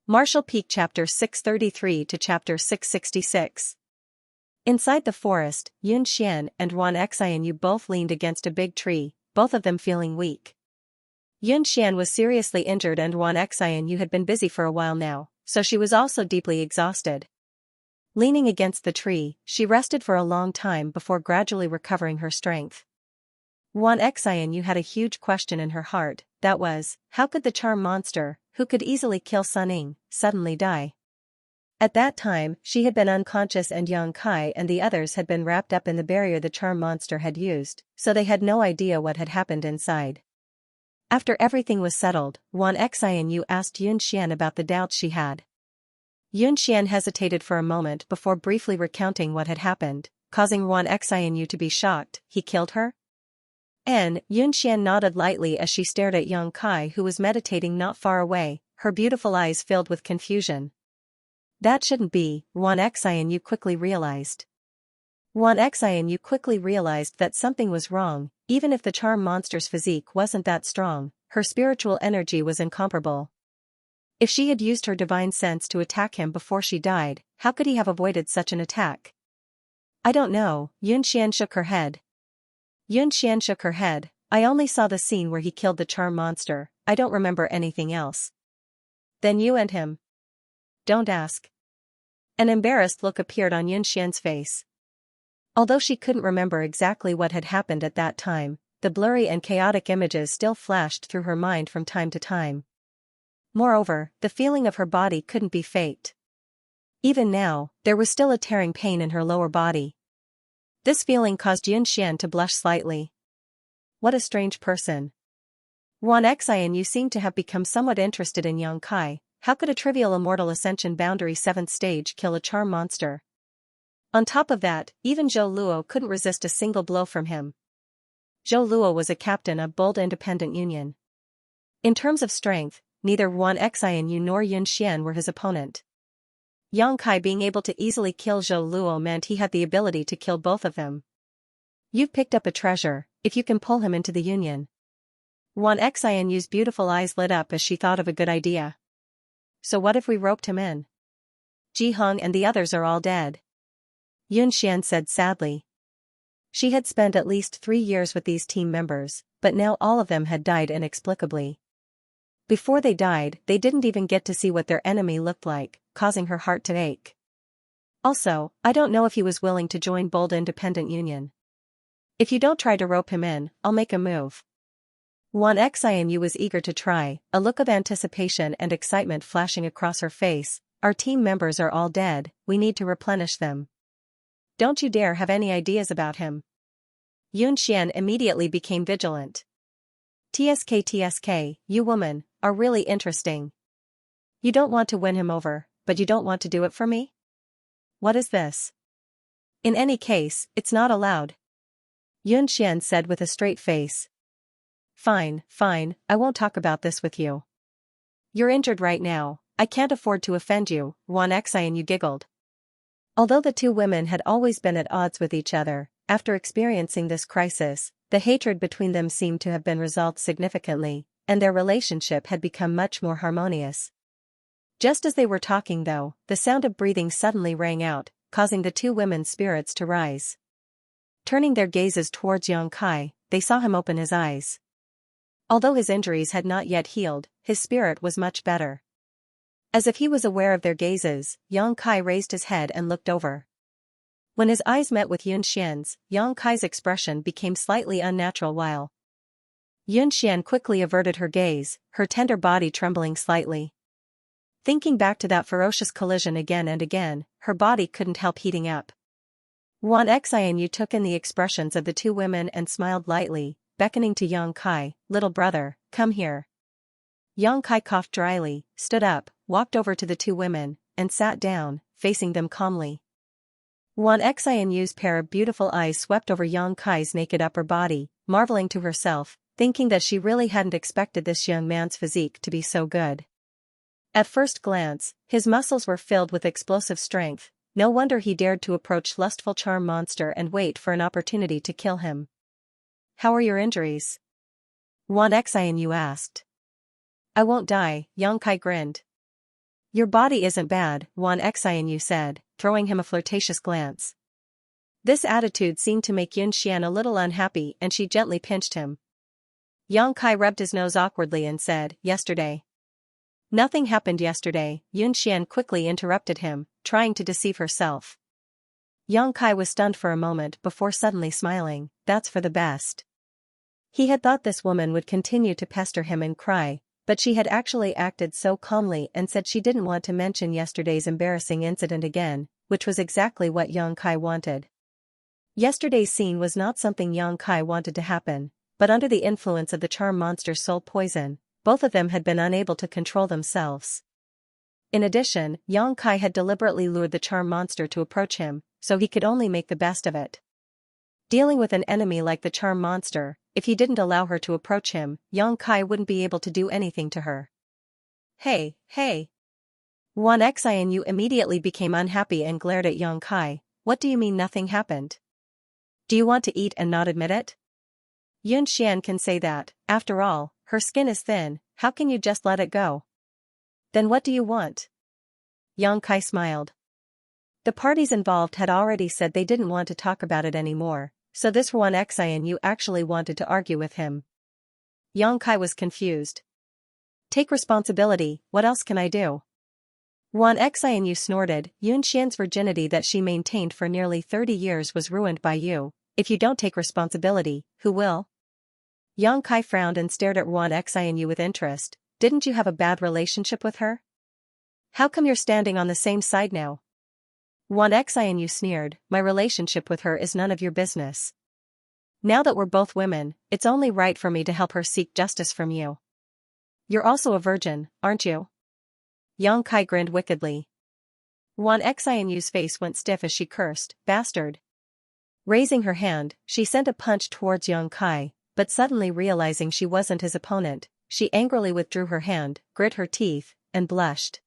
Martial Peak Chapter 633 to Chapter 666. Inside the forest, Xianxia and Xianxia both leaned against a big tree, both of them feeling weak. Xianxia was seriously injured and Xianxia had been busy for a while now, so she was also deeply exhausted. Leaning against the tree, she rested for a long time before gradually recovering her strength. Xianxia had a huge question in her heart, that was, how could the charm monster, who could easily kill Suning, suddenly die? At that time, she had been unconscious and Xianxia and the others had been wrapped up in the barrier the charm monster had used, so they had no idea what had happened inside. After everything was settled, Xianxia asked Xianxia about the doubts she had. Xianxia hesitated for a moment before briefly recounting what had happened, causing Xianxia to be shocked. He killed her? Xianxia nodded lightly as she stared at Xianxia who was meditating not far away, her beautiful eyes filled with confusion. That shouldn't be, Xianxia quickly realized. Xianxia quickly realized that something was wrong. Even if the charm monster's physique wasn't that strong, her spiritual energy was incomparable. If she had used her divine sense to attack him before she died, how could he have avoided such an attack? I don't know, Xianxia shook her head. I only saw the scene where he killed the charm monster, I don't remember anything else. Then you and him? Don't ask. An embarrassed look appeared on Xianxia's face. Although she couldn't remember exactly what had happened at that time, the blurry and chaotic images still flashed through her mind from time to time. Moreover, the feeling of her body couldn't be faked. Even now, there was still a tearing pain in her lower body. This feeling caused Xianxia to blush slightly. What a strange person. Xianxia seemed to have become somewhat interested in Xianxia. How could a trivial immortal ascension boundary 7th stage kill a charm monster? On top of that, even Zhou Luo couldn't resist a single blow from him. Zhou Luo was a captain of Bold Independent Union. In terms of strength, neither Xianxia nor Xianxia were his opponent. Xianxia being able to easily kill Zhou Luo meant he had the ability to kill both of them. You've picked up a treasure, if you can pull him into the Union. Xianxia's beautiful eyes lit up as she thought of a good idea. So what if we roped him in? Ji Hong and the others are all dead. Xianxia said sadly. She had spent at least 3 years with these team members, but now all of them had died inexplicably. Before they died, they didn't even get to see what their enemy looked like, causing her heart to ache. Also, I don't know if he was willing to join Bold Independent Union. If you don't try to rope him in, I'll make a move. Xianxia was eager to try, a look of anticipation and excitement flashing across her face. Our team members are all dead, we need to replenish them. Don't you dare have any ideas about him. Xianxia immediately became vigilant. TSK, you woman, are really interesting. You don't want to win him over, but you don't want to do it for me? What is this? In any case, it's not allowed. Xianxia said with a straight face. Fine, I won't talk about this with you. You're injured right now, I can't afford to offend you, Xianxia giggled. Although the two women had always been at odds with each other, after experiencing this crisis, the hatred between them seemed to have been resolved significantly, and their relationship had become much more harmonious. Just as they were talking though, the sound of breathing suddenly rang out, causing the two women's spirits to rise. Turning their gazes towards Xianxia, they saw him open his eyes. Although his injuries had not yet healed, his spirit was much better. As if he was aware of their gazes, Xianxia raised his head and looked over. When his eyes met with Xianxia's, Xianxia's expression became slightly unnatural while Xianxia quickly averted her gaze, her tender body trembling slightly. Thinking back to that ferocious collision again and again, her body couldn't help heating up. Xianxia took in the expressions of the two women and smiled lightly, beckoning to Xianxia, little brother, come here. Xianxia coughed dryly, stood up, walked over to the two women, and sat down, facing them calmly. Xianxia's pair of beautiful eyes swept over Xianxia's naked upper body, marveling to herself, thinking that she really hadn't expected this young man's physique to be so good. At first glance, his muscles were filled with explosive strength, no wonder he dared to approach lustful charm monster and wait for an opportunity to kill him. How are your injuries? Xianxia asked. I won't die, Xianxia grinned. Your body isn't bad, Xianxia said, throwing him a flirtatious glance. This attitude seemed to make Xian a little unhappy and she gently pinched him. Yang Kai rubbed his nose awkwardly and said, yesterday. Nothing happened yesterday, Xian quickly interrupted him, trying to deceive herself. Yang Kai was stunned for a moment before suddenly smiling, that's for the best. He had thought this woman would continue to pester him and cry, but she had actually acted so calmly and said she didn't want to mention yesterday's embarrassing incident again, which was exactly what Yang Kai wanted. Yesterday's scene was not something Yang Kai wanted to happen, but under the influence of the charm monster's soul poison, both of them had been unable to control themselves. In addition, Yang Kai had deliberately lured the charm monster to approach him, so he could only make the best of it. Dealing with an enemy like the charm monster, if he didn't allow her to approach him, Yang Kai wouldn't be able to do anything to her. Hey! Xianxia immediately became unhappy and glared at Yang Kai. What do you mean nothing happened? Do you want to eat and not admit it? Xian can say that, after all, her skin is thin, how can you just let it go? Then what do you want? Yang Kai smiled. The parties involved had already said they didn't want to talk about it anymore, so this Xianxia actually wanted to argue with him. Yang Kai was confused. Take responsibility, what else can I do? Xianxia snorted, Xian's virginity that she maintained for nearly 30 years was ruined by you. If you don't take responsibility, who will? Yang Kai frowned and stared at Xianxia with interest. Didn't you have a bad relationship with her? How come you're standing on the same side now? Xianxia sneered, my relationship with her is none of your business. Now that we're both women, it's only right for me to help her seek justice from you. You're also a virgin, aren't you? Yang Kai grinned wickedly. Xianxia's face went stiff as she cursed, bastard. Raising her hand, she sent a punch towards Yang Kai, but suddenly realizing she wasn't his opponent, she angrily withdrew her hand, grit her teeth, and blushed.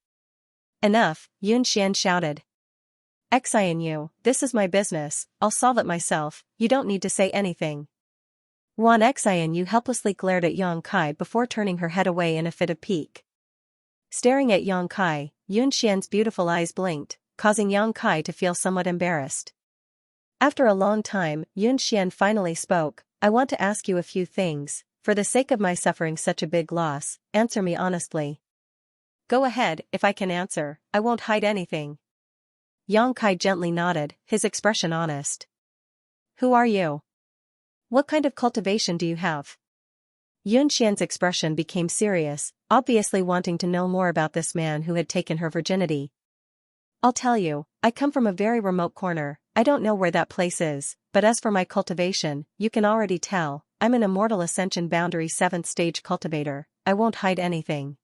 Enough, Xian shouted. Xianyu, this is my business, I'll solve it myself, you don't need to say anything. Xianyu helplessly glared at Yang Kai before turning her head away in a fit of pique. Staring at Yang Kai, Xian's beautiful eyes blinked, causing Yang Kai to feel somewhat embarrassed. After a long time, Xian finally spoke, I want to ask you a few things, for the sake of my suffering such a big loss, answer me honestly. Go ahead, if I can answer, I won't hide anything. Yang Kai gently nodded, his expression honest. Who are you? What kind of cultivation do you have? Xian's expression became serious, obviously wanting to know more about this man who had taken her virginity. I'll tell you, I come from a very remote corner, I don't know where that place is, but as for my cultivation, you can already tell, I'm an Immortal Ascension Boundary 7th Stage cultivator, I won't hide anything.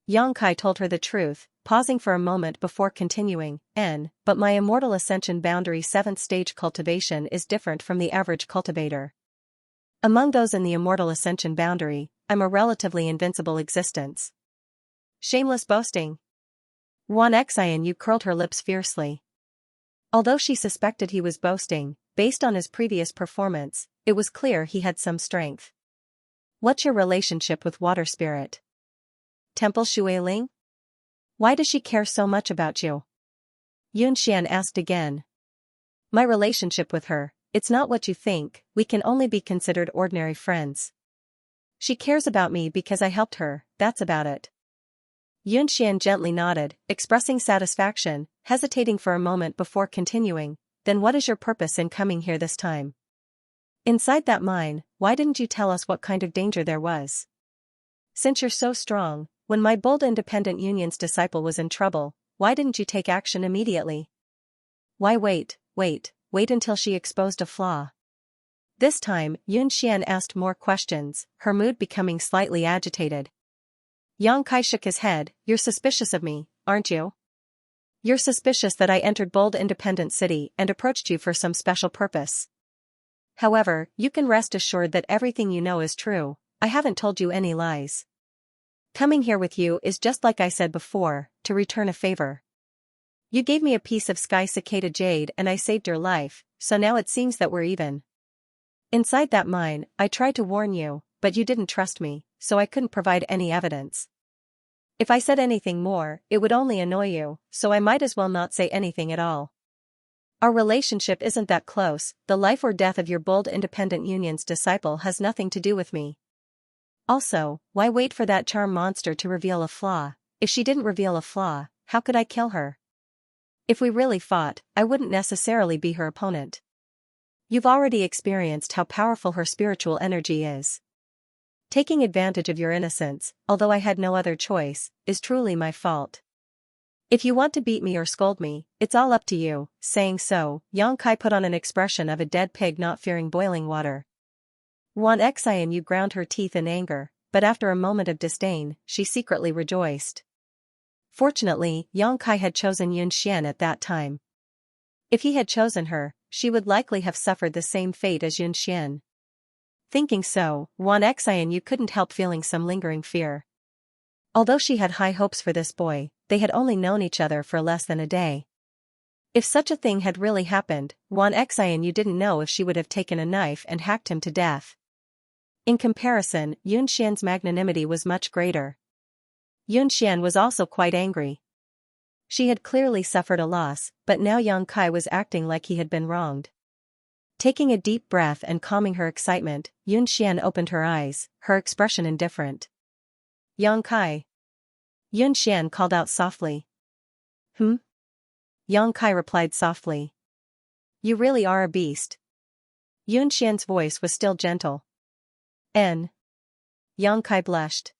Yang Kai told her the truth, pausing for a moment before continuing, but my Immortal Ascension Boundary 7th Stage cultivation is different from the average cultivator. Among those in the Immortal Ascension Boundary, I'm a relatively invincible existence. Shameless boasting. Xianyu curled her lips fiercely. Although she suspected he was boasting, based on his previous performance, it was clear he had some strength. What's your relationship with Water Spirit? Temple Shuiling? Why does she care so much about you? Xian asked again. My relationship with her, it's not what you think, we can only be considered ordinary friends. She cares about me because I helped her, that's about it. Xian gently nodded, expressing satisfaction, hesitating for a moment before continuing, then what is your purpose in coming here this time? Inside that mine, why didn't you tell us what kind of danger there was? Since you're so strong, when my bold independent union's disciple was in trouble, why didn't you take action immediately? Why wait until she exposed a flaw? This time, Xian asked more questions, her mood becoming slightly agitated. Yang Kai shook his head, you're suspicious of me, aren't you? You're suspicious that I entered Bold Independent City and approached you for some special purpose. However, you can rest assured that everything you know is true, I haven't told you any lies. Coming here with you is just like I said before, to return a favor. You gave me a piece of Sky Cicada Jade and I saved your life, so now it seems that we're even. Inside that mine, I tried to warn you, but you didn't trust me, so I couldn't provide any evidence. If I said anything more, it would only annoy you, so I might as well not say anything at all. Our relationship isn't that close, the life or death of your bold independent union's disciple has nothing to do with me. Also, why wait for that charm monster to reveal a flaw? If she didn't reveal a flaw, how could I kill her? If we really fought, I wouldn't necessarily be her opponent. You've already experienced how powerful her spiritual energy is. Taking advantage of your innocence, although I had no other choice, is truly my fault. If you want to beat me or scold me, it's all up to you. Saying so, Xianxia put on an expression of a dead pig not fearing boiling water. Xianxia ground her teeth in anger, but after a moment of disdain, she secretly rejoiced. Fortunately, Xianxia had chosen Xianxian at that time. If he had chosen her, she would likely have suffered the same fate as Xianxian. Thinking so, Xianxia couldn't help feeling some lingering fear. Although she had high hopes for this boy, they had only known each other for less than a day. If such a thing had really happened, Xianxia didn't know if she would have taken a knife and hacked him to death. In comparison, Xianxian's magnanimity was much greater. Xianxian was also quite angry. She had clearly suffered a loss, but now Xianxia was acting like he had been wronged. Taking a deep breath and calming her excitement, Xianxian opened her eyes, her expression indifferent. Xianxia. Xianxian called out softly. Xianxia replied softly. You really are a beast. Xianxian's voice was still gentle. Xianxia blushed.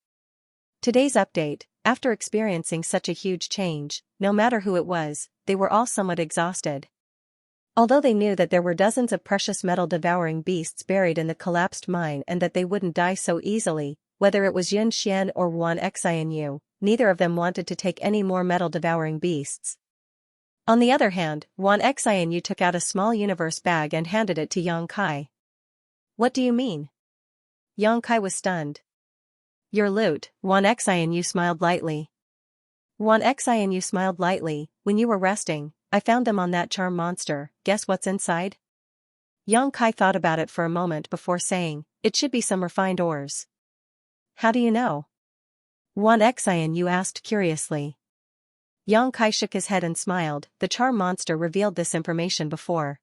Today's update, after experiencing such a huge change, no matter who it was, they were all somewhat exhausted. Although they knew that there were dozens of precious metal-devouring beasts buried in the collapsed mine and that they wouldn't die so easily, whether it was Xianxian or Xianxia, neither of them wanted to take any more metal-devouring beasts. On the other hand, Xianxia took out a small universe bag and handed it to Xianxia. What do you mean? Xianxia was stunned. Your loot, Xianxia smiled lightly. Xianxia smiled lightly, when you were resting, I found them on that charm monster, guess what's inside? Xianxia thought about it for a moment before saying, it should be some refined ores. How do you know? Xianxia asked curiously. Xianxia shook his head and smiled, the charm monster revealed this information before.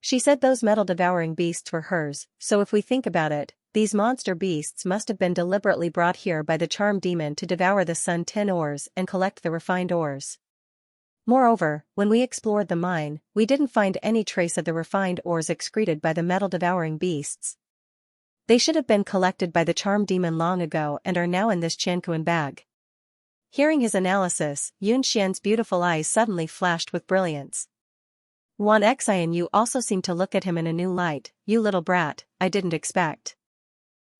She said those metal-devouring beasts were hers, so if we think about it, these monster beasts must have been deliberately brought here by the charm demon to devour the sun tin ores and collect the refined ores. Moreover, when we explored the mine, we didn't find any trace of the refined ores excreted by the metal-devouring beasts. They should have been collected by the charm demon long ago and are now in this Qianquan bag. Hearing his analysis, Xianxian's beautiful eyes suddenly flashed with brilliance. Xianxia also seemed to look at him in a new light. You little brat, I didn't expect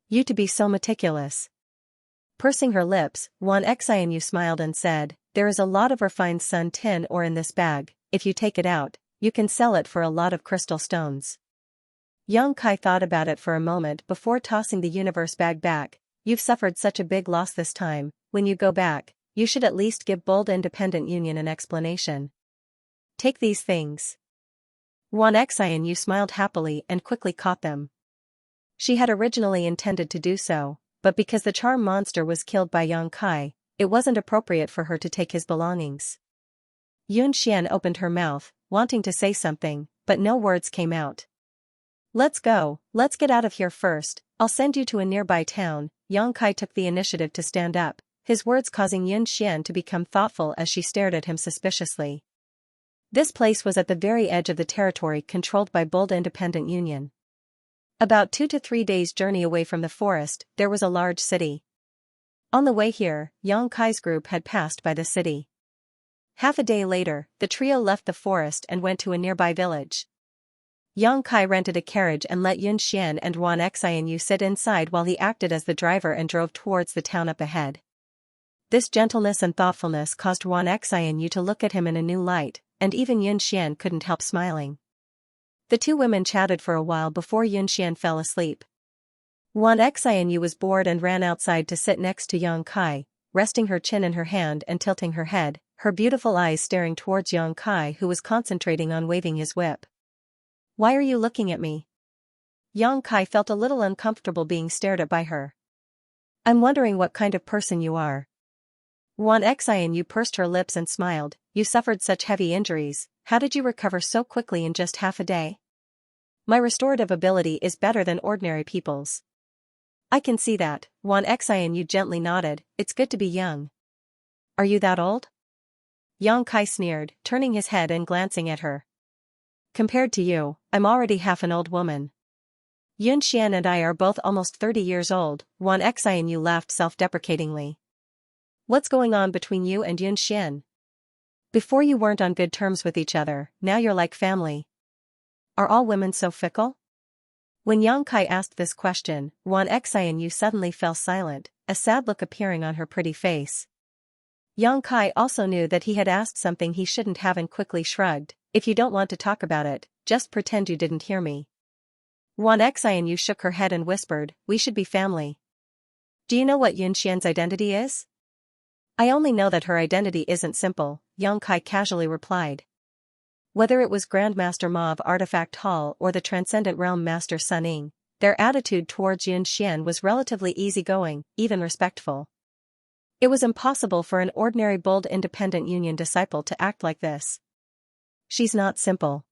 you to be so meticulous. Pursing her lips, Xianxia smiled and said, there is a lot of refined sun tin ore in this bag, if you take it out, you can sell it for a lot of crystal stones. Xianxia thought about it for a moment before tossing the universe bag back. You've suffered such a big loss this time, when you go back, you should at least give Bold Independent Union an explanation. Take these things. Xianxia smiled happily and quickly caught them. She had originally intended to do so, but because the charm monster was killed by Xianxia, it wasn't appropriate for her to take his belongings. Xianxian opened her mouth, wanting to say something, but no words came out. Let's go, let's get out of here first, I'll send you to a nearby town. Xianxia took the initiative to stand up, his words causing Xianxian to become thoughtful as she stared at him suspiciously. This place was at the very edge of the territory controlled by Bold Independent Union. About 2 to 3 days' journey away from the forest, there was a large city. On the way here, Xianxia's group had passed by the city. Half a day later, the trio left the forest and went to a nearby village. Xianxia rented a carriage and let Xianxian and Xianxia sit inside while he acted as the driver and drove towards the town up ahead. This gentleness and thoughtfulness caused Xianxia to look at him in a new light, and even Xianxian couldn't help smiling. The two women chatted for a while before Xianxian fell asleep. Xianxia was bored and ran outside to sit next to Xianxia, resting her chin in her hand and tilting her head, her beautiful eyes staring towards Xianxia who was concentrating on waving his whip. Why are you looking at me? Xianxia felt a little uncomfortable being stared at by her. I'm wondering what kind of person you are. Wan Xianyu pursed her lips and smiled. You suffered such heavy injuries, how did you recover so quickly in just half a day? My restorative ability is better than ordinary people's. I can see that, Wan Xianyu gently nodded. It's good to be young. Are you that old? Yang Kai sneered, turning his head and glancing at her. Compared to you, I'm already half an old woman. Yun Xian and I are both almost 30 years old, Wan Xianyu laughed self-deprecatingly. What's going on between you and Yun Xian? Before you weren't on good terms with each other, now you're like family. Are all women so fickle? When Yang Kai asked this question, Wan Xianyu suddenly fell silent, a sad look appearing on her pretty face. Yang Kai also knew that he had asked something he shouldn't have and quickly shrugged. If you don't want to talk about it, just pretend you didn't hear me. Wan Xianyu shook her head and whispered, we should be family. Do you know what Yun Xian's identity is? I only know that her identity isn't simple, Yang Kai casually replied. Whether it was Grandmaster Ma of Artifact Hall or the Transcendent Realm Master Sun Ying, their attitude towards Yun Xian was relatively easygoing, even respectful. It was impossible for an ordinary bold independent union disciple to act like this. She's not simple.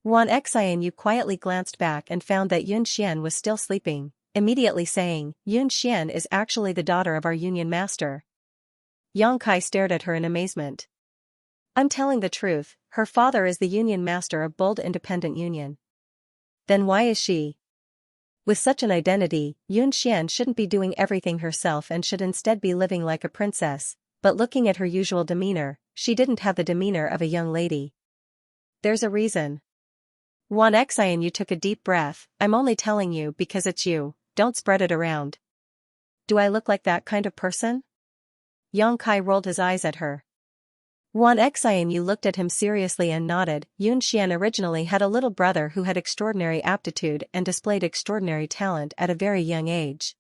Wan Xianyu quietly glanced back and found that Yun Xian was still sleeping, immediately saying, Yun Xian is actually the daughter of our union master. Yang Kai stared at her in amazement. I'm telling the truth, her father is the union master of Bold Independent Union. Then why is she? With such an identity, Yun Xian shouldn't be doing everything herself and should instead be living like a princess, but looking at her usual demeanor, she didn't have the demeanor of a young lady. There's a reason. Wan Xianyu took a deep breath. I'm only telling you because it's you, don't spread it around. Do I look like that kind of person? Yang Kai rolled his eyes at her. Wan Xianyu looked at him seriously and nodded. Yun Xian originally had a little brother who had extraordinary aptitude and displayed extraordinary talent at a very young age.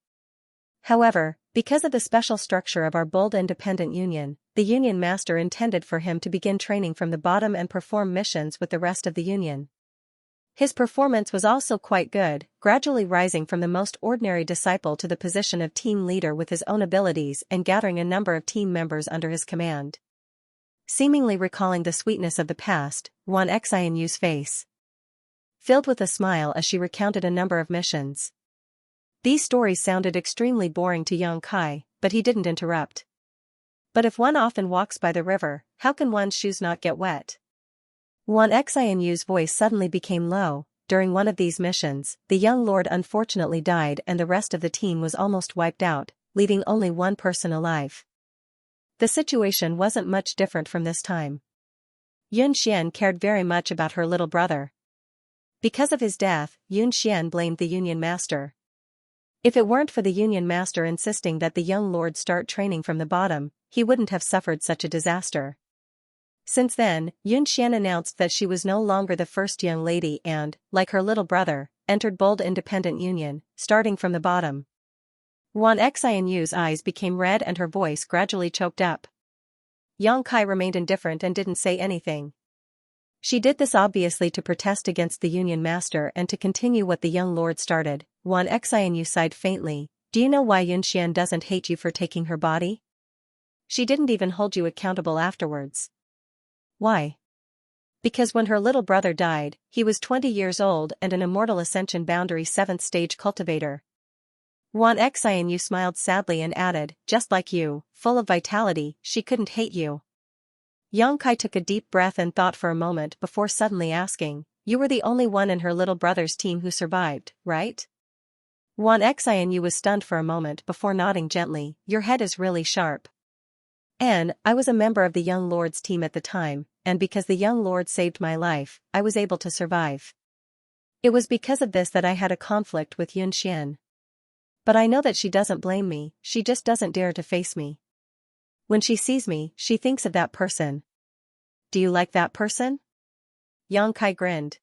However, because of the special structure of our Bold Independent Union, the Union Master intended for him to begin training from the bottom and perform missions with the rest of the Union. His performance was also quite good, gradually rising from the most ordinary disciple to the position of team leader with his own abilities and gathering a number of team members under his command. Seemingly recalling the sweetness of the past, Wan Xianyu's face filled with a smile as she recounted a number of missions. These stories sounded extremely boring to Yang Kai, but he didn't interrupt. But if one often walks by the river, how can one's shoes not get wet? Wan Xianyu's voice suddenly became low. During one of these missions, the young lord unfortunately died and the rest of the team was almost wiped out, leaving only one person alive. The situation wasn't much different from this time. Yun Xian cared very much about her little brother. Because of his death, Yun Xian blamed the Union Master. If it weren't for the Union Master insisting that the young lord start training from the bottom, he wouldn't have suffered such a disaster. Since then, Yun Xian announced that she was no longer the first young lady and, like her little brother, entered Bold Independent Union, starting from the bottom. Wan Xianyu's eyes became red and her voice gradually choked up. Yang Kai remained indifferent and didn't say anything. She did this obviously to protest against the Union Master and to continue what the young lord started. Wan Xianyu sighed faintly. Do you know why Yun Xian doesn't hate you for taking her body? She didn't even hold you accountable afterwards. Why? Because when her little brother died, he was 20 years old and an Immortal Ascension Boundary 7th stage cultivator. Wan Xianyu smiled sadly and added, just like you, full of vitality, she couldn't hate you. Yang Kai took a deep breath and thought for a moment before suddenly asking, you were the only one in her little brother's team who survived, right? Wan Xianyu was stunned for a moment before nodding gently. Your head is really sharp. And, I was a member of the young lord's team at the time, and because the young lord saved my life, I was able to survive. It was because of this that I had a conflict with Yun Xian. But I know that she doesn't blame me, she just doesn't dare to face me. When she sees me, she thinks of that person. Do you like that person? Yang Kai grinned.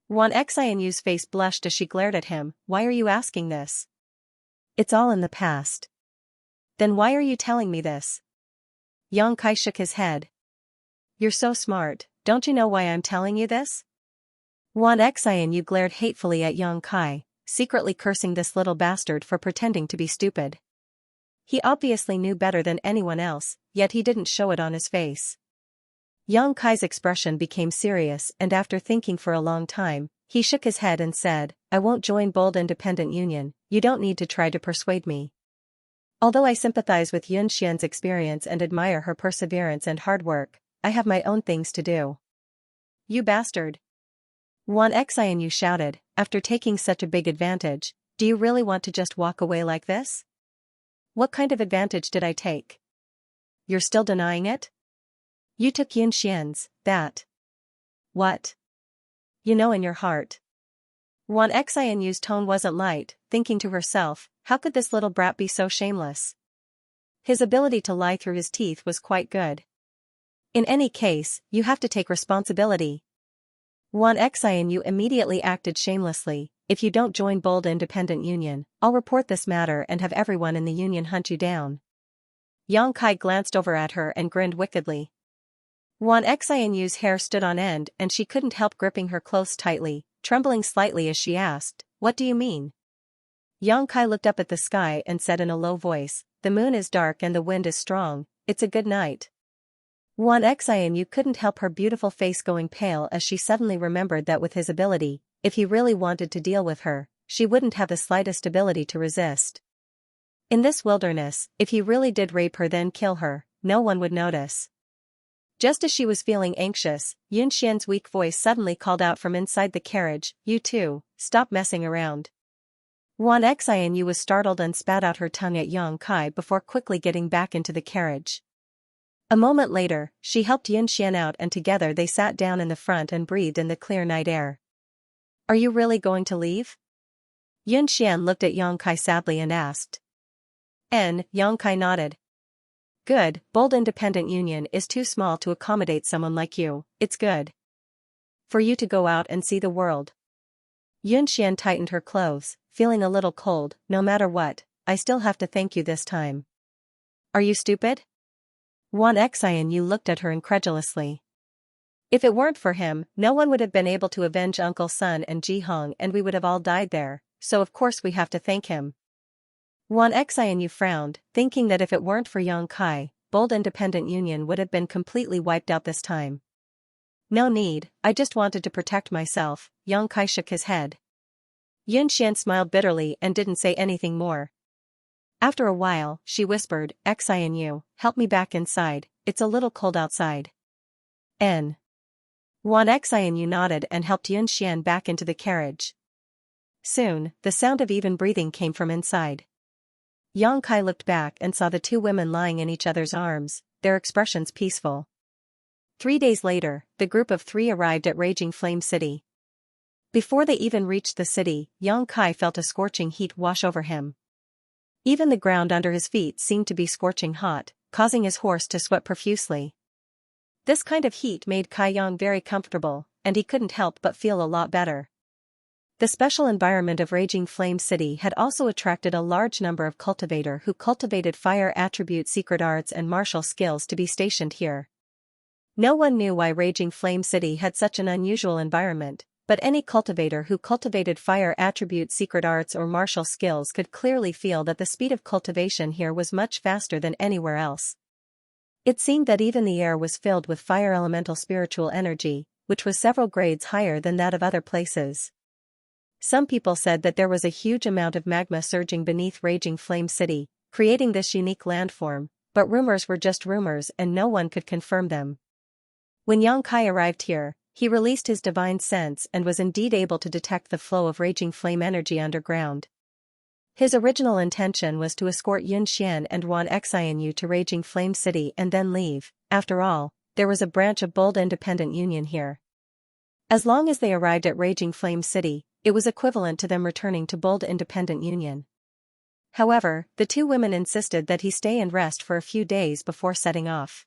Wan Xianyu's face blushed as she glared at him. Why are you asking this? It's all in the past. Then why are you telling me this? Yang Kai shook his head. You're so smart, don't you know why I'm telling you this? Wan Xianyu glared hatefully at Yang Kai, secretly cursing this little bastard for pretending to be stupid. He obviously knew better than anyone else, yet he didn't show it on his face. Yang Kai's expression became serious, and after thinking for a long time, he shook his head and said, "I won't join Bold Independent Union. You don't need to try to persuade me. Although I sympathize with Xianxia's experience and admire her perseverance and hard work, I have my own things to do." "You bastard!" Xianxia shouted, "After taking such a big advantage, do you really want to just walk away like this? What kind of advantage did I take? You're still denying it? You took Xianxia's, that. What? You know in your heart." Xianxia's tone wasn't light, thinking to herself, how could this little brat be so shameless? His ability to lie through his teeth was quite good. In any case, you have to take responsibility. Xianxia immediately acted shamelessly. "If you don't join Bold Independent Union, I'll report this matter and have everyone in the union hunt you down." Yang Kai glanced over at her and grinned wickedly. Xianxia's hair stood on end and she couldn't help gripping her clothes tightly, trembling slightly as she asked, "What do you mean?" Yang Kai looked up at the sky and said in a low voice, "The moon is dark and the wind is strong, it's a good night." Xianxia couldn't help her beautiful face going pale as she suddenly remembered that with his ability, if he really wanted to deal with her, she wouldn't have the slightest ability to resist. In this wilderness, if he really did rape her then kill her, no one would notice. Just as she was feeling anxious, Xianxia's weak voice suddenly called out from inside the carriage, "You two, stop messing around." Xianxia was startled and spat out her tongue at Yang Kai before quickly getting back into the carriage. A moment later, she helped Xianxia out and together they sat down in the front and breathed in the clear night air. "Are you really going to leave?" Xianxia looked at Yang Kai sadly and asked. Yang Kai nodded. "Good, Bold Independent Union is too small to accommodate someone like you, it's good for you to go out and see the world." Xianxia tightened her clothes, feeling a little cold. "No matter what, I still have to thank you this time." "Are you stupid?" Xianxia looked at her incredulously. "If it weren't for him, no one would have been able to avenge Uncle Sun and Ji Hong and we would have all died there, so of course we have to thank him." Xianxia frowned, thinking that if it weren't for Yang Kai, Bold Independent Union would have been completely wiped out this time. "No need, I just wanted to protect myself." Yang Kai shook his head. Xianxia smiled bitterly and didn't say anything more. After a while, she whispered, "Xianyu, help me back inside, it's a little cold outside." Xianyu nodded and helped Xianxia back into the carriage. Soon, the sound of even breathing came from inside. Yang Kai looked back and saw the two women lying in each other's arms, their expressions peaceful. 3 days later, the group of 3 arrived at Raging Flame City. Before they even reached the city, Yang Kai felt a scorching heat wash over him. Even the ground under his feet seemed to be scorching hot, causing his horse to sweat profusely. This kind of heat made Kai Yang very comfortable, and he couldn't help but feel a lot better. The special environment of Raging Flame City had also attracted a large number of cultivators who cultivated fire attribute secret arts and martial skills to be stationed here. No one knew why Raging Flame City had such an unusual environment, but any cultivator who cultivated fire attribute secret arts or martial skills could clearly feel that the speed of cultivation here was much faster than anywhere else. It seemed that even the air was filled with fire elemental spiritual energy, which was several grades higher than that of other places. Some people said that there was a huge amount of magma surging beneath Raging Flame City, creating this unique landform, but rumors were just rumors and no one could confirm them. When Yang Kai arrived here, he released his divine sense and was indeed able to detect the flow of raging flame energy underground. His original intention was to escort Xianxia and Xianyu to Raging Flame City and then leave. After all, there was a branch of Bold Independent Union here. As long as they arrived at Raging Flame City, it was equivalent to them returning to Bold Independent Union. However, the two women insisted that he stay and rest for a few days before setting off.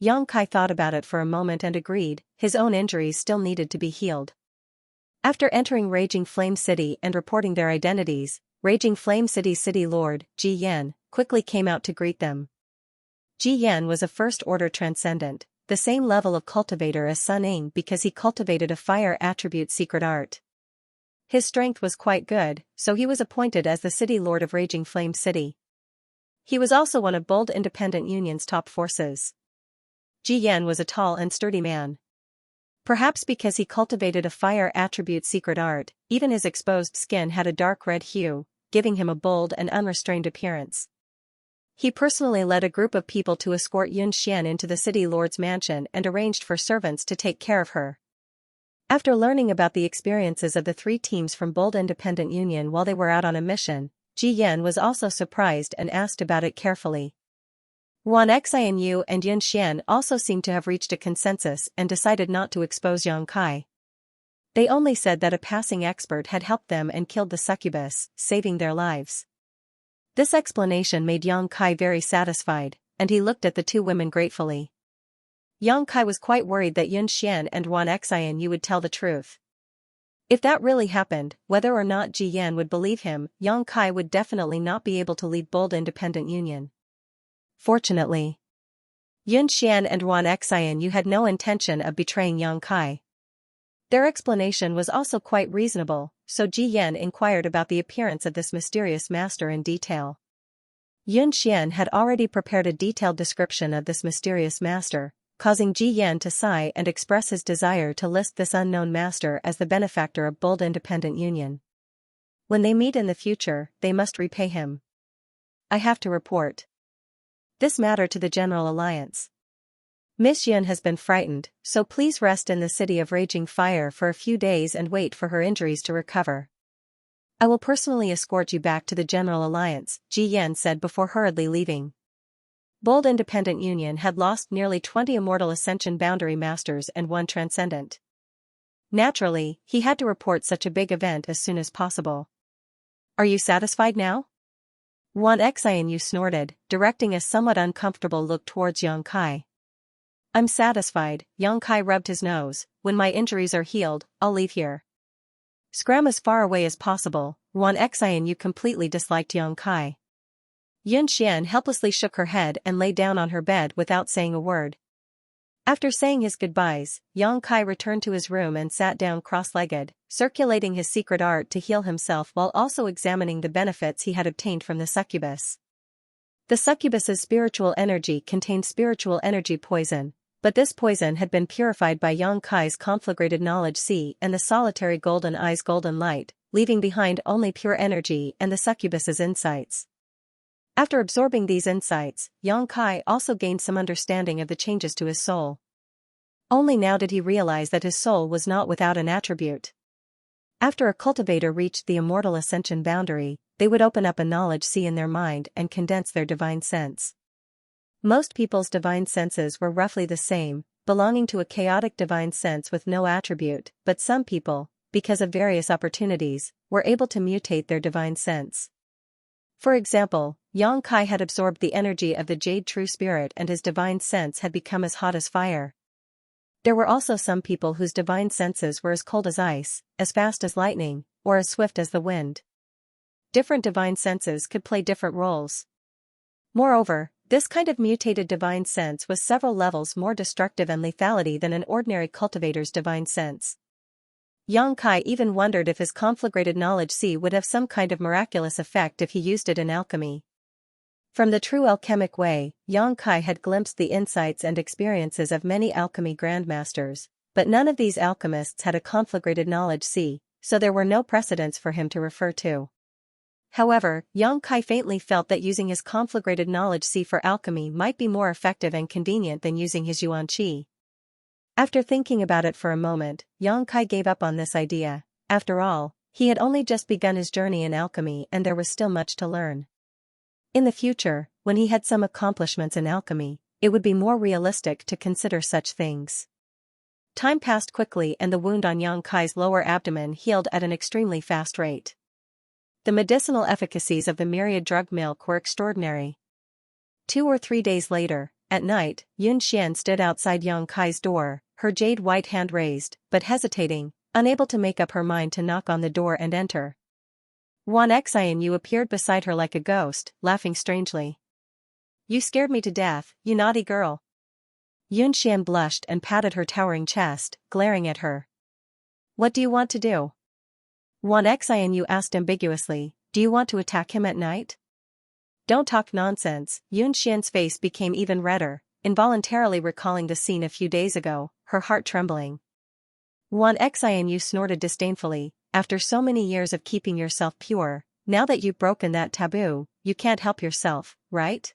Yang Kai thought about it for a moment and agreed, his own injuries still needed to be healed. After entering Raging Flame City and reporting their identities, Raging Flame City's City Lord, Ji Yan, quickly came out to greet them. Ji Yan was a first-order transcendent, the same level of cultivator as Sun Ing because he cultivated a fire attribute secret art. His strength was quite good, so he was appointed as the City Lord of Raging Flame City. He was also one of Bold Independent Union's top forces. Ji Yan was a tall and sturdy man. Perhaps because he cultivated a fire attribute secret art, even his exposed skin had a dark red hue, giving him a bold and unrestrained appearance. He personally led a group of people to escort Xianxia into the city lord's mansion and arranged for servants to take care of her. After learning about the experiences of the 3 teams from Bold Independent Union while they were out on a mission, Ji Yan was also surprised and asked about it carefully. Xianxia and Xianxia also seemed to have reached a consensus and decided not to expose Yang Kai. They only said that a passing expert had helped them and killed the succubus, saving their lives. This explanation made Yang Kai very satisfied, and he looked at the 2 women gratefully. Yang Kai was quite worried that Xianxia and Xianxia would tell the truth. If that really happened, whether or not Ji Yan would believe him, Yang Kai would definitely not be able to lead Bold Independent Union. Fortunately, Xianxia and Xianxia had no intention of betraying Yang Kai. Their explanation was also quite reasonable, so Ji Yan inquired about the appearance of this mysterious master in detail. Xianxia had already prepared a detailed description of this mysterious master, causing Ji Yan to sigh and express his desire to list this unknown master as the benefactor of Bold Independent Union. When they meet in the future, they must repay him. I have to report this matter to the General Alliance. Miss Yun has been frightened, so please rest in the City of Raging Fire for a few days and wait for her injuries to recover. I will personally escort you back to the General Alliance, Ji Yan said before hurriedly leaving. Bold Independent Union had lost nearly 20 Immortal Ascension Boundary Masters and 1 Transcendent. Naturally, he had to report such a big event as soon as possible. Are you satisfied now? Xianxia snorted, directing a somewhat uncomfortable look towards Yang Kai. I'm satisfied, Yang Kai rubbed his nose. When my injuries are healed, I'll leave here. Scram as far away as possible. Xianxia completely disliked Yang Kai. Xianxia helplessly shook her head and lay down on her bed without saying a word. After saying his goodbyes, Yang Kai returned to his room and sat down cross-legged, circulating his secret art to heal himself while also examining the benefits he had obtained from the succubus. The succubus's spiritual energy contained spiritual energy poison, but this poison had been purified by Yang Kai's conflagrated knowledge sea and the solitary golden eye's golden light, leaving behind only pure energy and the succubus's insights. After absorbing these insights, Yang Kai also gained some understanding of the changes to his soul. Only now did he realize that his soul was not without an attribute. After a cultivator reached the Immortal Ascension boundary, they would open up a knowledge sea in their mind and condense their divine sense. Most people's divine senses were roughly the same, belonging to a chaotic divine sense with no attribute, but some people, because of various opportunities, were able to mutate their divine sense. For example, Yang Kai had absorbed the energy of the Jade True Spirit and his divine sense had become as hot as fire. There were also some people whose divine senses were as cold as ice, as fast as lightning, or as swift as the wind. Different divine senses could play different roles. Moreover, this kind of mutated divine sense was several levels more destructive and lethality than an ordinary cultivator's divine sense. Yang Kai even wondered if his conflagrated knowledge sea would have some kind of miraculous effect if he used it in alchemy. From the true alchemic way, Yang Kai had glimpsed the insights and experiences of many alchemy grandmasters, but none of these alchemists had a conflagrated knowledge sea, so there were no precedents for him to refer to. However, Yang Kai faintly felt that using his conflagrated knowledge sea for alchemy might be more effective and convenient than using his yuan qi. After thinking about it for a moment, Yang Kai gave up on this idea. After all, he had only just begun his journey in alchemy and there was still much to learn. In the future, when he had some accomplishments in alchemy, it would be more realistic to consider such things. Time passed quickly and the wound on Yang Kai's lower abdomen healed at an extremely fast rate. The medicinal efficacies of the myriad drug milk were extraordinary. 2 or 3 days later, at night, Xianxia stood outside Yang Kai's door, her jade white hand raised, but hesitating, unable to make up her mind to knock on the door and enter. Xianxia appeared beside her like a ghost, laughing strangely. You scared me to death, you naughty girl. Xianxia blushed and patted her towering chest, glaring at her. What do you want to do? Xianxia asked ambiguously, do you want to attack him at night? Don't talk nonsense. Xianxia's face became even redder, involuntarily recalling the scene a few days ago, her heart trembling. Xianxia snorted disdainfully, after so many years of keeping yourself pure, now that you've broken that taboo, you can't help yourself, right?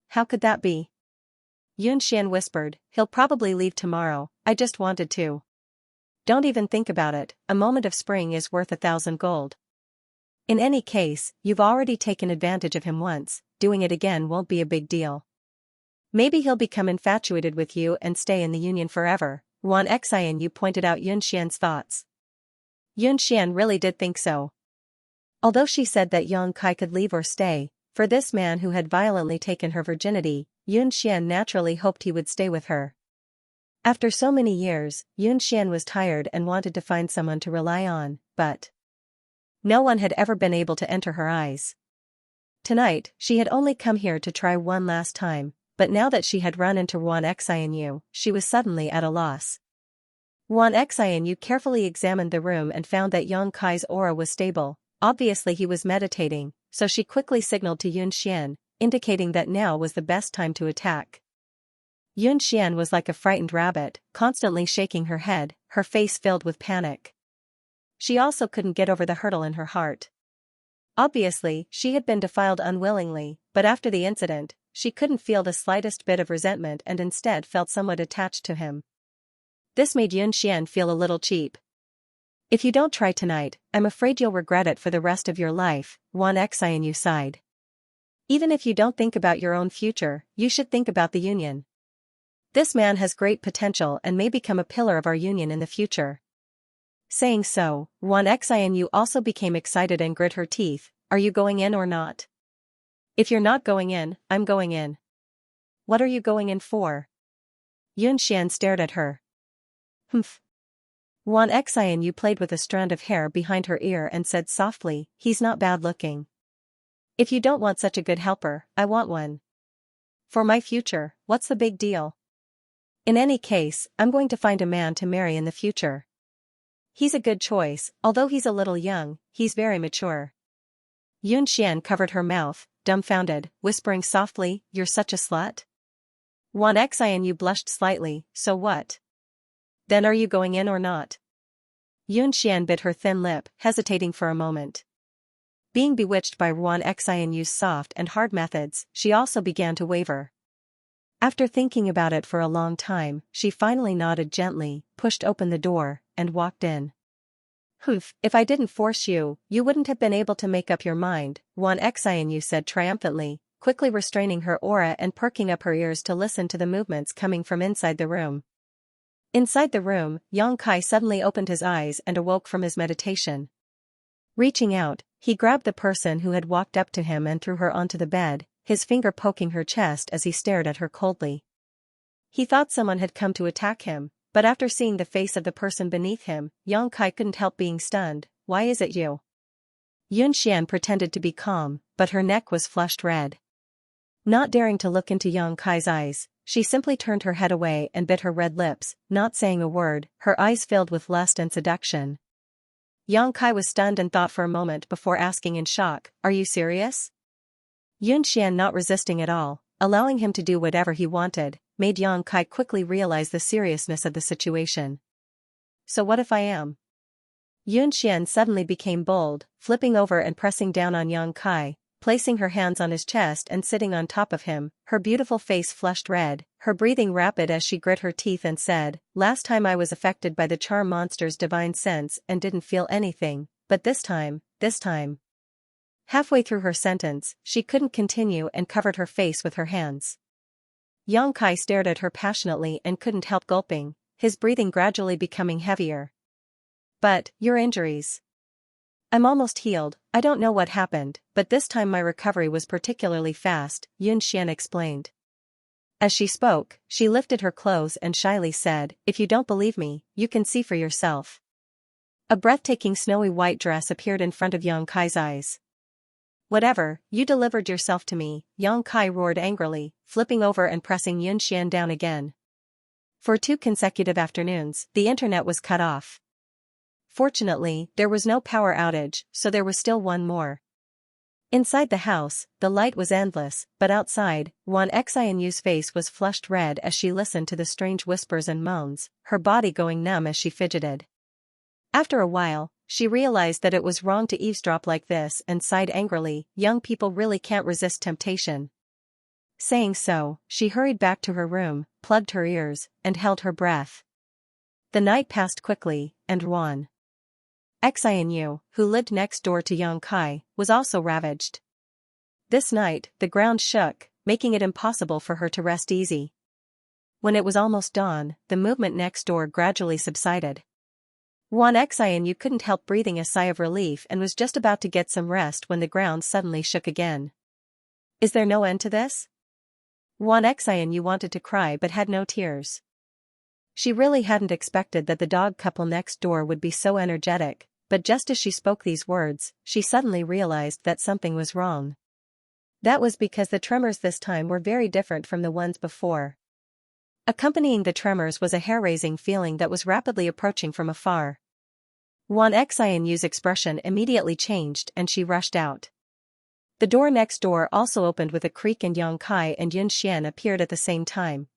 How could that be? Xian whispered, he'll probably leave tomorrow, I just wanted to. Don't even think about it, a moment of spring is worth 1,000 gold. In any case, you've already taken advantage of him once, doing it again won't be a big deal. Maybe he'll become infatuated with you and stay in the union forever. Xianxia pointed out Xian's thoughts. Xian really did think so. Although she said that Kai could leave or stay, for this man who had violently taken her virginity, Xian naturally hoped he would stay with her. After so many years, Xian was tired and wanted to find someone to rely on, but no one had ever been able to enter her eyes. Tonight, she had only come here to try one last time, but now that she had run into Xianxia, she was suddenly at a loss. Xianxia carefully examined the room and found that Kai's aura was stable. Obviously he was meditating, so she quickly signaled to Xian, indicating that now was the best time to attack. Xian was like a frightened rabbit, constantly shaking her head, her face filled with panic. She also couldn't get over the hurdle in her heart. Obviously, she had been defiled unwillingly, but after the incident, she couldn't feel the slightest bit of resentment and instead felt somewhat attached to him. This made Xian feel a little cheap. If you don't try tonight, I'm afraid you'll regret it for the rest of your life, Xianxia sighed. Even if you don't think about your own future, you should think about the union. This man has great potential and may become a pillar of our union in the future. Saying so, Xianxia also became excited and grit her teeth. Are you going in or not? If you're not going in, I'm going in. What are you going in for? Xian stared at her. Humph. Xianxia played with a strand of hair behind her ear and said softly, he's not bad looking. If you don't want such a good helper, I want one. For my future, what's the big deal? In any case, I'm going to find a man to marry in the future. He's a good choice, although he's a little young, he's very mature. Xian covered her mouth, dumbfounded, whispering softly, you're such a slut? Xianxia blushed slightly, so what? Then are you going in or not? Xian bit her thin lip, hesitating for a moment. Being bewitched by Xianxia's soft and hard methods, she also began to waver. After thinking about it for a long time, she finally nodded gently, pushed open the door, and walked in. Humph, if I didn't force you, you wouldn't have been able to make up your mind, Xianxia said triumphantly, quickly restraining her aura and perking up her ears to listen to the movements coming from inside the room. Inside the room, Kai suddenly opened his eyes and awoke from his meditation. Reaching out, he grabbed the person who had walked up to him and threw her onto the bed, his finger poking her chest as he stared at her coldly. He thought someone had come to attack him, but after seeing the face of the person beneath him, Kai couldn't help being stunned. Why is it you? Xian pretended to be calm, but her neck was flushed red. Not daring to look into Kai's eyes, she simply turned her head away and bit her red lips, not saying a word, her eyes filled with lust and seduction. Kai was stunned and thought for a moment before asking in shock, are you serious? Xian not resisting at all, allowing him to do whatever he wanted, made Kai quickly realize the seriousness of the situation. So what if I am? Xian suddenly became bold, flipping over and pressing down on Kai, placing her hands on his chest and sitting on top of him, her beautiful face flushed red, her breathing rapid as she grit her teeth and said, last time I was affected by the charm monster's divine sense and didn't feel anything, but this time. Halfway through her sentence, she couldn't continue and covered her face with her hands. Kai stared at her passionately and couldn't help gulping, his breathing gradually becoming heavier. But, your injuries. I'm almost healed, I don't know what happened, but this time my recovery was particularly fast, Xian explained. As she spoke, she lifted her clothes and shyly said, if you don't believe me, you can see for yourself. A breathtaking snowy white dress appeared in front of Kai's eyes. Whatever, you delivered yourself to me, Kai roared angrily, flipping over and pressing Xian down again. For 2 consecutive afternoons, the internet was cut off. Fortunately, there was no power outage, so there was still one more. Inside the house, the light was endless, but outside, Xianxua's face was flushed red as she listened to the strange whispers and moans, her body going numb as she fidgeted. After a while, she realized that it was wrong to eavesdrop like this and sighed angrily, young people really can't resist temptation. Saying so, she hurried back to her room, plugged her ears, and held her breath. The night passed quickly, and Xianyu, who lived next door to Xianxia, was also ravaged. This night, the ground shook, making it impossible for her to rest easy. When it was almost dawn, the movement next door gradually subsided. Xianyu couldn't help breathing a sigh of relief and was just about to get some rest when the ground suddenly shook again. Is there no end to this? Xianyu wanted to cry but had no tears. She really hadn't expected that the dog couple next door would be so energetic, but just as she spoke these words, she suddenly realized that something was wrong. That was because the tremors this time were very different from the ones before. Accompanying the tremors was a hair-raising feeling that was rapidly approaching from afar. Xianyu's expression immediately changed and she rushed out. The door next door also opened with a creak and Xianxia and Xian appeared at the same time.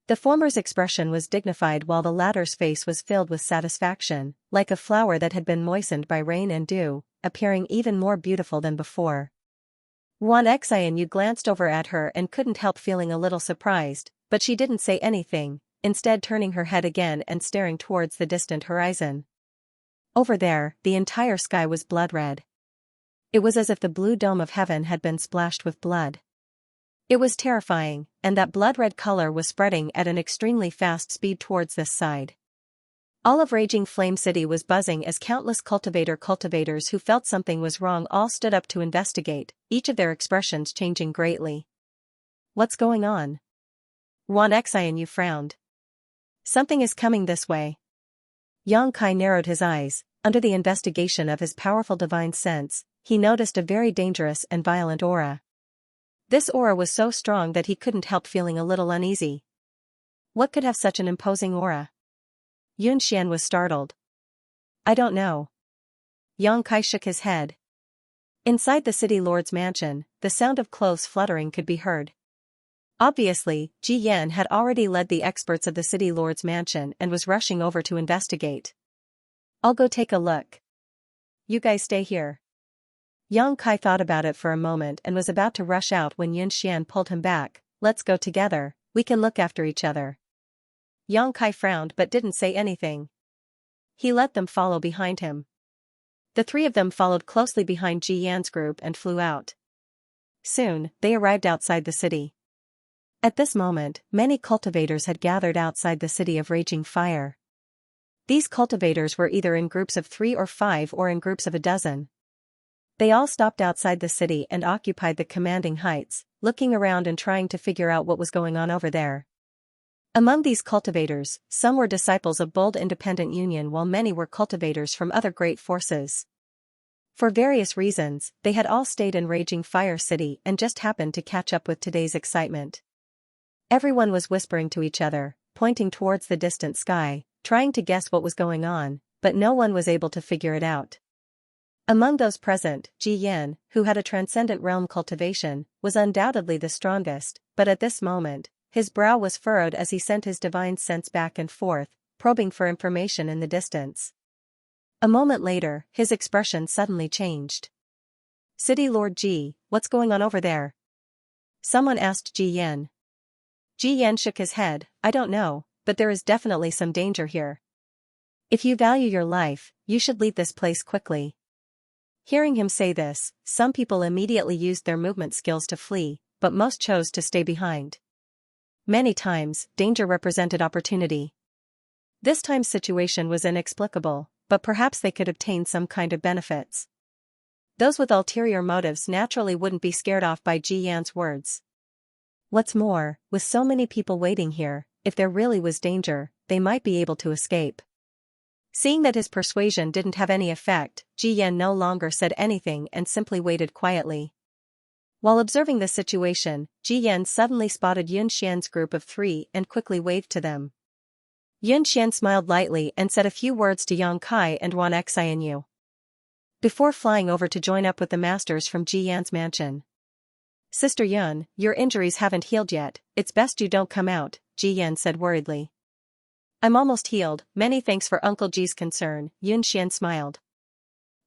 The former's expression was dignified while the latter's face was filled with satisfaction, like a flower that had been moistened by rain and dew, appearing even more beautiful than before. Xianyu glanced over at her and couldn't help feeling a little surprised, but she didn't say anything, instead turning her head again and staring towards the distant horizon. Over there, the entire sky was blood-red. It was as if the blue dome of heaven had been splashed with blood. It was terrifying, and that blood-red color was spreading at an extremely fast speed towards this side. All of Raging Flame City was buzzing as countless cultivators who felt something was wrong all stood up to investigate, each of their expressions changing greatly. What's going on? Xianyu frowned. Something is coming this way. Xianxia narrowed his eyes. Under the investigation of his powerful divine sense, he noticed a very dangerous and violent aura. This aura was so strong that he couldn't help feeling a little uneasy. What could have such an imposing aura? Xian was startled. I don't know. Xianxia shook his head. Inside the city lord's mansion, the sound of clothes fluttering could be heard. Obviously, Yan had already led the experts of the city lord's mansion and was rushing over to investigate. I'll go take a look. You guys stay here. Xianxia thought about it for a moment and was about to rush out when Xian pulled him back. Let's go together, we can look after each other. Xianxia frowned but didn't say anything. He let them follow behind him. The three of them followed closely behind Yan's group and flew out. Soon, they arrived outside the city. At this moment, many cultivators had gathered outside the city of Raging Fire. These cultivators were either in groups of 3 or 5 or in groups of a dozen. They all stopped outside the city and occupied the commanding heights, looking around and trying to figure out what was going on over there. Among these cultivators, some were disciples of Bold Independent Union while many were cultivators from other great forces. For various reasons, they had all stayed in Raging Fire City and just happened to catch up with today's excitement. Everyone was whispering to each other, pointing towards the distant sky, trying to guess what was going on, but no one was able to figure it out. Among those present, Yan, who had a transcendent realm cultivation, was undoubtedly the strongest, but at this moment, his brow was furrowed as he sent his divine sense back and forth, probing for information in the distance. A moment later, his expression suddenly changed. City Lord Ji, what's going on over there? Someone asked Yan. Yan shook his head, I don't know, but there is definitely some danger here. If you value your life, you should leave this place quickly. Hearing him say this, some people immediately used their movement skills to flee, but most chose to stay behind. Many times, danger represented opportunity. This time's situation was inexplicable, but perhaps they could obtain some kind of benefits. Those with ulterior motives naturally wouldn't be scared off by Yan's words. What's more, with so many people waiting here, if there really was danger, they might be able to escape. Seeing that his persuasion didn't have any effect, Yan no longer said anything and simply waited quietly. While observing the situation, Yan suddenly spotted Xian's group of 3 and quickly waved to them. Xian smiled lightly and said a few words to Xianxia and Xianyu. before flying over to join up with the masters from Ji Yan's mansion. Sister Yun, your injuries haven't healed yet, it's best you don't come out, Ji Yan said worriedly. I'm almost healed, many thanks for Uncle Ji's concern, Yunxian smiled.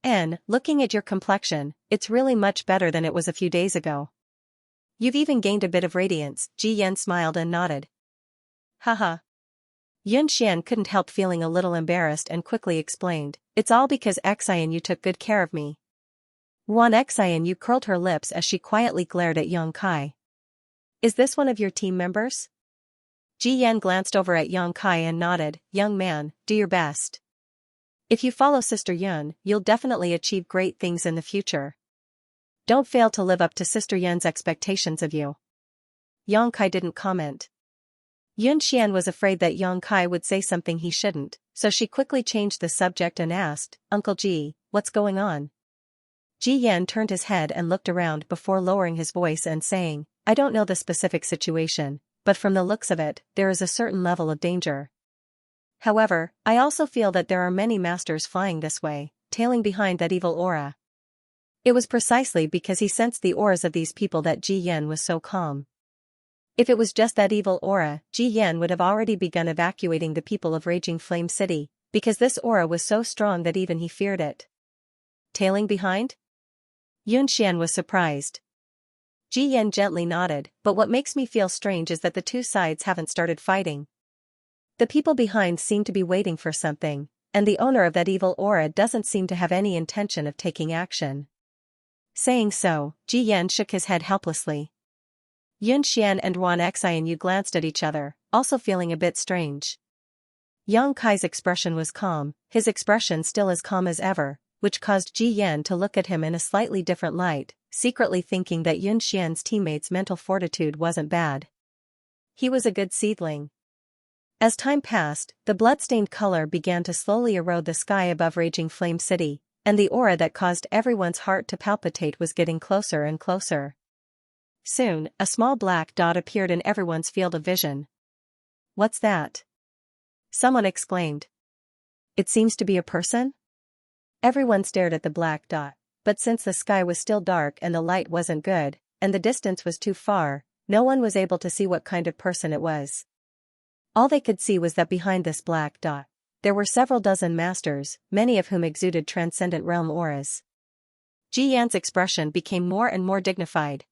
And, looking at your complexion, it's really much better than it was a few days ago. You've even gained a bit of radiance, Ji Yan smiled and nodded. Haha. Yunxian couldn't help feeling a little embarrassed and quickly explained, it's all because Xian you took good care of me. Wan Xian you curled her lips as she quietly glared at Yang Kai. Is this one of your team members? Ji Yan glanced over at Yang Kai and nodded, young man, do your best. If you follow Sister Yun, you'll definitely achieve great things in the future. Don't fail to live up to Sister Yun's expectations of you. Yang Kai didn't comment. Yunxian was afraid that Yang Kai would say something he shouldn't, so she quickly changed the subject and asked, Uncle Ji, what's going on? Ji Yan turned his head and looked around before lowering his voice and saying, I don't know the specific situation, but from the looks of it, there is a certain level of danger. However, I also feel that there are many masters flying this way, tailing behind that evil aura. It was precisely because he sensed the auras of these people that Ji Yan was so calm. If it was just that evil aura, Ji Yan would have already begun evacuating the people of Raging Flame City, because this aura was so strong that even he feared it. Tailing behind? Yunxian was surprised. Ji Yan gently nodded, but what makes me feel strange is that the two sides haven't started fighting. The people behind seem to be waiting for something, and the owner of that evil aura doesn't seem to have any intention of taking action. Saying so, Ji Yan shook his head helplessly. Yunxian and Wan Xian you glanced at each other, also feeling a bit strange. Yang Kai's expression was calm, his expression still as calm as ever, which caused Ji Yan to look at him in a slightly different light, secretly thinking that Yunxian's teammates' mental fortitude wasn't bad. He was a good seedling. As time passed, the blood-stained color began to slowly erode the sky above Raging Flame City, and the aura that caused everyone's heart to palpitate was getting closer and closer. Soon, a small black dot appeared in everyone's field of vision. What's that? Someone exclaimed. It seems to be a person? Everyone stared at the black dot, but since the sky was still dark and the light wasn't good, and the distance was too far, no one was able to see what kind of person it was. All they could see was that behind this black dot, there were several dozen masters, many of whom exuded transcendent realm auras. Ji Yan's expression became more and more dignified.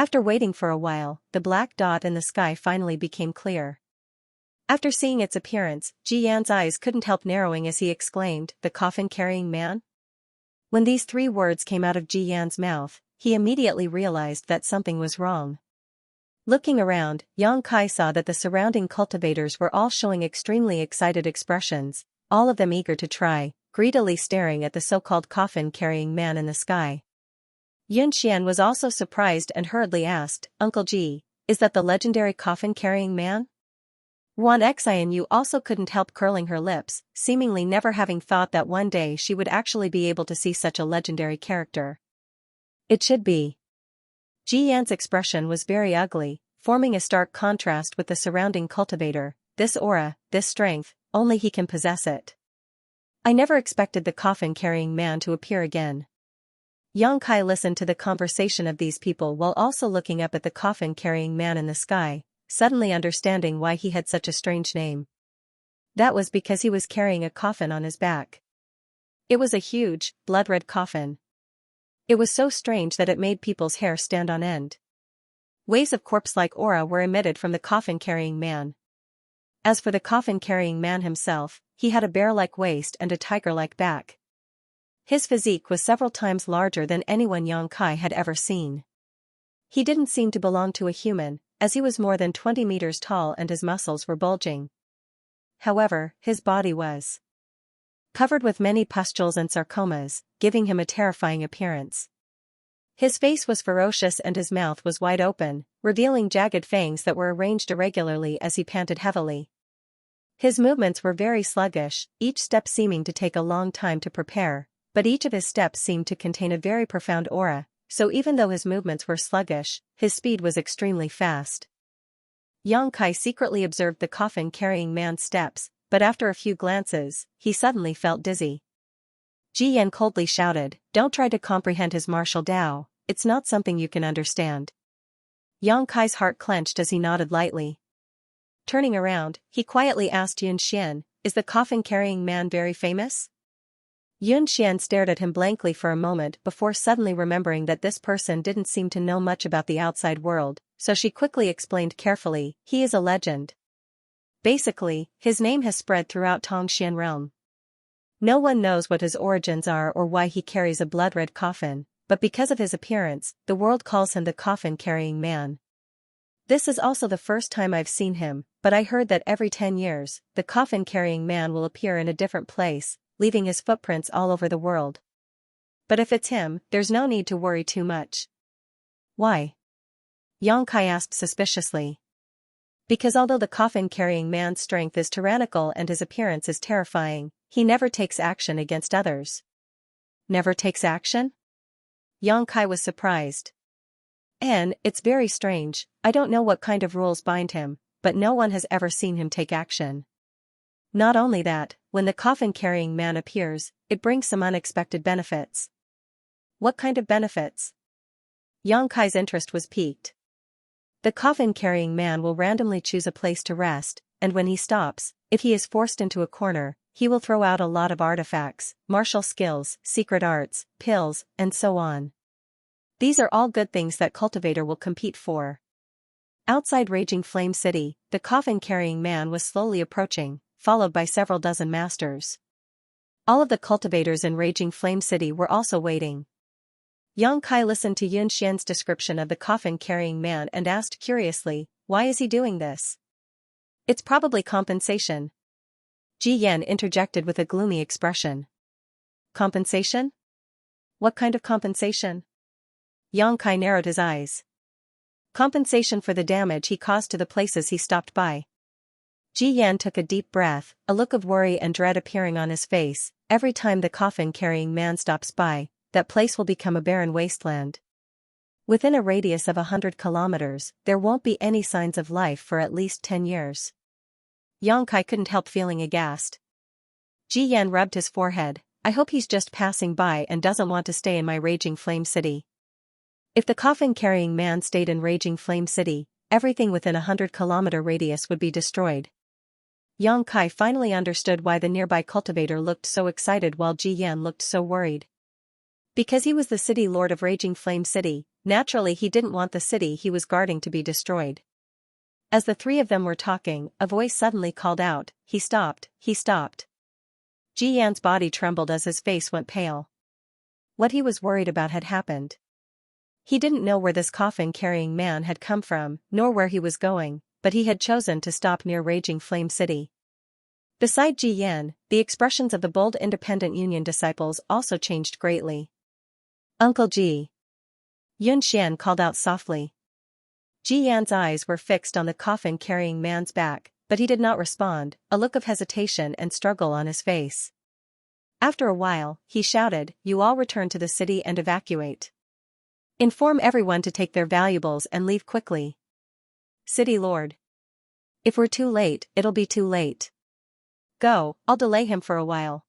After waiting for a while, the black dot in the sky finally became clear. After seeing its appearance, Ji Yan's eyes couldn't help narrowing as he exclaimed, the coffin-carrying man? When these three words came out of Ji Yan's mouth, he immediately realized that something was wrong. Looking around, Yang Kai saw that the surrounding cultivators were all showing extremely excited expressions, all of them eager to try, greedily staring at the so-called coffin-carrying man in the sky. Yunxian was also surprised and hurriedly asked, Uncle Ji, is that the legendary coffin-carrying man? Wan Xian Yu also couldn't help curling her lips, seemingly never having thought that one day she would actually be able to see such a legendary character. It should be. Ji Yan's expression was very ugly, forming a stark contrast with the surrounding cultivator. This aura, this strength, only he can possess it. I never expected the coffin-carrying man to appear again. Yang Kai listened to the conversation of these people while also looking up at the coffin-carrying man in the sky, suddenly understanding why he had such a strange name. That was because he was carrying a coffin on his back. It was a huge, blood-red coffin. It was so strange that it made people's hair stand on end. Waves of corpse-like aura were emitted from the coffin-carrying man. As for the coffin-carrying man himself, he had a bear-like waist and a tiger-like back. His physique was several times larger than anyone Yang Kai had ever seen. He didn't seem to belong to a human, as he was more than 20 meters tall and his muscles were bulging. However, his body was covered with many pustules and sarcomas, giving him a terrifying appearance. His face was ferocious and his mouth was wide open, revealing jagged fangs that were arranged irregularly as he panted heavily. His movements were very sluggish, each step seeming to take a long time to prepare, but each of his steps seemed to contain a very profound aura, so even though his movements were sluggish, his speed was extremely fast. Yang Kai secretly observed the coffin-carrying man's steps, but after a few glances, he suddenly felt dizzy. Ji Yan coldly shouted, "Don't try to comprehend his martial Tao, it's not something you can understand." Yang Kai's heart clenched as he nodded lightly. Turning around, he quietly asked Yun Xian, "Is the coffin-carrying man very famous?" Yun Xian stared at him blankly for a moment before suddenly remembering that this person didn't seem to know much about the outside world, so she quickly explained carefully, "He is a legend. Basically, his name has spread throughout Tongxian realm. No one knows what his origins are or why he carries a blood-red coffin, but because of his appearance, the world calls him the coffin-carrying man. This is also the first time I've seen him, but I heard that every 10 years, the coffin-carrying man will appear in a different place, leaving his footprints all over the world. But if it's him, there's no need to worry too much." "Why?" Yang Kai asked suspiciously. "Because although the coffin-carrying man's strength is tyrannical and his appearance is terrifying, he never takes action against others." "Never takes action?" Yang Kai was surprised. It's very strange, I don't know what kind of rules bind him, but no one has ever seen him take action. Not only that, when the coffin-carrying man appears, it brings some unexpected benefits." "What kind of benefits?" Yang Kai's interest was piqued. "The coffin-carrying man will randomly choose a place to rest, and when he stops, if he is forced into a corner, he will throw out a lot of artifacts, martial skills, secret arts, pills, and so on. These are all good things that Cultivator will compete for." Outside Raging Flame City, the coffin-carrying man was slowly approaching, followed by several dozen masters. All of the cultivators in Raging Flame City were also waiting. Yang Kai listened to Yun Xian's description of the coffin-carrying man and asked curiously, "Why is he doing this?" "It's probably compensation." Ji Yan interjected with a gloomy expression. "Compensation? What kind of compensation?" Yang Kai narrowed his eyes. "Compensation for the damage he caused to the places he stopped by." Ji Yan took a deep breath, a look of worry and dread appearing on his face. "Every time the coffin-carrying man stops by, that place will become a barren wasteland. Within a radius of 100 kilometers, there won't be any signs of life for at least 10 years. Yang Kai couldn't help feeling aghast. Ji Yan rubbed his forehead. "I hope he's just passing by and doesn't want to stay in my Raging Flame City. If the coffin-carrying man stayed in Raging Flame City, everything within a 100-kilometer radius would be destroyed." Yang Kai finally understood why the nearby cultivator looked so excited while Ji Yan looked so worried. Because he was the city lord of Raging Flame City, naturally he didn't want the city he was guarding to be destroyed. As the three of them were talking, a voice suddenly called out, "He stopped, he stopped." Ji Yan's body trembled as his face went pale. What he was worried about had happened. He didn't know where this coffin-carrying man had come from, nor where he was going, but he had chosen to stop near Raging Flame City. Beside Ji Yan, the expressions of the bold Independent Union disciples also changed greatly. "Uncle Ji!" Yun Xian called out softly. Ji Yan's eyes were fixed on the coffin-carrying man's back, but he did not respond, a look of hesitation and struggle on his face. After a while, he shouted, "You all return to the city and evacuate. Inform everyone to take their valuables and leave quickly. City Lord. If we're too late, it'll be too late. Go, I'll delay him for a while."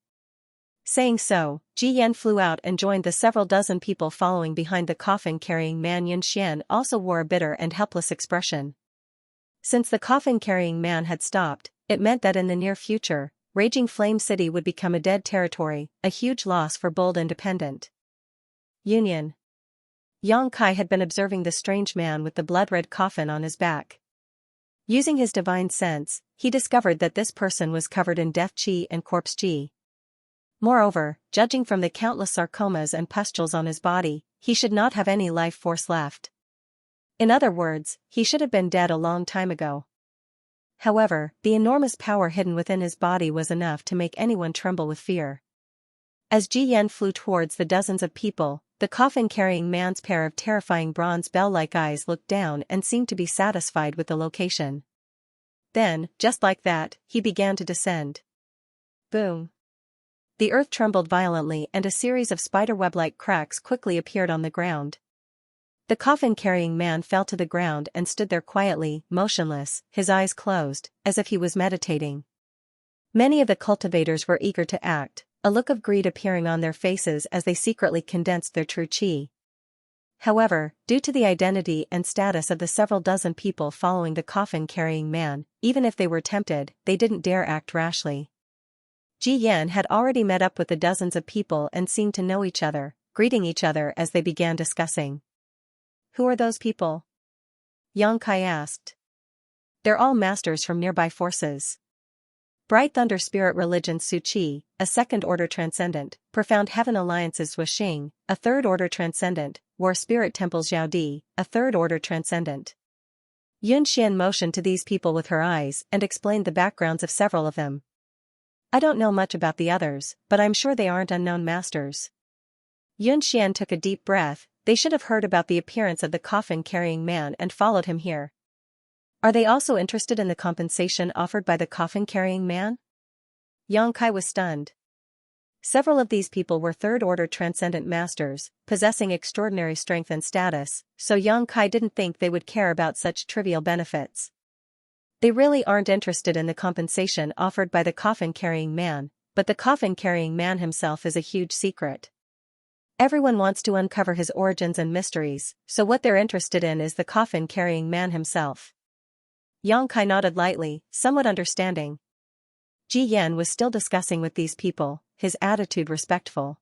Saying so, Ji Yan flew out and joined the several dozen people following behind the coffin-carrying man. Yun Xian also wore a bitter and helpless expression. Since the coffin-carrying man had stopped, it meant that in the near future, Raging Flame City would become a dead territory, a huge loss for bold Independent Union. Yang Kai had been observing the strange man with the blood-red coffin on his back. Using his divine sense, he discovered that this person was covered in death qi and corpse qi. Moreover, judging from the countless sarcomas and pustules on his body, he should not have any life force left. In other words, he should have been dead a long time ago. However, the enormous power hidden within his body was enough to make anyone tremble with fear. As Ji Yan flew towards the dozens of people, the coffin-carrying man's pair of terrifying bronze bell-like eyes looked down and seemed to be satisfied with the location. Then, just like that, he began to descend. Boom. The earth trembled violently and a series of spiderweb-like cracks quickly appeared on the ground. The coffin-carrying man fell to the ground and stood there quietly, motionless, his eyes closed, as if he was meditating. Many of the cultivators were eager to act, a look of greed appearing on their faces as they secretly condensed their true chi. However, due to the identity and status of the several dozen people following the coffin-carrying man, even if they were tempted, they didn't dare act rashly. Ji Yan had already met up with the dozens of people and seemed to know each other, greeting each other as they began discussing. "Who are those people?" Xianxia asked. "They're all masters from nearby forces. Bright Thunder Spirit Religion Su Qi, a second-order transcendent, Profound Heaven Alliances Xing, a third-order transcendent, War Spirit Temple Xiao Di, a third-order transcendent." Xianxia motioned to these people with her eyes and explained the backgrounds of several of them. "I don't know much about the others, but I'm sure they aren't unknown masters." Xianxia took a deep breath. They should have heard about the appearance of the coffin-carrying man and followed him here. Are they also interested in the compensation offered by the coffin-carrying man? Xianxia was stunned. Several of these people were third-order transcendent masters, possessing extraordinary strength and status, so Xianxia didn't think they would care about such trivial benefits. They really aren't interested in the compensation offered by the coffin-carrying man, but the coffin-carrying man himself is a huge secret. Everyone wants to uncover his origins and mysteries, so what they're interested in is the coffin-carrying man himself. Xianxia nodded lightly, somewhat understanding. Ji Yan was still discussing with these people, his attitude respectful.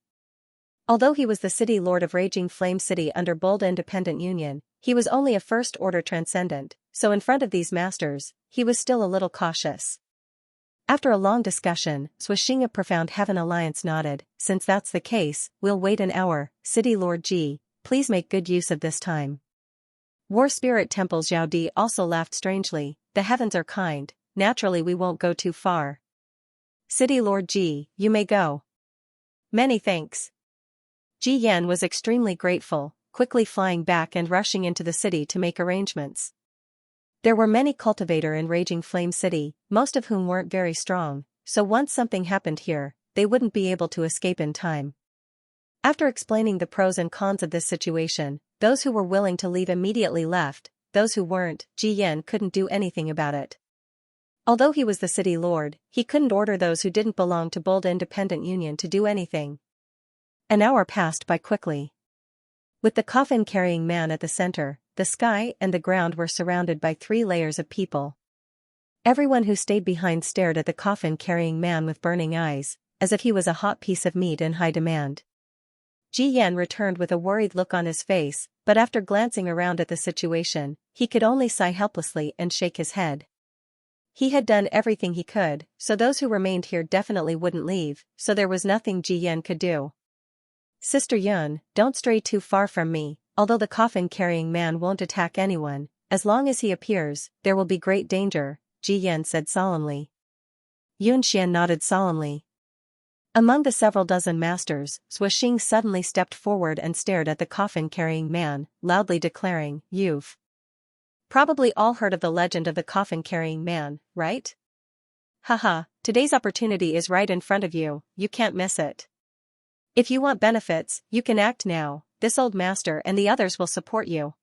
Although he was the city lord of Raging Flame City under Bold Independent Union, he was only a first-order transcendent, so in front of these masters, he was still a little cautious. After a long discussion, Xing of Profound Heaven Alliance nodded. "Since that's the case, we'll wait an hour. City Lord Ji, please make good use of this time." War Spirit Temple Xiao Di also laughed strangely. "The heavens are kind, naturally we won't go too far. City Lord Ji, you may go." "Many thanks." Ji Yan was extremely grateful, quickly flying back and rushing into the city to make arrangements. There were many cultivator in Raging Flame City, most of whom weren't very strong, so once something happened here, they wouldn't be able to escape in time. After explaining the pros and cons of this situation, those who were willing to leave immediately left, those who weren't, Ji Yan couldn't do anything about it. Although he was the city lord, he couldn't order those who didn't belong to Bold Independent Union to do anything. An hour passed by quickly. With the coffin-carrying man at the center, the sky and the ground were surrounded by 3 layers of people. Everyone who stayed behind stared at the coffin-carrying man with burning eyes, as if he was a hot piece of meat in high demand. Ji Yan returned with a worried look on his face, but after glancing around at the situation, he could only sigh helplessly and shake his head. He had done everything he could, so those who remained here definitely wouldn't leave, so there was nothing Ji Yan could do. "Sister Yun, don't stray too far from me. Although the coffin-carrying man won't attack anyone, as long as he appears, there will be great danger," Ji Yan said solemnly. Yunxian nodded solemnly. Among the several dozen masters, Xing suddenly stepped forward and stared at the coffin-carrying man, loudly declaring, "You've probably all heard of the legend of the coffin-carrying man, right? Haha, today's opportunity is right in front of you, you can't miss it. If you want benefits, you can act now. This old master and the others will support you."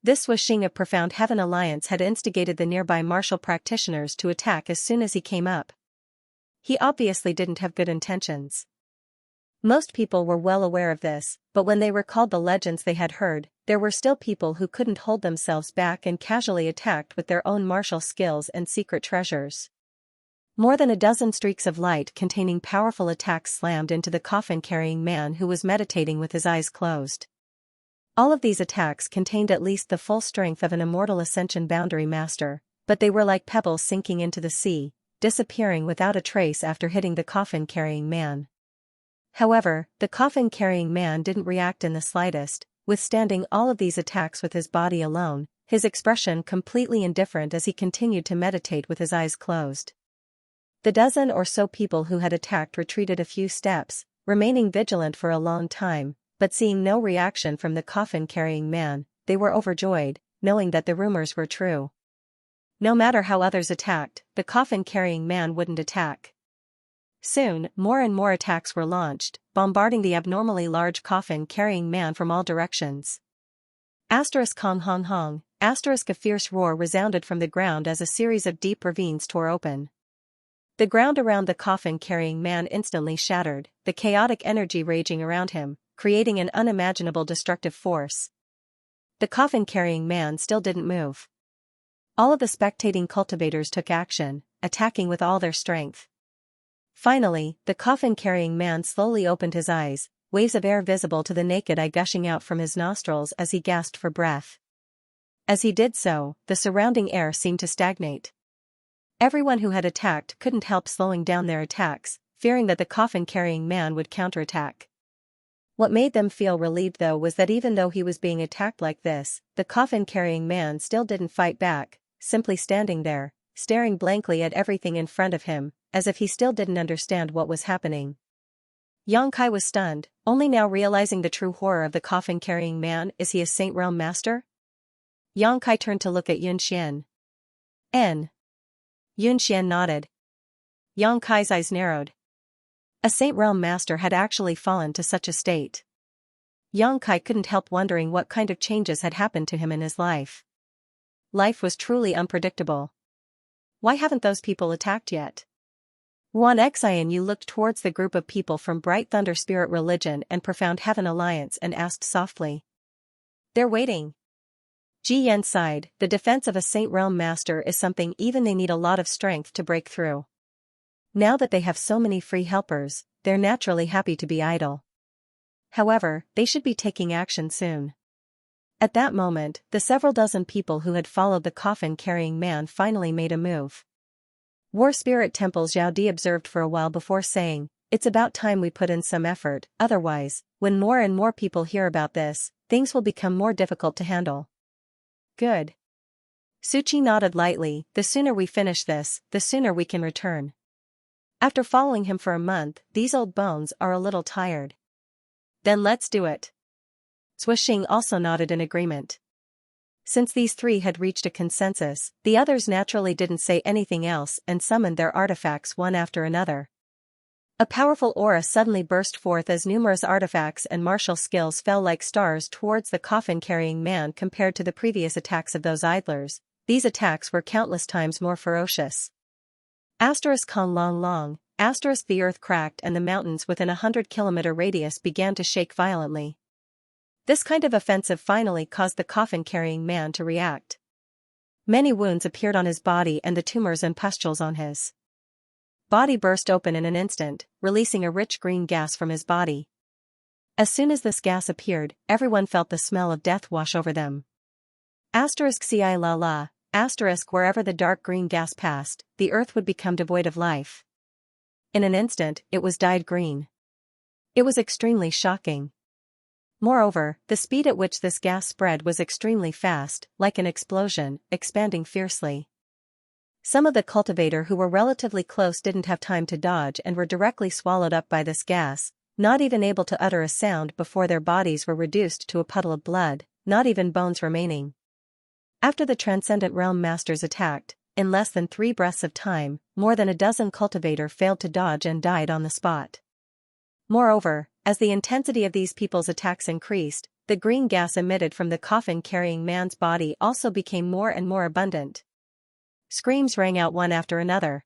This Xing of Profound Heaven Alliance had instigated the nearby martial practitioners to attack as soon as he came up. He obviously didn't have good intentions. Most people were well aware of this, but when they recalled the legends they had heard, there were still people who couldn't hold themselves back and casually attacked with their own martial skills and secret treasures. More than a dozen streaks of light containing powerful attacks slammed into the coffin-carrying man who was meditating with his eyes closed. All of these attacks contained at least the full strength of an immortal ascension boundary master, but they were like pebbles sinking into the sea, disappearing without a trace after hitting the coffin-carrying man. However, the coffin-carrying man didn't react in the slightest, withstanding all of these attacks with his body alone, his expression completely indifferent as he continued to meditate with his eyes closed. The dozen or so people who had attacked retreated a few steps, remaining vigilant for a long time, but seeing no reaction from the coffin-carrying man, they were overjoyed, knowing that the rumors were true. No matter how others attacked, the coffin-carrying man wouldn't attack. Soon, more and more attacks were launched, bombarding the abnormally large coffin-carrying man from all directions. Hong hong hong, a fierce roar resounded from the ground as a series of deep ravines tore open. The ground around the coffin-carrying man instantly shattered, the chaotic energy raging around him, creating an unimaginable destructive force. The coffin-carrying man still didn't move. All of the spectating cultivators took action, attacking with all their strength. Finally, the coffin-carrying man slowly opened his eyes, waves of air visible to the naked eye gushing out from his nostrils as he gasped for breath. As he did so, the surrounding air seemed to stagnate. Everyone who had attacked couldn't help slowing down their attacks, fearing that the coffin-carrying man would counterattack. What made them feel relieved though was that even though he was being attacked like this, the coffin-carrying man still didn't fight back, simply standing there, staring blankly at everything in front of him, as if he still didn't understand what was happening. Xianxia was stunned, only now realizing the true horror of the coffin-carrying man. Is he a Saint Realm master? Xianxia turned to look at Yunxian. Yunxian nodded. Xianxia's eyes narrowed. A Saint Realm master had actually fallen to such a state. Xianxia couldn't help wondering what kind of changes had happened to him in his life. Life was truly unpredictable. Why haven't those people attacked yet? Xianxia looked towards the group of people from Bright Thunder Spirit Religion and Profound Heaven Alliance and asked softly. They're waiting. Jiyan sighed. The defense of a Saint Realm master is something even they need a lot of strength to break through. Now that they have so many free helpers, they're naturally happy to be idle. However, they should be taking action soon. At that moment, the several dozen people who had followed the coffin-carrying man finally made a move. War Spirit Temple's Xiao Di observed for a while before saying, "It's about time we put in some effort, otherwise, when more and more people hear about this, things will become more difficult to handle." Good. Suchi nodded lightly. The sooner we finish this, the sooner we can return. After following him for a month, these old bones are a little tired. Then let's do it. Xuexing also nodded in agreement. Since these three had reached a consensus, the others naturally didn't say anything else and summoned their artifacts one after another. A powerful aura suddenly burst forth as numerous artifacts and martial skills fell like stars towards the coffin-carrying man. Compared to the previous attacks of those idlers, these attacks were countless times more ferocious. Kong Long Long, the earth cracked and the mountains within a 100-kilometer radius began to shake violently. This kind of offensive finally caused the coffin-carrying man to react. Many wounds appeared on his body and the tumors and pustules on his body burst open in an instant, releasing a rich green gas from his body. As soon as this gas appeared, everyone felt the smell of death wash over them. Ci la la, wherever the dark green gas passed, the earth would become devoid of life. In an instant, it was dyed green. It was extremely shocking. Moreover, the speed at which this gas spread was extremely fast, like an explosion, expanding fiercely. Some of the cultivator who were relatively close didn't have time to dodge and were directly swallowed up by this gas, not even able to utter a sound before their bodies were reduced to a puddle of blood, not even bones remaining. After the Transcendent Realm Masters attacked, in less than 3 breaths of time, more than a dozen cultivator failed to dodge and died on the spot. Moreover, as the intensity of these people's attacks increased, the green gas emitted from the coffin-carrying man's body also became more and more abundant. Screams rang out one after another.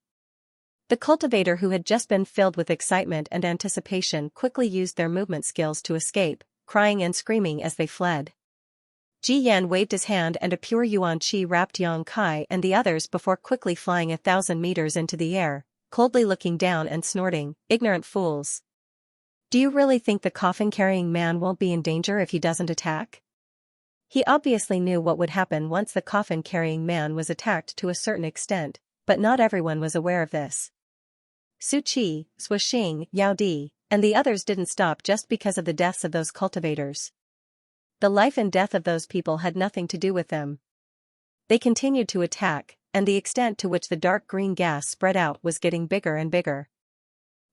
The cultivator who had just been filled with excitement and anticipation quickly used their movement skills to escape, crying and screaming as they fled. Ji Yan waved his hand and a pure yuan qi wrapped Yang Kai and the others before quickly flying 1,000 meters into the air, coldly looking down and snorting, "Ignorant fools. Do you really think the coffin-carrying man won't be in danger if he doesn't attack?" He obviously knew what would happen once the coffin-carrying man was attacked to a certain extent, but not everyone was aware of this. Suchi, Xuexing, Yao Di, and the others didn't stop just because of the deaths of those cultivators. The life and death of those people had nothing to do with them. They continued to attack, and the extent to which the dark green gas spread out was getting bigger and bigger.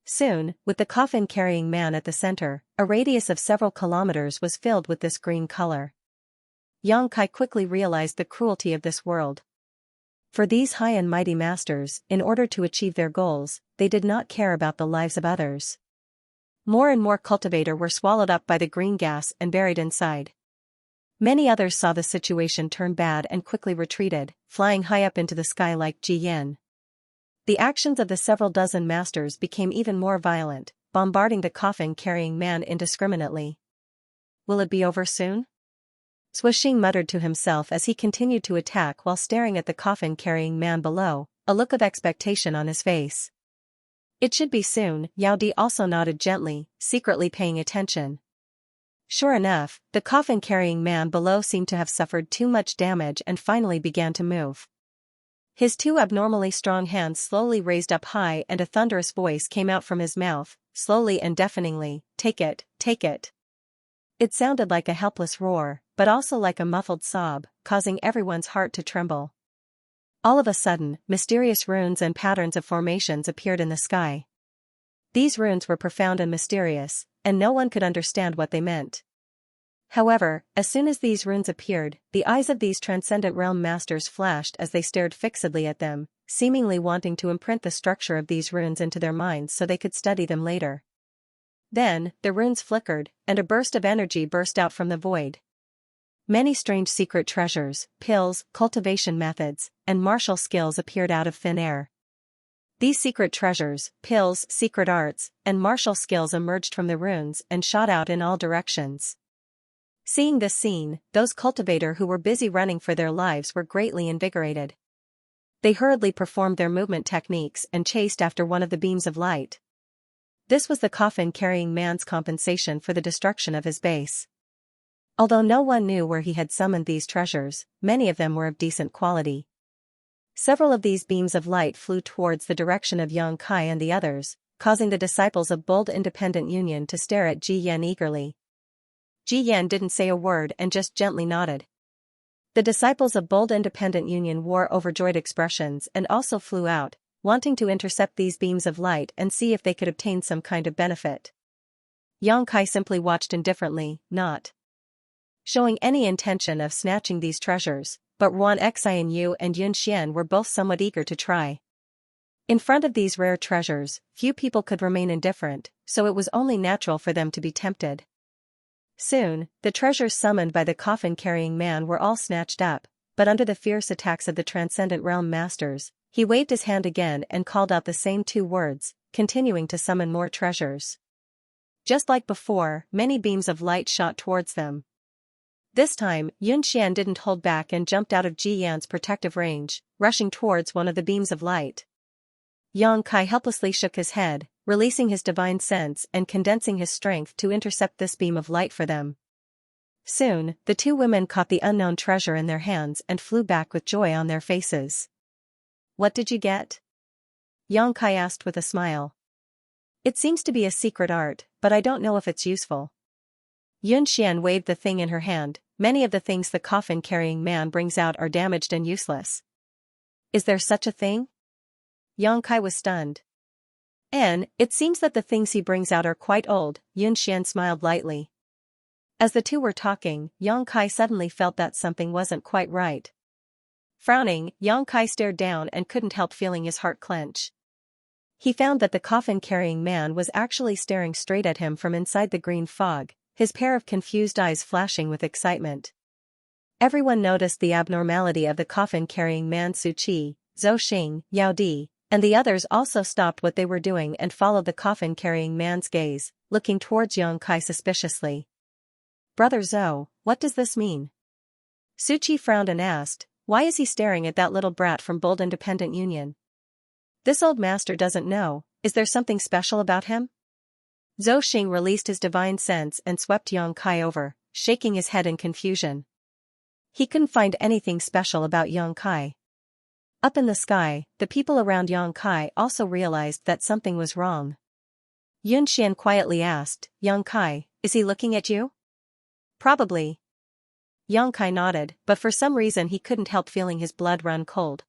Soon, with the coffin-carrying man at the center, a radius of several kilometers was filled with this green color. Yang Kai quickly realized the cruelty of this world. For these high and mighty masters, in order to achieve their goals, they did not care about the lives of others. More and more cultivator were swallowed up by the green gas and buried inside. Many others saw the situation turn bad and quickly retreated, flying high up into the sky like Ji Yan. The actions of the several dozen masters became even more violent, bombarding the coffin-carrying man indiscriminately. Will it be over soon? Xuexing muttered to himself as he continued to attack while staring at the coffin-carrying man below, a look of expectation on his face. It should be soon, Yao Di also nodded gently, secretly paying attention. Sure enough, the coffin-carrying man below seemed to have suffered too much damage and finally began to move. His two abnormally strong hands slowly raised up high and a thunderous voice came out from his mouth, slowly and deafeningly, "Take it, take it." It sounded like a helpless roar, but also like a muffled sob, causing everyone's heart to tremble. All of a sudden, mysterious runes and patterns of formations appeared in the sky. These runes were profound and mysterious, and no one could understand what they meant. However, as soon as these runes appeared, the eyes of these transcendent realm masters flashed as they stared fixedly at them, seemingly wanting to imprint the structure of these runes into their minds so they could study them later. Then, the runes flickered, and a burst of energy burst out from the void. Many strange secret treasures, pills, cultivation methods, and martial skills appeared out of thin air. These secret treasures, pills, secret arts, and martial skills emerged from the runes and shot out in all directions. Seeing this scene, those cultivators who were busy running for their lives were greatly invigorated. They hurriedly performed their movement techniques and chased after one of the beams of light. This was the coffin-carrying man's compensation for the destruction of his base. Although no one knew where he had summoned these treasures, many of them were of decent quality. Several of these beams of light flew towards the direction of Yang Kai and the others, causing the disciples of Bold Independent Union to stare at Ji Yan eagerly. Ji Yan didn't say a word and just gently nodded. The disciples of Bold Independent Union wore overjoyed expressions and also flew out, wanting to intercept these beams of light and see if they could obtain some kind of benefit. Yang Kai simply watched indifferently, not showing any intention of snatching these treasures, but Ruan Xianyu and Yun Xian were both somewhat eager to try. In front of these rare treasures, few people could remain indifferent, so it was only natural for them to be tempted. Soon, the treasures summoned by the coffin-carrying man were all snatched up, but under the fierce attacks of the Transcendent Realm Masters, he waved his hand again and called out the same two words, continuing to summon more treasures. Just like before, many beams of light shot towards them. This time, Yun Xian didn't hold back and jumped out of Ji Yan's protective range, rushing towards one of the beams of light. Yang Kai helplessly shook his head, releasing his divine sense and condensing his strength to intercept this beam of light for them. Soon, the two women caught the unknown treasure in their hands and flew back with joy on their faces. "What did you get?" Yang Kai asked with a smile. "It seems to be a secret art, but I don't know if it's useful." Yun Xian waved the thing in her hand. "Many of the things the coffin-carrying man brings out are damaged and useless." "Is there such a thing?" Yang Kai was stunned. It seems that the things he brings out are quite old," Yun Xian smiled lightly. As the two were talking, Yang Kai suddenly felt that something wasn't quite right. Frowning, Yang Kai stared down and couldn't help feeling his heart clench. He found that the coffin-carrying man was actually staring straight at him from inside the green fog, his pair of confused eyes flashing with excitement. Everyone noticed the abnormality of the coffin-carrying man. Su Qi, Zhou Xing, Yao Di, and the others also stopped what they were doing and followed the coffin-carrying man's gaze, looking towards Yang Kai suspiciously. "Brother Zhou, what does this mean?" Su Qi frowned and asked, "Why is he staring at that little brat from Bold Independent Union? This old master doesn't know, is there something special about him?" Zhou Xing released his divine sense and swept Yang Kai over, shaking his head in confusion. He couldn't find anything special about Yang Kai. Up in the sky, the people around Yang Kai also realized that something was wrong. Yun Xian quietly asked, "Yang Kai, is he looking at you?" "Probably." Yang Kai nodded, but for some reason he couldn't help feeling his blood run cold.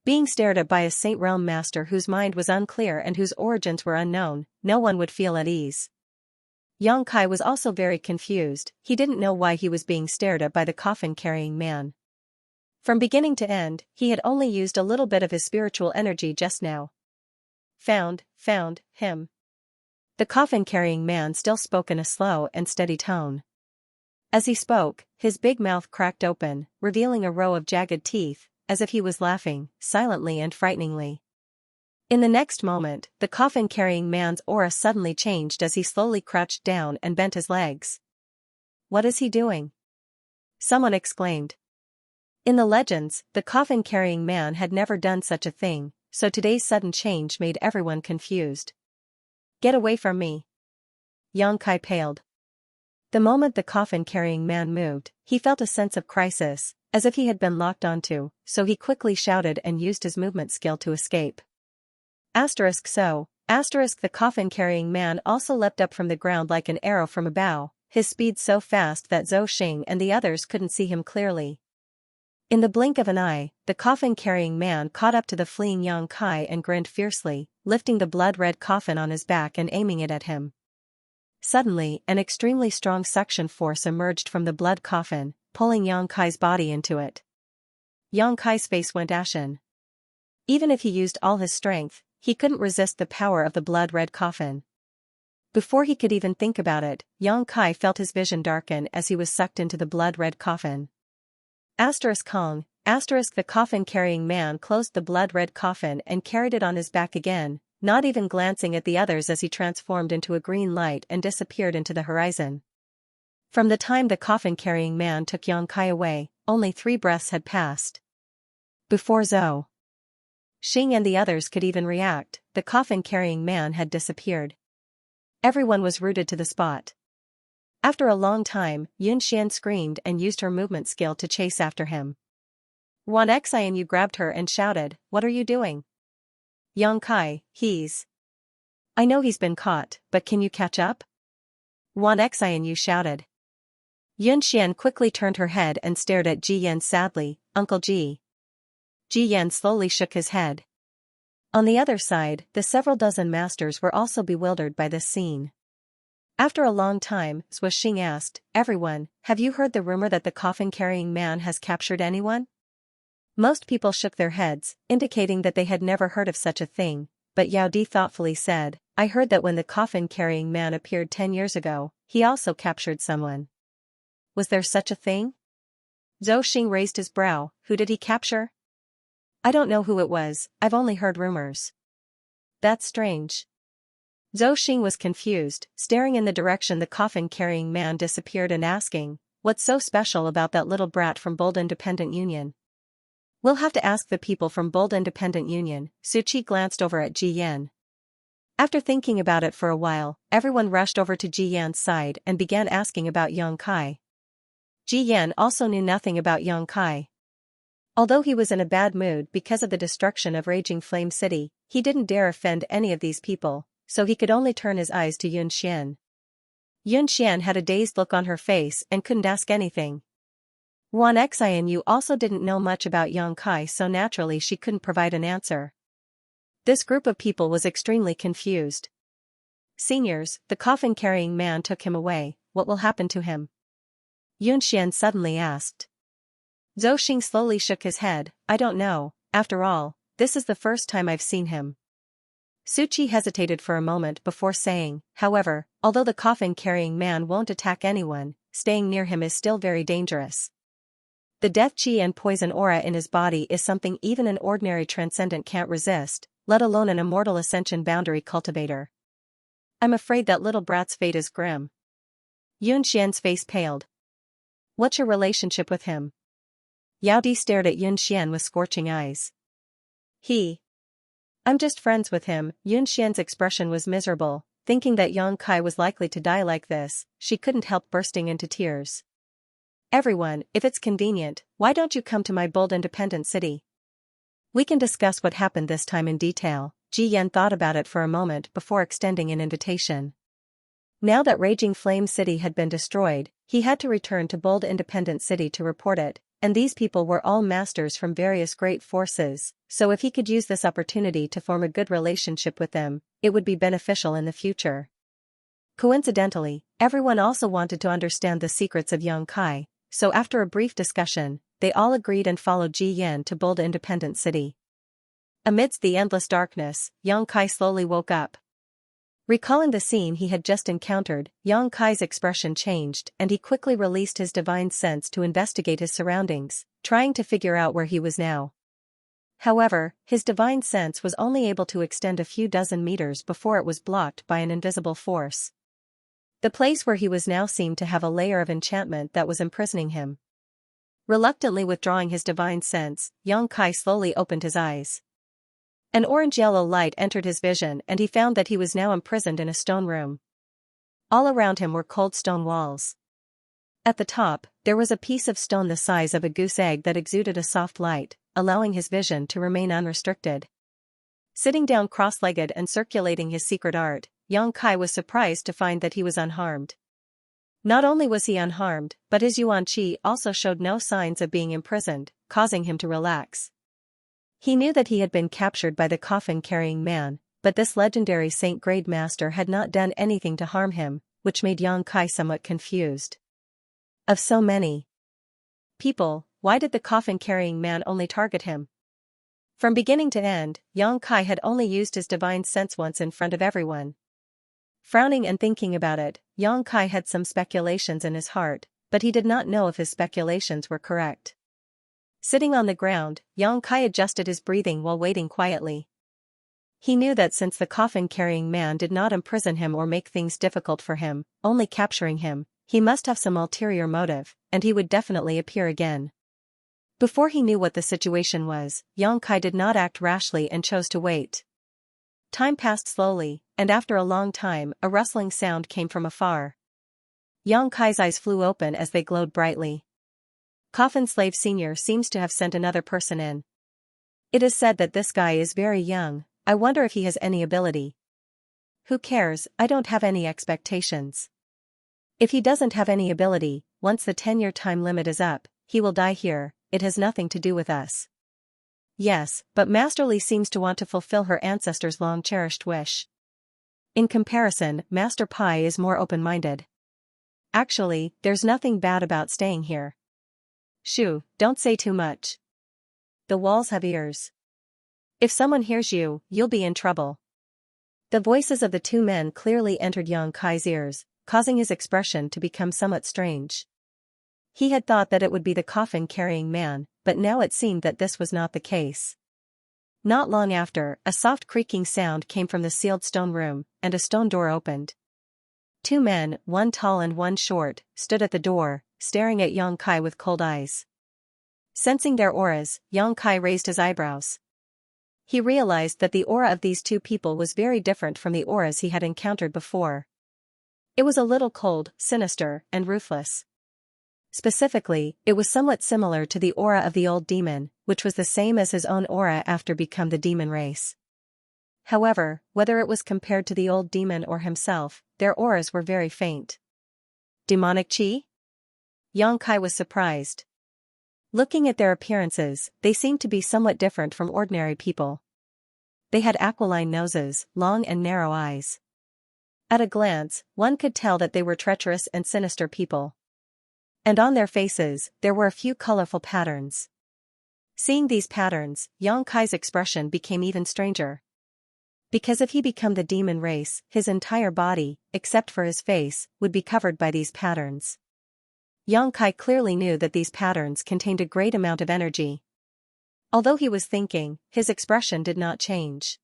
Being stared at by a Saint Realm Master whose mind was unclear and whose origins were unknown, no one would feel at ease. Yang Kai was also very confused. He didn't know why he was being stared at by the coffin-carrying man. From beginning to end, he had only used a little bit of his spiritual energy just now. Found him." The coffin-carrying man still spoke in a slow and steady tone. As he spoke, his big mouth cracked open, revealing a row of jagged teeth, as if he was laughing, silently and frighteningly. In the next moment, the coffin-carrying man's aura suddenly changed as he slowly crouched down and bent his legs. What is he doing? Someone exclaimed. In the legends, the coffin-carrying man had never done such a thing, so today's sudden change made everyone confused. Get away from me. Xianxia paled. The moment the coffin-carrying man moved, he felt a sense of crisis, as if he had been locked onto, so he quickly shouted and used his movement skill to escape. The coffin-carrying man also leapt up from the ground like an arrow from a bow, his speed so fast that Zhou Xing and the others couldn't see him clearly. In the blink of an eye, the coffin-carrying man caught up to the fleeing Xianxia and grinned fiercely, lifting the blood-red coffin on his back and aiming it at him. Suddenly, an extremely strong suction force emerged from the blood coffin, pulling Xianxia's body into it. Xianxia's face went ashen. Even if he used all his strength, he couldn't resist the power of the blood-red coffin. Before he could even think about it, Xianxia felt his vision darken as he was sucked into the blood-red coffin. The coffin-carrying man closed the blood-red coffin and carried it on his back again, not even glancing at the others as he transformed into a green light and disappeared into the horizon. From the time the coffin-carrying man took Xianxia away, only 3 breaths had passed. Before Zhou Xing and the others could even react, the coffin-carrying man had disappeared. Everyone was rooted to the spot. After a long time, Xianxia screamed and used her movement skill to chase after him. Xianxia grabbed her and shouted, "What are you doing?" Xianxia, I know he's been caught, but can you catch up? Xianxia shouted. Xianxia quickly turned her head and stared at Ji Yan sadly. Uncle Ji. Ji Yan slowly shook his head. On the other side, the several dozen masters were also bewildered by this scene. After a long time, Zhou Xing asked, "Everyone, have you heard the rumor that the coffin-carrying man has captured anyone?" Most people shook their heads, indicating that they had never heard of such a thing, but Yao Di thoughtfully said, "I heard that when the coffin-carrying man appeared 10 years ago, he also captured someone." Was there such a thing? Zhou Xing raised his brow. Who did he capture? I don't know who it was, I've only heard rumors. That's strange. Zhou Xing was confused, staring in the direction the coffin-carrying man disappeared and asking, "What's so special about that little brat from Bold Independent Union?" We'll have to ask the people from Bold Independent Union. Su Qi glanced over at Ji Yan. After thinking about it for a while, everyone rushed over to Ji Yan's side and began asking about Xianxia. Ji Yan also knew nothing about Xianxia. Although he was in a bad mood because of the destruction of Raging Flame City, he didn't dare offend any of these people, so he could only turn his eyes to Yunxian. Yunxian had a dazed look on her face and couldn't ask anything. Xianxia also didn't know much about Xianxia, so naturally she couldn't provide an answer. This group of people was extremely confused. "Seniors, the coffin-carrying man took him away, what will happen to him?" Yunxian suddenly asked. Zhou Xing slowly shook his head. "I don't know, after all, this is the first time I've seen him." Su Qi hesitated for a moment before saying, "However, although the coffin-carrying man won't attack anyone, staying near him is still very dangerous. The death chi and poison aura in his body is something even an ordinary transcendent can't resist, let alone an immortal ascension boundary cultivator. I'm afraid that little brat's fate is grim." Yunxian's face paled. "What's your relationship with him?" Yao Di stared at Yunxian with scorching eyes. I'm just friends with him." Yunxian's expression was miserable, thinking that Xianxia was likely to die like this, she couldn't help bursting into tears. "Everyone, if it's convenient, why don't you come to my Bold Independent City? We can discuss what happened this time in detail." Ji Yan thought about it for a moment before extending an invitation. Now that Raging Flame City had been destroyed, he had to return to Bold Independent City to report it, and these people were all masters from various great forces, so if he could use this opportunity to form a good relationship with them, it would be beneficial in the future. Coincidentally, everyone also wanted to understand the secrets of Xianxia, so after a brief discussion, they all agreed and followed Ji Yan to Bold Independent City. Amidst the endless darkness, Xianxia slowly woke up. Recalling the scene he had just encountered, Xianxia's expression changed and he quickly released his divine sense to investigate his surroundings, trying to figure out where he was now. However, his divine sense was only able to extend a few dozen meters before it was blocked by an invisible force. The place where he was now seemed to have a layer of enchantment that was imprisoning him. Reluctantly withdrawing his divine sense, Xianxia slowly opened his eyes. An orange-yellow light entered his vision and he found that he was now imprisoned in a stone room. All around him were cold stone walls. At the top, there was a piece of stone the size of a goose egg that exuded a soft light, allowing his vision to remain unrestricted. Sitting down cross-legged and circulating his secret art, Xianxia was surprised to find that he was unharmed. Not only was he unharmed, but his yuan qi also showed no signs of being imprisoned, causing him to relax. He knew that he had been captured by the coffin-carrying man, but this legendary saint-grade master had not done anything to harm him, which made Xianxia somewhat confused. Of so many people, why did the coffin-carrying man only target him? From beginning to end, Xianxia had only used his divine sense once in front of everyone. Frowning and thinking about it, Xianxia had some speculations in his heart, but he did not know if his speculations were correct. Sitting on the ground, Xianxia adjusted his breathing while waiting quietly. He knew that since the coffin-carrying man did not imprison him or make things difficult for him, only capturing him, he must have some ulterior motive, and he would definitely appear again. Before he knew what the situation was, Xianxia did not act rashly and chose to wait. Time passed slowly, and after a long time, a rustling sound came from afar. Xianxia's eyes flew open as they glowed brightly. Coffin Slave Senior seems to have sent another person in. It is said that this guy is very young. I wonder if he has any ability. Who cares, I don't have any expectations. If he doesn't have any ability, once the 10-year time limit is up, he will die here, it has nothing to do with us. Yes, but Master Li seems to want to fulfill her ancestors' long-cherished wish. In comparison, Master Pai is more open-minded. Actually, there's nothing bad about staying here. Shoo, don't say too much. The walls have ears. If someone hears you, you'll be in trouble. The voices of the two men clearly entered Xianxia's ears, causing his expression to become somewhat strange. He had thought that it would be the coffin-carrying man, but now it seemed that this was not the case. Not long after, a soft creaking sound came from the sealed stone room, and a stone door opened. Two men, one tall and one short, stood at the door, staring at Xianxia with cold eyes. Sensing their auras, Xianxia raised his eyebrows. He realized that the aura of these two people was very different from the auras he had encountered before. It was a little cold, sinister, and ruthless. Specifically, it was somewhat similar to the aura of the old demon, which was the same as his own aura after become the demon race. However, whether it was compared to the old demon or himself, their auras were very faint. Demonic chi? Xianxia was surprised. Looking at their appearances, they seemed to be somewhat different from ordinary people. They had aquiline noses, long and narrow eyes. At a glance, one could tell that they were treacherous and sinister people. And on their faces, there were a few colorful patterns. Seeing these patterns, Xianxia's expression became even stranger. Because if he became the demon race, his entire body, except for his face, would be covered by these patterns. Xianxia clearly knew that these patterns contained a great amount of energy. Although he was thinking, his expression did not change.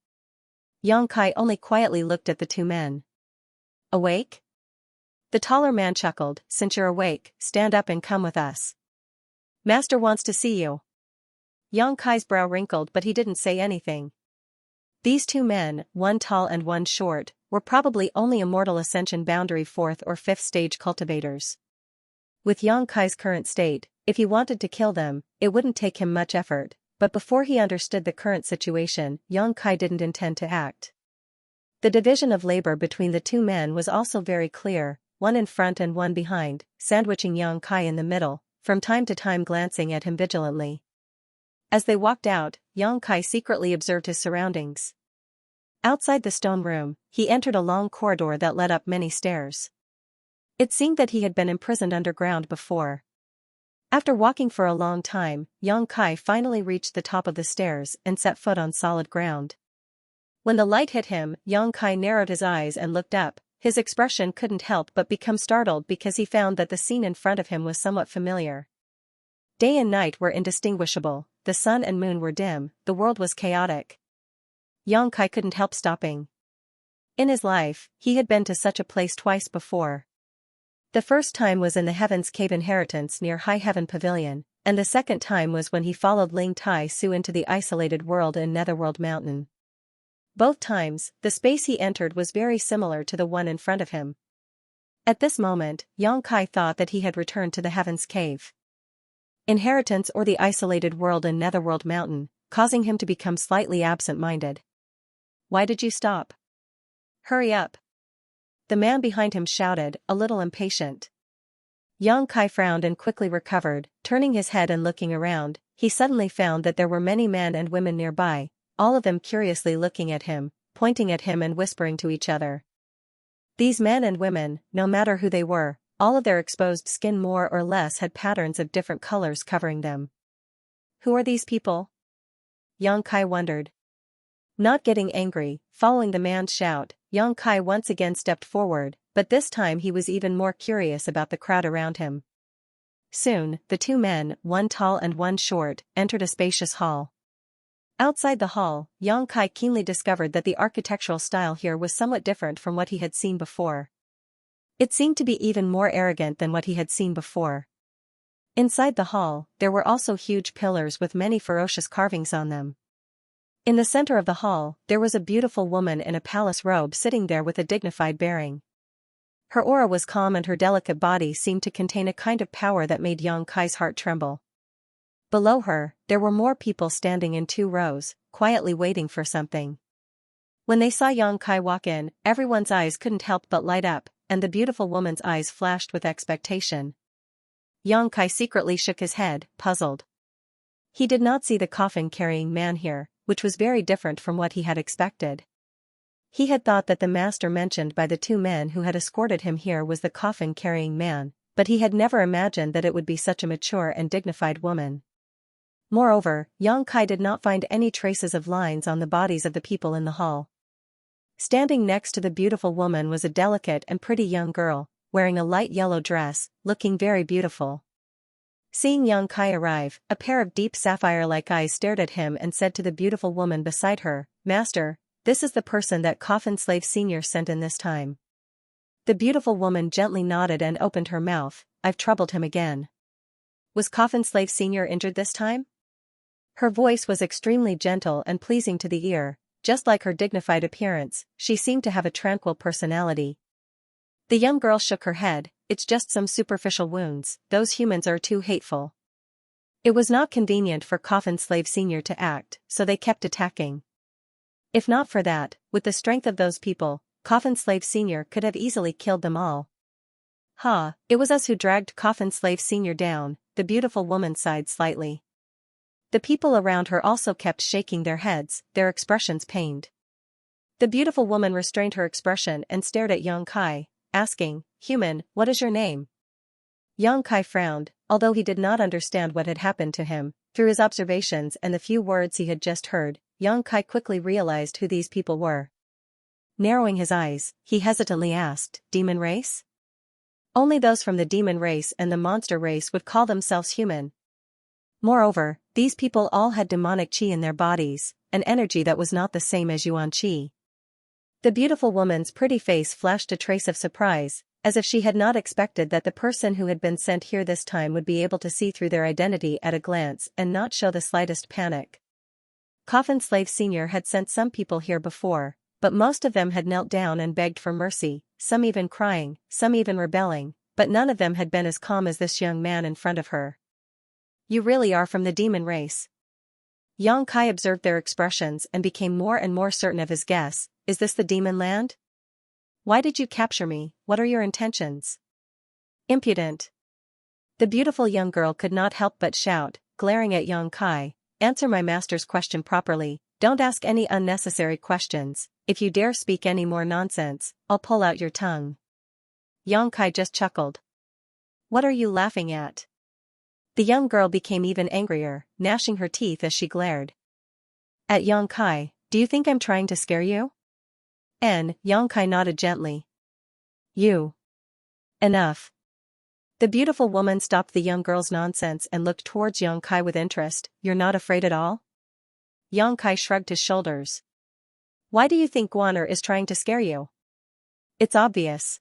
Xianxia only quietly looked at the two men. Awake? The taller man chuckled, since you're awake, stand up and come with us. Master wants to see you. Xianxia's brow wrinkled but he didn't say anything. These two men, one tall and one short, were probably only immortal ascension boundary 4th or 5th stage cultivators. With Xianxia's current state, if he wanted to kill them, it wouldn't take him much effort, but before he understood the current situation, Xianxia didn't intend to act. The division of labor between the two men was also very clear, one in front and one behind, sandwiching Xianxia in the middle, from time to time glancing at him vigilantly. As they walked out, Xianxia secretly observed his surroundings. Outside the stone room, he entered a long corridor that led up many stairs. It seemed that he had been imprisoned underground before. After walking for a long time, Xianxia finally reached the top of the stairs and set foot on solid ground. When the light hit him, Xianxia narrowed his eyes and looked up. His expression couldn't help but become startled because he found that the scene in front of him was somewhat familiar. Day and night were indistinguishable, the sun and moon were dim, the world was chaotic. Yang Kai couldn't help stopping. In his life, he had been to such a place twice before. The first time was in the Heaven's Cave inheritance near High Heaven Pavilion, and the second time was when he followed Ling Tai Su into the isolated world in Netherworld Mountain. Both times, the space he entered was very similar to the one in front of him. At this moment, Yang Kai thought that he had returned to the Heaven's Cave inheritance or the isolated world in Netherworld Mountain, causing him to become slightly absent-minded. "Why did you stop? Hurry up!" the man behind him shouted, a little impatient. Yang Kai frowned and quickly recovered. Turning his head and looking around, he suddenly found that there were many men and women nearby, all of them curiously looking at him, pointing at him and whispering to each other. These men and women, no matter who they were, all of their exposed skin more or less had patterns of different colors covering them. Who are these people? Yang Kai wondered. Not getting angry, following the man's shout, Yang Kai once again stepped forward, but this time he was even more curious about the crowd around him. Soon, the two men, one tall and one short, entered a spacious hall. Outside the hall, Yang Kai keenly discovered that the architectural style here was somewhat different from what he had seen before. It seemed to be even more arrogant than what he had seen before. Inside the hall, there were also huge pillars with many ferocious carvings on them. In the center of the hall, there was a beautiful woman in a palace robe sitting there with a dignified bearing. Her aura was calm and her delicate body seemed to contain a kind of power that made Yang Kai's heart tremble. Below her, there were more people standing in 2 rows, quietly waiting for something. When they saw Yang Kai walk in, everyone's eyes couldn't help but light up, and the beautiful woman's eyes flashed with expectation. Yang Kai secretly shook his head, puzzled. He did not see the coffin-carrying man here, which was very different from what he had expected. He had thought that the master mentioned by the 2 men who had escorted him here was the coffin-carrying man, but he had never imagined that it would be such a mature and dignified woman. Moreover, Yang Kai did not find any traces of lines on the bodies of the people in the hall. Standing next to the beautiful woman was a delicate and pretty young girl, wearing a light yellow dress, looking very beautiful. Seeing Yang Kai arrive, a pair of deep sapphire-like eyes stared at him and said to the beautiful woman beside her, "Master, this is the person that Coffin Slave Senior sent in this time." The beautiful woman gently nodded and opened her mouth. "I've troubled him again. Was Coffin Slave Senior injured this time?" Her voice was extremely gentle and pleasing to the ear. Just like her dignified appearance, she seemed to have a tranquil personality. The young girl shook her head. "It's just some superficial wounds, those humans are too hateful." It was not convenient for Coffin Slave Senior to act, so they kept attacking. If not for that, with the strength of those people, Coffin Slave Senior could have easily killed them all. "Ha, it was us who dragged Coffin Slave Senior down," the beautiful woman sighed slightly. The people around her also kept shaking their heads, their expressions pained. The beautiful woman restrained her expression and stared at Yang Kai, asking, "Human, what is your name?" Yang Kai frowned, although he did not understand what had happened to him. Through his observations and the few words he had just heard, Yang Kai quickly realized who these people were. Narrowing his eyes, he hesitantly asked, "Demon race?" Only those from the demon race and the monster race would call themselves human. Moreover, these people all had demonic qi in their bodies, an energy that was not the same as Yuan qi. The beautiful woman's pretty face flashed a trace of surprise, as if she had not expected that the person who had been sent here this time would be able to see through their identity at a glance and not show the slightest panic. Coffin Slave Senior had sent some people here before, but most of them had knelt down and begged for mercy, some even crying, some even rebelling, but none of them had been as calm as this young man in front of her. "You really are from the demon race." Yang Kai observed their expressions and became more and more certain of his guess. "Is this the demon land? Why did you capture me? What are your intentions?" "Impudent." The beautiful young girl could not help but shout, glaring at Yang Kai, "Answer my master's question properly, don't ask any unnecessary questions. If you dare speak any more nonsense, I'll pull out your tongue." Yang Kai just chuckled. "What are you laughing at?" The young girl became even angrier, gnashing her teeth as she glared at Yang Kai. "Do you think I'm trying to scare you?" Yang Kai nodded gently. "You." "Enough." The beautiful woman stopped the young girl's nonsense and looked towards Yang Kai with interest. You're not afraid at all? Yang Kai shrugged his shoulders. Why do you think Guaner is trying to scare you? It's obvious.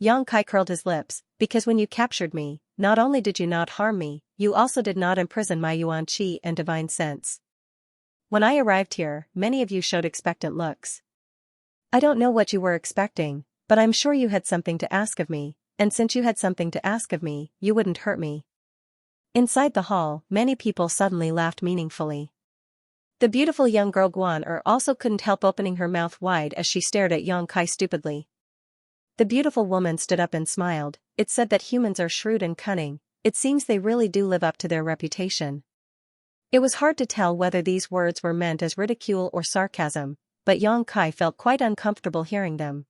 Yang Kai curled his lips, because when you captured me, not only did you not harm me, you also did not imprison my Yuan Qi and divine sense. When I arrived here, many of you showed expectant looks. I don't know what you were expecting, but I'm sure you had something to ask of me, and since you had something to ask of me, you wouldn't hurt me. Inside the hall, many people suddenly laughed meaningfully. The beautiful young girl Guaner also couldn't help opening her mouth wide as she stared at Yang Kai stupidly. The beautiful woman stood up and smiled. It said that humans are shrewd and cunning. It seems they really do live up to their reputation. It was hard to tell whether these words were meant as ridicule or sarcasm, but Yang Kai felt quite uncomfortable hearing them.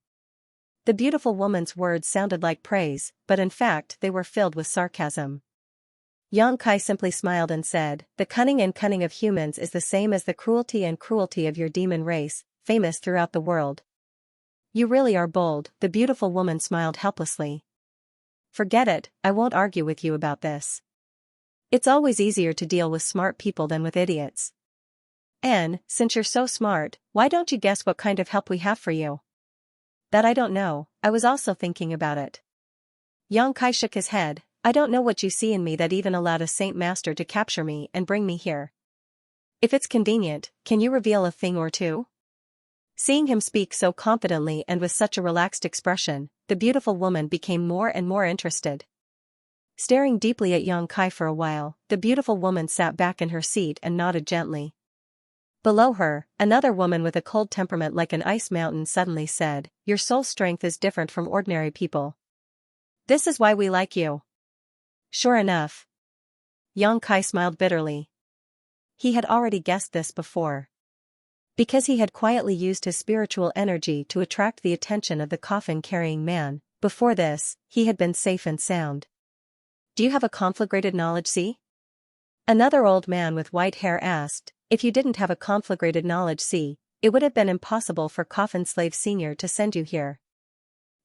The beautiful woman's words sounded like praise, but in fact they were filled with sarcasm. Yang Kai simply smiled and said, the cunning and cunning of humans is the same as the cruelty and cruelty of your demon race, famous throughout the world. You really are bold, the beautiful woman smiled helplessly. Forget it, I won't argue with you about this. It's always easier to deal with smart people than with idiots. And, since you're so smart, why don't you guess what kind of help we have for you? That I don't know, I was also thinking about it. Yang Kai shook his head. I don't know what you see in me that even allowed a saint master to capture me and bring me here. If it's convenient, can you reveal a thing or two? Seeing him speak so confidently and with such a relaxed expression, the beautiful woman became more and more interested. Staring deeply at Yang Kai for a while, the beautiful woman sat back in her seat and nodded gently. Below her, another woman with a cold temperament like an ice mountain suddenly said, your soul strength is different from ordinary people. This is why we like you. Sure enough. Yang Kai smiled bitterly. He had already guessed this before. Because he had quietly used his spiritual energy to attract the attention of the coffin-carrying man, before this, he had been safe and sound. Do you have a conflagrated knowledge, see? Another old man with white hair asked. If you didn't have a conflagrated knowledge, see, it would have been impossible for Coffin Slave Senior to send you here.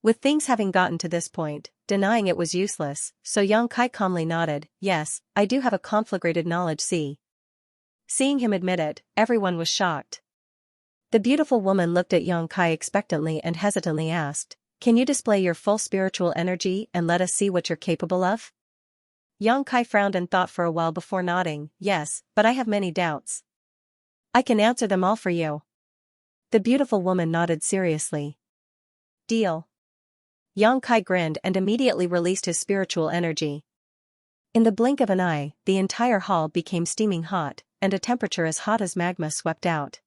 With things having gotten to this point, denying it was useless, so Yang Kai calmly nodded, yes, I do have a conflagrated knowledge, see. Seeing him admit it, everyone was shocked. The beautiful woman looked at Yang Kai expectantly and hesitantly asked, can you display your full spiritual energy and let us see what you're capable of? Yang Kai frowned and thought for a while before nodding, yes, but I have many doubts. I can answer them all for you. The beautiful woman nodded seriously. Deal. Yang Kai grinned and immediately released his spiritual energy. In the blink of an eye, the entire hall became steaming hot, and a temperature as hot as magma swept out.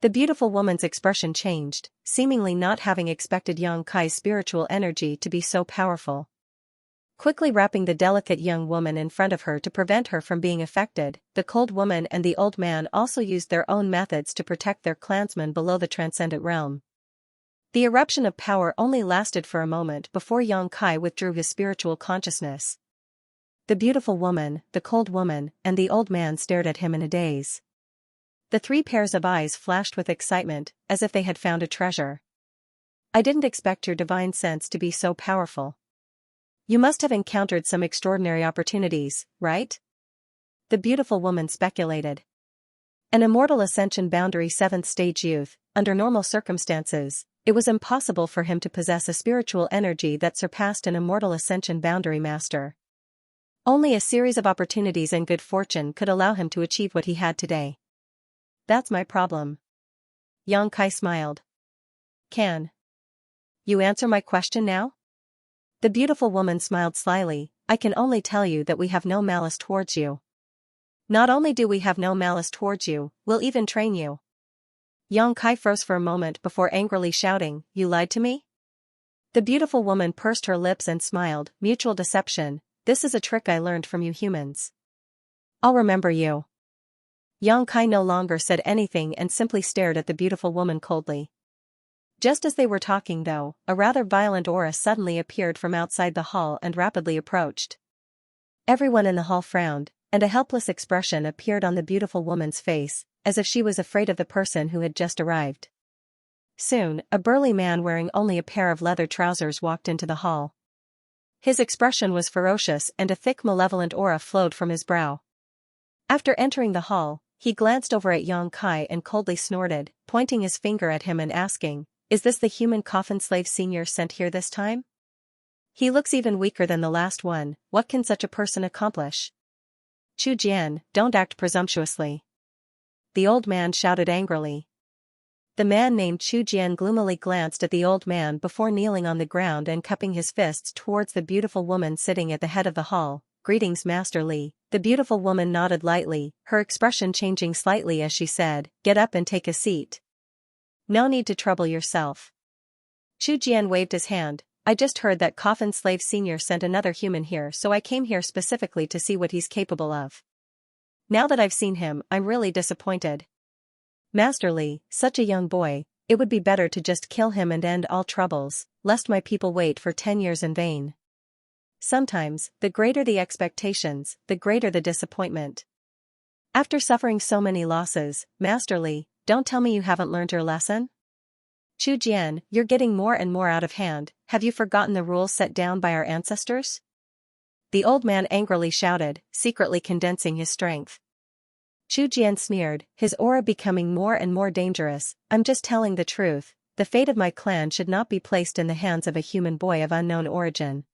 The beautiful woman's expression changed, seemingly not having expected Yang Kai's spiritual energy to be so powerful. Quickly wrapping the delicate young woman in front of her to prevent her from being affected, the cold woman and the old man also used their own methods to protect their clansmen below the transcendent realm. The eruption of power only lasted for a moment before Yang Kai withdrew his spiritual consciousness. The beautiful woman, the cold woman, and the old man stared at him in a daze. The three pairs of eyes flashed with excitement, as if they had found a treasure. I didn't expect your divine sense to be so powerful. You must have encountered some extraordinary opportunities, right? The beautiful woman speculated. An immortal ascension boundary 7th stage youth, under normal circumstances, it was impossible for him to possess a spiritual energy that surpassed an immortal ascension boundary master. Only a series of opportunities and good fortune could allow him to achieve what he had today. That's my problem. Yang Kai smiled. Can you answer my question now? The beautiful woman smiled slyly. I can only tell you that we have no malice towards you. Not only do we have no malice towards you, we'll even train you. Yang Kai froze for a moment before angrily shouting, you lied to me? The beautiful woman pursed her lips and smiled, mutual deception, this is a trick I learned from you humans. I'll remember you. Yang Kai no longer said anything and simply stared at the beautiful woman coldly. Just as they were talking though, a rather violent aura suddenly appeared from outside the hall and rapidly approached. Everyone in the hall frowned, and a helpless expression appeared on the beautiful woman's face, as if she was afraid of the person who had just arrived. Soon, a burly man wearing only a pair of leather trousers walked into the hall. His expression was ferocious and a thick malevolent aura flowed from his brow. After entering the hall, he glanced over at Yang Kai and coldly snorted, pointing his finger at him and asking, "Is this the human coffin slave senior sent here this time? He looks even weaker than the last one, what can such a person accomplish?" "Chu Jian, don't act presumptuously," the old man shouted angrily. The man named Chu Jian gloomily glanced at the old man before kneeling on the ground and cupping his fists towards the beautiful woman sitting at the head of the hall. "Greetings, Master Li." The beautiful woman nodded lightly, her expression changing slightly as she said, "Get up and take a seat. No need to trouble yourself." Chu Jian waved his hand. "I just heard that Coffin Slave Senior sent another human here, so I came here specifically to see what he's capable of. Now that I've seen him, I'm really disappointed. Master Li, such a young boy, it would be better to just kill him and end all troubles, lest my people wait for 10 years in vain." Sometimes, the greater the expectations, the greater the disappointment. After suffering so many losses, Master Li, don't tell me you haven't learned your lesson? Chu Jian, you're getting more and more out of hand, have you forgotten the rules set down by our ancestors? The old man angrily shouted, secretly condensing his strength. Chu Jian sneered, his aura becoming more and more dangerous. "I'm just telling the truth, the fate of my clan should not be placed in the hands of a human boy of unknown origin.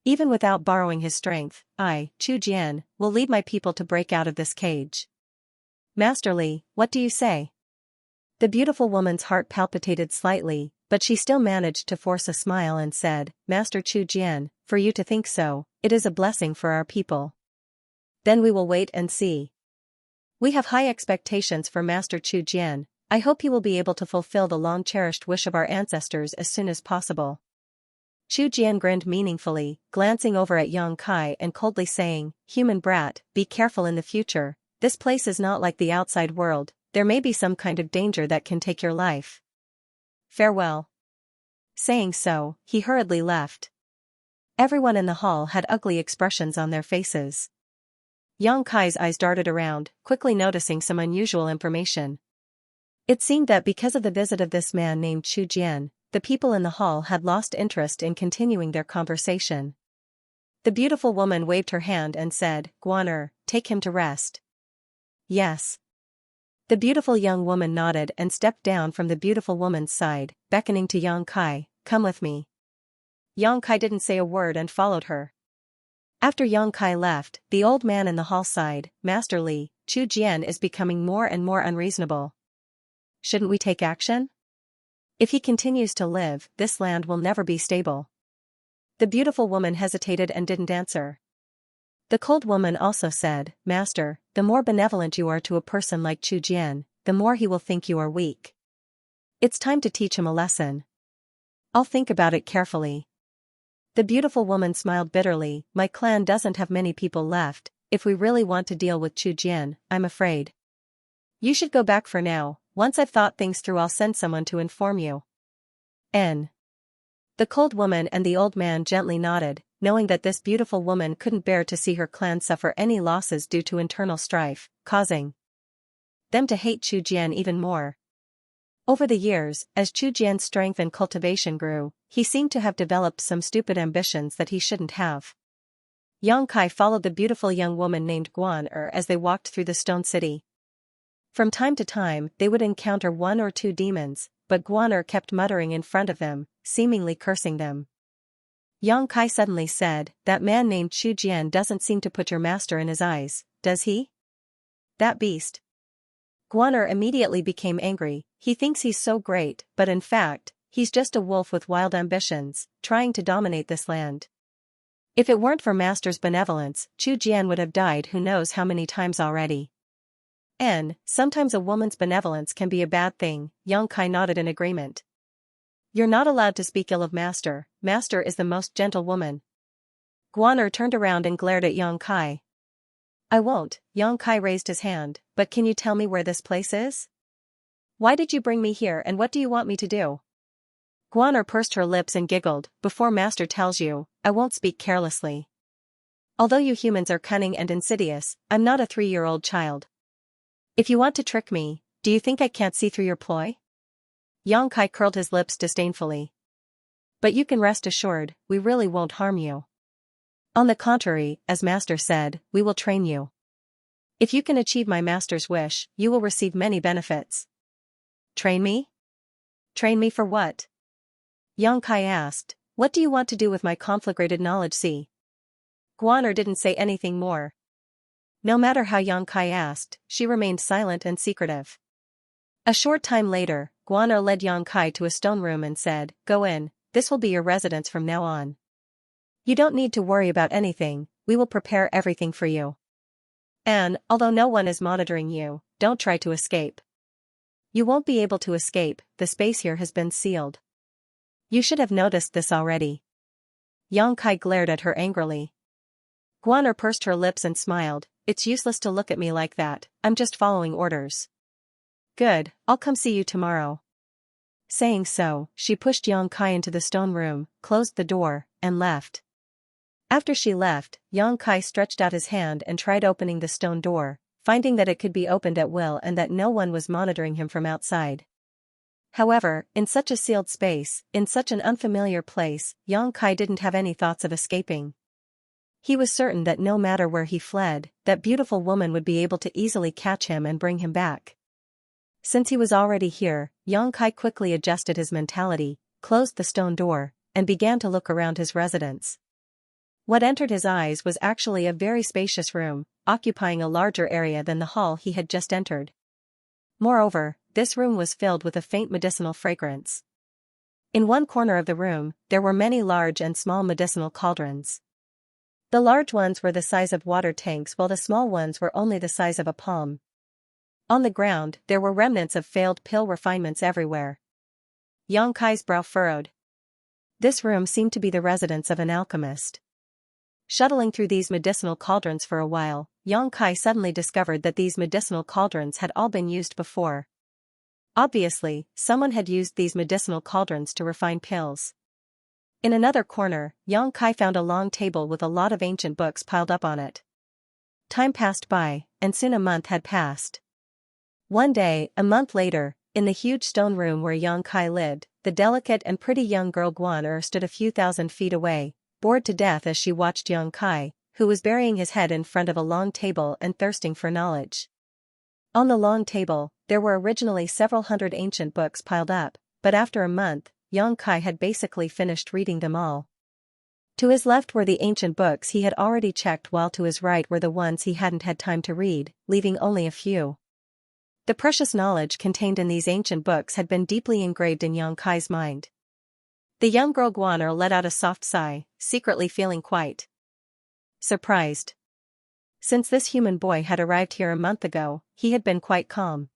Even without borrowing his strength, I, Chu Jian, will lead my people to break out of this cage. Master Li, what do you say?" The beautiful woman's heart palpitated slightly, but she still managed to force a smile and said, "Master Chu Jian, for you to think so, it is a blessing for our people. Then we will wait and see. We have high expectations for Master Chu Jian. I hope he will be able to fulfill the long-cherished wish of our ancestors as soon as possible." Chu Jian grinned meaningfully, glancing over at Yang Kai and coldly saying, "Human brat, be careful in the future, this place is not like the outside world, there may be some kind of danger that can take your life. Farewell." Saying so, he hurriedly left. Everyone in the hall had ugly expressions on their faces. Yang Kai's eyes darted around, quickly noticing some unusual information. It seemed that because of the visit of this man named Chu Jian, the people in the hall had lost interest in continuing their conversation. The beautiful woman waved her hand and said, "Guaner, take him to rest." "Yes." The beautiful young woman nodded and stepped down from the beautiful woman's side, beckoning to Yang Kai, "Come with me." Yang Kai didn't say a word and followed her. After Yang Kai left, the old man in the hall sighed, "Master Li, Chu Jian is becoming more and more unreasonable. Shouldn't we take action? If he continues to live, this land will never be stable." The beautiful woman hesitated and didn't answer. The cold woman also said, "Master, the more benevolent you are to a person like Chu Jian, the more he will think you are weak. It's time to teach him a lesson. I'll think about it carefully." The beautiful woman smiled bitterly, "My clan doesn't have many people left, if we really want to deal with Chu Jian, I'm afraid. You should go back for now, once I've thought things through I'll send someone to inform you." N. The cold woman and the old man gently nodded, knowing that this beautiful woman couldn't bear to see her clan suffer any losses due to internal strife, causing them to hate Chu Jian even more. Over the years, as Chu Jian's strength and cultivation grew, he seemed to have developed some stupid ambitions that he shouldn't have. Yang Kai followed the beautiful young woman named Guan as they walked through the stone city. From time to time, they would encounter one or two demons, but Guan kept muttering in front of them, seemingly cursing them. Yang Kai suddenly said, "That man named Chu Jian doesn't seem to put your master in his eyes, does he? That beast." Guan immediately became angry, "He thinks he's so great, but in fact, he's just a wolf with wild ambitions, trying to dominate this land. If it weren't for master's benevolence, Chu Jian would have died who knows how many times already." Sometimes a woman's benevolence can be a bad thing, Yang Kai nodded in agreement. "You're not allowed to speak ill of master, master is the most gentle woman." Guan turned around and glared at Yang Kai. "I won't," Yang Kai raised his hand, "but can you tell me where this place is? Why did you bring me here and what do you want me to do?" Guan pursed her lips and giggled, "Before master tells you, I won't speak carelessly. Although you humans are cunning and insidious, I'm not a 3-year-old child. If you want to trick me, do you think I can't see through your ploy?" Yang Kai curled his lips disdainfully. But you can rest assured, we really won't harm you. On the contrary, as master said, we will train you. If you can achieve my master's wish, you will receive many benefits. Train me? Train me for what? Yang Kai asked, what do you want to do with my conflagrated knowledge? See? Guaner didn't say anything more. No matter how Yang Kai asked, she remained silent and secretive. A short time later, Guaner led Yang Kai to a stone room and said, go in, this will be your residence from now on. You don't need to worry about anything, we will prepare everything for you. And, although no one is monitoring you, don't try to escape. You won't be able to escape, the space here has been sealed. You should have noticed this already. Yang Kai glared at her angrily. Guaner pursed her lips and smiled, it's useless to look at me like that, I'm just following orders. Good, I'll come see you tomorrow. Saying so, she pushed Yang Kai into the stone room, closed the door, and left. After she left, Yang Kai stretched out his hand and tried opening the stone door, finding that it could be opened at will and that no one was monitoring him from outside. However, in such a sealed space, in such an unfamiliar place, Yang Kai didn't have any thoughts of escaping. He was certain that no matter where he fled, that beautiful woman would be able to easily catch him and bring him back. Since he was already here, Yang Kai quickly adjusted his mentality, closed the stone door, and began to look around his residence. What entered his eyes was actually a very spacious room, occupying a larger area than the hall he had just entered. Moreover, this room was filled with a faint medicinal fragrance. In one corner of the room, there were many large and small medicinal cauldrons. The large ones were the size of water tanks while the small ones were only the size of a palm. On the ground, there were remnants of failed pill refinements everywhere. Yang Kai's brow furrowed. This room seemed to be the residence of an alchemist. Shuttling through these medicinal cauldrons for a while, Yang Kai suddenly discovered that these medicinal cauldrons had all been used before. Obviously, someone had used these medicinal cauldrons to refine pills. In another corner, Yang Kai found a long table with a lot of ancient books piled up on it. Time passed by, and soon a month had passed. One day, a month later, in the huge stone room where Yang Kai lived, the delicate and pretty young girl Guaner stood a few thousand feet away, bored to death as she watched Yang Kai, who was burying his head in front of a long table and thirsting for knowledge. On the long table, there were originally several hundred ancient books piled up, but after a month, Yang Kai had basically finished reading them all. To his left were the ancient books he had already checked, while to his right were the ones he hadn't had time to read, leaving only a few. The precious knowledge contained in these ancient books had been deeply engraved in Yang Kai's mind. The young girl Guaner let out a soft sigh, secretly feeling quite surprised. Since this human boy had arrived here a month ago, he had been quite calm.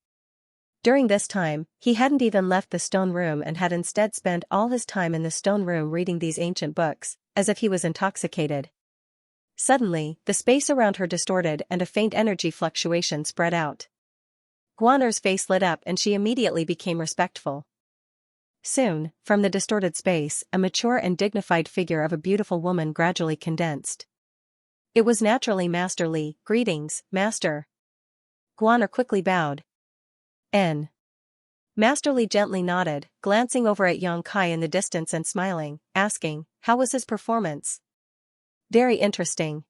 During this time, he hadn't even left the stone room and had instead spent all his time in the stone room reading these ancient books, as if he was intoxicated. Suddenly, the space around her distorted and a faint energy fluctuation spread out. Guaner's face lit up and she immediately became respectful. Soon, from the distorted space, a mature and dignified figure of a beautiful woman gradually condensed. It was naturally Master Li. Greetings, Master. Guaner quickly bowed. N. Master Li gently nodded, glancing over at Yang Kai in the distance and smiling, asking, how was his performance? Very interesting.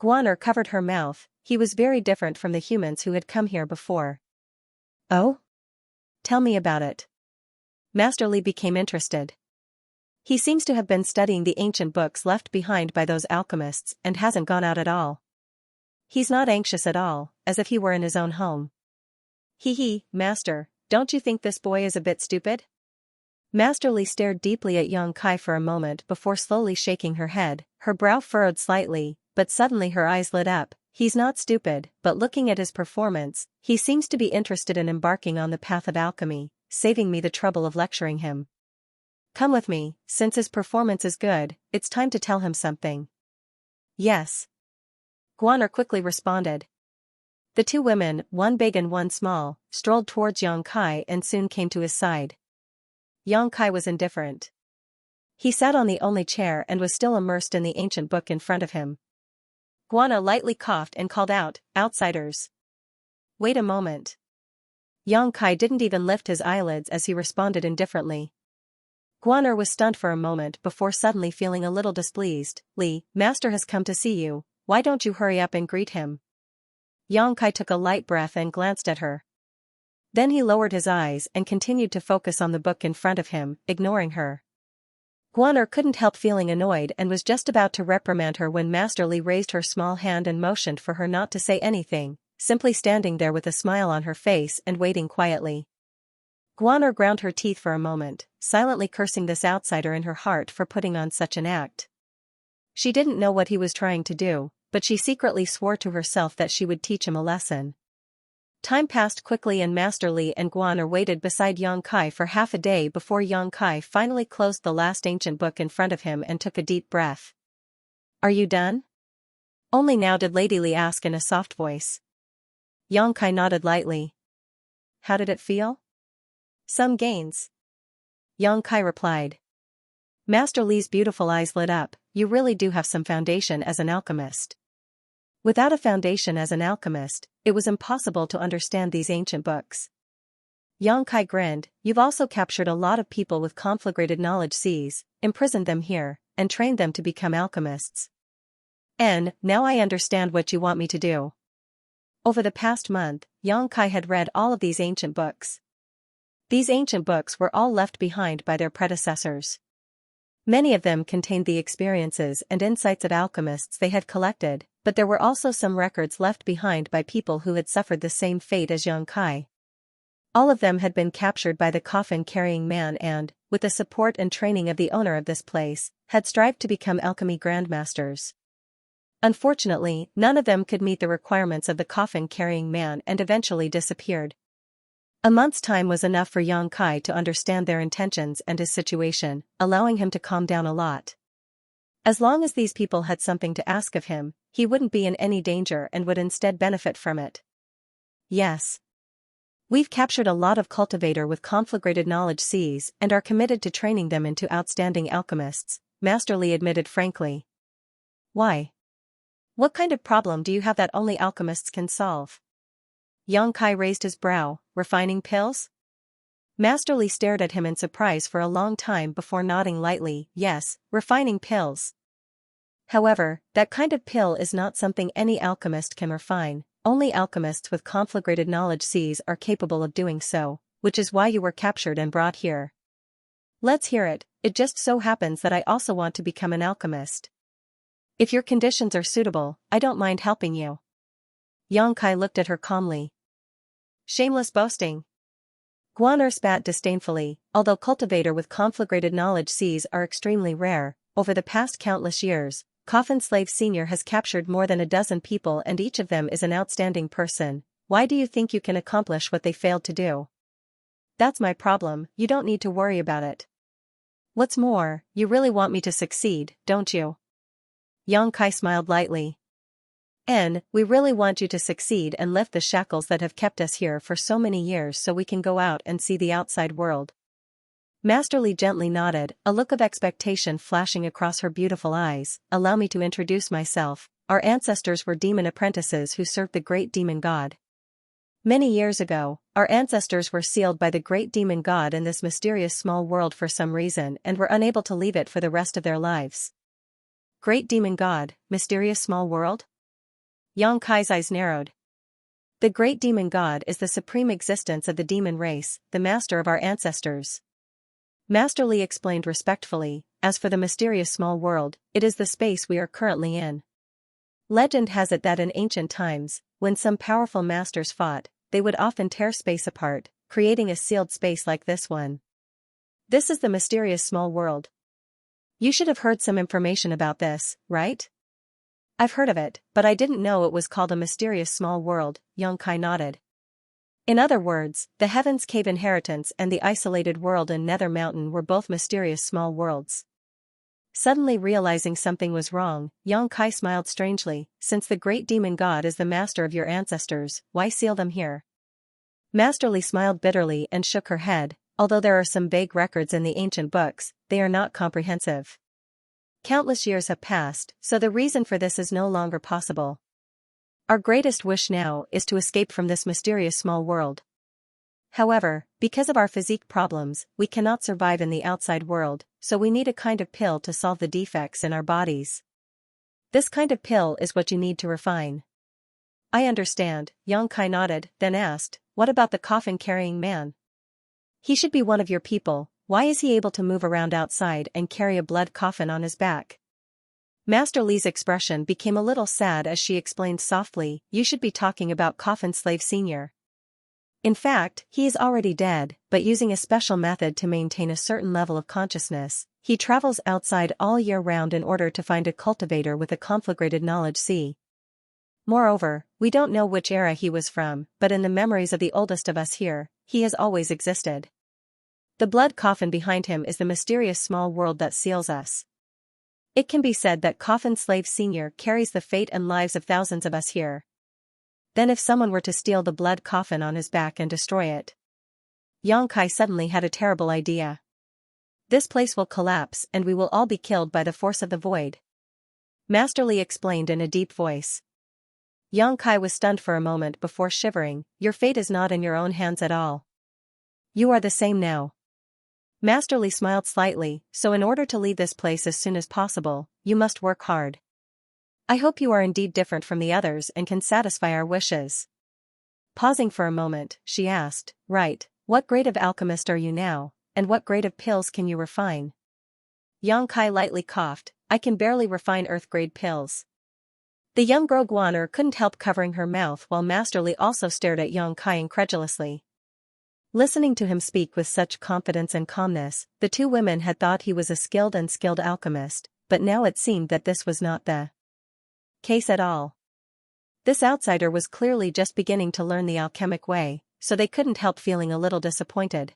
Guaner covered her mouth. He was very different from the humans who had come here before. Oh? Tell me about it. Master Li became interested. He seems to have been studying the ancient books left behind by those alchemists and hasn't gone out at all. He's not anxious at all, as if he were in his own home. Hee, Master, don't you think this boy is a bit stupid? Master Li stared deeply at Yang Kai for a moment before slowly shaking her head, her brow furrowed slightly, but suddenly her eyes lit up. He's not stupid, but looking at his performance, he seems to be interested in embarking on the path of alchemy, saving me the trouble of lecturing him. Come with me, since his performance is good, it's time to tell him something. Yes. Guaner quickly responded. The two women, one big and one small, strolled towards Yang Kai and soon came to his side. Yang Kai was indifferent. He sat on the only chair and was still immersed in the ancient book in front of him. Guaner lightly coughed and called out, outsiders. Wait a moment. Yang Kai didn't even lift his eyelids as he responded indifferently. Guaner was stunned for a moment before suddenly feeling a little displeased. Li, Master has come to see you, why don't you hurry up and greet him? Yang Kai took a light breath and glanced at her. Then he lowered his eyes and continued to focus on the book in front of him, ignoring her. Guaner couldn't help feeling annoyed and was just about to reprimand her when Master Li raised her small hand and motioned for her not to say anything, simply standing there with a smile on her face and waiting quietly. Guaner ground her teeth for a moment, silently cursing this outsider in her heart for putting on such an act. She didn't know what he was trying to do, but she secretly swore to herself that she would teach him a lesson. Time passed quickly and Master Li and Guaner waited beside Yang Kai for half a day before Yang Kai finally closed the last ancient book in front of him and took a deep breath. Are you done? Only now did Lady Li ask in a soft voice. Yang Kai nodded lightly. How did it feel? Some gains. Yang Kai replied. Master Li's beautiful eyes lit up, you really do have some foundation as an alchemist. Without a foundation as an alchemist, it was impossible to understand these ancient books. Yang Kai grinned, you've also captured a lot of people with conflagrated knowledge seas, imprisoned them here, and trained them to become alchemists. And, now I understand what you want me to do. Over the past month, Yang Kai had read all of these ancient books. These ancient books were all left behind by their predecessors. Many of them contained the experiences and insights of alchemists they had collected, but there were also some records left behind by people who had suffered the same fate as Yang Kai. All of them had been captured by the coffin-carrying man and, with the support and training of the owner of this place, had strived to become alchemy grandmasters. Unfortunately, none of them could meet the requirements of the coffin-carrying man and eventually disappeared. A month's time was enough for Yang Kai to understand their intentions and his situation, allowing him to calm down a lot. As long as these people had something to ask of him, he wouldn't be in any danger and would instead benefit from it. Yes. We've captured a lot of cultivator with conflagrated knowledge seas and are committed to training them into outstanding alchemists, Master Li admitted frankly. Why? What kind of problem do you have that only alchemists can solve? Yang Kai raised his brow, refining pills? Master Li stared at him in surprise for a long time before nodding lightly, yes, refining pills. However, that kind of pill is not something any alchemist can refine, only alchemists with conflagrated knowledge seas are capable of doing so, which is why you were captured and brought here. Let's hear it, it just so happens that I also want to become an alchemist. If your conditions are suitable, I don't mind helping you. Yang Kai looked at her calmly. Shameless boasting. Guaner spat disdainfully, although cultivator with conflagrated knowledge seas are extremely rare, over the past countless years, Coffin Slave Senior has captured more than a dozen people and each of them is an outstanding person. Why do you think you can accomplish what they failed to do? That's my problem, you don't need to worry about it. What's more, you really want me to succeed, don't you? Yang Kai smiled lightly. And, we really want you to succeed and lift the shackles that have kept us here for so many years so we can go out and see the outside world. Master Li gently nodded, a look of expectation flashing across her beautiful eyes. Allow me to introduce myself. Our ancestors were demon apprentices who served the great demon god. Many years ago, our ancestors were sealed by the great demon god in this mysterious small world for some reason and were unable to leave it for the rest of their lives. Great demon god, mysterious small world? Yang Kai's eyes narrowed. The great demon god is the supreme existence of the demon race, the master of our ancestors. Master Li explained respectfully, as for the mysterious small world, it is the space we are currently in. Legend has it that in ancient times, when some powerful masters fought, they would often tear space apart, creating a sealed space like this one. This is the mysterious small world. You should have heard some information about this, right? I've heard of it, but I didn't know it was called a mysterious small world, Yang Kai nodded. In other words, the Heaven's Cave Inheritance and the isolated world in Nether Mountain were both mysterious small worlds. Suddenly realizing something was wrong, Yang Kai smiled strangely, since the great demon god is the master of your ancestors, why seal them here? Master Li smiled bitterly and shook her head, although there are some vague records in the ancient books, they are not comprehensive. Countless years have passed, so the reason for this is no longer possible. Our greatest wish now is to escape from this mysterious small world. However, because of our physique problems, we cannot survive in the outside world, so we need a kind of pill to solve the defects in our bodies. This kind of pill is what you need to refine. I understand, Xianxia nodded, then asked, what about the coffin-carrying man? He should be one of your people. Why is he able to move around outside and carry a blood coffin on his back? Master Li's expression became a little sad as she explained softly, you should be talking about Coffin Slave Senior. In fact, he is already dead, but using a special method to maintain a certain level of consciousness, he travels outside all year round in order to find a cultivator with a conflagrated knowledge. See. Moreover, we don't know which era he was from, but in the memories of the oldest of us here, he has always existed. The blood coffin behind him is the mysterious small world that seals us. It can be said that Coffin Slave Senior carries the fate and lives of thousands of us here. Then if someone were to steal the blood coffin on his back and destroy it. Xianxia suddenly had a terrible idea. This place will collapse and we will all be killed by the force of the void. Master Li explained in a deep voice. Xianxia was stunned for a moment before shivering, your fate is not in your own hands at all. You are the same now. Master Li smiled slightly, so in order to leave this place as soon as possible, you must work hard. I hope you are indeed different from the others and can satisfy our wishes. Pausing for a moment, she asked, right, what grade of alchemist are you now, and what grade of pills can you refine? Xianxia lightly coughed, I can barely refine earth-grade pills. The young girl Guaner couldn't help covering her mouth while Master Li also stared at Xianxia incredulously. Listening to him speak with such confidence and calmness, the two women had thought he was a skilled alchemist, but now it seemed that this was not the case at all. This outsider was clearly just beginning to learn the alchemic way, so they couldn't help feeling a little disappointed.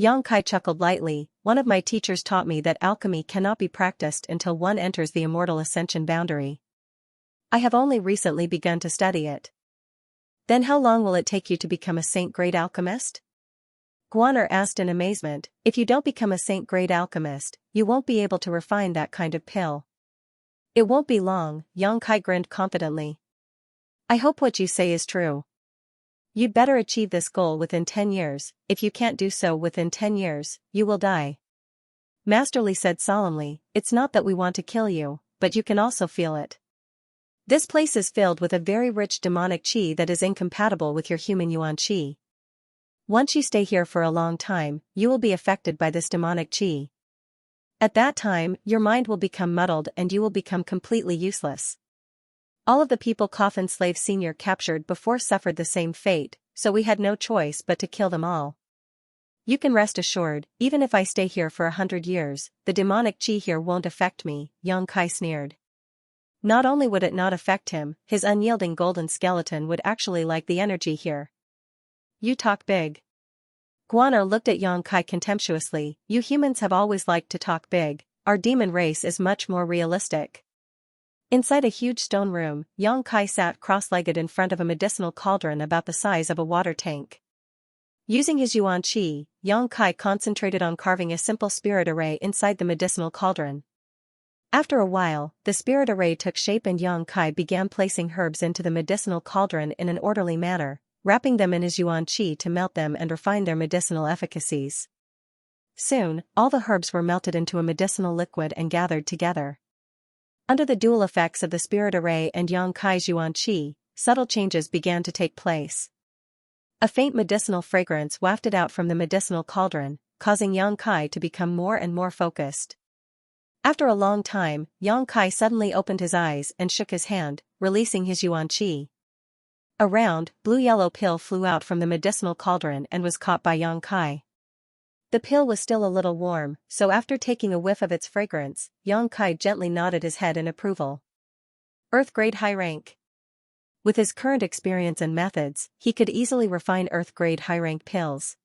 Xianxia chuckled lightly, one of my teachers taught me that alchemy cannot be practiced until one enters the immortal ascension boundary. I have only recently begun to study it. Then how long will it take you to become a saint-grade alchemist? Guaner asked in amazement, if you don't become a saint-grade alchemist, you won't be able to refine that kind of pill. It won't be long, Xianxia grinned confidently. I hope what you say is true. You'd better achieve this goal within 10 years, if you can't do so within 10 years, you will die. Master Li said solemnly, it's not that we want to kill you, but you can also feel it. This place is filled with a very rich demonic qi that is incompatible with your human yuan qi. Once you stay here for a long time, you will be affected by this demonic qi. At that time, your mind will become muddled and you will become completely useless. All of the people Coffin Slave Senior captured before suffered the same fate, so we had no choice but to kill them all. You can rest assured, even if I stay here for 100 years, the demonic qi here won't affect me, Xianxia sneered. Not only would it not affect him, his unyielding golden skeleton would actually like the energy here. You talk big. Guaner looked at Xianxia contemptuously, you humans have always liked to talk big, our demon race is much more realistic. Inside a huge stone room, Xianxia sat cross-legged in front of a medicinal cauldron about the size of a water tank. Using his yuan qi, Xianxia concentrated on carving a simple spirit array inside the medicinal cauldron. After a while, the spirit array took shape and Xianxia began placing herbs into the medicinal cauldron in an orderly manner, wrapping them in his yuan qi to melt them and refine their medicinal efficacies. Soon, all the herbs were melted into a medicinal liquid and gathered together. Under the dual effects of the spirit array and Xianxia's yuan qi, subtle changes began to take place. A faint medicinal fragrance wafted out from the medicinal cauldron, causing Xianxia to become more and more focused. After a long time, Xianxia suddenly opened his eyes and shook his hand, releasing his yuan qi. A round, blue-yellow pill flew out from the medicinal cauldron and was caught by Xianxia. The pill was still a little warm, so after taking a whiff of its fragrance, Xianxia gently nodded his head in approval. Earth-grade high rank. With his current experience and methods, he could easily refine earth-grade high-rank pills.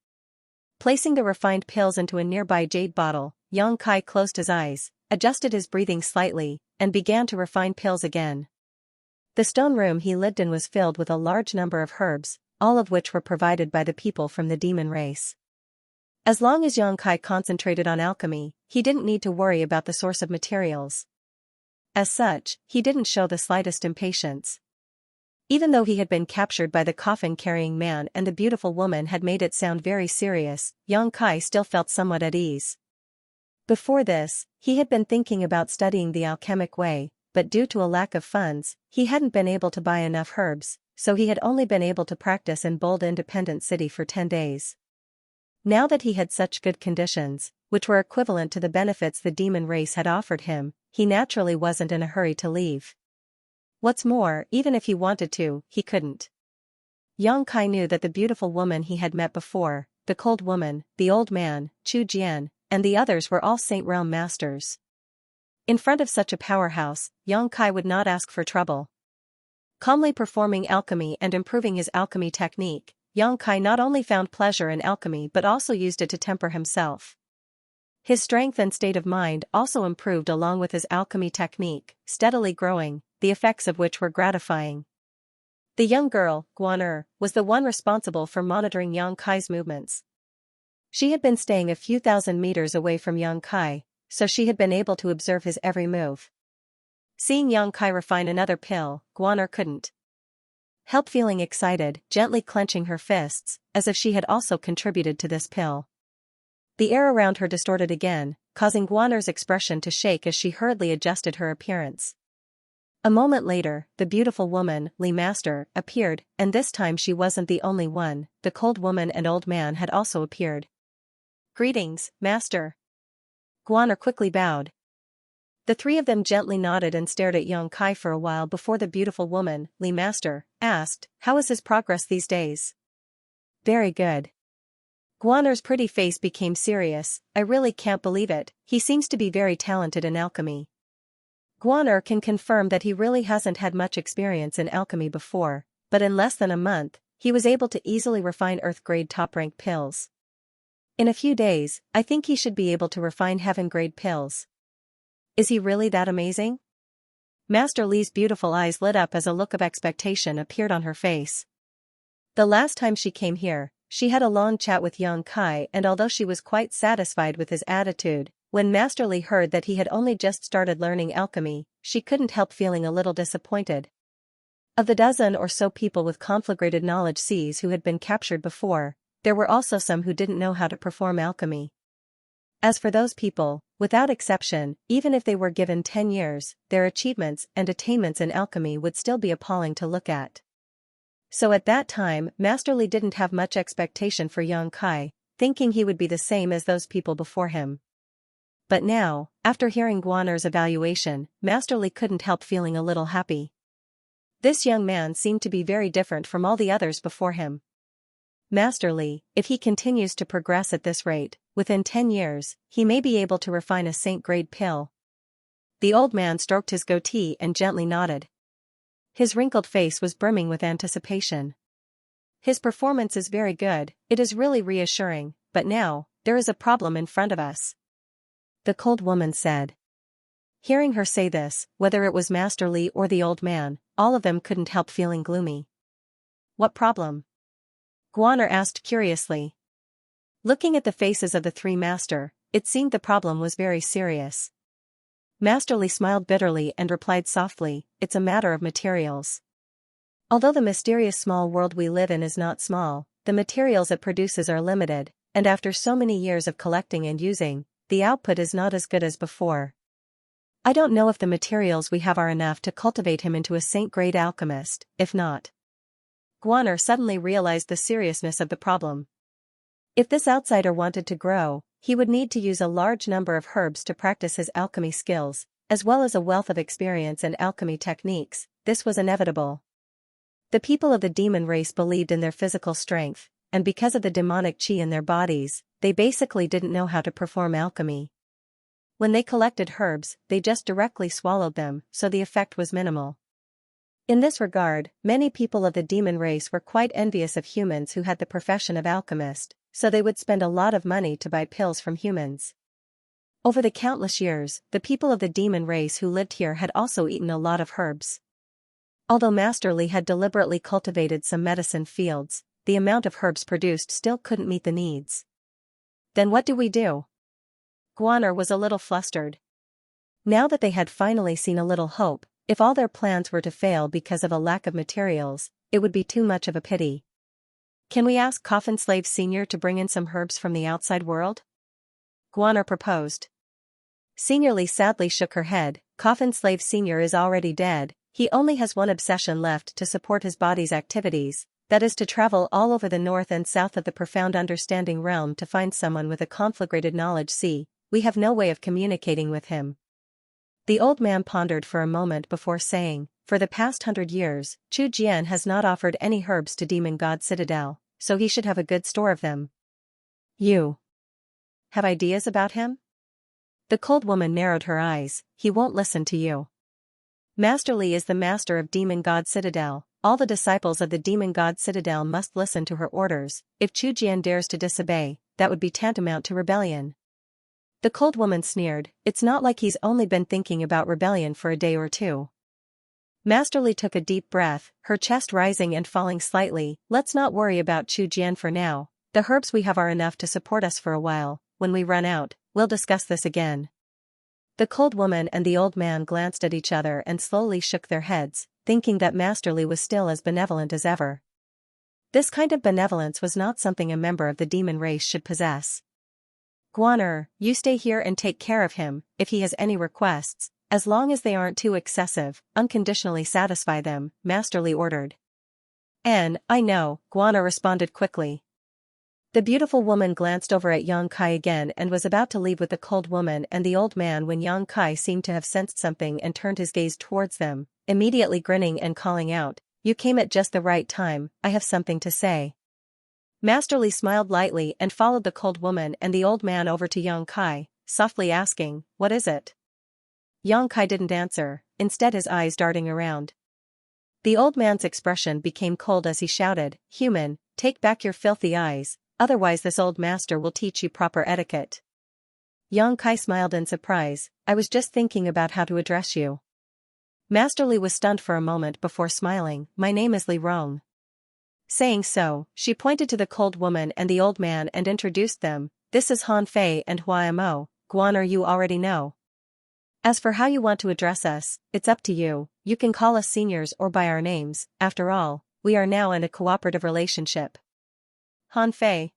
Placing the refined pills into a nearby jade bottle, Xianxia closed his eyes, adjusted his breathing slightly, and began to refine pills again. The stone room he lived in was filled with a large number of herbs, all of which were provided by the people from the demon race. As long as Xianxia concentrated on alchemy, he didn't need to worry about the source of materials. As such, he didn't show the slightest impatience. Even though he had been captured by the coffin-carrying man and the beautiful woman had made it sound very serious, Yang Kai still felt somewhat at ease. Before this, he had been thinking about studying the alchemic way, but due to a lack of funds, he hadn't been able to buy enough herbs, so he had only been able to practice in Bold Independent City for 10 days. Now that he had such good conditions, which were equivalent to the benefits the demon race had offered him, he naturally wasn't in a hurry to leave. What's more, even if he wanted to, he couldn't. Yang Kai knew that the beautiful woman he had met before, the cold woman, the old man, Chu Jian, and the others were all Saint Realm masters. In front of such a powerhouse, Yang Kai would not ask for trouble. Calmly performing alchemy and improving his alchemy technique, Yang Kai not only found pleasure in alchemy but also used it to temper himself. His strength and state of mind also improved along with his alchemy technique, steadily growing, the effects of which were gratifying. The young girl, Guan was the one responsible for monitoring Yang Kai's movements. She had been staying a few thousand meters away from Yang Kai, so she had been able to observe his every move. Seeing Yang Kai refine another pill, Guan couldn't help feeling excited, gently clenching her fists, as if she had also contributed to this pill. The air around her distorted again, causing Guan's expression to shake as she hurriedly adjusted her appearance. A moment later, the beautiful woman, Li Master, appeared, and this time she wasn't the only one, the cold woman and old man had also appeared. "Greetings, Master." Guan quickly bowed. The three of them gently nodded and stared at Yang Kai for a while before the beautiful woman, Li Master, asked, "How is his progress these days?" "Very good." Guan's pretty face became serious. "I really can't believe it, he seems to be very talented in alchemy." Guan can confirm that he really hasn't had much experience in alchemy before, but in less than a month, he was able to easily refine Earth-grade top-rank pills. In a few days, I think he should be able to refine heaven-grade pills. Is he really that amazing? Master Li's beautiful eyes lit up as a look of expectation appeared on her face. The last time she came here, she had a long chat with Yang Kai, and although she was quite satisfied with his attitude, when Master Li heard that he had only just started learning alchemy, she couldn't help feeling a little disappointed. Of the dozen or so people with conflagrated knowledge Cs who had been captured before, there were also some who didn't know how to perform alchemy. As for those people, without exception, even if they were given 10 years, their achievements and attainments in alchemy would still be appalling to look at. So at that time, Master Li didn't have much expectation for Yang Kai, thinking he would be the same as those people before him. But now, after hearing Guan's evaluation, Master Li couldn't help feeling a little happy. This young man seemed to be very different from all the others before him. Master Li, if he continues to progress at this rate, within 10 years, he may be able to refine a saint-grade pill. The old man stroked his goatee and gently nodded. His wrinkled face was brimming with anticipation. His performance is very good, it is really reassuring, but now, there is a problem in front of us, the cold woman said. Hearing her say this, whether it was Master Li or the old man, all of them couldn't help feeling gloomy. What problem? Guan asked curiously. Looking at the faces of the three master, it seemed the problem was very serious. Master Li smiled bitterly and replied softly, "It's a matter of materials." Although the mysterious small world we live in is not small, the materials it produces are limited, and after so many years of collecting and using, the output is not as good as before. I don't know if the materials we have are enough to cultivate him into a saint-grade alchemist. If not. Guan suddenly realized the seriousness of the problem. If this outsider wanted to grow, he would need to use a large number of herbs to practice his alchemy skills, as well as a wealth of experience and alchemy techniques. This was inevitable. The people of the demon race believed in their physical strength, and because of the demonic chi in their bodies, they basically didn't know how to perform alchemy. When they collected herbs, they just directly swallowed them, so the effect was minimal. In this regard, many people of the demon race were quite envious of humans who had the profession of alchemist, so they would spend a lot of money to buy pills from humans. Over the countless years, the people of the demon race who lived here had also eaten a lot of herbs. Although Master Li had deliberately cultivated some medicine fields, the amount of herbs produced still couldn't meet the needs. Then what do we do? Guan was a little flustered. Now that they had finally seen a little hope, If all their plans were to fail because of a lack of materials, it would be too much of a pity. Can we ask Coffin Slave Sr. to bring in some herbs from the outside world? Guanar proposed. Senior Lee sadly shook her head. Coffin Slave Sr. is already dead. He only has one obsession left to support his body's activities, that is to travel all over the north and south of the profound understanding realm to find someone with a conflagrated knowledge. See, we have no way of communicating with him. The old man pondered for a moment before saying, for the past 100 years, Chu Jian has not offered any herbs to Demon God Citadel, so he should have a good store of them. You have ideas about him? The cold woman narrowed her eyes. He won't listen to you. Master Li is the master of Demon God Citadel. All the disciples of the Demon God Citadel must listen to her orders. If Chu Jian dares to disobey, that would be tantamount to rebellion. The cold woman sneered. It's not like he's only been thinking about rebellion for a day or two. Master Li took a deep breath, her chest rising and falling slightly. Let's not worry about Chu Jian for now. The herbs we have are enough to support us for a while. When we run out, we'll discuss this again. The cold woman and the old man glanced at each other and slowly shook their heads, thinking that Master Li was still as benevolent as ever. This kind of benevolence was not something a member of the demon race should possess. Guanar, you stay here and take care of him. If he has any requests, as long as they aren't too excessive, unconditionally satisfy them, Master Li ordered. I know, Guanar responded quickly. The beautiful woman glanced over at Yang Kai again and was about to leave with the cold woman and the old man when Yang Kai seemed to have sensed something and turned his gaze towards them, immediately grinning and calling out, "You came at just the right time, I have something to say." Master Li smiled lightly and followed the cold woman and the old man over to Yang Kai, softly asking, "What is it?" Yang Kai didn't answer, instead his eyes darting around. The old man's expression became cold as he shouted, "Human, take back your filthy eyes. Otherwise this old master will teach you proper etiquette." Yang Kai smiled in surprise. "I was just thinking about how to address you." Master Li was stunned for a moment before smiling. "My name is Li Rong." Saying so, she pointed to the cold woman and the old man and introduced them. "This is Han Fei and Hua Mo. Guanar you already know. As for how you want to address us, it's up to you. You can call us seniors or by our names. After all, we are now in a cooperative relationship." Han Fei.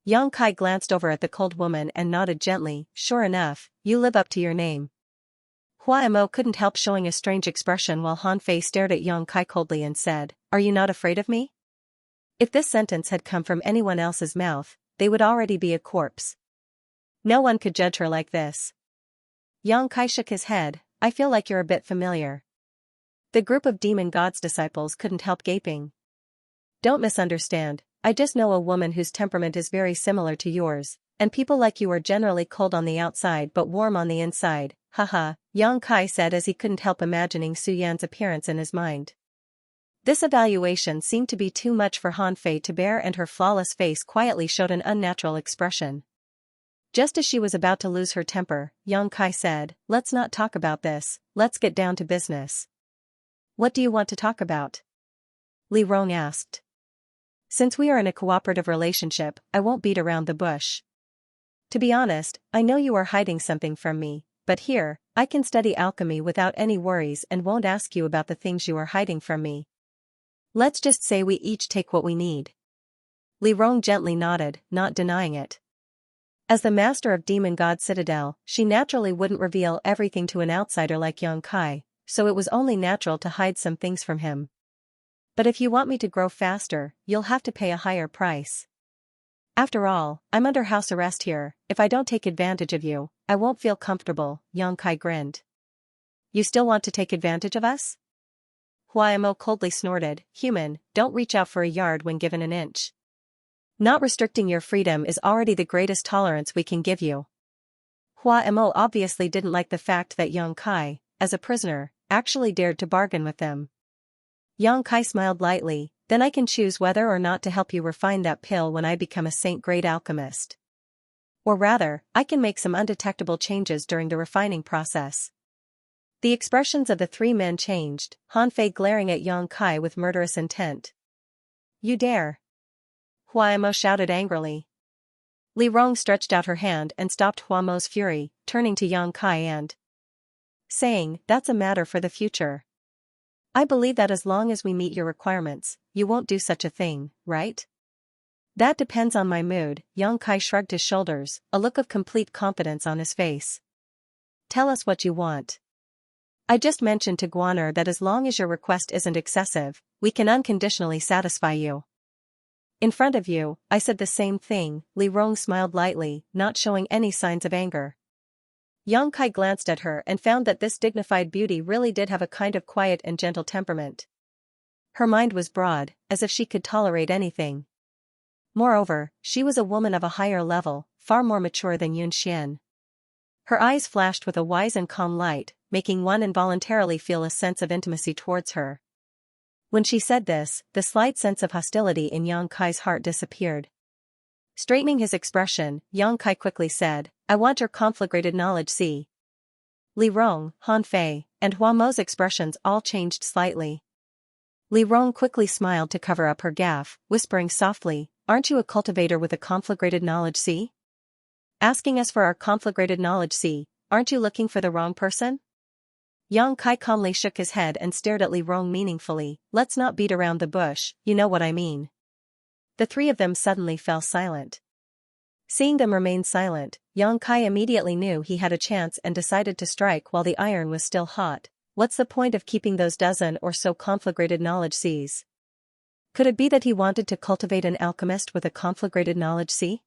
Yang Kai glanced over at the cold woman and nodded gently. "Sure enough, you live up to your name." Hua Mo couldn't help showing a strange expression while Han Fei stared at Yang Kai coldly and said, "Are you not afraid of me?" If this sentence had come from anyone else's mouth, they would already be a corpse. No one could judge her like this. Yang Kai shook his head. "I feel like you're a bit familiar." The group of demon god's disciples couldn't help gaping. "Don't misunderstand. I just know a woman whose temperament is very similar to yours, and people like you are generally cold on the outside but warm on the inside, haha," Yang Kai said as he couldn't help imagining Su Yan's appearance in his mind. This evaluation seemed to be too much for Han Fei to bear and her flawless face quietly showed an unnatural expression. Just as she was about to lose her temper, Yang Kai said, "Let's not talk about this, let's get down to business." "What do you want to talk about?" Li Rong asked. "Since we are in a cooperative relationship, I won't beat around the bush. To be honest, I know you are hiding something from me, but here, I can study alchemy without any worries and won't ask you about the things you are hiding from me. Let's just say we each take what we need." Li Rong gently nodded, not denying it. As the master of Demon God Citadel, she naturally wouldn't reveal everything to an outsider like Yang Kai, so it was only natural to hide some things from him. "But if you want me to grow faster, you'll have to pay a higher price. After all, I'm under house arrest here. If I don't take advantage of you, I won't feel comfortable," Yang Kai grinned. "You still want to take advantage of us?" Hua Mo coldly snorted, "Human, don't reach out for a yard when given an inch. Not restricting your freedom is already the greatest tolerance we can give you." Hua Mo obviously didn't like the fact that Yang Kai, as a prisoner, actually dared to bargain with them. Yang Kai smiled lightly, "Then I can choose whether or not to help you refine that pill when I become a saint-grade alchemist. Or rather, I can make some undetectable changes during the refining process." The expressions of the three men changed, Han Fei glaring at Yang Kai with murderous intent. "You dare!" Hua Mo shouted angrily. Li Rong stretched out her hand and stopped Hua Mo's fury, turning to Yang Kai and saying, "That's a matter for the future. I believe that as long as we meet your requirements, you won't do such a thing, right?" "That depends on my mood." Xianxia shrugged his shoulders, a look of complete confidence on his face. "Tell us what you want." "I just mentioned to Guaner that as long as your request isn't excessive, we can unconditionally satisfy you." "In front of you, I said the same thing." Li Rong smiled lightly, not showing any signs of anger. Xianxia glanced at her and found that this dignified beauty really did have a kind of quiet and gentle temperament. Her mind was broad, as if she could tolerate anything. Moreover, she was a woman of a higher level, far more mature than Xianxia. Her eyes flashed with a wise and calm light, making one involuntarily feel a sense of intimacy towards her. When she said this, the slight sense of hostility in Xianxia's heart disappeared. Straightening his expression, Xianxia quickly said, "I want your conflagrated knowledge." See. Li Rong, Han Fei, and Hua Mo's expressions all changed slightly. Li Rong quickly smiled to cover up her gaffe, whispering softly, "Aren't you a cultivator with a conflagrated knowledge? See? Asking us for our conflagrated knowledge? See, aren't you looking for the wrong person?" Xianxia calmly shook his head and stared at Li Rong meaningfully. "Let's not beat around the bush, you know what I mean." The three of them suddenly fell silent. Seeing them remain silent, Xianxia immediately knew he had a chance and decided to strike while the iron was still hot. What's the point of keeping those dozen or so conflagrated knowledge seas? Could it be that he wanted to cultivate an alchemist with a conflagrated knowledge sea?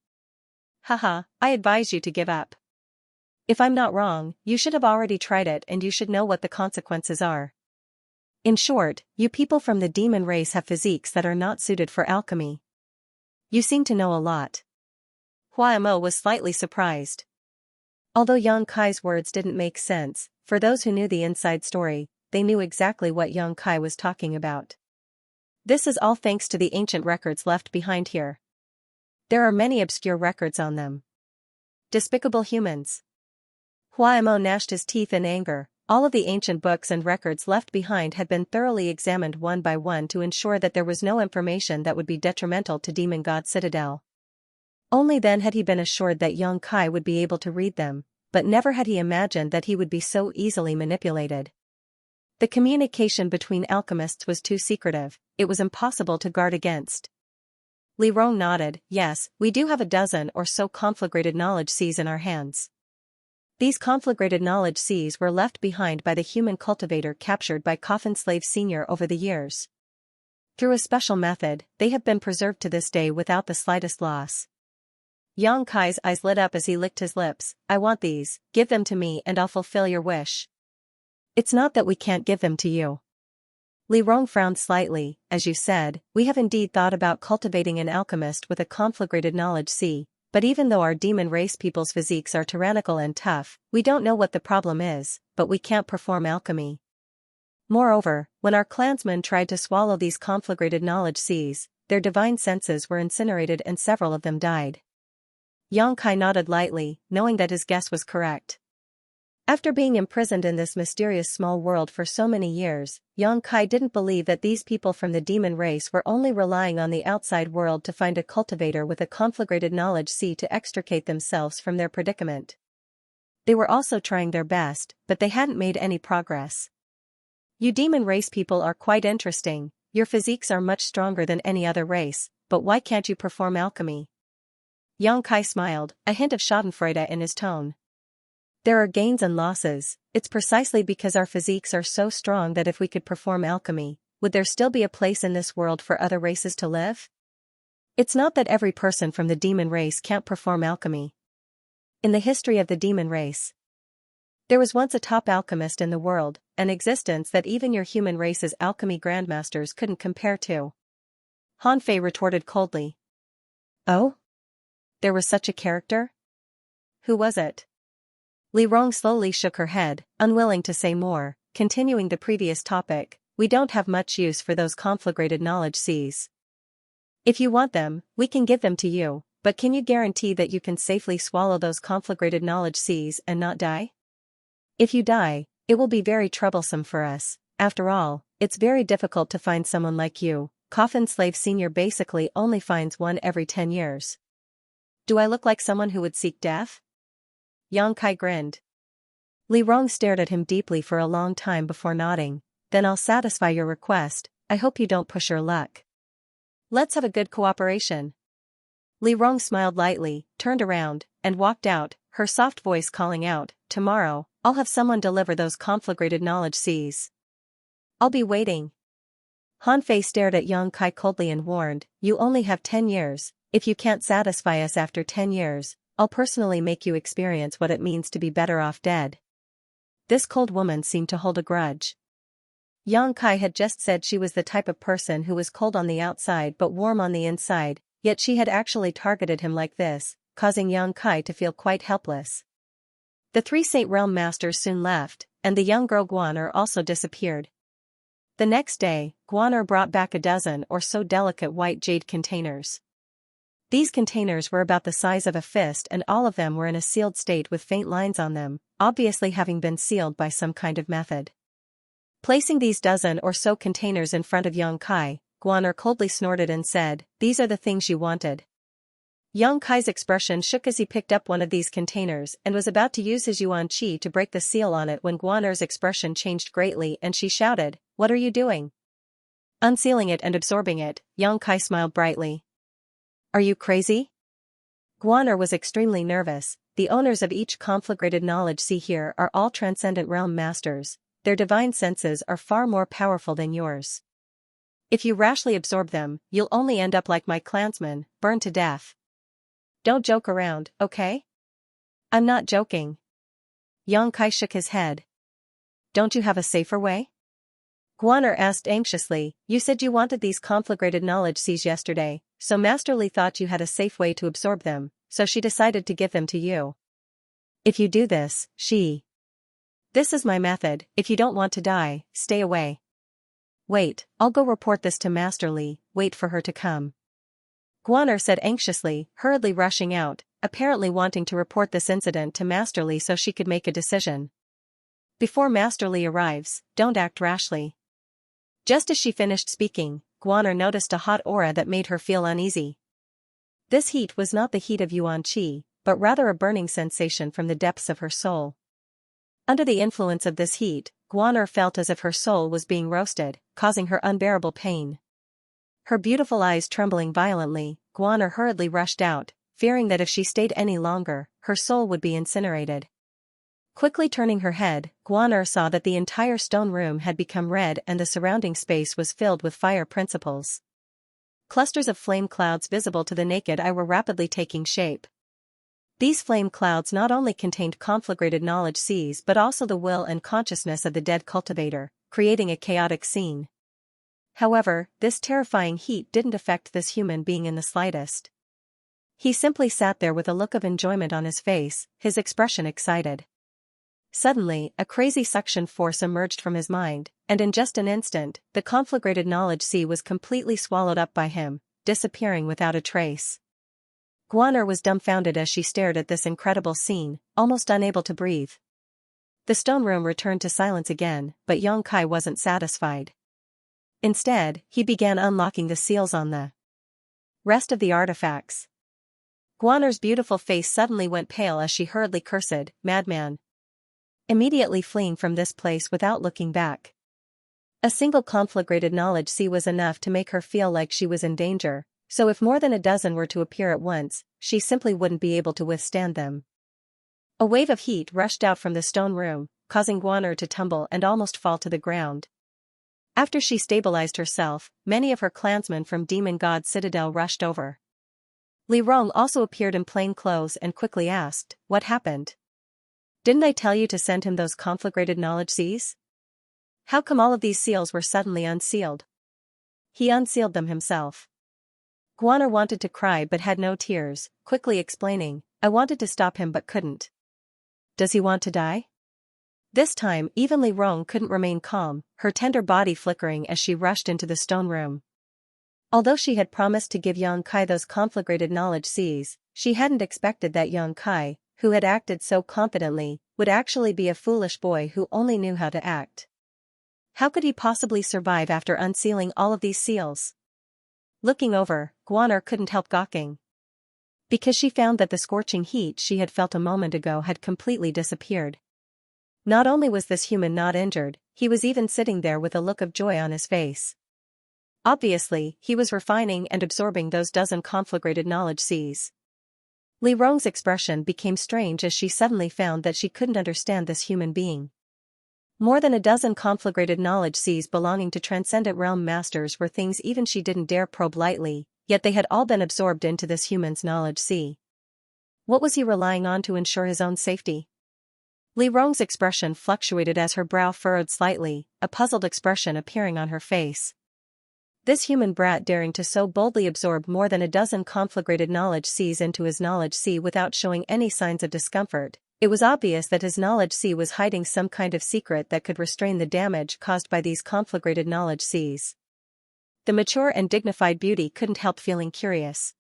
Haha, I advise you to give up. If I'm not wrong, you should have already tried it and you should know what the consequences are. In short, you people from the demon race have physiques that are not suited for alchemy. You seem to know a lot. Hua Mo was slightly surprised. Although Xianxia's words didn't make sense, for those who knew the inside story, they knew exactly what Xianxia was talking about. This is all thanks to the ancient records left behind here. There are many obscure records on them. Despicable humans. Hua Mo gnashed his teeth in anger. All of the ancient books and records left behind had been thoroughly examined one by one to ensure that there was no information that would be detrimental to Demon God Citadel. Only then had he been assured that Xianxia would be able to read them, but never had he imagined that he would be so easily manipulated. The communication between alchemists was too secretive, it was impossible to guard against. Li Rong nodded. "Yes, we do have a dozen or so conflagrated knowledge seas in our hands. These conflagrated knowledge seas were left behind by the human cultivator captured by Coffin Slave Sr. over the years. Through a special method, they have been preserved to this day without the slightest loss." Xianxia's eyes lit up as he licked his lips. "I want these, give them to me and I'll fulfill your wish." "It's not that we can't give them to you." Li Rong frowned slightly. "As you said, we have indeed thought about cultivating an alchemist with a conflagrated knowledge sea, but even though our demon race people's physiques are tyrannical and tough, we don't know what the problem is, but we can't perform alchemy. Moreover, when our clansmen tried to swallow these conflagrated knowledge seas, their divine senses were incinerated and several of them died." Xianxia nodded lightly, knowing that his guess was correct. After being imprisoned in this mysterious small world for so many years, Xianxia didn't believe that these people from the demon race were only relying on the outside world to find a cultivator with a conflagrated knowledge sea to extricate themselves from their predicament. They were also trying their best, but they hadn't made any progress. "You demon race people are quite interesting, your physiques are much stronger than any other race, but why can't you perform alchemy?" Xianxia smiled, a hint of schadenfreude in his tone. "There are gains and losses. It's precisely because our physiques are so strong that if we could perform alchemy, would there still be a place in this world for other races to live? It's not that every person from the demon race can't perform alchemy. In the history of the demon race, there was once a top alchemist in the world, an existence that even your human race's alchemy grandmasters couldn't compare to." Han Fei retorted coldly. "Oh? There was such a character? Who was it?" Li Rong slowly shook her head, unwilling to say more, continuing the previous topic. "We don't have much use for those conflagrated knowledge seas. If you want them, we can give them to you, but can you guarantee that you can safely swallow those conflagrated knowledge seas and not die? If you die, it will be very troublesome for us. After all, it's very difficult to find someone like you. Coffin Slave Sr. basically only finds one every 10 years. Do I look like someone who would seek death?" Xianxia grinned. Li Rong stared at him deeply for a long time before nodding. Then I'll satisfy your request. I hope you don't push your luck. Let's have a good cooperation. Li Rong smiled lightly, turned around, and walked out, her soft voice calling out, tomorrow, I'll have someone deliver those conflagrated knowledge seas. I'll be waiting. Han Fei stared at Yang Kai coldly and warned, you only have 10 years, if you can't satisfy us after 10 years, I'll personally make you experience what it means to be better off dead. This cold woman seemed to hold a grudge. Yang Kai had just said she was the type of person who was cold on the outside but warm on the inside, yet she had actually targeted him like this, causing Yang Kai to feel quite helpless. The 3 Saint Realm Masters soon left, and the young girl Guaner also disappeared. The next day, Guaner brought back a dozen or so delicate white jade containers. These containers were about the size of a fist and all of them were in a sealed state with faint lines on them, obviously having been sealed by some kind of method. Placing these dozen or so containers in front of Yang Kai, Guaner coldly snorted and said, these are the things you wanted. Yang Kai's expression shook as he picked up one of these containers and was about to use his Yuan Qi to break the seal on it when Guaner's expression changed greatly and she shouted, what are you doing? Unsealing it and absorbing it, Yang Kai smiled brightly. Are you crazy? Guaner was extremely nervous. The owners of each conflagrated knowledge sea here are all transcendent realm masters. Their divine senses are far more powerful than yours. If you rashly absorb them, you'll only end up like my clansmen, burned to death. Don't joke around, okay? I'm not joking. Yang Kai shook his head. Don't you have a safer way? Guaner asked anxiously, you said you wanted these conflagrated knowledge seas yesterday, so Master Li thought you had a safe way to absorb them, so she decided to give them to you. If you do this, This is my method, if you don't want to die, stay away. Wait, I'll go report this to Master Li, wait for her to come. Guaner said anxiously, hurriedly rushing out, apparently wanting to report this incident to Master Li so she could make a decision. Before Master Li arrives, don't act rashly. Just as she finished speaking, Guaner noticed a hot aura that made her feel uneasy. This heat was not the heat of Yuan Qi, but rather a burning sensation from the depths of her soul. Under the influence of this heat, Guaner felt as if her soul was being roasted, causing her unbearable pain. Her beautiful eyes trembling violently, Guaner hurriedly rushed out, fearing that if she stayed any longer, her soul would be incinerated. Quickly turning her head, Guaner saw that the entire stone room had become red and the surrounding space was filled with fire principles. Clusters of flame clouds visible to the naked eye were rapidly taking shape. These flame clouds not only contained conflagrated knowledge seas but also the will and consciousness of the dead cultivator, creating a chaotic scene. However, this terrifying heat didn't affect this human being in the slightest. He simply sat there with a look of enjoyment on his face, his expression excited. Suddenly, a crazy suction force emerged from his mind, and in just an instant, the conflagrated knowledge sea was completely swallowed up by him, disappearing without a trace. Guaner was dumbfounded as she stared at this incredible scene, almost unable to breathe. The stone room returned to silence again, but Yang Kai wasn't satisfied. Instead, he began unlocking the seals on the rest of the artifacts. Guaner's beautiful face suddenly went pale as she hurriedly cursed, madman. Immediately fleeing from this place without looking back. A single conflagrated knowledge sea was enough to make her feel like she was in danger, so if more than a dozen were to appear at once, she simply wouldn't be able to withstand them. A wave of heat rushed out from the stone room, causing Guaner to tumble and almost fall to the ground. After she stabilized herself, many of her clansmen from Demon God Citadel rushed over. Li Rong also appeared in plain clothes and quickly asked, what happened? Didn't I tell you to send him those conflagrated knowledge seas? How come all of these seals were suddenly unsealed? He unsealed them himself. Guaner wanted to cry but had no tears, quickly explaining, I wanted to stop him but couldn't. Does he want to die? This time even Li Rong couldn't remain calm, her tender body flickering as she rushed into the stone room. Although she had promised to give Yang Kai those conflagrated knowledge seas, she hadn't expected that Yang Kai, who had acted so confidently, would actually be a foolish boy who only knew how to act. How could he possibly survive after unsealing all of these seals? Looking over, Guaner couldn't help gawking. Because she found that the scorching heat she had felt a moment ago had completely disappeared. Not only was this human not injured, he was even sitting there with a look of joy on his face. Obviously, he was refining and absorbing those dozen conflagrated knowledge seas. Li Rong's expression became strange as she suddenly found that she couldn't understand this human being. More than a dozen conflagrated knowledge seas belonging to transcendent realm masters were things even she didn't dare probe lightly, yet they had all been absorbed into this human's knowledge sea. What was he relying on to ensure his own safety? Li Rong's expression fluctuated as her brow furrowed slightly, a puzzled expression appearing on her face. This human brat daring to so boldly absorb more than a dozen conflagrated knowledge seas into his knowledge sea without showing any signs of discomfort. It was obvious that his knowledge sea was hiding some kind of secret that could restrain the damage caused by these conflagrated knowledge seas. The mature and dignified beauty couldn't help feeling curious.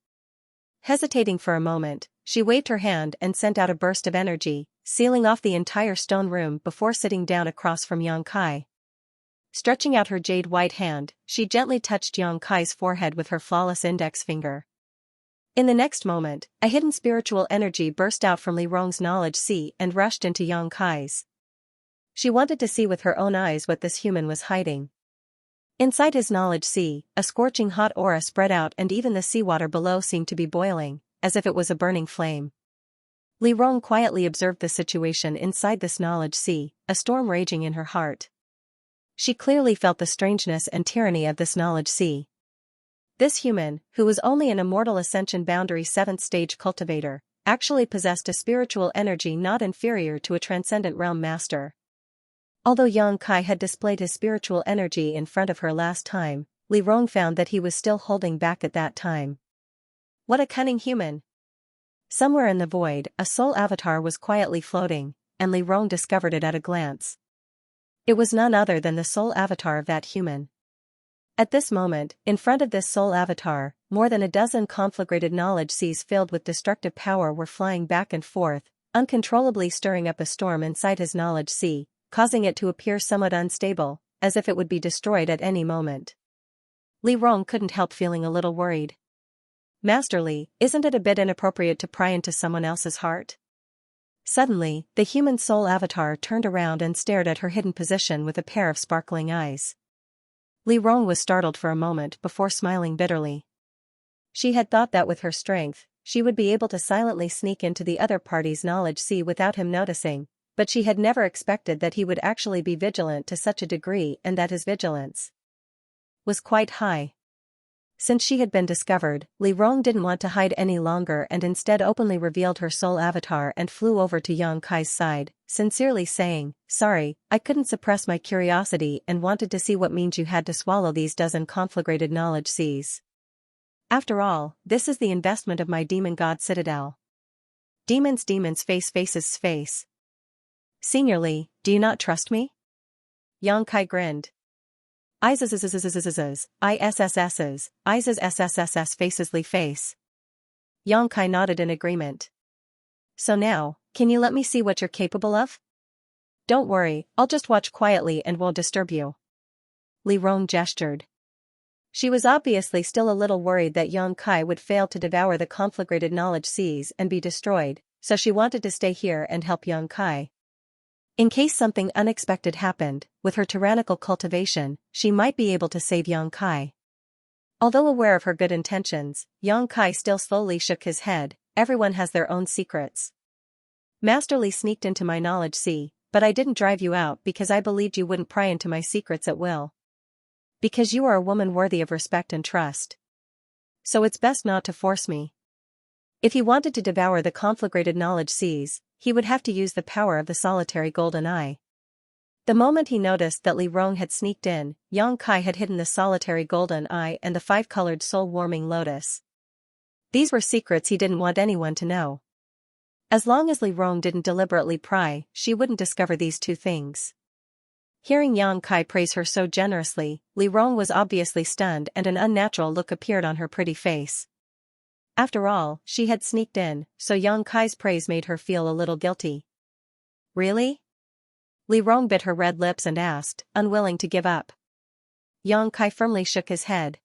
Hesitating for a moment, she waved her hand and sent out a burst of energy, sealing off the entire stone room before sitting down across from Yang Kai. Stretching out her jade white hand, she gently touched Yang Kai's forehead with her flawless index finger. In the next moment, a hidden spiritual energy burst out from Li Rong's knowledge sea and rushed into Yang Kai's. She wanted to see with her own eyes what this human was hiding. Inside his knowledge sea, a scorching hot aura spread out and even the seawater below seemed to be boiling, as if it was a burning flame. Li Rong quietly observed the situation inside this knowledge sea, a storm raging in her heart. She clearly felt the strangeness and tyranny of this knowledge sea. This human, who was only an immortal ascension boundary 7th stage cultivator, actually possessed a spiritual energy not inferior to a transcendent realm master. Although Yang Kai had displayed his spiritual energy in front of her last time, Li Rong found that he was still holding back at that time. What a cunning human! Somewhere in the void, a soul avatar was quietly floating, and Li Rong discovered it at a glance. It was none other than the soul avatar of that human. At this moment, in front of this soul avatar, more than a dozen conflagrated knowledge seas filled with destructive power were flying back and forth, uncontrollably stirring up a storm inside his knowledge sea, causing it to appear somewhat unstable, as if it would be destroyed at any moment. Li Rong couldn't help feeling a little worried. Master Li, isn't it a bit inappropriate to pry into someone else's heart? Suddenly, the human soul avatar turned around and stared at her hidden position with a pair of sparkling eyes. Li Rong was startled for a moment before smiling bitterly. She had thought that with her strength, she would be able to silently sneak into the other party's knowledge sea without him noticing, but she had never expected that he would actually be vigilant to such a degree and that his vigilance was quite high. Since she had been discovered, Li Rong didn't want to hide any longer and instead openly revealed her soul avatar and flew over to Yang Kai's side, sincerely saying, "Sorry, I couldn't suppress my curiosity and wanted to see what means you had to swallow these dozen conflagrated knowledge seas. After all, this is the investment of my demon god citadel. Demons faces face. Senior Li, do you not trust me?" Yang Kai grinned. ISSSSSSSS faces Li face. Yang Kai nodded in agreement. "So now, can you let me see what you're capable of?" "Don't worry, I'll just watch quietly and won't disturb you." Li Rong gestured. She was obviously still a little worried that Yang Kai would fail to devour the conflagrated knowledge seas and be destroyed, so she wanted to stay here and help Yang Kai. In case something unexpected happened, with her tyrannical cultivation, she might be able to save Yang Kai. Although aware of her good intentions, Yang Kai still slowly shook his head. Everyone has their own secrets. Master Li sneaked into my knowledge sea, but I didn't drive you out because I believed you wouldn't pry into my secrets at will. Because you are a woman worthy of respect and trust. So it's best not to force me. If he wanted to devour the conflagrated knowledge seas, he would have to use the power of the solitary golden eye. The moment he noticed that Li Rong had sneaked in, Yang Kai had hidden the solitary golden eye and the 5-colored soul-warming lotus. These were secrets he didn't want anyone to know. As long as Li Rong didn't deliberately pry, she wouldn't discover these two things. Hearing Yang Kai praise her so generously, Li Rong was obviously stunned and an unnatural look appeared on her pretty face. After all, she had sneaked in, so Yang Kai's praise made her feel a little guilty. "Really?" Li Rong bit her red lips and asked, unwilling to give up. Yang Kai firmly shook his head.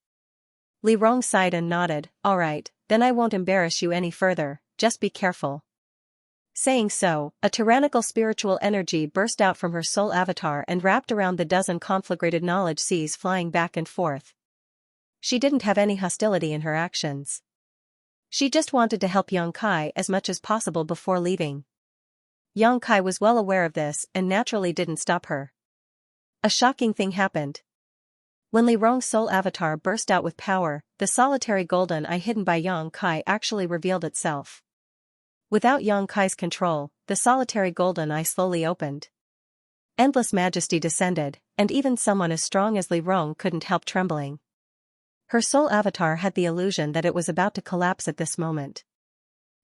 Li Rong sighed and nodded. "All right, then I won't embarrass you any further, just be careful." Saying so, a tyrannical spiritual energy burst out from her soul avatar and wrapped around the dozen conflagrated knowledge seas flying back and forth. She didn't have any hostility in her actions. She just wanted to help Yang Kai as much as possible before leaving. Yang Kai was well aware of this and naturally didn't stop her. A shocking thing happened. When Li Rong's soul avatar burst out with power, the solitary golden eye hidden by Yang Kai actually revealed itself. Without Yang Kai's control, the solitary golden eye slowly opened. Endless majesty descended, and even someone as strong as Li Rong couldn't help trembling. Her soul avatar had the illusion that it was about to collapse at this moment.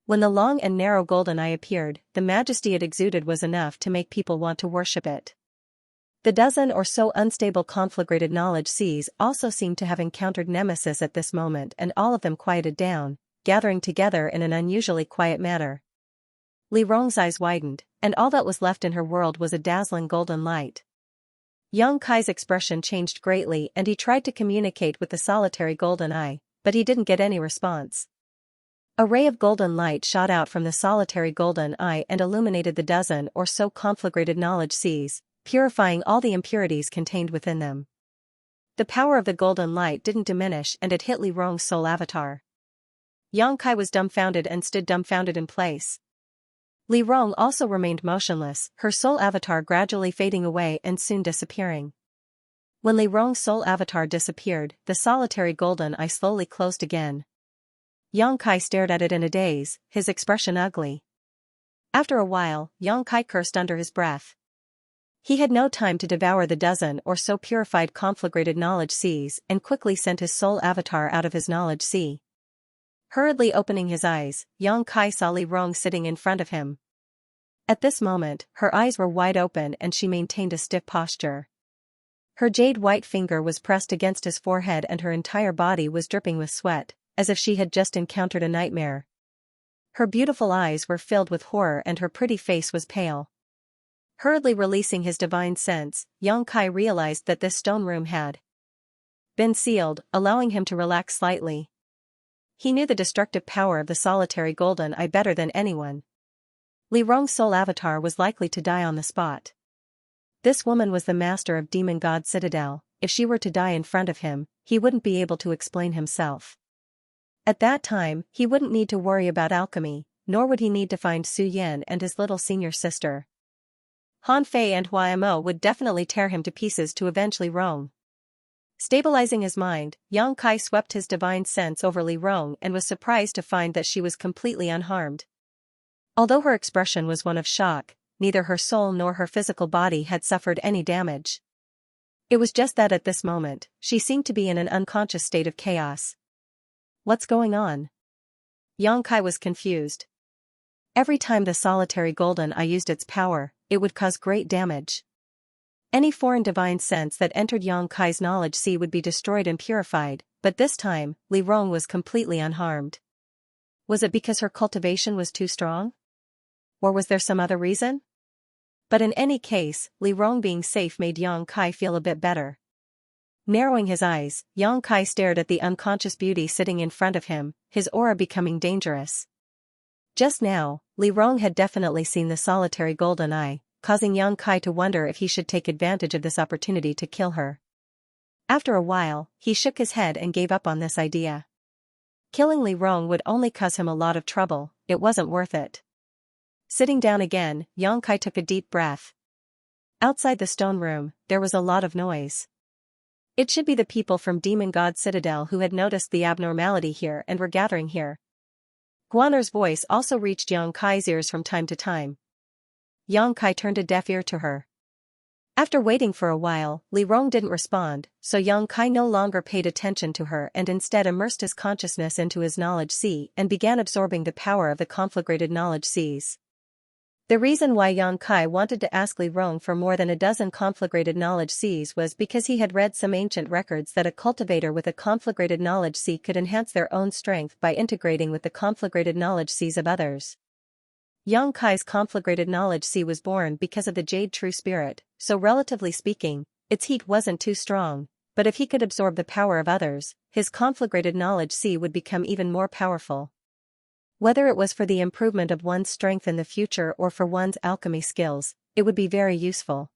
When the long and narrow golden eye appeared, the majesty it exuded was enough to make people want to worship it. The dozen or so unstable conflagrated knowledge seas also seemed to have encountered nemesis at this moment, and all of them quieted down, gathering together in an unusually quiet manner. Li Rong's eyes widened, and all that was left in her world was a dazzling golden light. Yang Kai's expression changed greatly and he tried to communicate with the solitary golden eye, but he didn't get any response. A ray of golden light shot out from the solitary golden eye and illuminated the dozen or so conflagrated knowledge seas, purifying all the impurities contained within them. The power of the golden light didn't diminish and it hit Li Rong's soul avatar. Yang Kai was dumbfounded and stood dumbfounded in place. Li Rong also remained motionless, her soul avatar gradually fading away and soon disappearing. When Li Rong's soul avatar disappeared, the solitary golden eye slowly closed again. Yang Kai stared at it in a daze, his expression ugly. After a while, Yang Kai cursed under his breath. He had no time to devour the dozen or so purified conflagrated knowledge seas and quickly sent his soul avatar out of his knowledge sea. Hurriedly opening his eyes, Yang Kai saw Li Rong sitting in front of him. At this moment, her eyes were wide open and she maintained a stiff posture. Her jade-white finger was pressed against his forehead and her entire body was dripping with sweat, as if she had just encountered a nightmare. Her beautiful eyes were filled with horror and her pretty face was pale. Hurriedly releasing his divine sense, Yang Kai realized that this stone room had been sealed, allowing him to relax slightly. He knew the destructive power of the solitary golden eye better than anyone. Li Rong's soul avatar was likely to die on the spot. This woman was the master of Demon God Citadel. If she were to die in front of him, he wouldn't be able to explain himself. At that time, he wouldn't need to worry about alchemy, nor would he need to find Su Yan and his little senior sister. Han Fei and Hua Mo would definitely tear him to pieces to avenge Li Rong. Stabilizing his mind, Yang Kai swept his divine sense over Li Rong and was surprised to find that she was completely unharmed. Although her expression was one of shock, neither her soul nor her physical body had suffered any damage. It was just that at this moment, she seemed to be in an unconscious state of chaos. What's going on? Yang Kai was confused. Every time the solitary golden eye used its power, it would cause great damage. Any foreign divine sense that entered Yang Kai's knowledge sea would be destroyed and purified, but this time, Li Rong was completely unharmed. Was it because her cultivation was too strong? Or was there some other reason? But in any case, Li Rong being safe made Yang Kai feel a bit better. Narrowing his eyes, Yang Kai stared at the unconscious beauty sitting in front of him, his aura becoming dangerous. Just now, Li Rong had definitely seen the solitary golden eye, causing Yang Kai to wonder if he should take advantage of this opportunity to kill her. After a while, he shook his head and gave up on this idea. Killing Li Rong would only cause him a lot of trouble, it wasn't worth it. Sitting down again, Yang Kai took a deep breath. Outside the stone room, there was a lot of noise. It should be the people from Demon God Citadel who had noticed the abnormality here and were gathering here. Guaner's voice also reached Yang Kai's ears from time to time. Yang Kai turned a deaf ear to her. After waiting for a while, Li Rong didn't respond, so Yang Kai no longer paid attention to her and instead immersed his consciousness into his knowledge sea and began absorbing the power of the conflagrated knowledge seas. The reason why Yang Kai wanted to ask Li Rong for more than a dozen conflagrated knowledge seas was because he had read some ancient records that a cultivator with a conflagrated knowledge sea could enhance their own strength by integrating with the conflagrated knowledge seas of others. Yang Kai's conflagrated knowledge sea was born because of the Jade True Spirit, so relatively speaking, its heat wasn't too strong, but if he could absorb the power of others, his conflagrated knowledge sea would become even more powerful. Whether it was for the improvement of one's strength in the future or for one's alchemy skills, it would be very useful.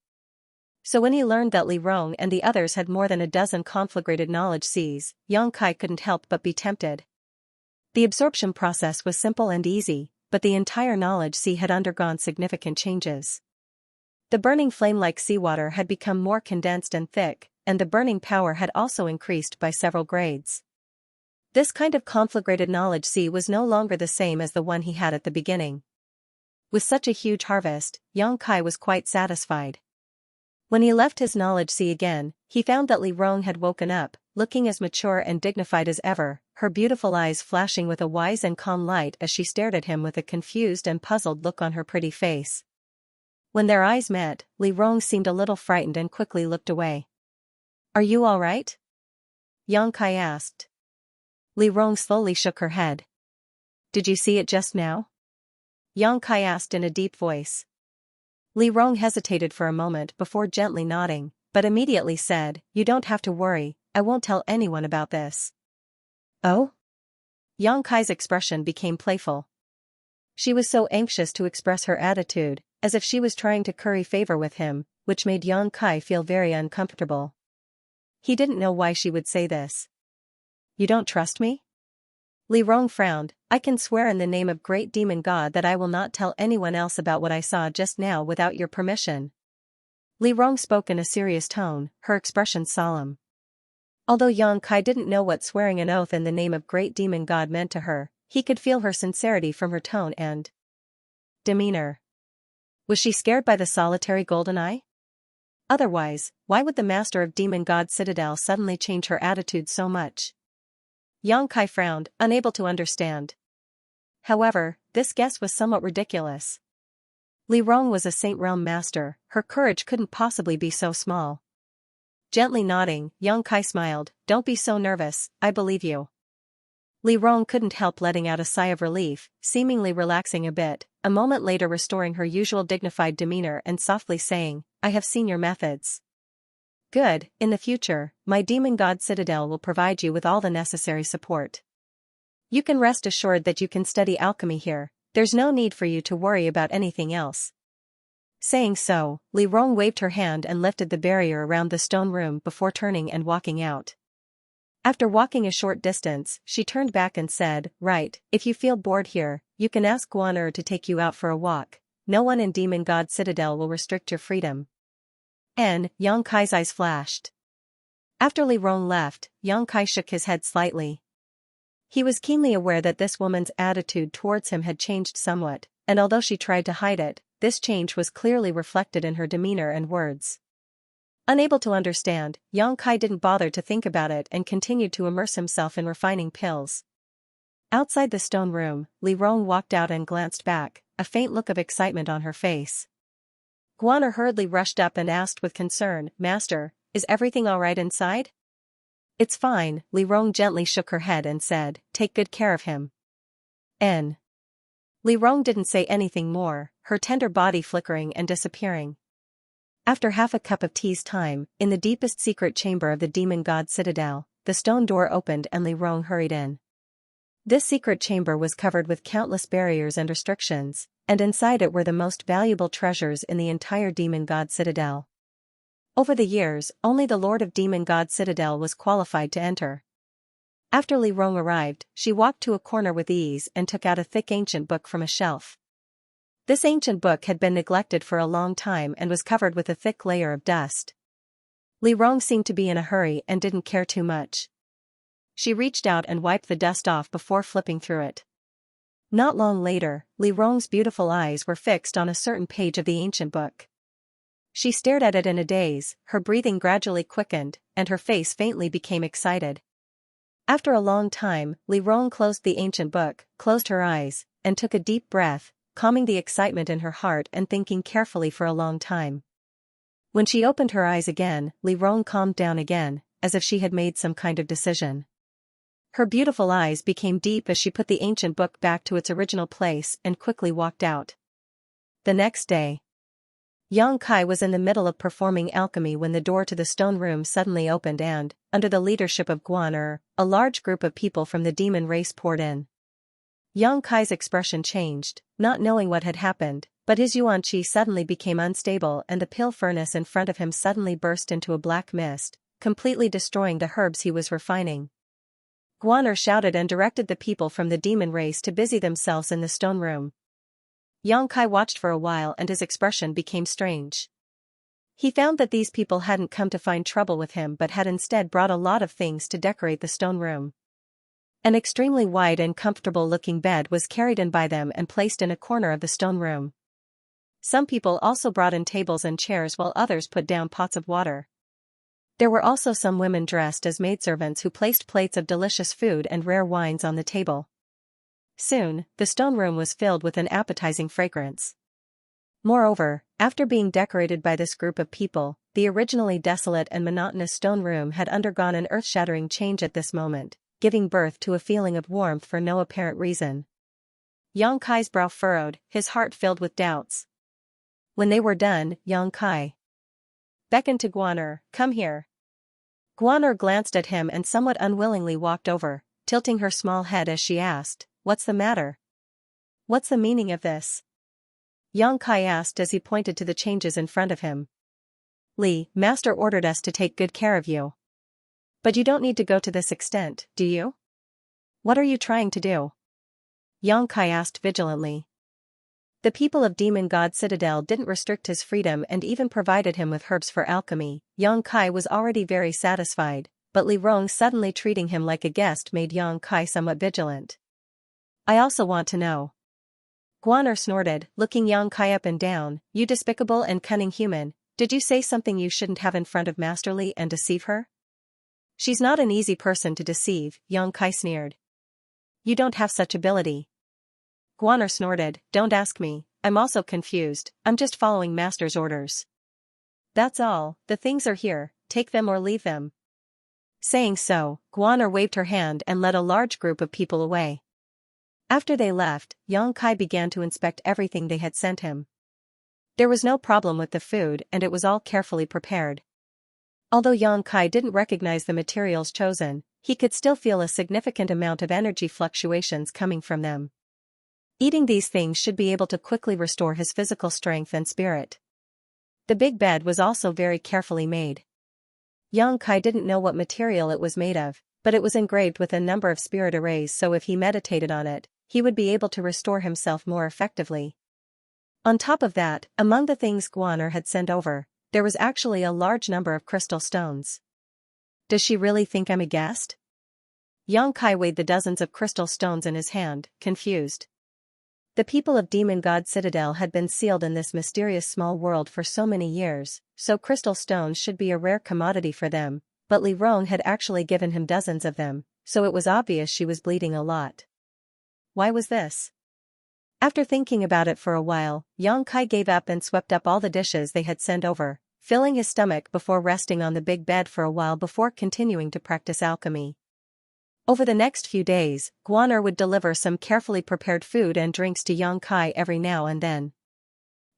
So when he learned that Li Rong and the others had more than a dozen conflagrated knowledge seas, Yang Kai couldn't help but be tempted. The absorption process was simple and easy, but the entire knowledge sea had undergone significant changes. The burning flame-like seawater had become more condensed and thick, and the burning power had also increased by several grades. This kind of conflagrated knowledge sea was no longer the same as the one he had at the beginning. With such a huge harvest, Yang Kai was quite satisfied. When he left his knowledge sea again, he found that Li Rong had woken up, looking as mature and dignified as ever, her beautiful eyes flashing with a wise and calm light as she stared at him with a confused and puzzled look on her pretty face. When their eyes met, Li Rong seemed a little frightened and quickly looked away. "Are you all right?" Yang Kai asked. Li Rong slowly shook her head. "Did you see it just now?" Yang Kai asked in a deep voice. Li Rong hesitated for a moment before gently nodding, but immediately said, "You don't have to worry, I won't tell anyone about this." "Oh?" Yang Kai's expression became playful. She was so anxious to express her attitude, as if she was trying to curry favor with him, which made Yang Kai feel very uncomfortable. He didn't know why she would say this. "You don't trust me?" Li Rong frowned. "I can swear in the name of great demon god that I will not tell anyone else about what I saw just now without your permission." Li Rong spoke in a serious tone, her expression solemn. Although Yang Kai didn't know what swearing an oath in the name of great demon god meant to her, he could feel her sincerity from her tone and demeanor. Was she scared by the solitary golden eye? Otherwise, why would the master of Demon God Citadel suddenly change her attitude so much? Yang Kai frowned, unable to understand. However, this guess was somewhat ridiculous. Li Rong was a Saint Realm master, her courage couldn't possibly be so small. Gently nodding, Yang Kai smiled, "Don't be so nervous, I believe you." Li Rong couldn't help letting out a sigh of relief, seemingly relaxing a bit, a moment later restoring her usual dignified demeanor and softly saying, "I have seen your methods. Good, in the future, my Demon God Citadel will provide you with all the necessary support. You can rest assured that you can study alchemy here, there's no need for you to worry about anything else." Saying so, Li Rong waved her hand and lifted the barrier around the stone room before turning and walking out. After walking a short distance, she turned back and said, "Right, if you feel bored here, you can ask Guan to take you out for a walk. No one in Demon God Citadel will restrict your freedom." Yang Kai's eyes flashed. After Li Rong left, Yang Kai shook his head slightly. He was keenly aware that this woman's attitude towards him had changed somewhat, and although she tried to hide it, this change was clearly reflected in her demeanor and words. Unable to understand, Yang Kai didn't bother to think about it and continued to immerse himself in refining pills. Outside the stone room, Li Rong walked out and glanced back, a faint look of excitement on her face. Guan hurriedly rushed up and asked with concern, "Master, is everything all right inside?" "It's fine," Li Rong gently shook her head and said, "Take good care of him." Li Rong didn't say anything more, her tender body flickering and disappearing. After half a cup of tea's time, in the deepest secret chamber of the Demon God Citadel, the stone door opened and Li Rong hurried in. This secret chamber was covered with countless barriers and restrictions, and inside it were the most valuable treasures in the entire Demon God Citadel. Over the years, only the Lord of Demon God Citadel was qualified to enter. After Li Rong arrived, she walked to a corner with ease and took out a thick ancient book from a shelf. This ancient book had been neglected for a long time and was covered with a thick layer of dust. Li Rong seemed to be in a hurry and didn't care too much. She reached out and wiped the dust off before flipping through it. Not long later, Li Rong's beautiful eyes were fixed on a certain page of the ancient book. She stared at it in a daze, her breathing gradually quickened, and her face faintly became excited. After a long time, Li Rong closed the ancient book, closed her eyes, and took a deep breath, calming the excitement in her heart and thinking carefully for a long time. When she opened her eyes again, Li Rong calmed down again, as if she had made some kind of decision. Her beautiful eyes became deep as she put the ancient book back to its original place and quickly walked out. The next day, Yang Kai was in the middle of performing alchemy when the door to the stone room suddenly opened and, under the leadership of Guan, a large group of people from the demon race poured in. Yang Kai's expression changed, not knowing what had happened, but his yuan qi suddenly became unstable and the pill furnace in front of him suddenly burst into a black mist, completely destroying the herbs he was refining. Guaner shouted and directed the people from the demon race to busy themselves in the stone room. Yang Kai watched for a while and his expression became strange. He found that these people hadn't come to find trouble with him but had instead brought a lot of things to decorate the stone room. An extremely wide and comfortable-looking bed was carried in by them and placed in a corner of the stone room. Some people also brought in tables and chairs while others put down pots of water. There were also some women dressed as maidservants who placed plates of delicious food and rare wines on the table. Soon, the stone room was filled with an appetizing fragrance. Moreover, after being decorated by this group of people, the originally desolate and monotonous stone room had undergone an earth-shattering change at this moment, giving birth to a feeling of warmth for no apparent reason. Yang Kai's brow furrowed, his heart filled with doubts. When they were done, Yang Kai beckoned to Guaner, "Come here." Guaner glanced at him and somewhat unwillingly walked over, tilting her small head as she asked, "What's the matter? What's the meaning of this?" Yang Kai asked as he pointed to the changes in front of him. "Li, Master ordered us to take good care of you. But you don't need to go to this extent, do you? What are you trying to do?" Yang Kai asked vigilantly. The people of Demon God Citadel didn't restrict his freedom and even provided him with herbs for alchemy. Yang Kai was already very satisfied, but Li Rong suddenly treating him like a guest made Yang Kai somewhat vigilant. "I also want to know." Guaner snorted, looking Yang Kai up and down, "You despicable and cunning human, did you say something you shouldn't have in front of Master Li and deceive her?" "She's not an easy person to deceive," Yang Kai sneered. "You don't have such ability." Guaner snorted, "Don't ask me, I'm also confused, I'm just following Master's orders." "That's all, the things are here, take them or leave them." Saying so, Guaner waved her hand and led a large group of people away. After they left, Yang Kai began to inspect everything they had sent him. There was no problem with the food and it was all carefully prepared. Although Yang Kai didn't recognize the materials chosen, he could still feel a significant amount of energy fluctuations coming from them. Eating these things should be able to quickly restore his physical strength and spirit. The big bed was also very carefully made. Yang Kai didn't know what material it was made of, but it was engraved with a number of spirit arrays, so if he meditated on it, he would be able to restore himself more effectively. On top of that, among the things Guaner had sent over, there was actually a large number of crystal stones. Does she really think I'm a guest? Yang Kai weighed the dozens of crystal stones in his hand, confused. The people of Demon God Citadel had been sealed in this mysterious small world for so many years, so crystal stones should be a rare commodity for them, but Li Rong had actually given him dozens of them, so it was obvious she was bleeding a lot. Why was this? After thinking about it for a while, Yang Kai gave up and swept up all the dishes they had sent over, filling his stomach before resting on the big bed for a while before continuing to practice alchemy. Over the next few days, Guaner would deliver some carefully prepared food and drinks to Yang Kai every now and then.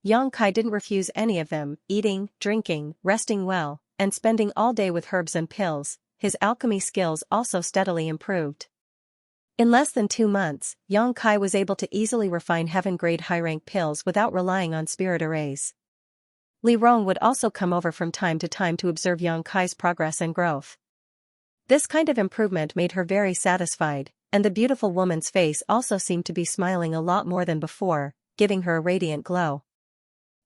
Yang Kai didn't refuse any of them, eating, drinking, resting well, and spending all day with herbs and pills. His alchemy skills also steadily improved. In less than 2 months, Yang Kai was able to easily refine heaven-grade high-rank pills without relying on spirit arrays. Li Rong would also come over from time to time to observe Yang Kai's progress and growth. This kind of improvement made her very satisfied, and the beautiful woman's face also seemed to be smiling a lot more than before, giving her a radiant glow.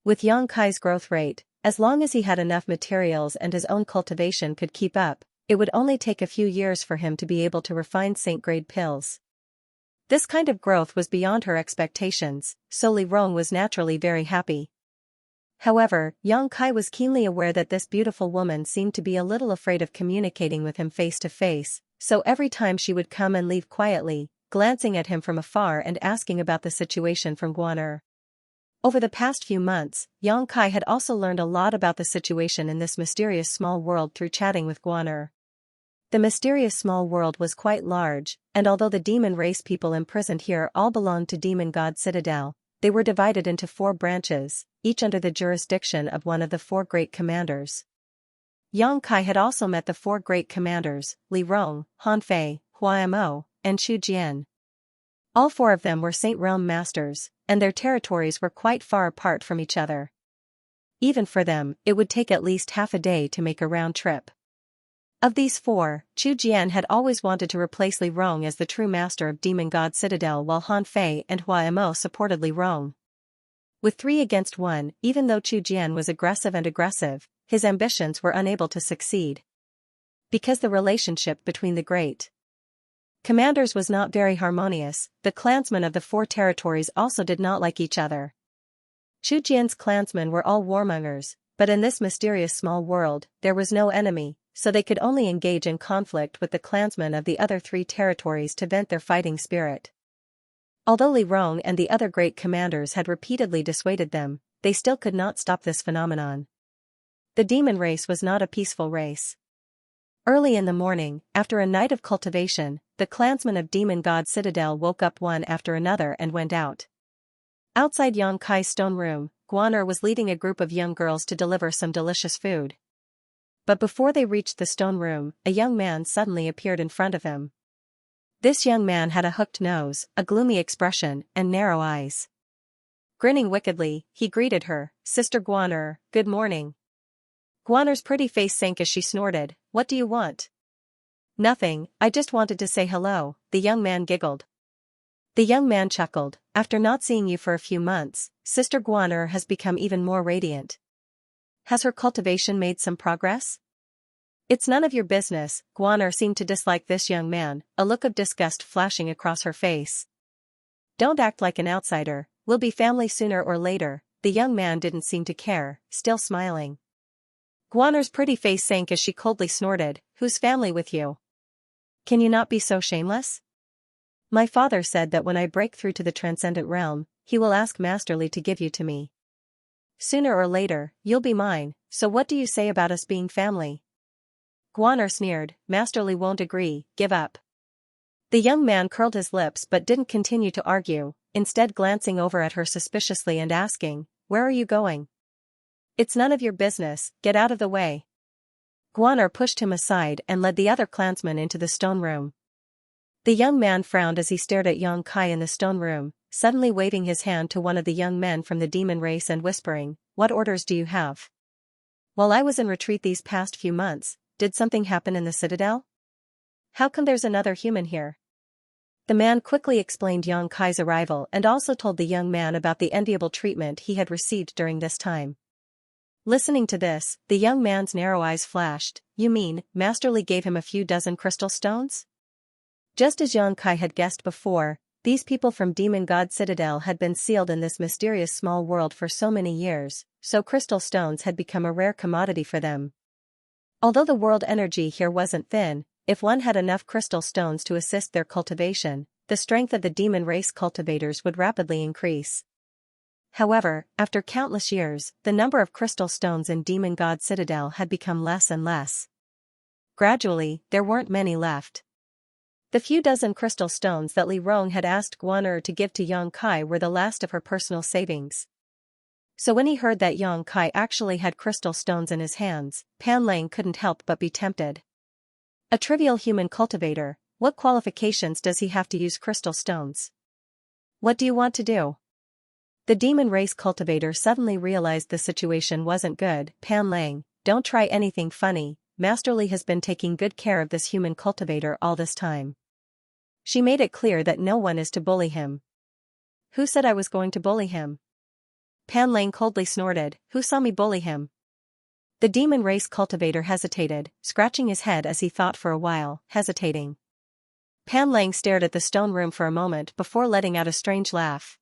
With Yang Kai's growth rate, as long as he had enough materials and his own cultivation could keep up, it would only take a few years for him to be able to refine saint-grade pills. This kind of growth was beyond her expectations, so Li Rong was naturally very happy. However, Yang Kai was keenly aware that this beautiful woman seemed to be a little afraid of communicating with him face to face, so every time she would come and leave quietly, glancing at him from afar and asking about the situation from Guaner. Over the past few months, Yang Kai had also learned a lot about the situation in this mysterious small world through chatting with Guaner. The mysterious small world was quite large, and although the demon race people imprisoned here all belonged to Demon God Citadel, they were divided into 4 branches, each under the jurisdiction of one of the 4 great commanders. Yang Kai had also met the 4 great commanders, Li Rong, Han Fei, Hua Mo, and Chu Jian. All four of them were Saint Realm masters, and their territories were quite far apart from each other. Even for them, it would take at least half a day to make a round trip. Of these four, Chu Jian had always wanted to replace Li Rong as the true master of Demon God Citadel, while Han Fei and Hua Mo supported Li Rong. With 3 against 1, even though Chu Jian was aggressive, his ambitions were unable to succeed. Because the relationship between the great commanders was not very harmonious, the clansmen of the four territories also did not like each other. Chu Jian's clansmen were all warmongers, but in this mysterious small world, there was no enemy, so they could only engage in conflict with the clansmen of the other 3 territories to vent their fighting spirit. Although Li Rong and the other great commanders had repeatedly dissuaded them, they still could not stop this phenomenon. The demon race was not a peaceful race. Early in the morning, after a night of cultivation, the clansmen of Demon God Citadel woke up one after another and went out. Outside Yang Kai's stone room, Guaner was leading a group of young girls to deliver some delicious food. But before they reached the stone room, a young man suddenly appeared in front of him. This young man had a hooked nose, a gloomy expression, and narrow eyes. Grinning wickedly, he greeted her, "Sister Guaner, good morning." Guaner's pretty face sank as she snorted, "What do you want?" "Nothing, I just wanted to say hello," the young man giggled. The young man chuckled, "After not seeing you for a few months, Sister Guaner has become even more radiant. Has her cultivation made some progress?" "It's none of your business." Guaner seemed to dislike this young man, a look of disgust flashing across her face. "Don't act like an outsider, we'll be family sooner or later." The young man didn't seem to care, still smiling. Guaner's pretty face sank as she coldly snorted, "Whose family with you? Can you not be so shameless?" "My father said that when I break through to the transcendent realm, he will ask Master Li to give you to me. Sooner or later, you'll be mine, so what do you say about us being family?" Guaner sneered, "Master Li won't agree, give up." The young man curled his lips but didn't continue to argue, instead glancing over at her suspiciously and asking, "Where are you going?" "It's none of your business, get out of the way." Guaner pushed him aside and led the other clansmen into the stone room. The young man frowned as he stared at Yang Kai in the stone room, suddenly waving his hand to one of the young men from the demon race and whispering, "What orders do you have? While I was in retreat these past few months, did something happen in the citadel? How come there's another human here?" The man quickly explained Yang Kai's arrival and also told the young man about the enviable treatment he had received during this time. Listening to this, the young man's narrow eyes flashed. "You mean, Master Li gave him a few dozen crystal stones?" Just as Yang Kai had guessed before, these people from Demon God Citadel had been sealed in this mysterious small world for so many years, so crystal stones had become a rare commodity for them. Although the world energy here wasn't thin, if one had enough crystal stones to assist their cultivation, the strength of the demon race cultivators would rapidly increase. However, after countless years, the number of crystal stones in Demon God Citadel had become less and less. Gradually, there weren't many left. The few dozen crystal stones that Li Rong had asked Guaner to give to Yang Kai were the last of her personal savings. So when he heard that Yang Kai actually had crystal stones in his hands, Pan Lang couldn't help but be tempted. A trivial human cultivator, what qualifications does he have to use crystal stones? "What do you want to do?" The demon race cultivator suddenly realized the situation wasn't good. "Pan Lang, don't try anything funny, Master Li has been taking good care of this human cultivator all this time. She made it clear that no one is to bully him." "Who said I was going to bully him?" Pan Lang coldly snorted, "Who saw me bully him?" The demon race cultivator hesitated, scratching his head as he thought for a while, hesitating. Pan Lang stared at the stone room for a moment before letting out a strange laugh.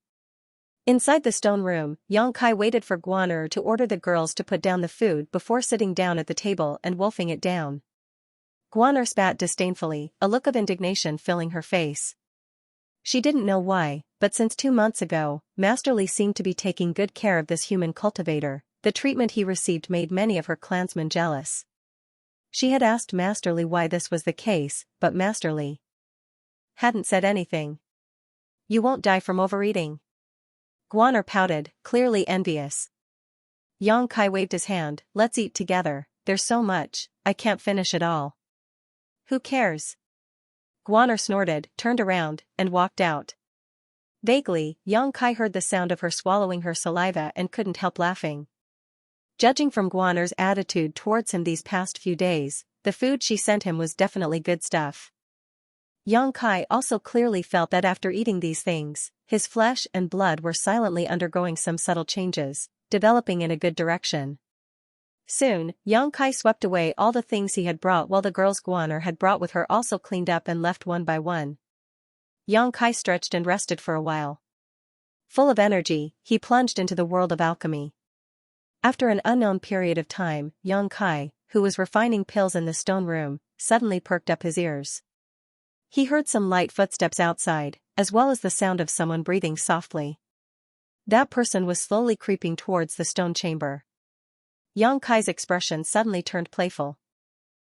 Inside the stone room, Yang Kai waited for Guaner to order the girls to put down the food before sitting down at the table and wolfing it down. Guaner spat disdainfully, a look of indignation filling her face. She didn't know why, but since 2 months ago, Master Li seemed to be taking good care of this human cultivator. The treatment he received made many of her clansmen jealous. She had asked Master Li why this was the case, but Master Li hadn't said anything. "You won't die from overeating." Guaner pouted, clearly envious. Yang Kai waved his hand, "Let's eat together, there's so much, I can't finish it all." "Who cares?" Guaner snorted, turned around, and walked out. Vaguely, Yang Kai heard the sound of her swallowing her saliva and couldn't help laughing. Judging from Guaner's attitude towards him these past few days, the food she sent him was definitely good stuff. Yang Kai also clearly felt that after eating these things, his flesh and blood were silently undergoing some subtle changes, developing in a good direction. Soon, Yang Kai swept away all the things he had brought while the girls Guaner had brought with her also cleaned up and left one by one. Yang Kai stretched and rested for a while. Full of energy, he plunged into the world of alchemy. After an unknown period of time, Yang Kai, who was refining pills in the stone room, suddenly perked up his ears. He heard some light footsteps outside, as well as the sound of someone breathing softly. That person was slowly creeping towards the stone chamber. Yang Kai's expression suddenly turned playful.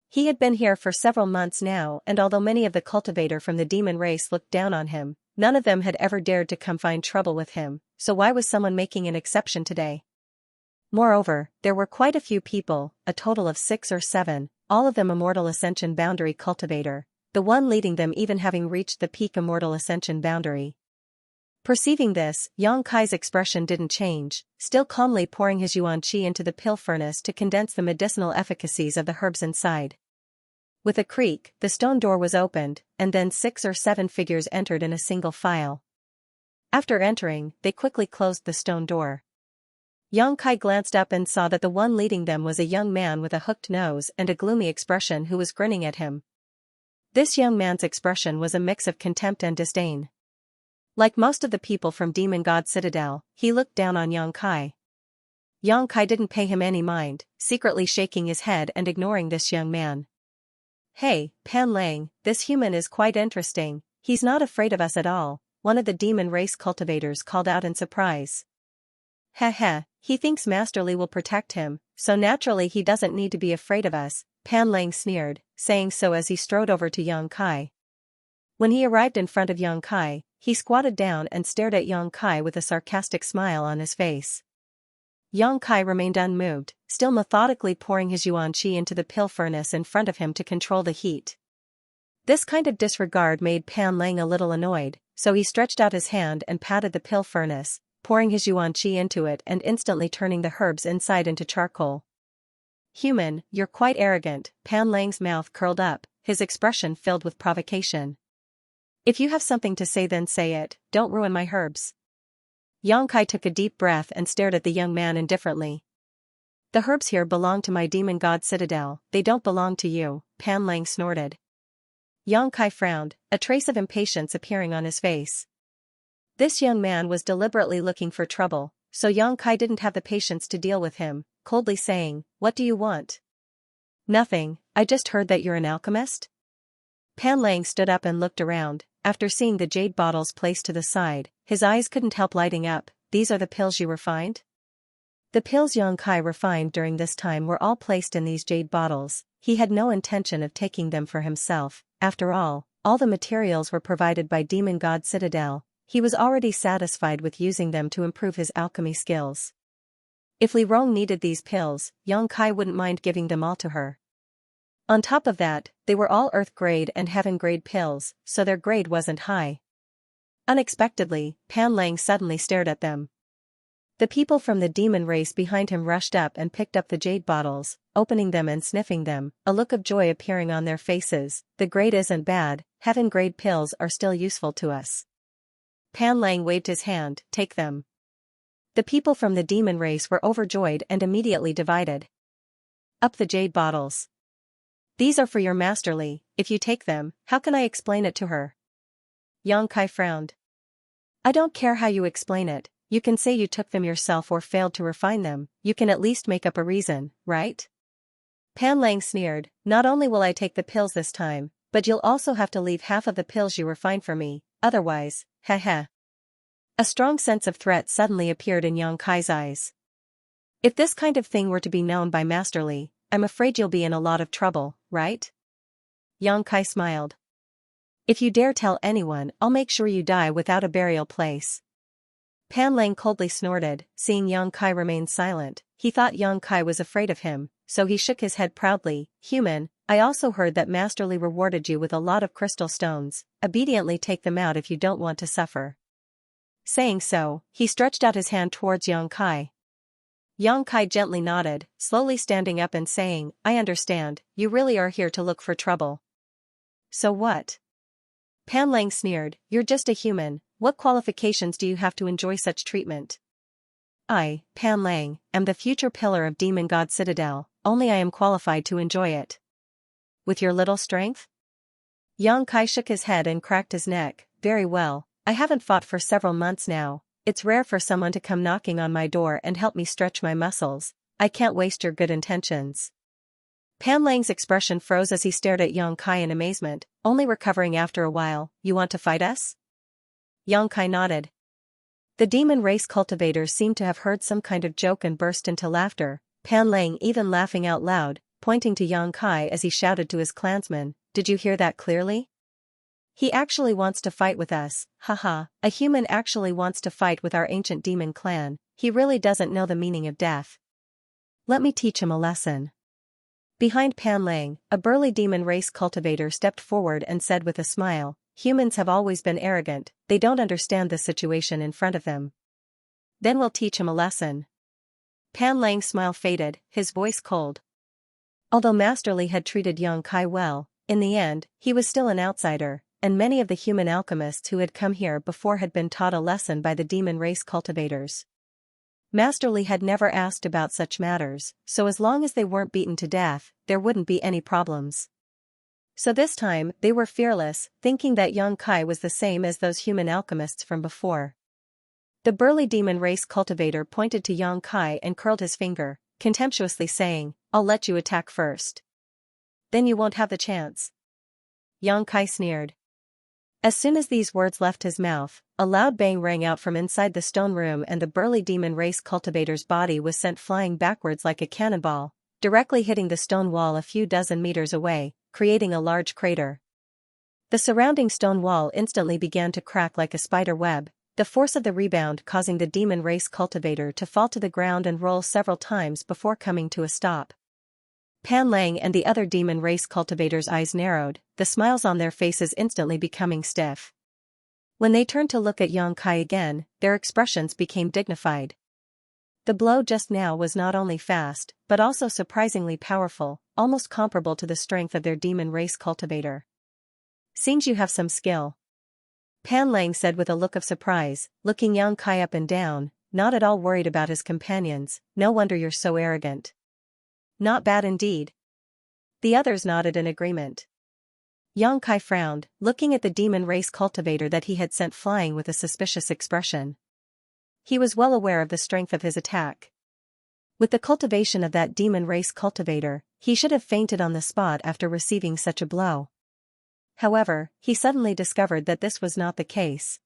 He had been here for several months now, and although many of the cultivator from the demon race looked down on him, none of them had ever dared to come find trouble with him, so why was someone making an exception today? Moreover, there were quite a few people, a total of 6 or 7, all of them Immortal Ascension Boundary cultivator, the one leading them even having reached the peak Immortal Ascension Boundary. Perceiving this, Yang Kai's expression didn't change, still calmly pouring his yuan qi into the pill furnace to condense the medicinal efficacies of the herbs inside. With a creak, the stone door was opened, and then 6 or 7 figures entered in a single file. After entering, they quickly closed the stone door. Yang Kai glanced up and saw that the one leading them was a young man with a hooked nose and a gloomy expression who was grinning at him. This young man's expression was a mix of contempt and disdain. Like most of the people from Demon God Citadel, he looked down on Yang Kai. Yang Kai didn't pay him any mind, secretly shaking his head and ignoring this young man. "Hey, Pan Lang, this human is quite interesting, he's not afraid of us at all," one of the demon race cultivators called out in surprise. "Heh, he thinks Masterly will protect him, so naturally he doesn't need to be afraid of us," Pan Lang sneered, saying so as he strode over to Yang Kai. When he arrived in front of Yang Kai, he squatted down and stared at Yang Kai with a sarcastic smile on his face. Yang Kai remained unmoved, still methodically pouring his yuan qi into the pill furnace in front of him to control the heat. This kind of disregard made Pan Lang a little annoyed, so he stretched out his hand and patted the pill furnace, pouring his yuan qi into it and instantly turning the herbs inside into charcoal. "Human, you're quite arrogant," Pan Lang's mouth curled up, his expression filled with provocation. "If you have something to say then say it, don't ruin my herbs." Yang Kai took a deep breath and stared at the young man indifferently. "The herbs here belong to my demon god citadel, they don't belong to you," Pan Lang snorted. Yang Kai frowned, a trace of impatience appearing on his face. This young man was deliberately looking for trouble, so Yang Kai didn't have the patience to deal with him, coldly saying, "What do you want?" "Nothing, I just heard that you're an alchemist?" Pan Lang stood up and looked around. After seeing the jade bottles placed to the side, his eyes couldn't help lighting up. "These are the pills you refined?" The pills Yang Kai refined during this time were all placed in these jade bottles. He had no intention of taking them for himself. After all the materials were provided by Demon God Citadel. He was already satisfied with using them to improve his alchemy skills. If Li Rong needed these pills, Yang Kai wouldn't mind giving them all to her. On top of that, they were all Earth grade and Heaven grade pills, so their grade wasn't high. Unexpectedly, Pan Lang suddenly stared at them. The people from the demon race behind him rushed up and picked up the jade bottles, opening them and sniffing them, a look of joy appearing on their faces. "The grade isn't bad, Heaven grade pills are still useful to us." Pan Lang waved his hand, "Take them." The people from the demon race were overjoyed and immediately divided up the jade bottles. "These are for your Masterly, if you take them, how can I explain it to her?" Yang Kai frowned. "I don't care how you explain it, you can say you took them yourself or failed to refine them, you can at least make up a reason, right?" Pan Lang sneered, "Not only will I take the pills this time, but you'll also have to leave half of the pills you refine for me, otherwise, heh." A strong sense of threat suddenly appeared in Yang Kai's eyes. "If this kind of thing were to be known by Masterly, I'm afraid you'll be in a lot of trouble, right?" Yang Kai smiled. "If you dare tell anyone, I'll make sure you die without a burial place." Pan Lang coldly snorted, seeing Yang Kai remain silent. He thought Yang Kai was afraid of him, so he shook his head proudly. "Human, I also heard that Masterly rewarded you with a lot of crystal stones. Obediently take them out if you don't want to suffer." Saying so, he stretched out his hand towards Yang Kai. Yang Kai gently nodded, slowly standing up and saying, I understand, you really are here to look for trouble. So what? Pan Lang sneered, you're just a human, what qualifications do you have to enjoy such treatment? I, Pan Lang, am the future pillar of Demon God Citadel, only I am qualified to enjoy it. With your little strength? Yang Kai shook his head and cracked his neck, very well, I haven't fought for several months now, it's rare for someone to come knocking on my door and help me stretch my muscles, I can't waste your good intentions. Pan Lang's expression froze as he stared at Yang Kai in amazement, only recovering after a while, you want to fight us? Yang Kai nodded. The demon race cultivators seemed to have heard some kind of joke and burst into laughter, Pan Lang even laughing out loud, pointing to Yang Kai as he shouted to his clansmen, did you hear that clearly? He actually wants to fight with us, haha, a human actually wants to fight with our ancient demon clan, he really doesn't know the meaning of death. Let me teach him a lesson. Behind Pan Lang, a burly demon race cultivator stepped forward and said with a smile, humans have always been arrogant, they don't understand the situation in front of them. Then we'll teach him a lesson. Pan Lang's smile faded, his voice cold. Although Master Li had treated Yang Kai well, in the end, he was still an outsider, and many of the human alchemists who had come here before had been taught a lesson by the demon race cultivators. Master Li had never asked about such matters, so as long as they weren't beaten to death, there wouldn't be any problems. So this time, they were fearless, thinking that Yang Kai was the same as those human alchemists from before. The burly demon race cultivator pointed to Yang Kai and curled his finger, contemptuously saying, I'll let you attack first. Then you won't have the chance. Yang Kai sneered. As soon as these words left his mouth, a loud bang rang out from inside the stone room and the burly demon race cultivator's body was sent flying backwards like a cannonball, directly hitting the stone wall a few dozen meters away, creating a large crater. The surrounding stone wall instantly began to crack like a spider web, the force of the rebound causing the demon race cultivator to fall to the ground and roll several times before coming to a stop. Pan Lang and the other demon race cultivators' eyes narrowed, the smiles on their faces instantly becoming stiff. When they turned to look at Yang Kai again, their expressions became dignified. The blow just now was not only fast, but also surprisingly powerful, almost comparable to the strength of their demon race cultivator. Seems you have some skill. Pan Lang said with a look of surprise, looking Yang Kai up and down, not at all worried about his companions, no wonder you're so arrogant. Not bad indeed. The others nodded in agreement. Yang Kai frowned, looking at the demon race cultivator that he had sent flying with a suspicious expression. He was well aware of the strength of his attack. With the cultivation of that demon race cultivator, he should have fainted on the spot after receiving such a blow. However, he suddenly discovered that this was not the case.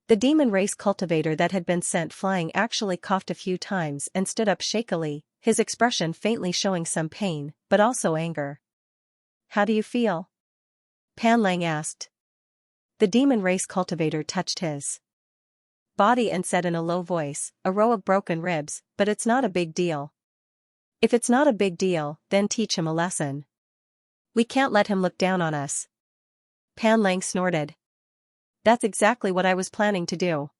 The demon race cultivator that had been sent flying actually coughed a few times and stood up shakily, his expression faintly showing some pain, but also anger. How do you feel? Pan Lang asked. The demon race cultivator touched his body and said in a low voice, a row of broken ribs, but it's not a big deal. If it's not a big deal, then teach him a lesson. We can't let him look down on us. Pan Lang snorted. That's exactly what I was planning to do.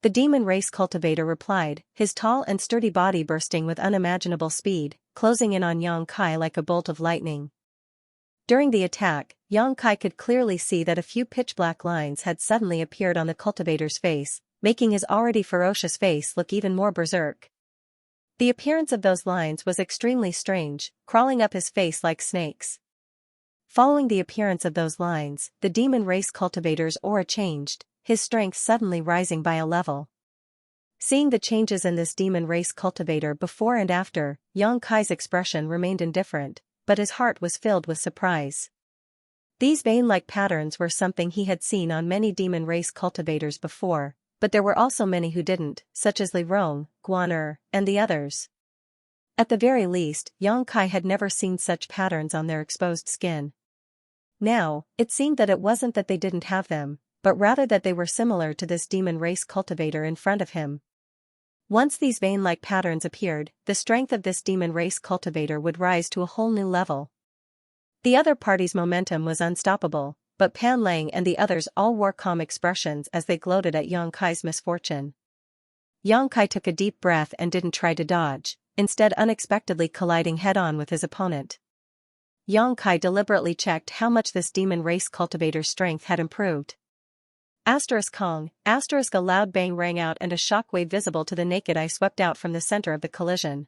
The demon race cultivator replied, his tall and sturdy body bursting with unimaginable speed, closing in on Yang Kai like a bolt of lightning. During the attack, Yang Kai could clearly see that a few pitch-black lines had suddenly appeared on the cultivator's face, making his already ferocious face look even more berserk. The appearance of those lines was extremely strange, crawling up his face like snakes. Following the appearance of those lines, the demon race cultivator's aura changed, his strength suddenly rising by a level. Seeing the changes in this demon race cultivator before and after, Yang Kai's expression remained indifferent, but his heart was filled with surprise. These vein-like patterns were something he had seen on many demon race cultivators before, but there were also many who didn't, such as Li Rong, Guan and the others. At the very least, Yang Kai had never seen such patterns on their exposed skin. Now, it seemed that it wasn't that they didn't have them, but rather that they were similar to this demon race cultivator in front of him. Once these vein-like patterns appeared, the strength of this demon race cultivator would rise to a whole new level. The other party's momentum was unstoppable, but Pan Lang and the others all wore calm expressions as they gloated at Yang Kai's misfortune. Yang Kai took a deep breath and didn't try to dodge, instead unexpectedly colliding head-on with his opponent. Yang Kai deliberately checked how much this demon race cultivator's strength had improved. Kong, a loud bang rang out and a shockwave visible to the naked eye swept out from the center of the collision.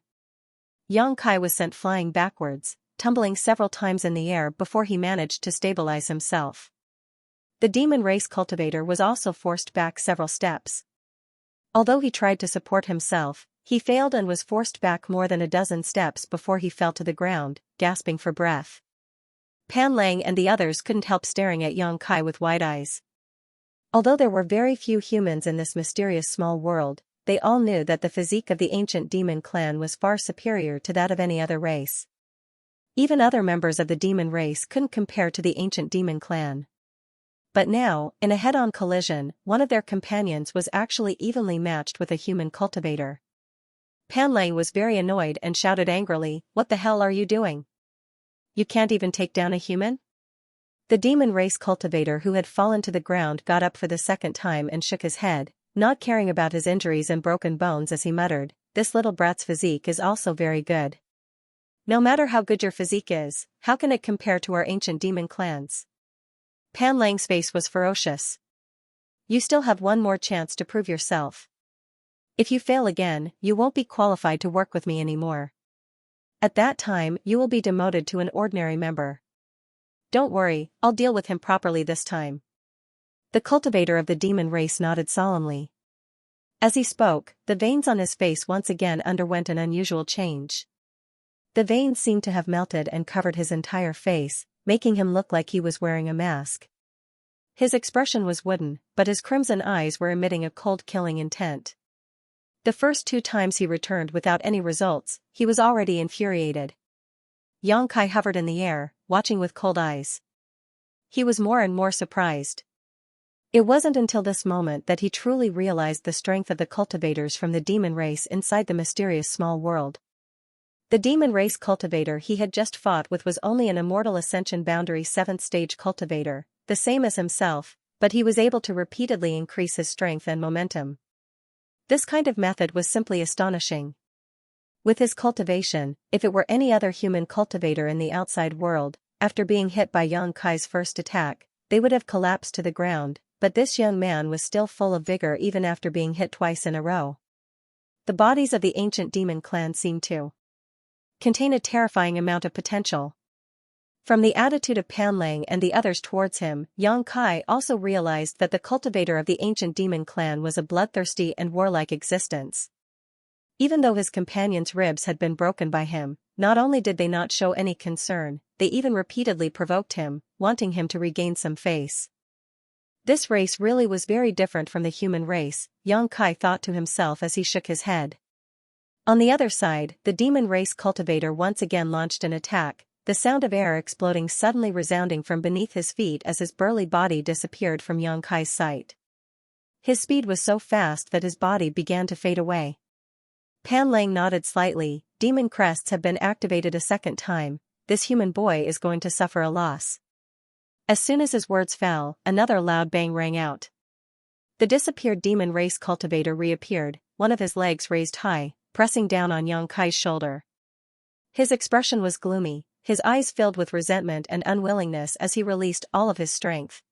Yang Kai was sent flying backwards, tumbling several times in the air before he managed to stabilize himself. The demon race cultivator was also forced back several steps. Although he tried to support himself, he failed and was forced back more than a dozen steps before he fell to the ground, gasping for breath. Pan Lang and the others couldn't help staring at Yang Kai with wide eyes. Although there were very few humans in this mysterious small world, they all knew that the physique of the ancient demon clan was far superior to that of any other race. Even other members of the demon race couldn't compare to the ancient demon clan. But now, in a head-on collision, one of their companions was actually evenly matched with a human cultivator. Pan Lang was very annoyed and shouted angrily, "What the hell are you doing? You can't even take down a human?" The demon race cultivator who had fallen to the ground got up for the second time and shook his head, not caring about his injuries and broken bones as he muttered, "This little brat's physique is also very good. No matter how good your physique is, how can it compare to our ancient demon clans?" Pan Lang's face was ferocious. "You still have one more chance to prove yourself. If you fail again, you won't be qualified to work with me anymore. At that time, you will be demoted to an ordinary member. Don't worry, I'll deal with him properly this time." The cultivator of the demon race nodded solemnly. As he spoke, the veins on his face once again underwent an unusual change. The veins seemed to have melted and covered his entire face, making him look like he was wearing a mask. His expression was wooden, but his crimson eyes were emitting a cold killing intent. The first 2 times he returned without any results, he was already infuriated. Yang Kai hovered in the air, watching with cold eyes. He was more and more surprised. It wasn't until this moment that he truly realized the strength of the cultivators from the demon race inside the mysterious small world. The demon race cultivator he had just fought with was only an immortal ascension boundary 7th stage cultivator, the same as himself, but he was able to repeatedly increase his strength and momentum. This kind of method was simply astonishing. With his cultivation, if it were any other human cultivator in the outside world, after being hit by Yang Kai's first attack, they would have collapsed to the ground, but this young man was still full of vigor even after being hit twice in a row. The bodies of the ancient demon clan seemed to contain a terrifying amount of potential. From the attitude of Pan Lang and the others towards him, Yang Kai also realized that the cultivator of the ancient demon clan was a bloodthirsty and warlike existence. Even though his companion's ribs had been broken by him, not only did they not show any concern, they even repeatedly provoked him, wanting him to regain some face. This race really was very different from the human race, Yang Kai thought to himself as he shook his head. On the other side, the demon race cultivator once again launched an attack, the sound of air exploding suddenly resounding from beneath his feet as his burly body disappeared from Yang Kai's sight. His speed was so fast that his body began to fade away. Pan Lang nodded slightly. Demon crests have been activated a second time. This human boy is going to suffer a loss. As soon as his words fell, another loud bang rang out. The disappeared demon race cultivator reappeared, one of his legs raised high, pressing down on Yang Kai's shoulder. His expression was gloomy, his eyes filled with resentment and unwillingness as he released all of his strength.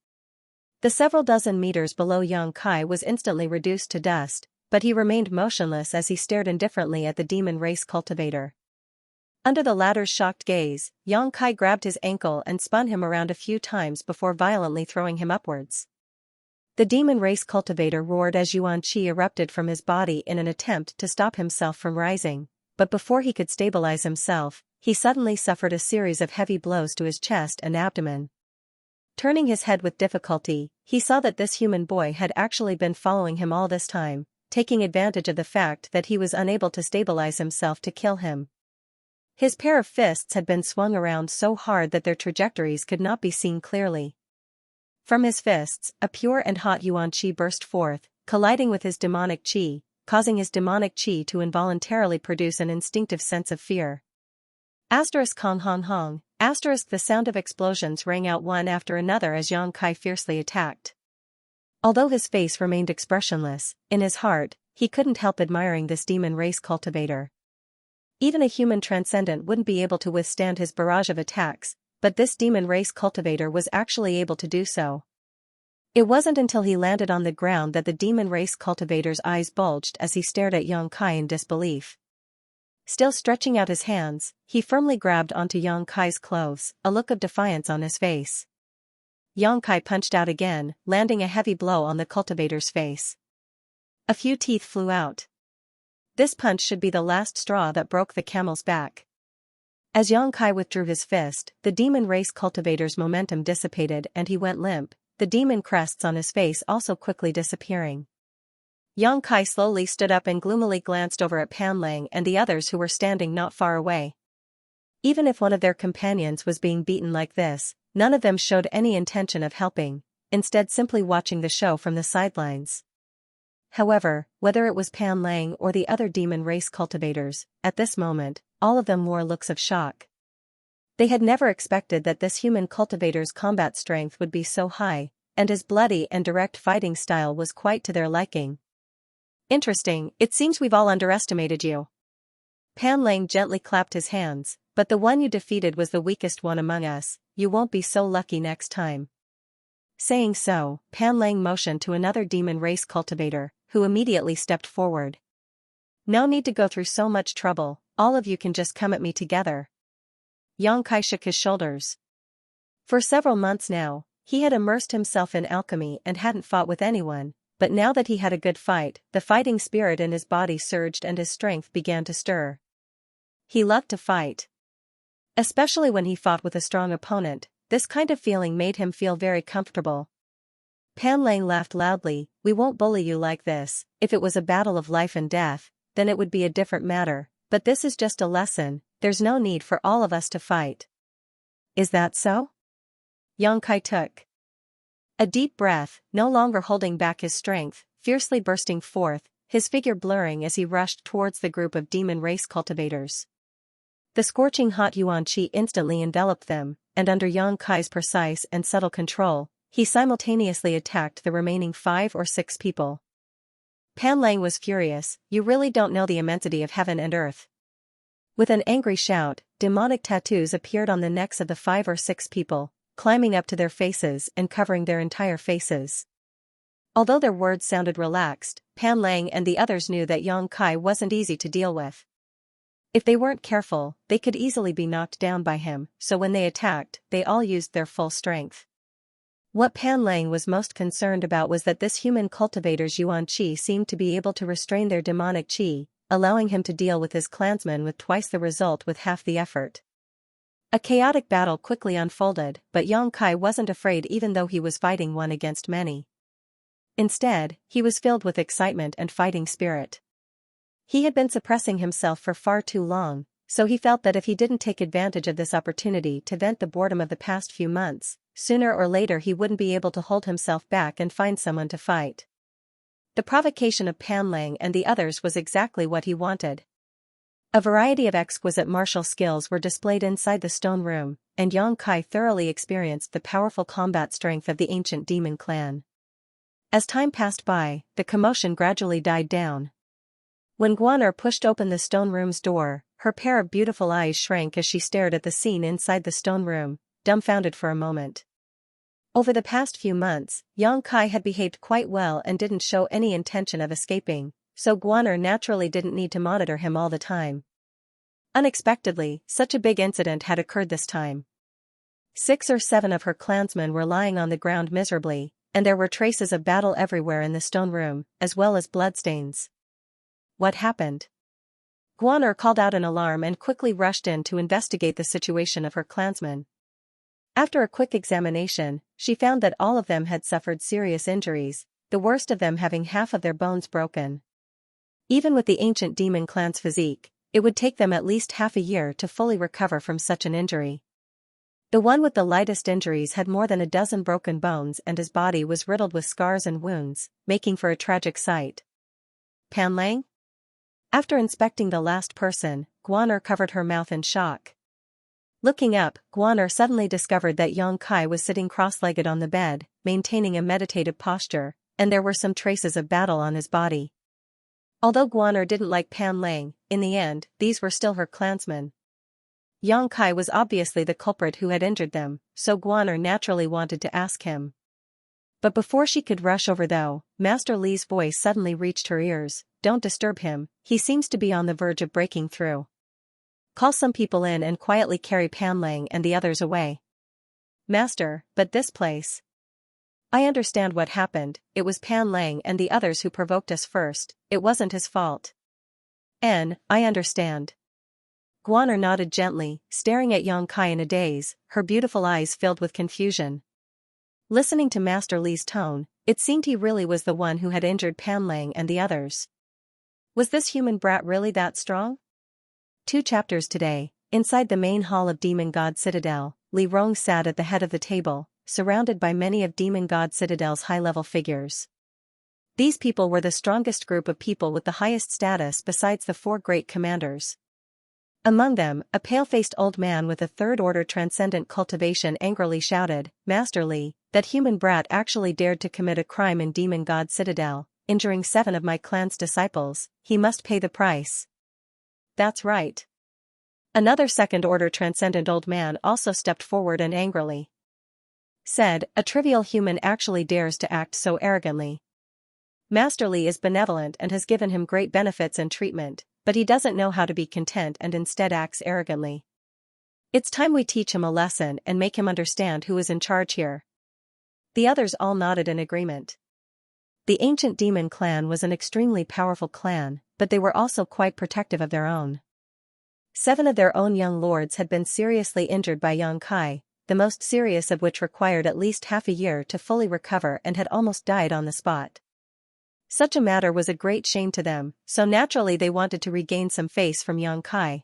The several dozen meters below Yang Kai was instantly reduced to dust, but he remained motionless as he stared indifferently at the demon race cultivator. Under the latter's shocked gaze, Yang Kai grabbed his ankle and spun him around a few times before violently throwing him upwards. The demon race cultivator roared as Yuan Qi erupted from his body in an attempt to stop himself from rising, but before he could stabilize himself, he suddenly suffered a series of heavy blows to his chest and abdomen. Turning his head with difficulty, he saw that this human boy had actually been following him all this time, taking advantage of the fact that he was unable to stabilize himself to kill him. His pair of fists had been swung around so hard that their trajectories could not be seen clearly. From his fists, a pure and hot Yuan Qi burst forth, colliding with his demonic Qi, causing his demonic Qi to involuntarily produce an instinctive sense of fear. Kong Hong Hong, The sound of explosions rang out one after another as Xianxia fiercely attacked. Although his face remained expressionless, in his heart, he couldn't help admiring this demon race cultivator. Even a human transcendent wouldn't be able to withstand his barrage of attacks, but this demon race cultivator was actually able to do so. It wasn't until he landed on the ground that the demon race cultivator's eyes bulged as he stared at Xianxia in disbelief. Still stretching out his hands, he firmly grabbed onto Xianxia's clothes, a look of defiance on his face. Xianxia punched out again, landing a heavy blow on the cultivator's face. A few teeth flew out. This punch should be the last straw that broke the camel's back. As Xianxia withdrew his fist, the demon race cultivator's momentum dissipated and he went limp, the demon crests on his face also quickly disappearing. Xianxia slowly stood up and gloomily glanced over at Pan Lang and the others who were standing not far away. Even if one of their companions was being beaten like this, none of them showed any intention of helping, instead simply watching the show from the sidelines. However, whether it was Pan Lang or the other demon race cultivators, at this moment, all of them wore looks of shock. They had never expected that this human cultivator's combat strength would be so high, and his bloody and direct fighting style was quite to their liking. Interesting, it seems we've all underestimated you. Pan Lang gently clapped his hands, but the one you defeated was the weakest one among us, you won't be so lucky next time. Saying so, Pan Lang motioned to another demon race cultivator, who immediately stepped forward. No need to go through so much trouble, all of you can just come at me together. Xianxia shook his shoulders. For several months now, he had immersed himself in alchemy and hadn't fought with anyone, but now that he had a good fight, the fighting spirit in his body surged and his strength began to stir. He loved to fight. Especially when he fought with a strong opponent, this kind of feeling made him feel very comfortable. Pan Lang laughed loudly, we won't bully you like this, if it was a battle of life and death, then it would be a different matter, but this is just a lesson, there's no need for all of us to fight. Is that so? Xianxia took a deep breath, no longer holding back his strength, fiercely bursting forth, his figure blurring as he rushed towards the group of demon race cultivators. The scorching hot yuan qi instantly enveloped them, and under Xianxia's precise and subtle control, he simultaneously attacked the remaining 5 or 6 people. Pan Lang was furious, you really don't know the immensity of heaven and earth. With an angry shout, demonic tattoos appeared on the necks of the 5 or 6 people, climbing up to their faces and covering their entire faces. Although their words sounded relaxed, Pan Lang and the others knew that Xianxia wasn't easy to deal with. If they weren't careful, they could easily be knocked down by him, so when they attacked, they all used their full strength. What Pan Lang was most concerned about was that this human cultivator's yuan qi seemed to be able to restrain their demonic qi, allowing him to deal with his clansmen with twice the result with half the effort. A chaotic battle quickly unfolded, but Xianxia wasn't afraid even though he was fighting one against many. Instead, he was filled with excitement and fighting spirit. He had been suppressing himself for far too long, so he felt that if he didn't take advantage of this opportunity to vent the boredom of the past few months, sooner or later he wouldn't be able to hold himself back and find someone to fight. The provocation of Pan Lang and the others was exactly what he wanted. A variety of exquisite martial skills were displayed inside the stone room, and Xianxia thoroughly experienced the powerful combat strength of the ancient demon clan. As time passed by, the commotion gradually died down. When Guaner pushed open the stone room's door, her pair of beautiful eyes shrank as she stared at the scene inside the stone room, dumbfounded for a moment. Over the past few months, Xianxia had behaved quite well and didn't show any intention of escaping, so Guaner naturally didn't need to monitor him all the time. Unexpectedly, such a big incident had occurred this time. 6 or 7 of her clansmen were lying on the ground miserably, and there were traces of battle everywhere in the stone room, as well as bloodstains. What happened? Guaner called out in alarm and quickly rushed in to investigate the situation of her clansmen. After a quick examination, she found that all of them had suffered serious injuries, the worst of them having half of their bones broken. Even with the ancient demon clan's physique, it would take them at least half a year to fully recover from such an injury. The one with the lightest injuries had more than a dozen broken bones and his body was riddled with scars and wounds, making for a tragic sight. Pan Lang? After inspecting the last person, Guaner covered her mouth in shock. Looking up, Guaner suddenly discovered that Yang Kai was sitting cross-legged on the bed, maintaining a meditative posture, and there were some traces of battle on his body. Although Guaner didn't like Pan Lang, in the end, these were still her clansmen. Yang Kai was obviously the culprit who had injured them, so Guaner naturally wanted to ask him. But before she could rush over though, Master Li's voice suddenly reached her ears. Don't disturb him, he seems to be on the verge of breaking through. Call some people in and quietly carry Pan Lang and the others away. Master, but this place. I understand what happened, it was Pan Lang and the others who provoked us first, it wasn't his fault. I understand. Guaner nodded gently, staring at Yang Kai in a daze, her beautiful eyes filled with confusion. Listening to Master Li's tone, it seemed he really was the one who had injured Pan Lang and the others. Was this human brat really that strong? 2 chapters today. Inside the main hall of Demon God Citadel, Li Rong sat at the head of the table, surrounded by many of Demon God Citadel's high-level figures. These people were the strongest group of people with the highest status besides the 4 great commanders. Among them, a pale-faced old man with a third-order transcendent cultivation angrily shouted, Master Li, that human brat actually dared to commit a crime in Demon God Citadel, injuring 7 of my clan's disciples, he must pay the price. That's right. Another second-order transcendent old man also stepped forward and angrily said, a trivial human actually dares to act so arrogantly. Master Li is benevolent and has given him great benefits and treatment, but he doesn't know how to be content and instead acts arrogantly. It's time we teach him a lesson and make him understand who is in charge here. The others all nodded in agreement. The ancient demon clan was an extremely powerful clan, but they were also quite protective of their own. 7 of their own young lords had been seriously injured by Yang Kai, the most serious of which required at least half a year to fully recover and had almost died on the spot. Such a matter was a great shame to them, so naturally they wanted to regain some face from Yang Kai.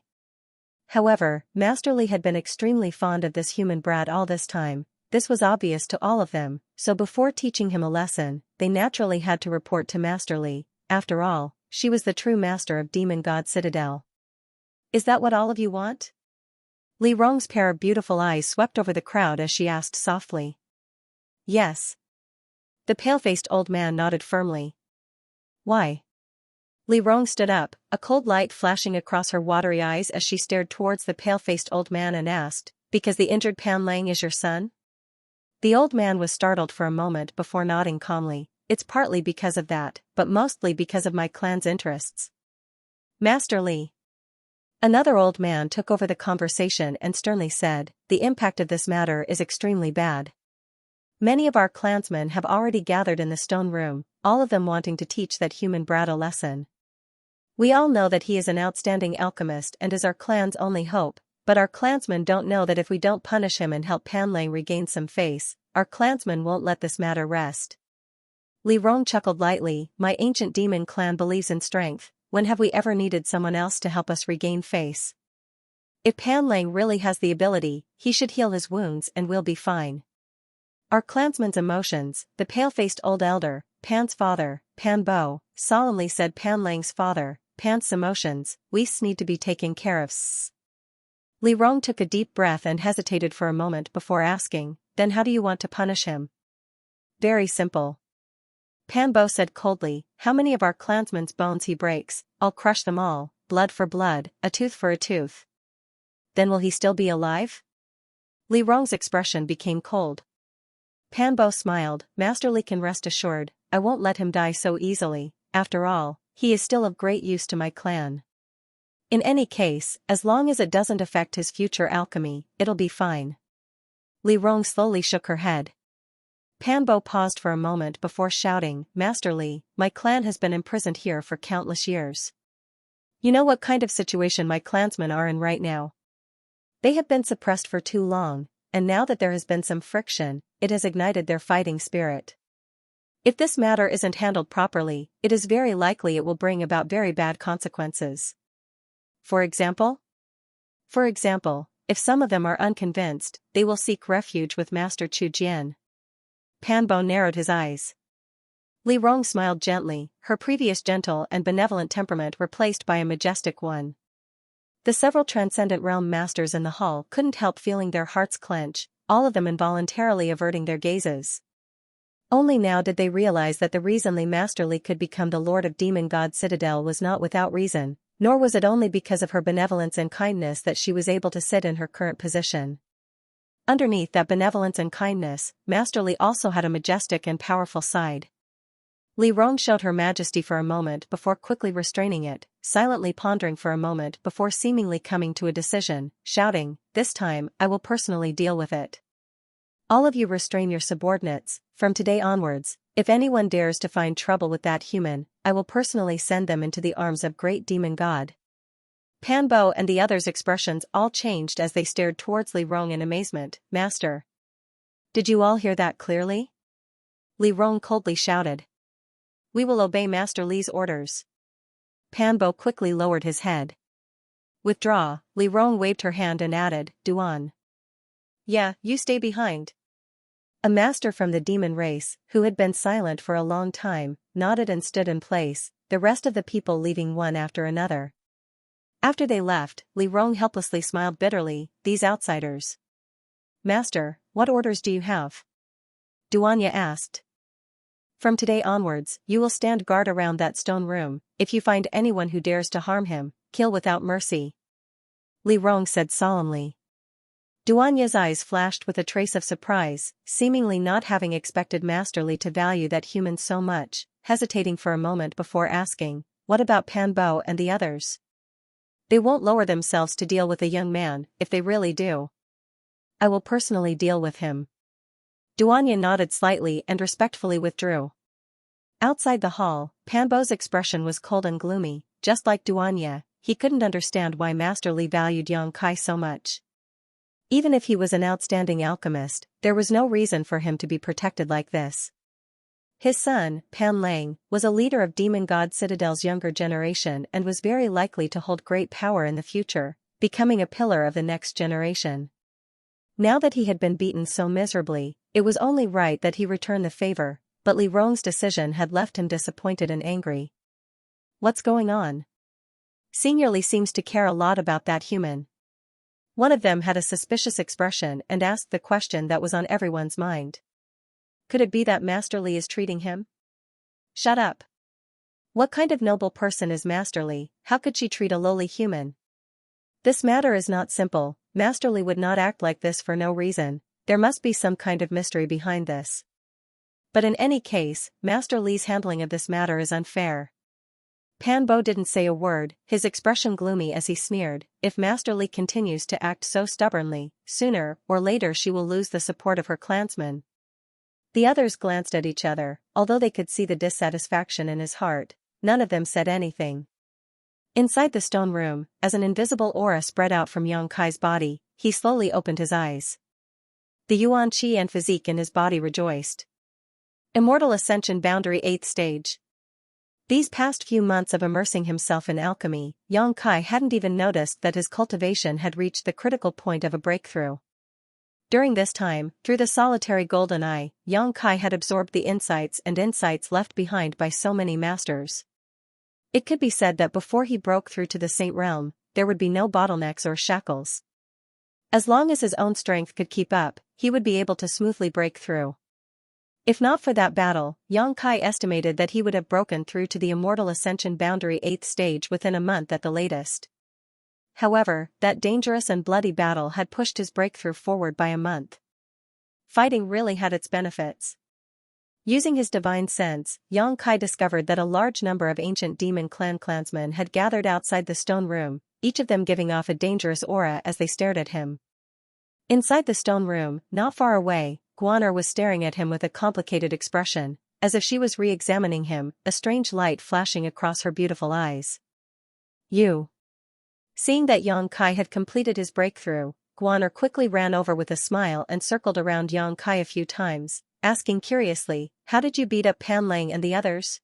However, Master Li had been extremely fond of this human brat all this time, this was obvious to all of them, so before teaching him a lesson, they naturally had to report to Master Li. After all, she was the true master of Demon God Citadel. Is that what all of you want? Li Rong's pair of beautiful eyes swept over the crowd as she asked softly. Yes. The pale-faced old man nodded firmly. Why? Li Rong stood up, a cold light flashing across her watery eyes as she stared towards the pale-faced old man and asked, because the injured Pan Lang is your son? The old man was startled for a moment before nodding calmly, it's partly because of that, but mostly because of my clan's interests. Master Li. Another old man took over the conversation and sternly said, the impact of this matter is extremely bad. Many of our clansmen have already gathered in the stone room, all of them wanting to teach that human brat a lesson. We all know that he is an outstanding alchemist and is our clan's only hope, but our clansmen don't know that if we don't punish him and help Pan Lang regain some face, our clansmen won't let this matter rest. Li Rong chuckled lightly, my ancient demon clan believes in strength, when have we ever needed someone else to help us regain face? If Pan Lang really has the ability, he should heal his wounds and we'll be fine. Our clansman's emotions, the pale-faced old elder, Pan's father, Pan Bo, solemnly said Pan Lang's father, Pan's emotions, we need to be taken care of. Li Rong took a deep breath and hesitated for a moment before asking, then how do you want to punish him? Very simple. Pan Bo said coldly, how many of our clansmen's bones he breaks, I'll crush them all, blood for blood, a tooth for a tooth. Then will he still be alive? Li Rong's expression became cold. Pan Bo smiled, Master Li can rest assured, I won't let him die so easily, after all, he is still of great use to my clan. In any case, as long as it doesn't affect his future alchemy, it'll be fine. Li Rong slowly shook her head. Pan Bo paused for a moment before shouting, Master Li, my clan has been imprisoned here for countless years. You know what kind of situation my clansmen are in right now. They have been suppressed for too long, and now that there has been some friction, it has ignited their fighting spirit. If this matter isn't handled properly, it is very likely it will bring about very bad consequences. For example? For example, if some of them are unconvinced, they will seek refuge with Master Chu Jian. Pan Bo narrowed his eyes. Li Rong smiled gently, her previous gentle and benevolent temperament replaced by a majestic one. The several transcendent realm masters in the hall couldn't help feeling their hearts clench, all of them involuntarily averting their gazes. Only now did they realize that the reason Li Master Li could become the Lord of Demon God Citadel was not without reason, nor was it only because of her benevolence and kindness that she was able to sit in her current position. Underneath that benevolence and kindness, Master Li also had a majestic and powerful side. Li Rong showed her majesty for a moment before quickly restraining it, silently pondering for a moment before seemingly coming to a decision, shouting, "This time, I will personally deal with it. All of you restrain your subordinates. From today onwards, if anyone dares to find trouble with that human, I will personally send them into the arms of great demon god." Pan Bo and the others' expressions all changed as they stared towards Li Rong in amazement. "Master. Did you all hear that clearly?" Li Rong coldly shouted. "We will obey Master Li's orders." Pan Bo quickly lowered his head. "Withdraw," Li Rong waved her hand and added, "Duan. Yeah, you stay behind." A master from the demon race, who had been silent for a long time, nodded and stood in place, the rest of the people leaving one after another. After they left, Li Rong helplessly smiled bitterly. "These outsiders." "Master, what orders do you have?" Duanya asked. "From today onwards, you will stand guard around that stone room. If you find anyone who dares to harm him, kill without mercy," Li Rong said solemnly. Duanya's eyes flashed with a trace of surprise, seemingly not having expected Master Li to value that human so much, hesitating for a moment before asking, "What about Pan Bo and the others?" "They won't lower themselves to deal with a young man. If they really do, I will personally deal with him." Duanya nodded slightly and respectfully withdrew. Outside the hall, Pan Bo's expression was cold and gloomy. Just like Duanya, he couldn't understand why Master Li valued Yang Kai so much. Even if he was an outstanding alchemist, there was no reason for him to be protected like this. His son, Pan Lang, was a leader of Demon God Citadel's younger generation and was very likely to hold great power in the future, becoming a pillar of the next generation. Now that he had been beaten so miserably, it was only right that he return the favor, but Li Rong's decision had left him disappointed and angry. "What's going on? Senior Li seems to care a lot about that human." One of them had a suspicious expression and asked the question that was on everyone's mind. "Could it be that Master Li is treating him?" "Shut up. What kind of noble person is Master Li? How could she treat a lowly human?" "This matter is not simple. Master Li would not act like this for no reason. There must be some kind of mystery behind this. But in any case, Master Li's handling of this matter is unfair." Pan Bo didn't say a word, his expression gloomy as he sneered, "If Master Li continues to act so stubbornly, sooner or later she will lose the support of her clansmen." The others glanced at each other, although they could see the dissatisfaction in his heart, none of them said anything. Inside the stone room, as an invisible aura spread out from Yang Kai's body, he slowly opened his eyes. The yuan qi and physique in his body rejoiced. Immortal Ascension Boundary 8th Stage. These past few months of immersing himself in alchemy, Yang Kai hadn't even noticed that his cultivation had reached the critical point of a breakthrough. During this time, through the solitary golden eye, Yang Kai had absorbed the insights left behind by so many masters. It could be said that before he broke through to the Saint Realm, there would be no bottlenecks or shackles. As long as his own strength could keep up, he would be able to smoothly break through. If not for that battle, Yang Kai estimated that he would have broken through to the Immortal Ascension Boundary 8th Stage within a month at the latest. However, that dangerous and bloody battle had pushed his breakthrough forward by a month. Fighting really had its benefits. Using his divine sense, Yang Kai discovered that a large number of ancient demon clansmen had gathered outside the stone room, each of them giving off a dangerous aura as they stared at him. Inside the stone room, not far away, Guaner was staring at him with a complicated expression, as if she was re-examining him, a strange light flashing across her beautiful eyes. "You." Seeing that Yang Kai had completed his breakthrough, Guaner quickly ran over with a smile and circled around Yang Kai a few times, asking curiously, "How did you beat up Pan Lang and the others?"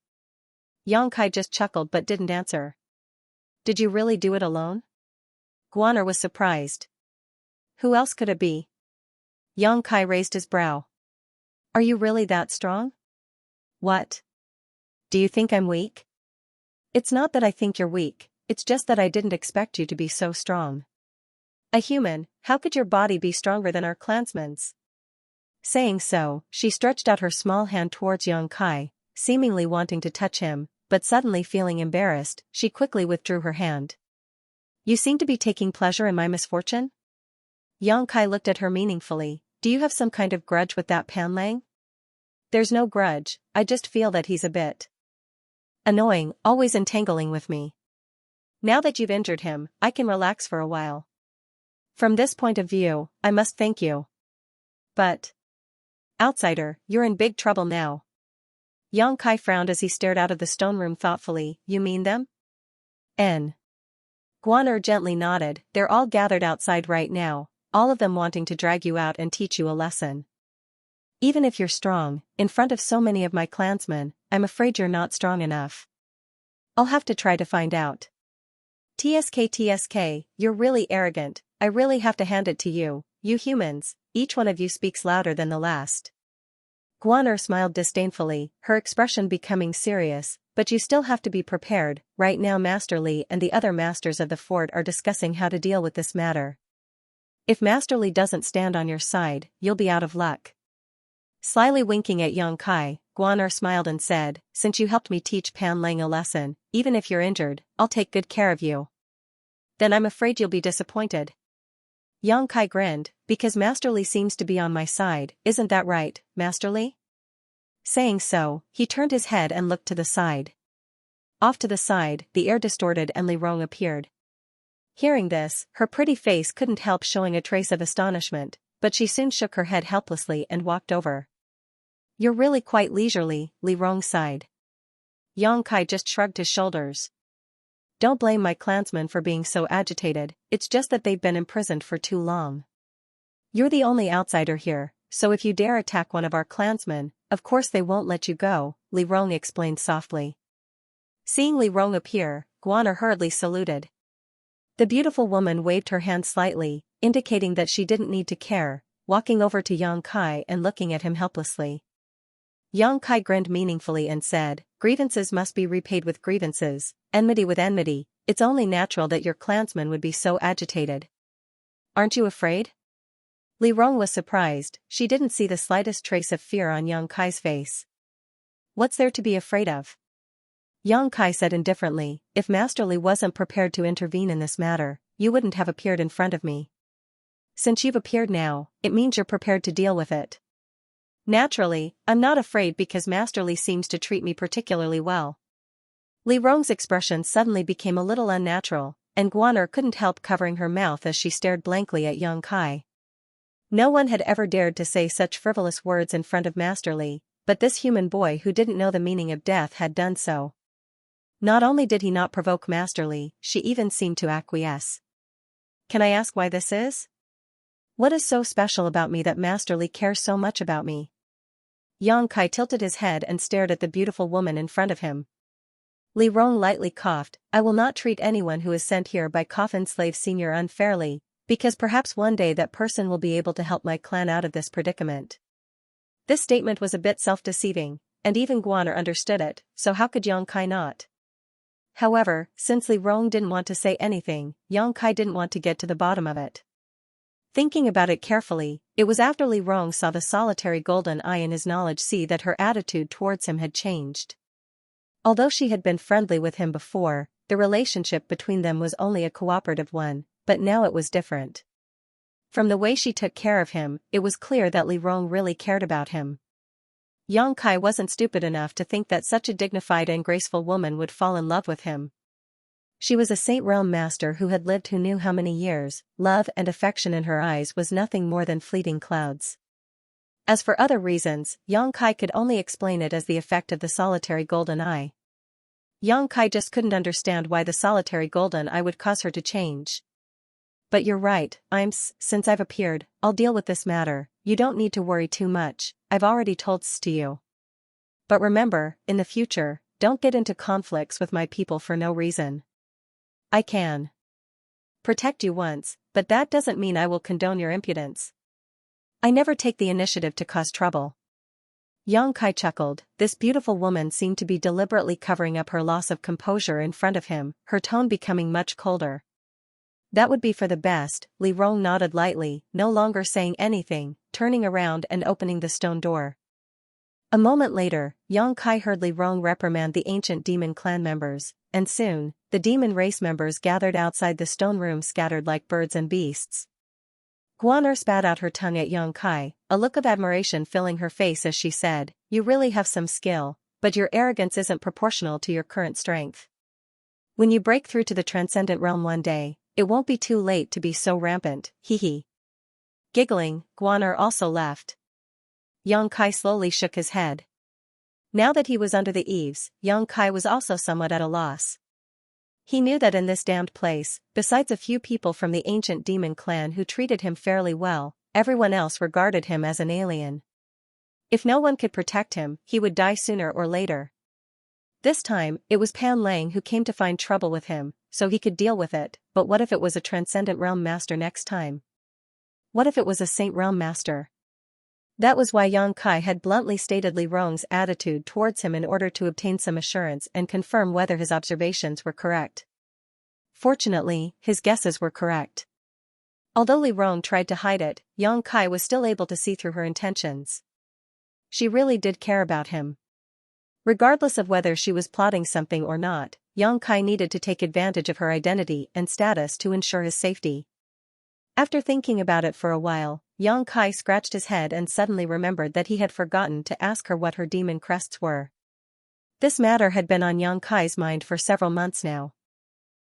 Yang Kai just chuckled but didn't answer. "Did you really do it alone?" Guaner was surprised. "Who else could it be?" Yang Kai raised his brow. "Are you really that strong?" "What? Do you think I'm weak?" "It's not that I think you're weak, it's just that I didn't expect you to be so strong. A human, how could your body be stronger than our clansman's? Saying so, she stretched out her small hand towards Yang Kai, seemingly wanting to touch him, but suddenly feeling embarrassed, she quickly withdrew her hand. You seem to be taking pleasure in my misfortune? Yang Kai looked at her meaningfully. Do you have some kind of grudge with that Pan Lang? There's no grudge, I just feel that he's a bit annoying, always entangling with me. Now that you've injured him, I can relax for a while. From this point of view, I must thank you. But outsider, you're in big trouble now. Yang Kai frowned as he stared out of the stone room thoughtfully. You mean them? N. Guan gently nodded. They're all gathered outside right now, all of them wanting to drag you out and teach you a lesson. Even if you're strong, in front of so many of my clansmen, I'm afraid you're not strong enough. I'll have to try to find out. TSK, you're really arrogant, I really have to hand it to you, you humans, each one of you speaks louder than the last. Guan smiled disdainfully, her expression becoming serious, but you still have to be prepared. Right now Master Li and the other masters of the fort are discussing how to deal with this matter. If Master Li doesn't stand on your side, you'll be out of luck. Slyly winking at Yang Kai, Guan smiled and said, since you helped me teach Pan Lang a lesson, even if you're injured, I'll take good care of you. Then I'm afraid you'll be disappointed. Yang Kai grinned, because Master Li seems to be on my side, isn't that right, Master Li? Saying so, he turned his head and looked to the side. Off to the side, the air distorted and Li Rong appeared. Hearing this, her pretty face couldn't help showing a trace of astonishment, but she soon shook her head helplessly and walked over. You're really quite leisurely, Li Rong sighed. Yang Kai just shrugged his shoulders. Don't blame my clansmen for being so agitated, it's just that they've been imprisoned for too long. You're the only outsider here, so if you dare attack one of our clansmen, of course they won't let you go, Li Rong explained softly. Seeing Li Rong appear, Guan hurriedly saluted. The beautiful woman waved her hand slightly, indicating that she didn't need to care, walking over to Yang Kai and looking at him helplessly. Yang Kai grinned meaningfully and said, grievances must be repaid with grievances, enmity with enmity, it's only natural that your clansmen would be so agitated. Aren't you afraid? Li Rong was surprised, she didn't see the slightest trace of fear on Yang Kai's face. What's there to be afraid of? Yang Kai said indifferently, if Master Li wasn't prepared to intervene in this matter, you wouldn't have appeared in front of me. Since you've appeared now, it means you're prepared to deal with it. Naturally, I'm not afraid because Master Li seems to treat me particularly well. Li Rong's expression suddenly became a little unnatural, and Guan couldn't help covering her mouth as she stared blankly at Yang Kai. No one had ever dared to say such frivolous words in front of Master Li, but this human boy who didn't know the meaning of death had done so. Not only did he not provoke Master Li, she even seemed to acquiesce. Can I ask why this is? What is so special about me that Master Li cares so much about me? Yang Kai tilted his head and stared at the beautiful woman in front of him. Li Rong lightly coughed, I will not treat anyone who is sent here by Coffin Slave Senior unfairly, because perhaps one day that person will be able to help my clan out of this predicament. This statement was a bit self-deceiving, and even Guan understood it, so how could Yang Kai not? However, since Li Rong didn't want to say anything, Yang Kai didn't want to get to the bottom of it. Thinking about it carefully, it was after Li Rong saw the solitary golden eye in his knowledge see that her attitude towards him had changed. Although she had been friendly with him before, the relationship between them was only a cooperative one, but now it was different. From the way she took care of him, it was clear that Li Rong really cared about him. Yang Kai wasn't stupid enough to think that such a dignified and graceful woman would fall in love with him. She was a Saint Realm master who had lived who knew how many years. Love and affection in her eyes was nothing more than fleeting clouds. As for other reasons, Yang Kai could only explain it as the effect of the solitary golden eye. Yang Kai just couldn't understand why the solitary golden eye would cause her to change. But you're right, since I've appeared, I'll deal with this matter, you don't need to worry too much, I've already told to you. But remember, in the future, don't get into conflicts with my people for no reason. I can protect you once, but that doesn't mean I will condone your impudence. I never take the initiative to cause trouble. Yang Kai chuckled. This beautiful woman seemed to be deliberately covering up her loss of composure in front of him, her tone becoming much colder. That would be for the best, Li Rong nodded lightly, no longer saying anything, turning around and opening the stone door. A moment later, Yang Kai heard Li Rong reprimand the ancient demon clan members, and soon, the demon race members gathered outside the stone room scattered like birds and beasts. Guaner spat out her tongue at Yang Kai, a look of admiration filling her face as she said, "You really have some skill, but your arrogance isn't proportional to your current strength. When you break through to the transcendent realm one day, it won't be too late to be so rampant, hee." Giggling, Guaner also left. Yang Kai slowly shook his head. Now that he was under the eaves, Yang Kai was also somewhat at a loss. He knew that in this damned place, besides a few people from the ancient demon clan who treated him fairly well, everyone else regarded him as an alien. If no one could protect him, he would die sooner or later. This time, it was Pan Lang who came to find trouble with him, so he could deal with it, but what if it was a Transcendent Realm Master next time? What if it was a Saint Realm Master? That was why Yang Kai had bluntly stated Li Rong's attitude towards him in order to obtain some assurance and confirm whether his observations were correct. Fortunately, his guesses were correct. Although Li Rong tried to hide it, Yang Kai was still able to see through her intentions. She really did care about him. Regardless of whether she was plotting something or not, Yang Kai needed to take advantage of her identity and status to ensure his safety. After thinking about it for a while, Yang Kai scratched his head and suddenly remembered that he had forgotten to ask her what her demon crests were. This matter had been on Yang Kai's mind for several months now.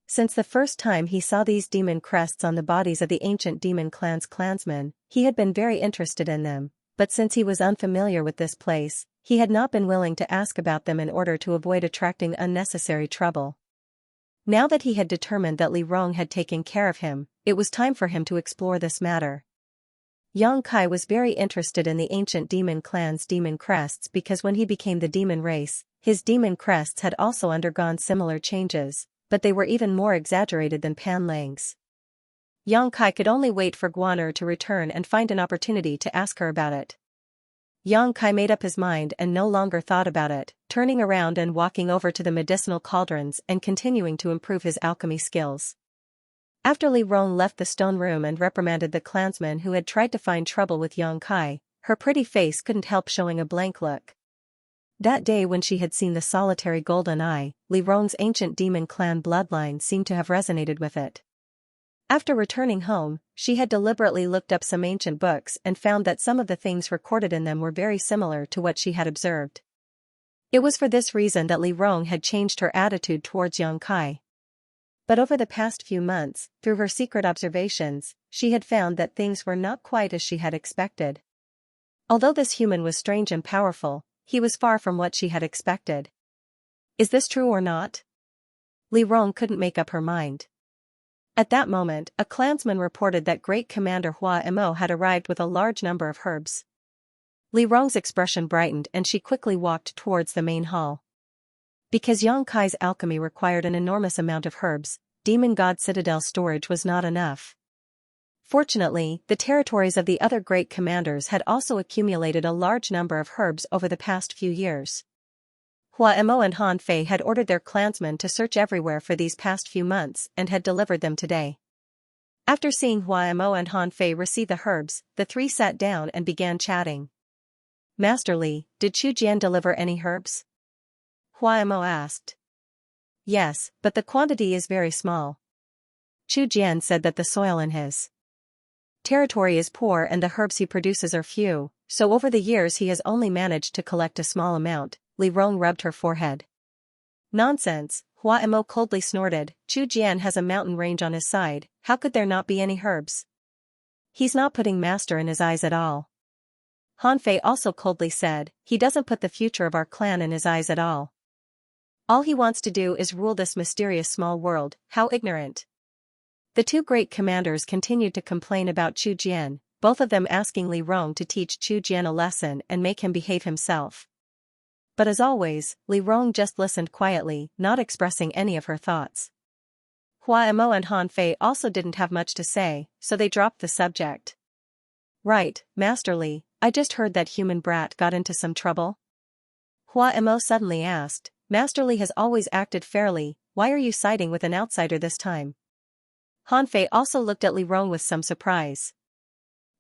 Since the first time he saw these demon crests on the bodies of the ancient demon clan's clansmen, he had been very interested in them, but since he was unfamiliar with this place, he had not been willing to ask about them in order to avoid attracting unnecessary trouble. Now that he had determined that Li Rong had taken care of him, it was time for him to explore this matter. Yang Kai was very interested in the ancient demon clan's demon crests because when he became the demon race, his demon crests had also undergone similar changes, but they were even more exaggerated than Pan Lang's. Yang Kai could only wait for Guaner to return and find an opportunity to ask her about it. Yang Kai made up his mind and no longer thought about it, turning around and walking over to the medicinal cauldrons and continuing to improve his alchemy skills. After Li Rong left the stone room and reprimanded the clansmen who had tried to find trouble with Yang Kai, her pretty face couldn't help showing a blank look. That day when she had seen the solitary golden eye, Li Rong's ancient demon clan bloodline seemed to have resonated with it. After returning home, she had deliberately looked up some ancient books and found that some of the things recorded in them were very similar to what she had observed. It was for this reason that Li Rong had changed her attitude towards Yang Kai. But over the past few months, through her secret observations, she had found that things were not quite as she had expected. Although this human was strange and powerful, he was far from what she had expected. Is this true or not? Li Rong couldn't make up her mind. At that moment, a clansman reported that Great Commander Hua Mo had arrived with a large number of herbs. Li Rong's expression brightened and she quickly walked towards the main hall. Because Yang Kai's alchemy required an enormous amount of herbs, Demon God Citadel storage was not enough. Fortunately, the territories of the other great commanders had also accumulated a large number of herbs over the past few years. Hua Mo and Han Fei had ordered their clansmen to search everywhere for these past few months and had delivered them today. After seeing Hua Mo and Han Fei receive the herbs, the three sat down and began chatting. Master Li, did Chu Jian deliver any herbs? Hua Mo asked. Yes, but the quantity is very small. Chu Jian said that the soil in his territory is poor and the herbs he produces are few, so over the years he has only managed to collect a small amount. Li Rong rubbed her forehead. Nonsense, Hua Mo coldly snorted. Chu Jian has a mountain range on his side, how could there not be any herbs? He's not putting master in his eyes at all. Han Fei also coldly said, he doesn't put the future of our clan in his eyes at all. All he wants to do is rule this mysterious small world, how ignorant. The two great commanders continued to complain about Chu Jian, both of them asking Li Rong to teach Chu Jian a lesson and make him behave himself. But as always, Li Rong just listened quietly, not expressing any of her thoughts. Hua Mo and Han Fei also didn't have much to say, so they dropped the subject. Right, Master Li, I just heard that human brat got into some trouble. Hua Mo suddenly asked. Master Li has always acted fairly, why are you siding with an outsider this time? Han Fei also looked at Li Rong with some surprise.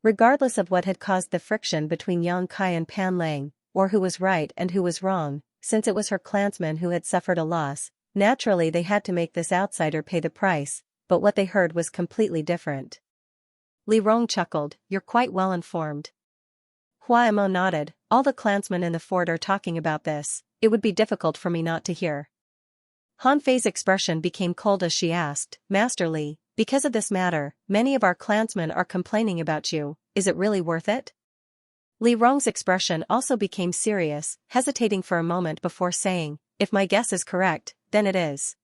Regardless of what had caused the friction between Yang Kai and Pan Lang, or who was right and who was wrong, since it was her clansman who had suffered a loss, naturally they had to make this outsider pay the price, but what they heard was completely different. Li Rong chuckled, you're quite well informed. Hua Mo nodded, all the clansmen in the fort are talking about this, it would be difficult for me not to hear. Han Fei's expression became cold as she asked, Master Li, because of this matter, many of our clansmen are complaining about you, is it really worth it? Li Rong's expression also became serious, hesitating for a moment before saying, if my guess is correct, then it is.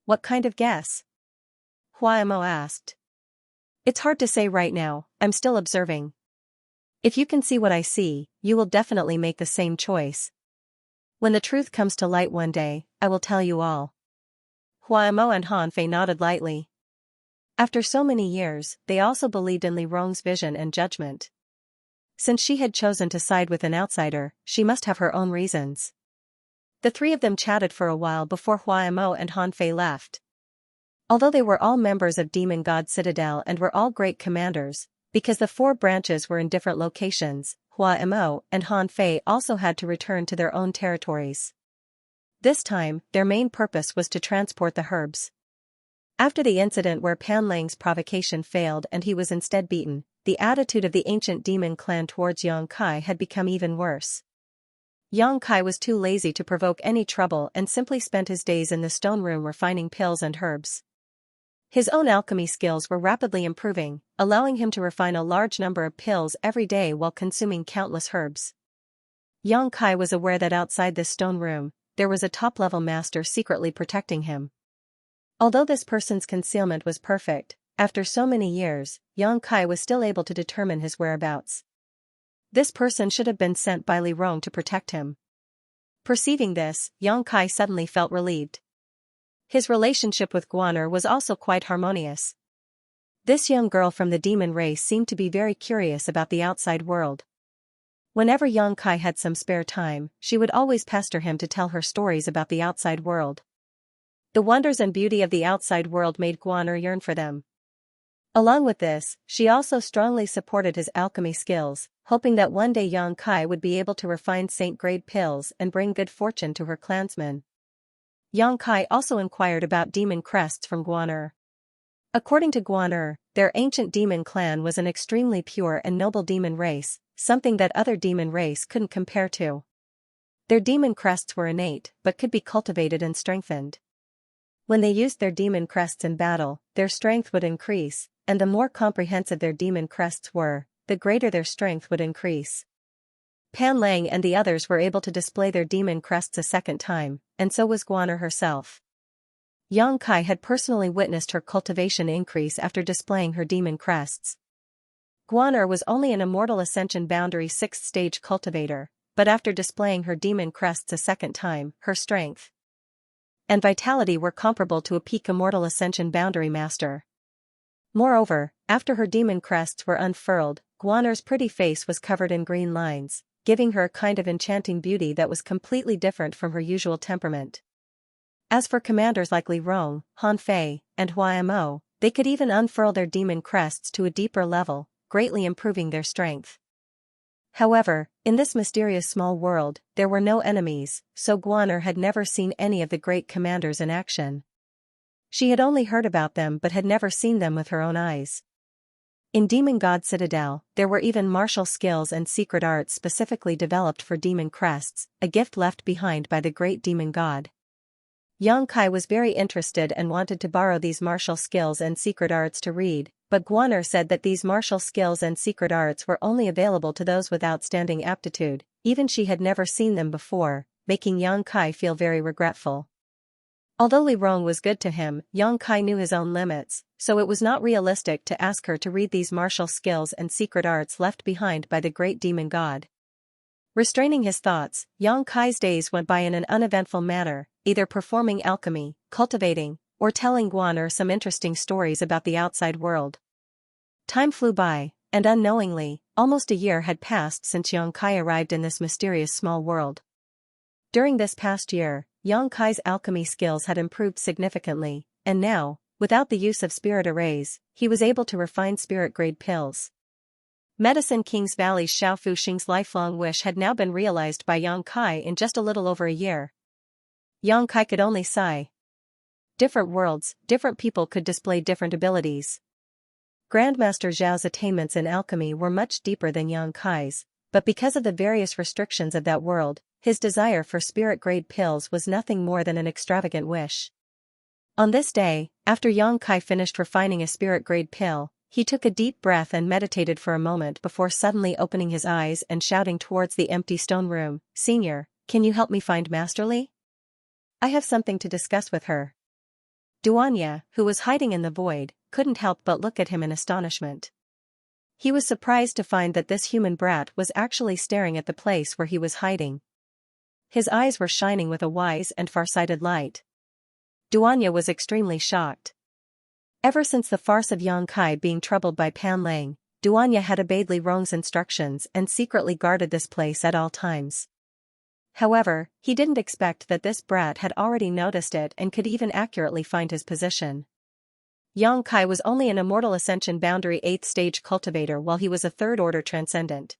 What kind of guess? Hua Mo asked. It's hard to say right now, I'm still observing. If you can see what I see, you will definitely make the same choice. When the truth comes to light one day, I will tell you all. Hua Mo and Han Fei nodded lightly. After so many years, they also believed in Li Rong's vision and judgment. Since she had chosen to side with an outsider, she must have her own reasons. The three of them chatted for a while before Hua Mo and Han Fei left. Although they were all members of Demon God Citadel and were all great commanders, because the 4 branches were in different locations, Hua Mo and Han Fei also had to return to their own territories. This time, their main purpose was to transport the herbs. After the incident where Pan Lang's provocation failed and he was instead beaten, the attitude of the ancient demon clan towards Yang Kai had become even worse. Yang Kai was too lazy to provoke any trouble and simply spent his days in the stone room refining pills and herbs. His own alchemy skills were rapidly improving, allowing him to refine a large number of pills every day while consuming countless herbs. Yang Kai was aware that outside this stone room, there was a top-level master secretly protecting him. Although this person's concealment was perfect, after so many years, Yang Kai was still able to determine his whereabouts. This person should have been sent by Li Rong to protect him. Perceiving this, Yang Kai suddenly felt relieved. His relationship with Guaner was also quite harmonious. This young girl from the demon race seemed to be very curious about the outside world. Whenever Yang Kai had some spare time, she would always pester him to tell her stories about the outside world. The wonders and beauty of the outside world made Guaner yearn for them. Along with this, she also strongly supported his alchemy skills, hoping that one day Yang Kai would be able to refine saint-grade pills and bring good fortune to her clansmen. Yang Kai also inquired about demon crests from Guaner. According to Guaner, their ancient demon clan was an extremely pure and noble demon race, something that other demon race couldn't compare to. Their demon crests were innate but could be cultivated and strengthened. When they used their demon crests in battle, their strength would increase, and the more comprehensive their demon crests were, the greater their strength would increase. Pan Lang and the others were able to display their demon crests a second time, and so was Guaner herself. Yang Kai had personally witnessed her cultivation increase after displaying her demon crests. Guaner was only an immortal ascension boundary 6th stage cultivator, but after displaying her demon crests a second time, her strength and vitality were comparable to a peak immortal ascension boundary master. Moreover, after her demon crests were unfurled, Guaner's pretty face was covered in green lines, giving her a kind of enchanting beauty that was completely different from her usual temperament. As for commanders like Li Rong, Han Fei, and Hua Mo, they could even unfurl their demon crests to a deeper level, greatly improving their strength. However, in this mysterious small world, there were no enemies, so Guaner had never seen any of the great commanders in action. She had only heard about them but had never seen them with her own eyes. In Demon God Citadel, there were even martial skills and secret arts specifically developed for demon crests, a gift left behind by the great demon god. Yang Kai was very interested and wanted to borrow these martial skills and secret arts to read, but Guaner said that these martial skills and secret arts were only available to those with outstanding aptitude, even she had never seen them before, making Yang Kai feel very regretful. Although Li Rong was good to him, Yang Kai knew his own limits, so it was not realistic to ask her to read these martial skills and secret arts left behind by the great demon god. Restraining his thoughts, Yang Kai's days went by in an uneventful manner, either performing alchemy, cultivating, or telling Guaner some interesting stories about the outside world. Time flew by, and unknowingly, Almost a year had passed since Yang Kai arrived in this mysterious small world. During this past year, Yang Kai's alchemy skills had improved significantly, and now, without the use of spirit arrays, he was able to refine spirit-grade pills. Medicine King's Valley's Xiao Fuxing's lifelong wish had now been realized by Yang Kai in just a little over a year. Yang Kai could only sigh. Different worlds, different people could display different abilities. Grandmaster Zhao's attainments in alchemy were much deeper than Yang Kai's, but because of the various restrictions of that world, his desire for spirit-grade pills was nothing more than an extravagant wish. On this day, after Yang Kai finished refining a spirit-grade pill, he took a deep breath and meditated for a moment before suddenly opening his eyes and shouting towards the empty stone room, "Senior, can you help me find Master Li? I have something to discuss with her." Duanya, who was hiding in the void, couldn't help but look at him in astonishment. He was surprised to find that this human brat was actually staring at the place where he was hiding. His eyes were shining with a wise and far-sighted light. Duanya was extremely shocked. Ever since the farce of Yang Kai being troubled by Pan Lang, Duanya had obeyed Li Rong's instructions and secretly guarded this place at all times. However, he didn't expect that this brat had already noticed it and could even accurately find his position. Yang Kai was only an immortal ascension boundary 8th stage cultivator while he was a 3rd order transcendent.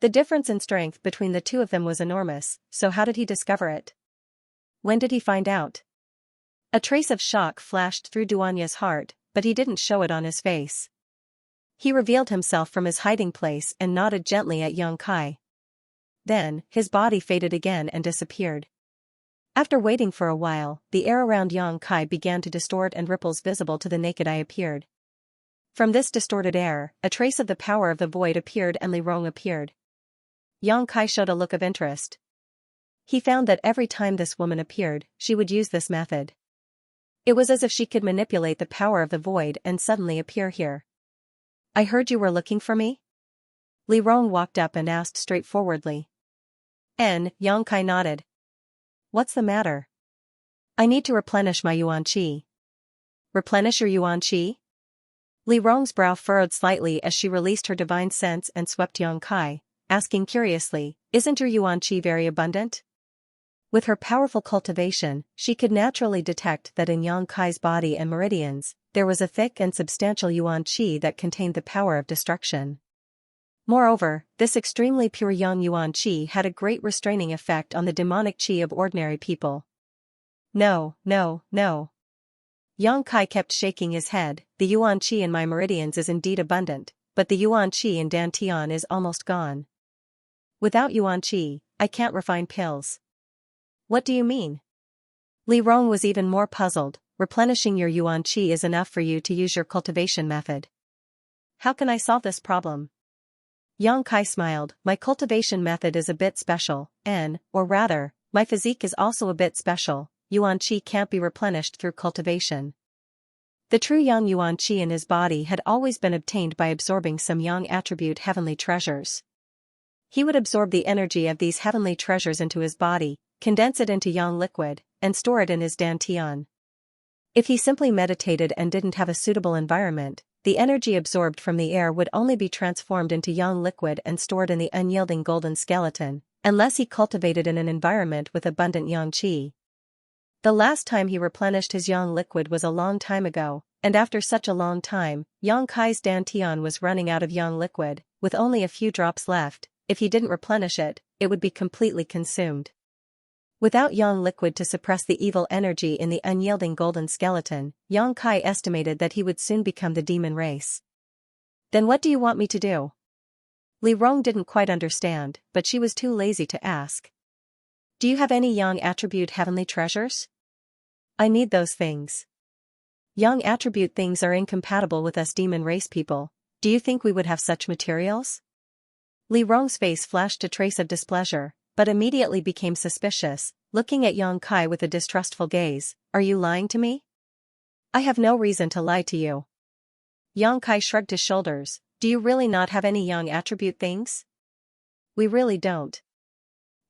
The difference in strength between the two of them was enormous, so how did he discover it? When did he find out? A trace of shock flashed through Duanya's heart, but he didn't show it on his face. He revealed himself from his hiding place and nodded gently at Yang Kai. Then, his body faded again and disappeared. After waiting for a while, the air around Yang Kai began to distort and ripples visible to the naked eye appeared. From this distorted air, a trace of the power of the void appeared and Li Rong appeared. Yang Kai showed a look of interest. He found that every time this woman appeared, she would use this method. It was as if she could manipulate the power of the void and suddenly appear here. "I heard you were looking for me?" Li Rong walked up and asked straightforwardly. Yang Kai nodded. "What's the matter?" "I need to replenish my yuan qi." "Replenish your yuan qi?" Li Rong's brow furrowed slightly as she released her divine sense and swept Yang Kai, asking curiously, "Isn't your yuan qi very abundant?" With her powerful cultivation, she could naturally detect that in Yang Kai's body and meridians, there was a thick and substantial yuan qi that contained the power of destruction. Moreover, this extremely pure yang yuan qi had a great restraining effect on the demonic qi of ordinary people. No. Yang Kai kept shaking his head. "The yuan qi in my meridians is indeed abundant, but the yuan qi in Dantian is almost gone. Without yuan qi, I can't refine pills." "What do you mean?" Li Rong was even more puzzled. "Replenishing your yuan qi is enough for you to use your cultivation method. How can I solve this problem?" Yang Kai smiled. "My cultivation method is a bit special, or rather, my physique is also a bit special. Yuan qi can't be replenished through cultivation." The true yang yuan qi in his body had always been obtained by absorbing some yang attribute heavenly treasures. He would absorb the energy of these heavenly treasures into his body, condense it into yang liquid, and store it in his dantian. If he simply meditated and didn't have a suitable environment, the energy absorbed from the air would only be transformed into yang liquid and stored in the unyielding golden skeleton, unless he cultivated in an environment with abundant yang qi. The last time he replenished his yang liquid was a long time ago, and after such a long time, Yang Kai's dantian was running out of yang liquid, with only a few drops left. If he didn't replenish it, it would be completely consumed. Without yang liquid to suppress the evil energy in the unyielding golden skeleton, Yang Kai estimated that he would soon become the demon race. "Then what do you want me to do?" Li Rong didn't quite understand, but she was too lazy to ask. "Do you have any yang attribute heavenly treasures?" "I need those things." "Yang attribute things are incompatible with us demon race people. Do you think we would have such materials?" Li Rong's face flashed a trace of displeasure, but immediately became suspicious, looking at Yang Kai with a distrustful gaze. "Are you lying to me?" "I have no reason to lie to you." Yang Kai shrugged his shoulders. "Do you really not have any yang attribute things?" "We really don't."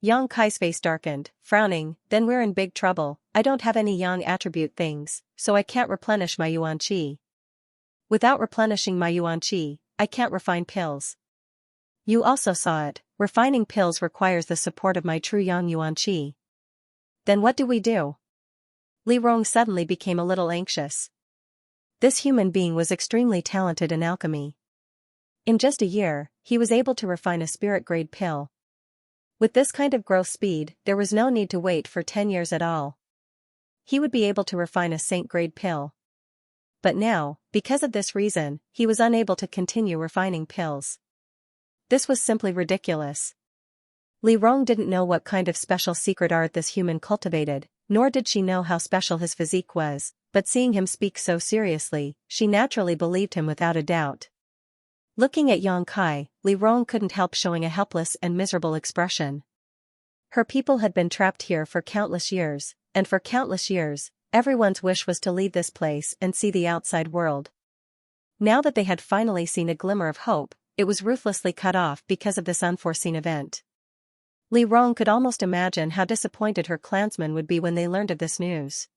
Yang Kai's face darkened, frowning. "Then we're in big trouble. I don't have any yang attribute things, so I can't replenish my yuan qi. Without replenishing my yuan qi, I can't refine pills. You also saw it. Refining pills requires the support of my true Yang Yuan Qi. Then what do we do? Li Rong suddenly became a little anxious. This human being was extremely talented in alchemy. In just a year, he was able to refine a spirit-grade pill. With this kind of growth speed, there was no need to wait for 10 years at all. He would be able to refine a saint-grade pill. But now, because of this reason, he was unable to continue refining pills. This was simply ridiculous. Li Rong didn't know what kind of special secret art this human cultivated, nor did she know how special his physique was, but seeing him speak so seriously, she naturally believed him without a doubt. Looking at Yang Kai, Li Rong couldn't help showing a helpless and miserable expression. Her people had been trapped here for countless years, and for countless years, everyone's wish was to leave this place and see the outside world. Now that they had finally seen a glimmer of hope, it was ruthlessly cut off because of this unforeseen event. Li Rong could almost imagine how disappointed her clansmen would be when they learned of this news.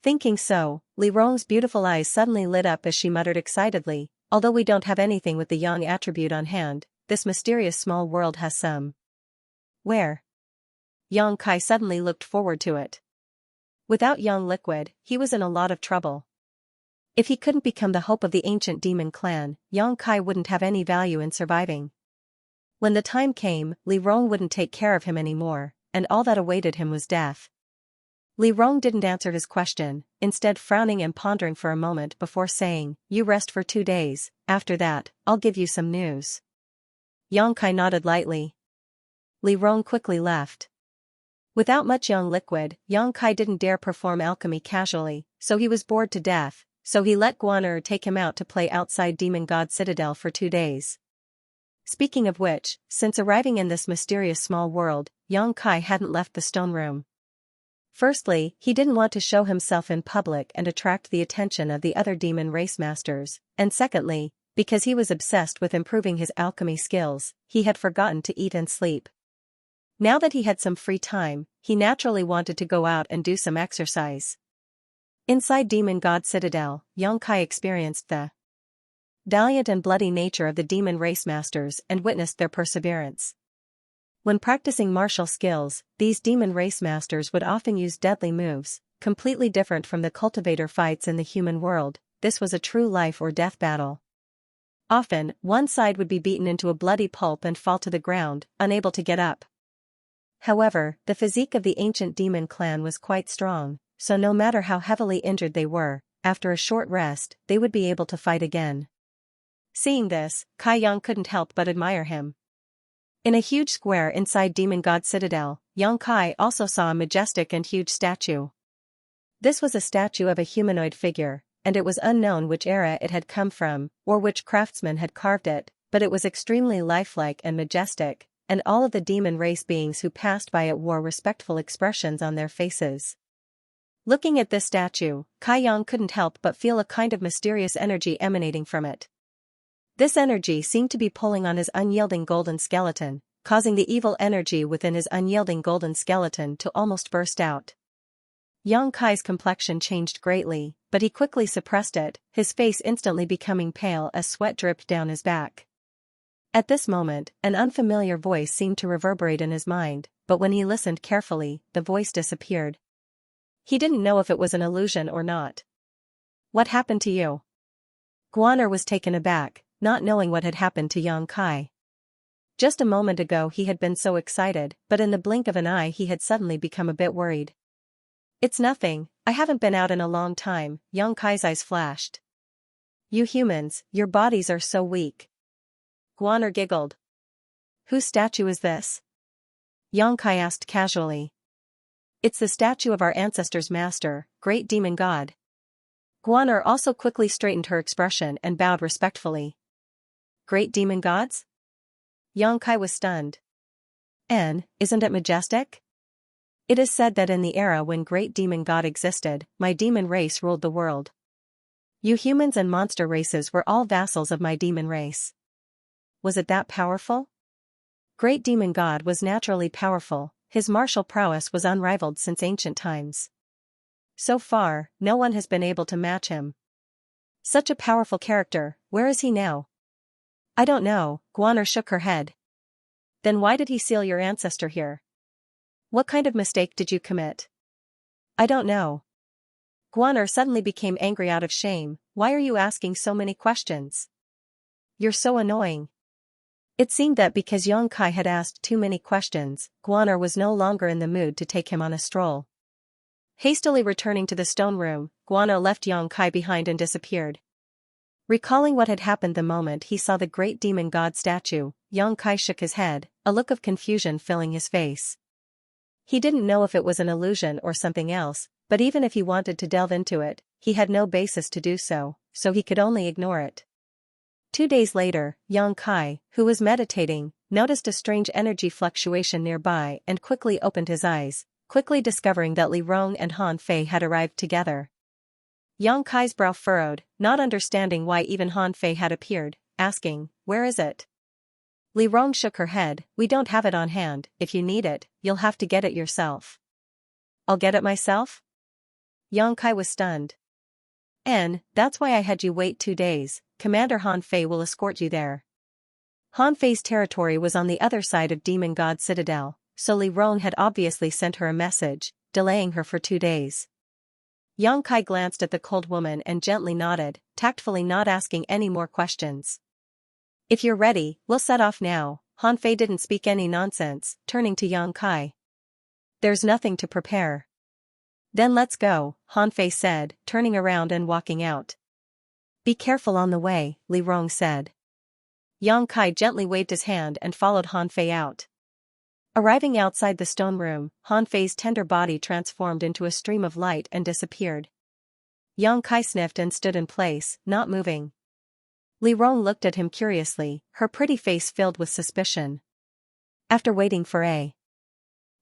Thinking so, Li Rong's beautiful eyes suddenly lit up as she muttered excitedly, although we don't have anything with the Yang attribute on hand, this mysterious small world has some. Where? Yang Kai suddenly looked forward to it. Without Yang liquid, he was in a lot of trouble. If he couldn't become the hope of the ancient demon clan, Yang Kai wouldn't have any value in surviving. When the time came, Li Rong wouldn't take care of him anymore, and all that awaited him was death. Li Rong didn't answer his question, instead frowning and pondering for a moment before saying, "You rest for 2 days, after that, I'll give you some news." Yang Kai nodded lightly. Li Rong quickly left. Without much Yang liquid, Yang Kai didn't dare perform alchemy casually, so he was bored to death, so he let Guaner take him out to play outside Demon God Citadel for 2 days. Speaking of which, since arriving in this mysterious small world, Yang Kai hadn't left the stone room. Firstly, he didn't want to show himself in public and attract the attention of the other demon race masters, and secondly, because he was obsessed with improving his alchemy skills, he had forgotten to eat and sleep. Now that he had some free time, he naturally wanted to go out and do some exercise. Inside Demon God Citadel, Yang Kai experienced the valiant and bloody nature of the demon race masters and witnessed their perseverance. When practicing martial skills, these demon race masters would often use deadly moves, completely different from the cultivator fights in the human world. This was a true life or death battle. Often, one side would be beaten into a bloody pulp and fall to the ground, unable to get up. However, the physique of the ancient demon clan was quite strong, so no matter how heavily injured they were, after a short rest, they would be able to fight again. Seeing this, Kai Yang couldn't help but admire him. In a huge square inside Demon God Citadel, Yang Kai also saw a majestic and huge statue. This was a statue of a humanoid figure, and it was unknown which era it had come from, or which craftsman had carved it, but it was extremely lifelike and majestic, and all of the demon race beings who passed by it wore respectful expressions on their faces. Looking at this statue, Kai Yang couldn't help but feel a kind of mysterious energy emanating from it. This energy seemed to be pulling on his unyielding golden skeleton, causing the evil energy within his unyielding golden skeleton to almost burst out. Yang Kai's complexion changed greatly, but he quickly suppressed it, his face instantly becoming pale as sweat dripped down his back. At this moment, an unfamiliar voice seemed to reverberate in his mind, but when he listened carefully, the voice disappeared. He didn't know if it was an illusion or not. "What happened to you?" Guaner was taken aback, not knowing what had happened to Yang Kai. Just a moment ago he had been so excited, but in the blink of an eye he had suddenly become a bit worried. "It's nothing, I haven't been out in a long time," Yang Kai's eyes flashed. "You humans, your bodies are so weak." Guaner giggled. "Whose statue is this?" Yang Kai asked casually. "It's the statue of our ancestors' master, Great Demon God." Guaner also quickly straightened her expression and bowed respectfully. "Great demon gods?" Yang Kai was stunned. Isn't it majestic?" "It is said that in the era when Great Demon God existed, my demon race ruled the world. You humans and monster races were all vassals of my demon race." "Was it that powerful?" Great Demon God was naturally powerful, his martial prowess was unrivaled since ancient times. So far, no one has been able to match him. Such a powerful character, where is he now? I don't know, Guaner shook her head. Then why did he seal your ancestor here? What kind of mistake did you commit? I don't know. Guaner suddenly became angry out of shame. Why are you asking so many questions? You're so annoying. It seemed that because Yang Kai had asked too many questions, Guaner was no longer in the mood to take him on a stroll. Hastily returning to the stone room, Guaner left Yang Kai behind and disappeared. Recalling what had happened the moment he saw the great demon god statue, Yang Kai shook his head, a look of confusion filling his face. He didn't know if it was an illusion or something else, but even if he wanted to delve into it, he had no basis to do so, so he could only ignore it. 2 days later, Yang Kai, who was meditating, noticed a strange energy fluctuation nearby and quickly opened his eyes, quickly discovering that Li Rong and Han Fei had arrived together. Yang Kai's brow furrowed, not understanding why even Han Fei had appeared, asking, "Where is it?" Li Rong shook her head, "We don't have it on hand. If you need it, you'll have to get it yourself." "I'll get it myself?" Yang Kai was stunned. That's why I had you wait 2 days, Commander Han Fei will escort you there." Han Fei's territory was on the other side of Demon God Citadel, so Li Rong had obviously sent her a message, delaying her for 2 days. Yang Kai glanced at the cold woman and gently nodded, tactfully not asking any more questions. "If you're ready, we'll set off now." Han Fei didn't speak any nonsense, turning to Yang Kai. "There's nothing to prepare." "Then let's go," Han Fei said, turning around and walking out. "Be careful on the way," Li Rong said. Yang Kai gently waved his hand and followed Han Fei out. Arriving outside the stone room, Han Fei's tender body transformed into a stream of light and disappeared. Yang Kai sniffed and stood in place, not moving. Li Rong looked at him curiously, her pretty face filled with suspicion. After waiting for a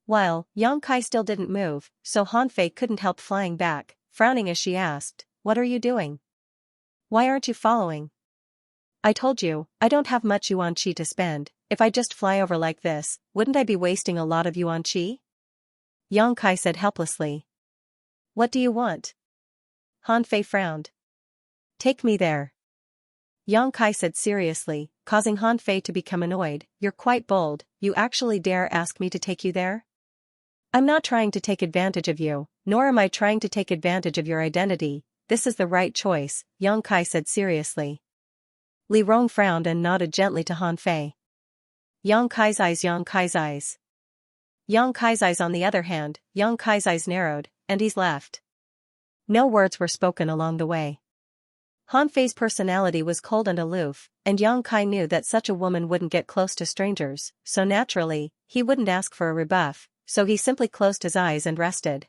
while, Yang Kai still didn't move, so Han Fei couldn't help flying back, frowning as she asked, "What are you doing? Why aren't you following?" "I told you, I don't have much yuan qi to spend. If I just fly over like this, wouldn't I be wasting a lot of yuan qi?" Yang Kai said helplessly. "What do you want?" Han Fei frowned. "Take me there." Yang Kai said seriously, causing Han Fei to become annoyed. "You're quite bold, you actually dare ask me to take you there?" "I'm not trying to take advantage of you, nor am I trying to take advantage of your identity. This is the right choice," Yang Kai said seriously. Li Rong frowned and nodded gently to Han Fei. Yang Kai's eyes. Yang Kai's eyes on the other hand, Yang Kai's eyes narrowed, and he's left. No words were spoken along the way. Han Fei's personality was cold and aloof, and Yang Kai knew that such a woman wouldn't get close to strangers, so naturally, he wouldn't ask for a rebuff, so he simply closed his eyes and rested.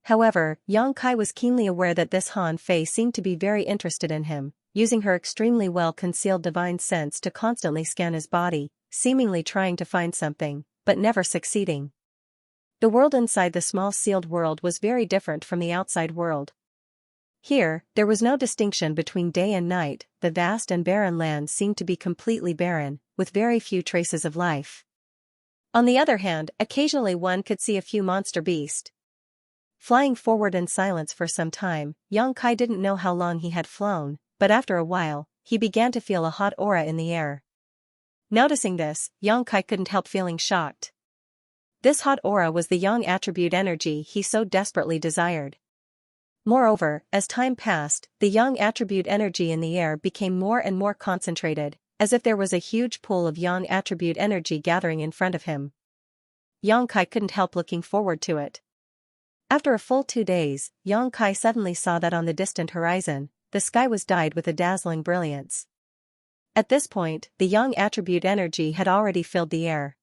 However, Yang Kai was keenly aware that this Han Fei seemed to be very interested in him, using her extremely well-concealed divine sense to constantly scan his body, seemingly trying to find something, but never succeeding. The world inside the small sealed world was very different from the outside world. Here, there was no distinction between day and night. The vast and barren land seemed to be completely barren, with very few traces of life. On the other hand, occasionally one could see a few monster beasts. Flying forward in silence for some time, Yang Kai didn't know how long he had flown, but after a while, he began to feel a hot aura in the air. Noticing this, Yang Kai couldn't help feeling shocked. This hot aura was the yang attribute energy he so desperately desired. Moreover, as time passed, the yang attribute energy in the air became more and more concentrated, as if there was a huge pool of yang attribute energy gathering in front of him. Yang Kai couldn't help looking forward to it. After a full 2 days, Yang Kai suddenly saw that on the distant horizon, the sky was dyed with a dazzling brilliance. At this point, the yang attribute energy had already filled the air.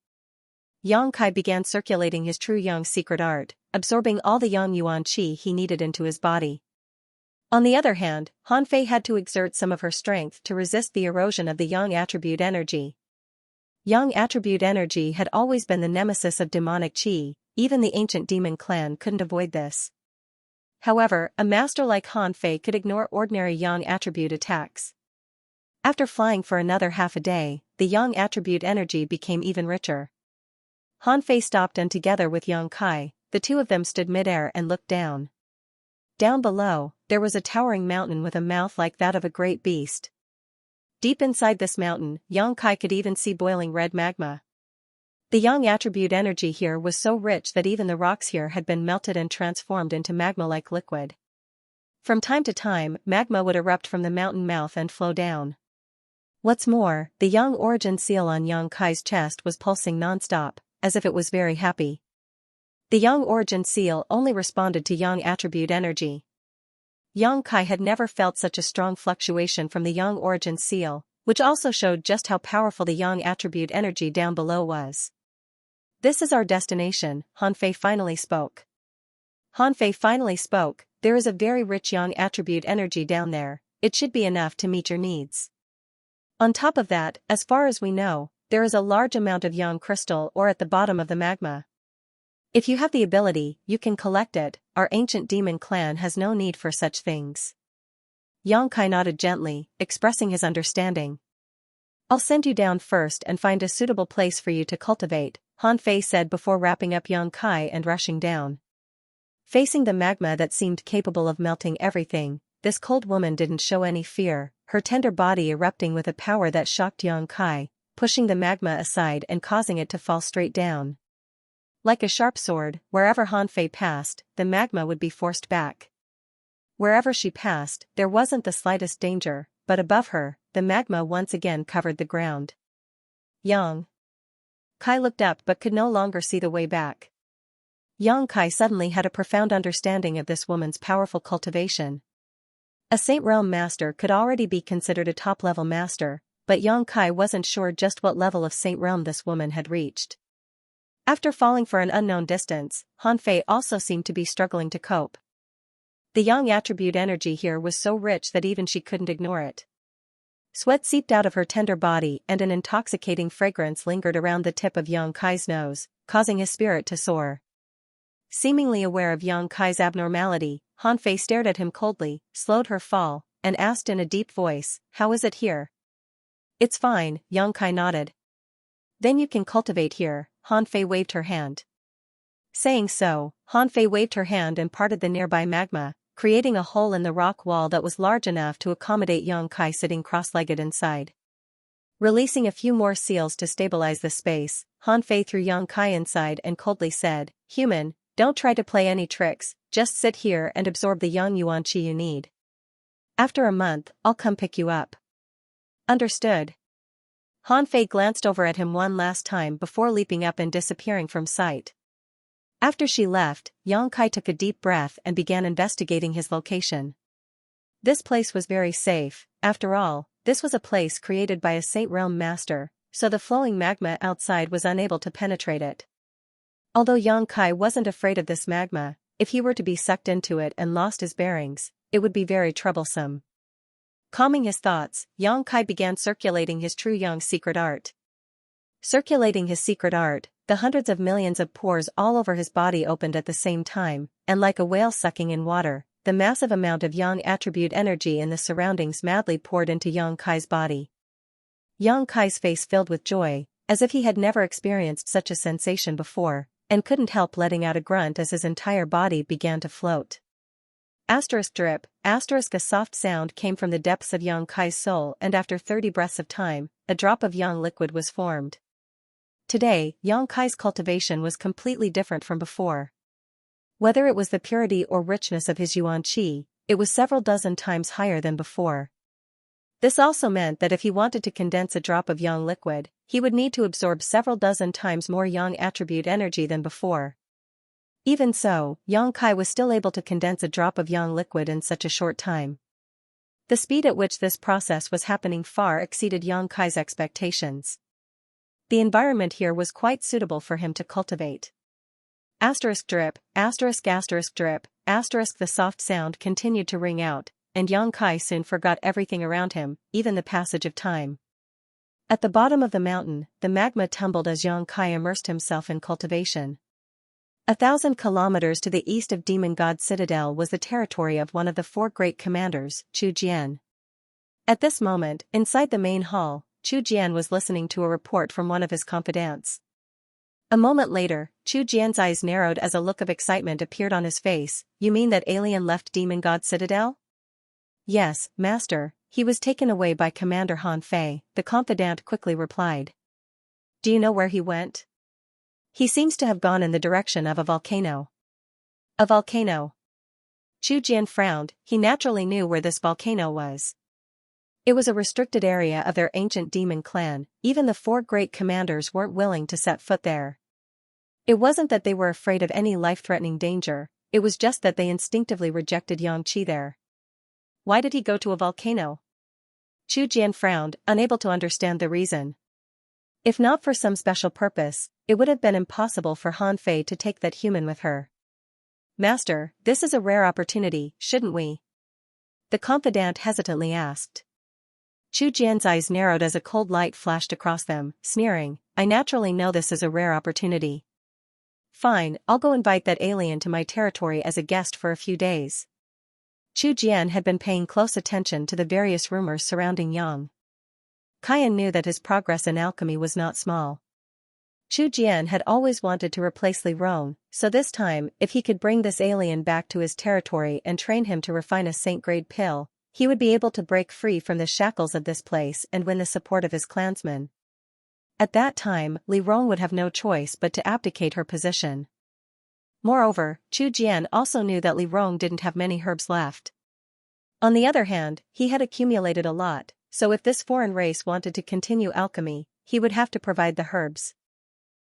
Yang Kai began circulating his true yang secret art, absorbing all the yang yuan qi he needed into his body. On the other hand, Han Fei had to exert some of her strength to resist the erosion of the yang attribute energy. Yang attribute energy had always been the nemesis of demonic qi, even the ancient demon clan couldn't avoid this. However, a master like Han Fei could ignore ordinary yang attribute attacks. After flying for another half a day, the yang attribute energy became even richer. Han Fei stopped and together with Yang Kai, the two of them stood midair and looked down. Down below, there was a towering mountain with a mouth like that of a great beast. Deep inside this mountain, Xianxia could even see boiling red magma. The yang attribute energy here was so rich that even the rocks here had been melted and transformed into magma-like liquid. From time to time, magma would erupt from the mountain mouth and flow down. What's more, the yang origin seal on Xianxia's chest was pulsing non-stop, as if it was very happy. The yang origin seal only responded to yang attribute energy. Xianxia had never felt such a strong fluctuation from the yang origin seal, which also showed just how powerful the yang attribute energy down below was. "This is our destination," Hanfei finally spoke. Hanfei finally spoke, "There is a very rich yang attribute energy down there, it should be enough to meet your needs. On top of that, as far as we know, there is a large amount of yang crystal ore at the bottom of the magma. If you have the ability, you can collect it, our ancient demon clan has no need for such things." Xianxia nodded gently, expressing his understanding. "I'll send you down first and find a suitable place for you to cultivate," Hanfei said before wrapping up Xianxia and rushing down. Facing the magma that seemed capable of melting everything, this cold woman didn't show any fear, her tender body erupting with a power that shocked Xianxia, pushing the magma aside and causing it to fall straight down. Like a sharp sword, wherever Hanfei passed, the magma would be forced back. Wherever she passed, there wasn't the slightest danger, but above her, the magma once again covered the ground. Xianxia looked up but could no longer see the way back. Xianxia suddenly had a profound understanding of this woman's powerful cultivation. A Saint Realm master could already be considered a top-level master, but Xianxia wasn't sure just what level of Saint Realm this woman had reached. After falling for an unknown distance, Hanfei also seemed to be struggling to cope. The yang attribute energy here was so rich that even she couldn't ignore it. Sweat seeped out of her tender body and an intoxicating fragrance lingered around the tip of Xianxia's nose, causing his spirit to soar. Seemingly aware of Xianxia's abnormality, Hanfei stared at him coldly, slowed her fall, and asked in a deep voice, "How is it here?" "It's fine," Xianxia nodded. "Then you can cultivate here," Hanfei waved her hand. Saying so, Hanfei waved her hand and parted the nearby magma, creating a hole in the rock wall that was large enough to accommodate Xianxia sitting cross-legged inside. Releasing a few more seals to stabilize the space, Hanfei threw Xianxia inside and coldly said, "Human, don't try to play any tricks, just sit here and absorb the yang yuan qi you need. After a month, I'll come pick you up." "Understood." Hanfei glanced over at him one last time before leaping up and disappearing from sight. After she left, Xianxia took a deep breath and began investigating his location. This place was very safe, after all, this was a place created by a Saint Realm master, so the flowing magma outside was unable to penetrate it. Although Xianxia wasn't afraid of this magma, if he were to be sucked into it and lost his bearings, it would be very troublesome. Calming his thoughts, Xianxia began circulating his true yang secret art. Circulating his secret art, the hundreds of millions of pores all over his body opened at the same time, and like a whale sucking in water, the massive amount of yang attribute energy in the surroundings madly poured into Xianxia's body. Xianxia's face filled with joy, as if he had never experienced such a sensation before, and couldn't help letting out a grunt as his entire body began to float. Drip, a soft sound came from the depths of Xianxia's soul and after 30 breaths of time, a drop of yang liquid was formed. Today, Xianxia's cultivation was completely different from before. Whether it was the purity or richness of his yuan qi, it was several dozen times higher than before. This also meant that if he wanted to condense a drop of yang liquid, he would need to absorb several dozen times more yang attribute energy than before. Even so, Xianxia was still able to condense a drop of yang liquid in such a short time. The speed at which this process was happening far exceeded Xianxia's expectations. The environment here was quite suitable for him to cultivate. Drip, drip, the soft sound continued to ring out, and Xianxia soon forgot everything around him, even the passage of time. At the bottom of the mountain, the magma tumbled as Xianxia immersed himself in cultivation. 1,000 kilometers to the east of Demon God Citadel was the territory of one of the 4 great commanders, Chu Jian. At this moment, inside the main hall, Chu Jian was listening to a report from one of his confidants. A moment later, Chu Jian's eyes narrowed as a look of excitement appeared on his face. "You mean that alien left Demon God Citadel?" "Yes, Master, he was taken away by Commander Han Fei, the confidant quickly replied. Do you know where he went? He seems to have gone in the direction of a volcano. A volcano. Chu Jian frowned, he naturally knew where this volcano was. It was a restricted area of their ancient demon clan, even the 4 great commanders weren't willing to set foot there. It wasn't that they were afraid of any life-threatening danger, it was just that they instinctively rejected Xianxia there. Why did he go to a volcano? Chu Jian frowned, unable to understand the reason. If not for some special purpose, it would have been impossible for Han Fei to take that human with her. Master, this is a rare opportunity, shouldn't we? The confidant hesitantly asked. Chu Jian's eyes narrowed as a cold light flashed across them, sneering, I naturally know this is a rare opportunity. Fine, I'll go invite that alien to my territory as a guest for a few days. Chu Jian had been paying close attention to the various rumors surrounding Yang Kaiyan knew that his progress in alchemy was not small. Chu Jian had always wanted to replace Li Rong, so this time, if he could bring this alien back to his territory and train him to refine a saint-grade pill, he would be able to break free from the shackles of this place and win the support of his clansmen. At that time, Li Rong would have no choice but to abdicate her position. Moreover, Chu Jian also knew that Li Rong didn't have many herbs left. On the other hand, he had accumulated a lot, so if this foreign race wanted to continue alchemy, he would have to provide the herbs.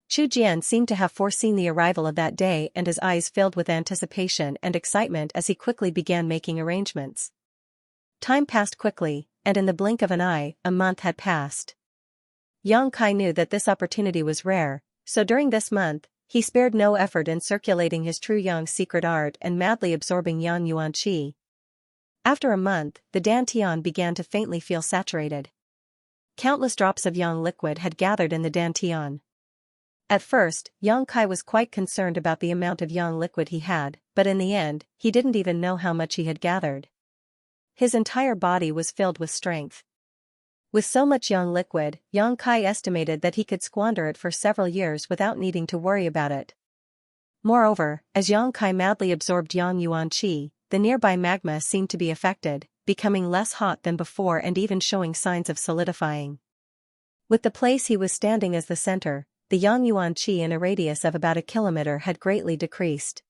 Chu Jian seemed to have foreseen the arrival of that day and his eyes filled with anticipation and excitement as he quickly began making arrangements. Time passed quickly, and in the blink of an eye, a month had passed. Yang Kai knew that this opportunity was rare, so during this month, he spared no effort in circulating his true Yang secret art and madly absorbing Yang Yuan Qi. After a month, the dantian began to faintly feel saturated. Countless drops of Yang liquid had gathered in the dantian. At first, Yang Kai was quite concerned about the amount of Yang liquid he had, but in the end, he didn't even know how much he had gathered. His entire body was filled with strength. With so much Yang liquid, Yang Kai estimated that he could squander it for several years without needing to worry about it. Moreover, as Yang Kai madly absorbed Yang Yuan Qi, the nearby magma seemed to be affected, becoming less hot than before and even showing signs of solidifying. With the place he was standing as the center, the Yang Yuan Qi in a radius of about a kilometer had greatly decreased.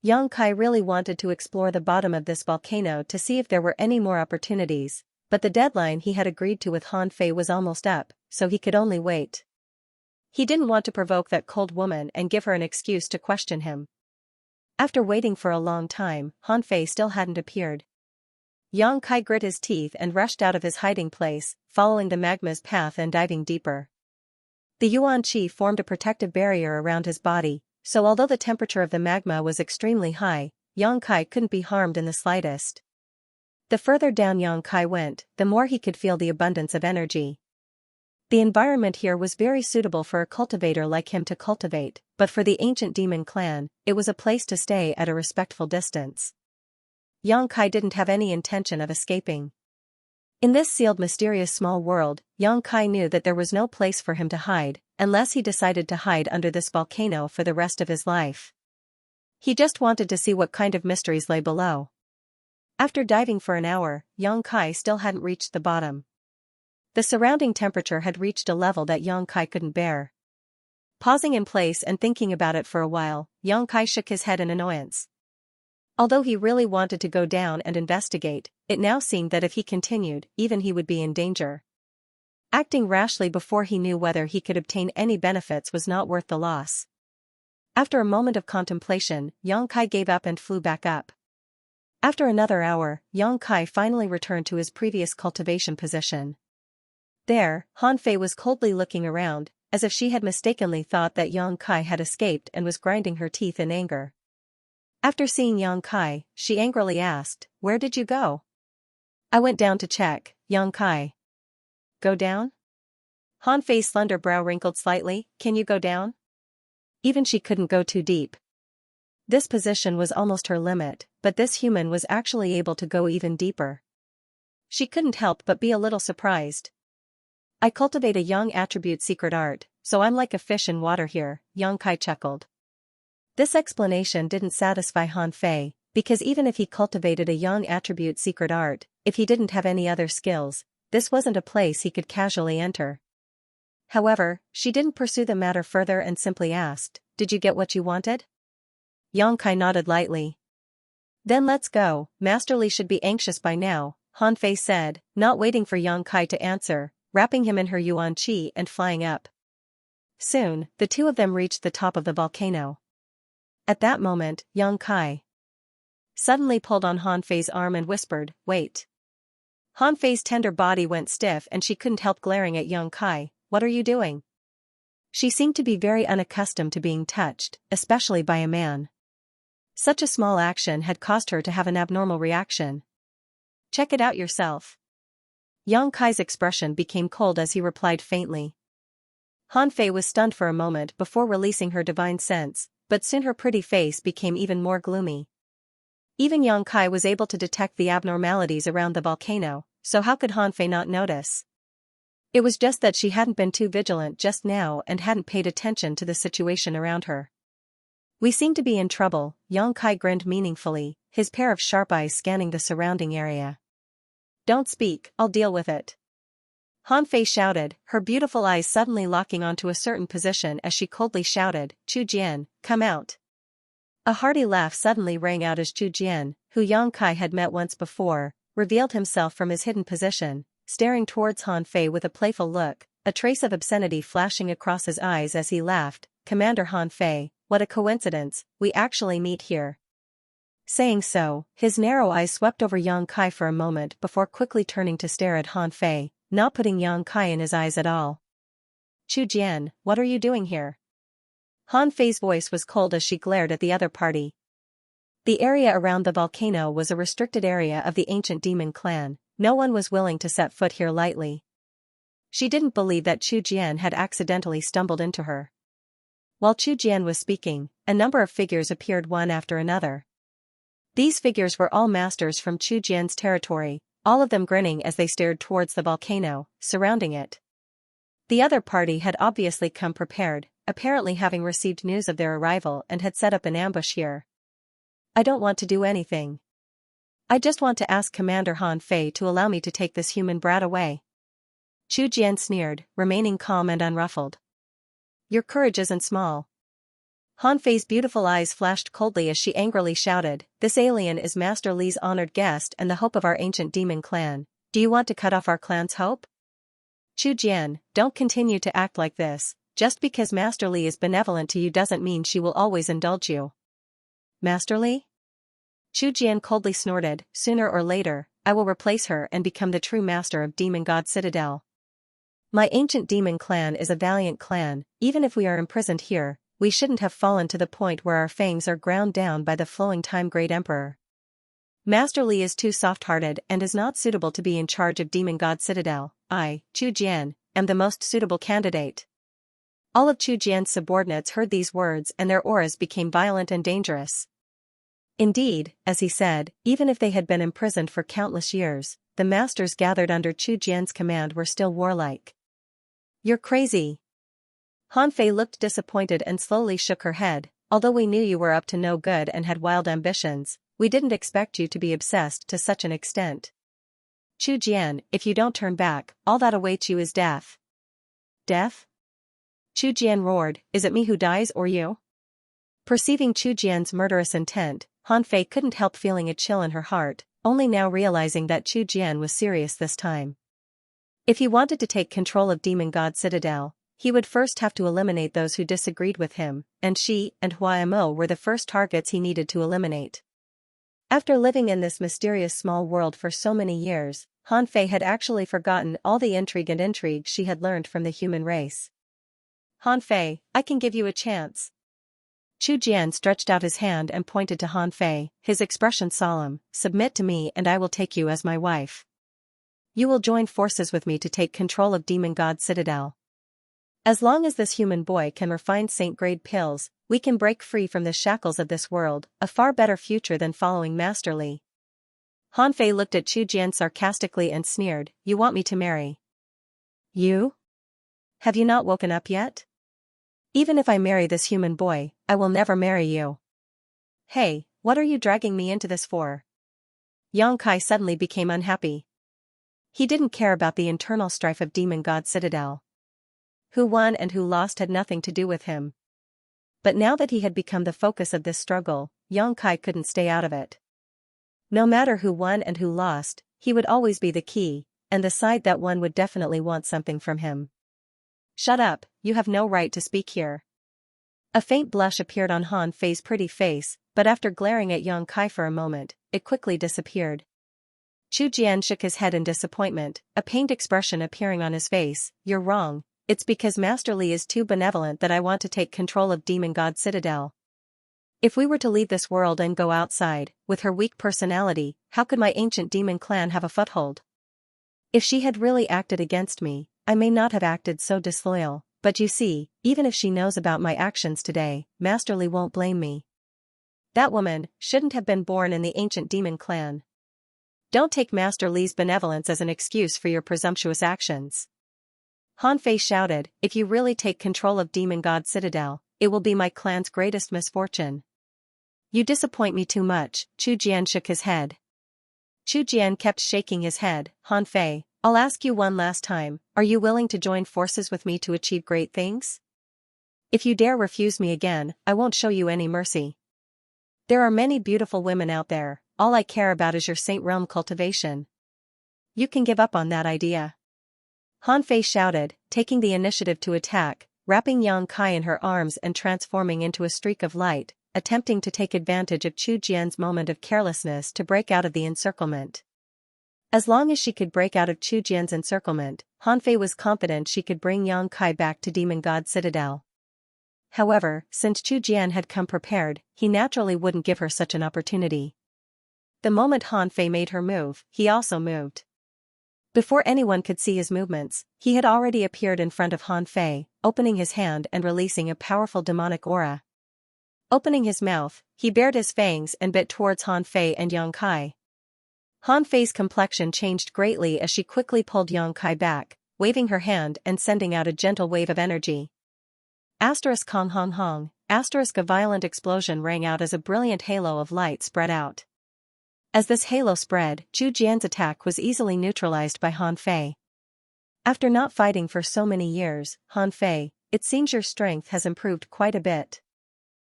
Yang Kai really wanted to explore the bottom of this volcano to see if there were any more opportunities, but the deadline he had agreed to with Han Fei was almost up, so he could only wait. He didn't want to provoke that cold woman and give her an excuse to question him. After waiting for a long time, Han Fei still hadn't appeared. Yang Kai grit his teeth and rushed out of his hiding place, following the magma's path and diving deeper. The Yuan Qi formed a protective barrier around his body, so although the temperature of the magma was extremely high, Yang Kai couldn't be harmed in the slightest. The further down Yang Kai went, the more he could feel the abundance of energy. The environment here was very suitable for a cultivator like him to cultivate, but for the ancient demon clan, it was a place to stay at a respectful distance. Yang Kai didn't have any intention of escaping. In this sealed mysterious small world, Yang Kai knew that there was no place for him to hide, unless he decided to hide under this volcano for the rest of his life. He just wanted to see what kind of mysteries lay below. After diving for an hour, Yang Kai still hadn't reached the bottom. The surrounding temperature had reached a level that Yang Kai couldn't bear. Pausing in place and thinking about it for a while, Yang Kai shook his head in annoyance. Although he really wanted to go down and investigate, it now seemed that if he continued, even he would be in danger. Acting rashly before he knew whether he could obtain any benefits was not worth the loss. After a moment of contemplation, Yang Kai gave up and flew back up. After another hour, Yang Kai finally returned to his previous cultivation position. There, Han Fei was coldly looking around, as if she had mistakenly thought that Yang Kai had escaped and was grinding her teeth in anger. After seeing Yang Kai, she angrily asked, "Where did you go?" "I went down to check, Yang Kai." "Go down?" Han Fei's slender brow wrinkled slightly. "Can you go down?" Even she couldn't go too deep. This position was almost her limit, but this human was actually able to go even deeper. She couldn't help but be a little surprised. "I cultivate a Yang attribute secret art, so I'm like a fish in water here," Yang Kai chuckled. This explanation didn't satisfy Han Fei, Because even if he cultivated a young attribute secret art, if he didn't have any other skills, this wasn't a place he could casually enter. However, she didn't pursue the matter further and simply asked, "Did you get what you wanted?" Xianxia nodded lightly. "Then let's go, Master Li should be anxious by now," Han Fei said, not waiting for Xianxia to answer, wrapping him in her yuan qi and flying up. Soon, the two of them reached the top of the volcano. At that moment, Xianxia suddenly pulled on Han Fei's arm and whispered, "Wait." Han Fei's tender body went stiff and she couldn't help glaring at Xianxia. "What are you doing?" She seemed to be very unaccustomed to being touched, especially by a man. Such a small action had caused her to have an abnormal reaction. "Check it out yourself." Xianxia's expression became cold as he replied faintly. Han Fei was stunned for a moment before releasing her divine sense, but soon her pretty face became even more gloomy. Even Xianxia was able to detect the abnormalities around the volcano, so how could Han Fei not notice? It was just that she hadn't been too vigilant just now and hadn't paid attention to the situation around her. "We seem to be in trouble," Xianxia grinned meaningfully, his pair of sharp eyes scanning the surrounding area. "Don't speak, I'll deal with it." Han Fei shouted, her beautiful eyes suddenly locking onto a certain position as she coldly shouted, "Chu Jian, come out." A hearty laugh suddenly rang out as Chu Jian, who Xianxia had met once before, revealed himself from his hidden position, staring towards Han Fei with a playful look, a trace of obscenity flashing across his eyes as he laughed. "Commander Han Fei, what a coincidence, we actually meet here." Saying so, his narrow eyes swept over Xianxia for a moment before quickly turning to stare at Han Fei, not putting Xianxia in his eyes at all. "Chu Jian, what are you doing here?" Han Fei's voice was cold as she glared at the other party. The area around the volcano was a restricted area of the ancient demon clan. No one was willing to set foot here lightly. She didn't believe that Chu Jian had accidentally stumbled into her. While Chu Jian was speaking, a number of figures appeared one after another. These figures were all masters from Chu Jian's territory, all of them grinning as they stared towards the volcano, surrounding it. The other party had obviously come prepared, apparently having received news of their arrival and had set up an ambush here. "I don't want to do anything. I just want to ask Commander Han Fei to allow me to take this human brat away." Chu Jian sneered, remaining calm and unruffled. "Your courage isn't small." Han Fei's beautiful eyes flashed coldly as she angrily shouted, "This alien is Master Li's honored guest and the hope of our ancient demon clan. Do you want to cut off our clan's hope?" "Chu Jian, don't continue to act like this. Just because Master Li is benevolent to you doesn't mean she will always indulge you." "Master Li?" Chu Jian coldly snorted, "Sooner or later, I will replace her and become the true master of Demon God Citadel. My ancient demon clan is a valiant clan. Even if we are imprisoned here, we shouldn't have fallen to the point where our fangs are ground down by the flowing time Great Emperor. Master Li is too soft-hearted and is not suitable to be in charge of Demon God Citadel. I, Chu Jian, am the most suitable candidate." All of Chu Jian's subordinates heard these words and their auras became violent and dangerous. Indeed, as he said, even if they had been imprisoned for countless years, the masters gathered under Chu Jian's command were still warlike. "You're crazy." Han Fei looked disappointed and slowly shook her head. "Although we knew you were up to no good and had wild ambitions, we didn't expect you to be obsessed to such an extent. Chu Jian, if you don't turn back, all that awaits you is death." "Death?" Chu Jian roared, "Is it me who dies or you?" Perceiving Chu Jian's murderous intent, Han Fei couldn't help feeling a chill in her heart, only now realizing that Chu Jian was serious this time. If he wanted to take control of Demon God Citadel, he would first have to eliminate those who disagreed with him, and she and Hua Mo were the first targets he needed to eliminate. After living in this mysterious small world for so many years, Han Fei had actually forgotten all the intrigue she had learned from the human race. "Han Fei, I can give you a chance." Chu Jian stretched out his hand and pointed to Han Fei, his expression solemn, "Submit to me and I will take you as my wife. You will join forces with me to take control of Demon God Citadel. As long as this human boy can refine saint-grade pills, we can break free from the shackles of this world, a far better future than following Master Li." Han Fei looked at Chu Jian sarcastically and sneered, "You want me to marry you? Have you not woken up yet? Even if I marry this human boy, I will never marry you." "Hey, What are you dragging me into this for? Yang Kai suddenly became unhappy. He didn't care about the internal strife of Demon God Citadel. Who won and who lost had nothing to do with him. But now that he had become the focus of this struggle, Yang Kai couldn't stay out of it. No matter who won and who lost, he would always be the key, and the side that won would definitely want something from him. Shut up, you have no right to speak here. A faint blush appeared on Han Fei's pretty face, but after glaring at Yang Kai for a moment, it quickly disappeared. Chu Jian shook his head in disappointment, a pained expression appearing on his face. You're wrong, it's because Master Li is too benevolent that I want to take control of Demon God Citadel. If we were to leave this world and go outside, with her weak personality, how could my ancient demon clan have a foothold? If she had really acted against me, I may not have acted so disloyal, but you see, even if she knows about my actions today, Master Li won't blame me. That woman shouldn't have been born in the ancient demon clan. Don't take Master Li's benevolence as an excuse for your presumptuous actions. Han Fei shouted, if you really take control of Demon God Citadel, it will be my clan's greatest misfortune. You disappoint me too much. Chu Jian shook his head. Chu Jian kept shaking his head. Han Fei, I'll ask you one last time, are you willing to join forces with me to achieve great things? If you dare refuse me again, I won't show you any mercy. There are many beautiful women out there, all I care about is your Saint Realm cultivation. You can give up on that idea. Han Fei shouted, taking the initiative to attack, wrapping Yang Kai in her arms and transforming into a streak of light, attempting to take advantage of Chu Jian's moment of carelessness to break out of the encirclement. As long as she could break out of Chu Jian's encirclement, Han Fei was confident she could bring Yang Kai back to Demon God Citadel. However, since Chu Jian had come prepared, he naturally wouldn't give her such an opportunity. The moment Han Fei made her move, he also moved. Before anyone could see his movements, he had already appeared in front of Han Fei, opening his hand and releasing a powerful demonic aura. Opening his mouth, he bared his fangs and bit towards Han Fei and Yang Kai. Han Fei's complexion changed greatly as she quickly pulled Yang Kai back, waving her hand and sending out a gentle wave of energy. Asterisk Hong Hong Hong, asterisk a violent explosion rang out as a brilliant halo of light spread out. As this halo spread, Chu Jian's attack was easily neutralized by Han Fei. After not fighting for so many years, Han Fei, it seems your strength has improved quite a bit.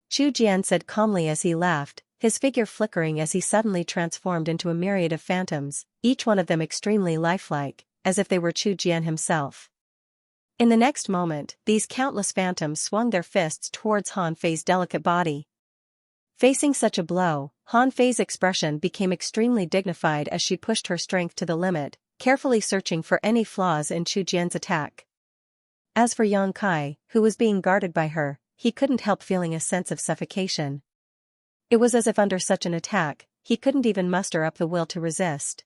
Chu Jian said calmly as he laughed, his figure flickering as he suddenly transformed into a myriad of phantoms, each one of them extremely lifelike, as if they were Chu Jian himself. In the next moment, these countless phantoms swung their fists towards Han Fei's delicate body. Facing such a blow, Han Fei's expression became extremely dignified as she pushed her strength to the limit, carefully searching for any flaws in Chu Jian's attack. As for Yang Kai, who was being guarded by her, he couldn't help feeling a sense of suffocation. It was as if under such an attack, he couldn't even muster up the will to resist.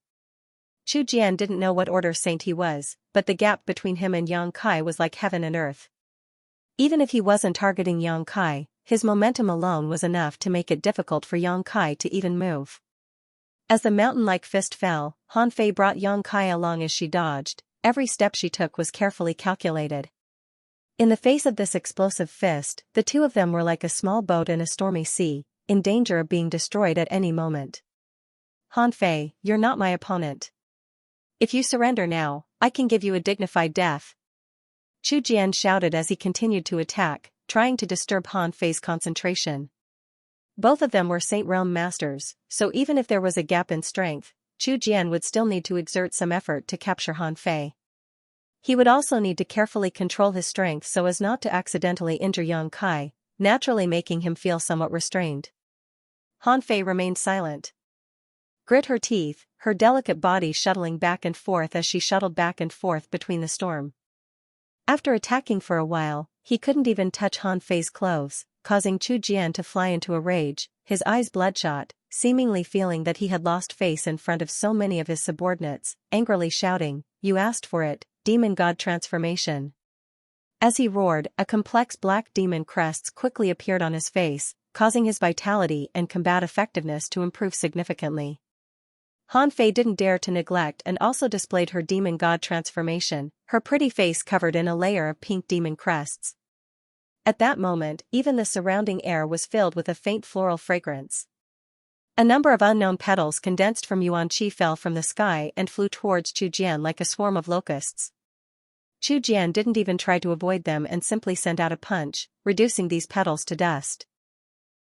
Chu Jian didn't know what order saint he was, but the gap between him and Yang Kai was like heaven and earth. Even if he wasn't targeting Yang Kai, his momentum alone was enough to make it difficult for Yang Kai to even move. As the mountain-like fist fell, Han Fei brought Yang Kai along as she dodged. Every step she took was carefully calculated. In the face of this explosive fist, the two of them were like a small boat in a stormy sea, in danger of being destroyed at any moment. Han Fei, you're not my opponent. If you surrender now, I can give you a dignified death. Chu Jian shouted as he continued to attack, trying to disturb Han Fei's concentration. Both of them were Saint Realm masters, so even if there was a gap in strength, Chu Jian would still need to exert some effort to capture Han Fei. He would also need to carefully control his strength so as not to accidentally injure Yang Kai, naturally making him feel somewhat restrained. Han Fei remained silent. Grit her teeth, her delicate body shuttling back and forth as she shuttled back and forth between the storm. After attacking for a while, he couldn't even touch Han Fei's clothes, causing Chu Jian to fly into a rage, his eyes bloodshot, seemingly feeling that he had lost face in front of so many of his subordinates, angrily shouting, "You asked for it, demon god transformation." As he roared, a complex black demon crests quickly appeared on his face, causing his vitality and combat effectiveness to improve significantly. Han Fei didn't dare to neglect and also displayed her demon god transformation, her pretty face covered in a layer of pink demon crests. At that moment, even the surrounding air was filled with a faint floral fragrance. A number of unknown petals condensed from Yuan Qi fell from the sky and flew towards Chu Jian like a swarm of locusts. Chu Jian didn't even try to avoid them and simply sent out a punch, reducing these petals to dust.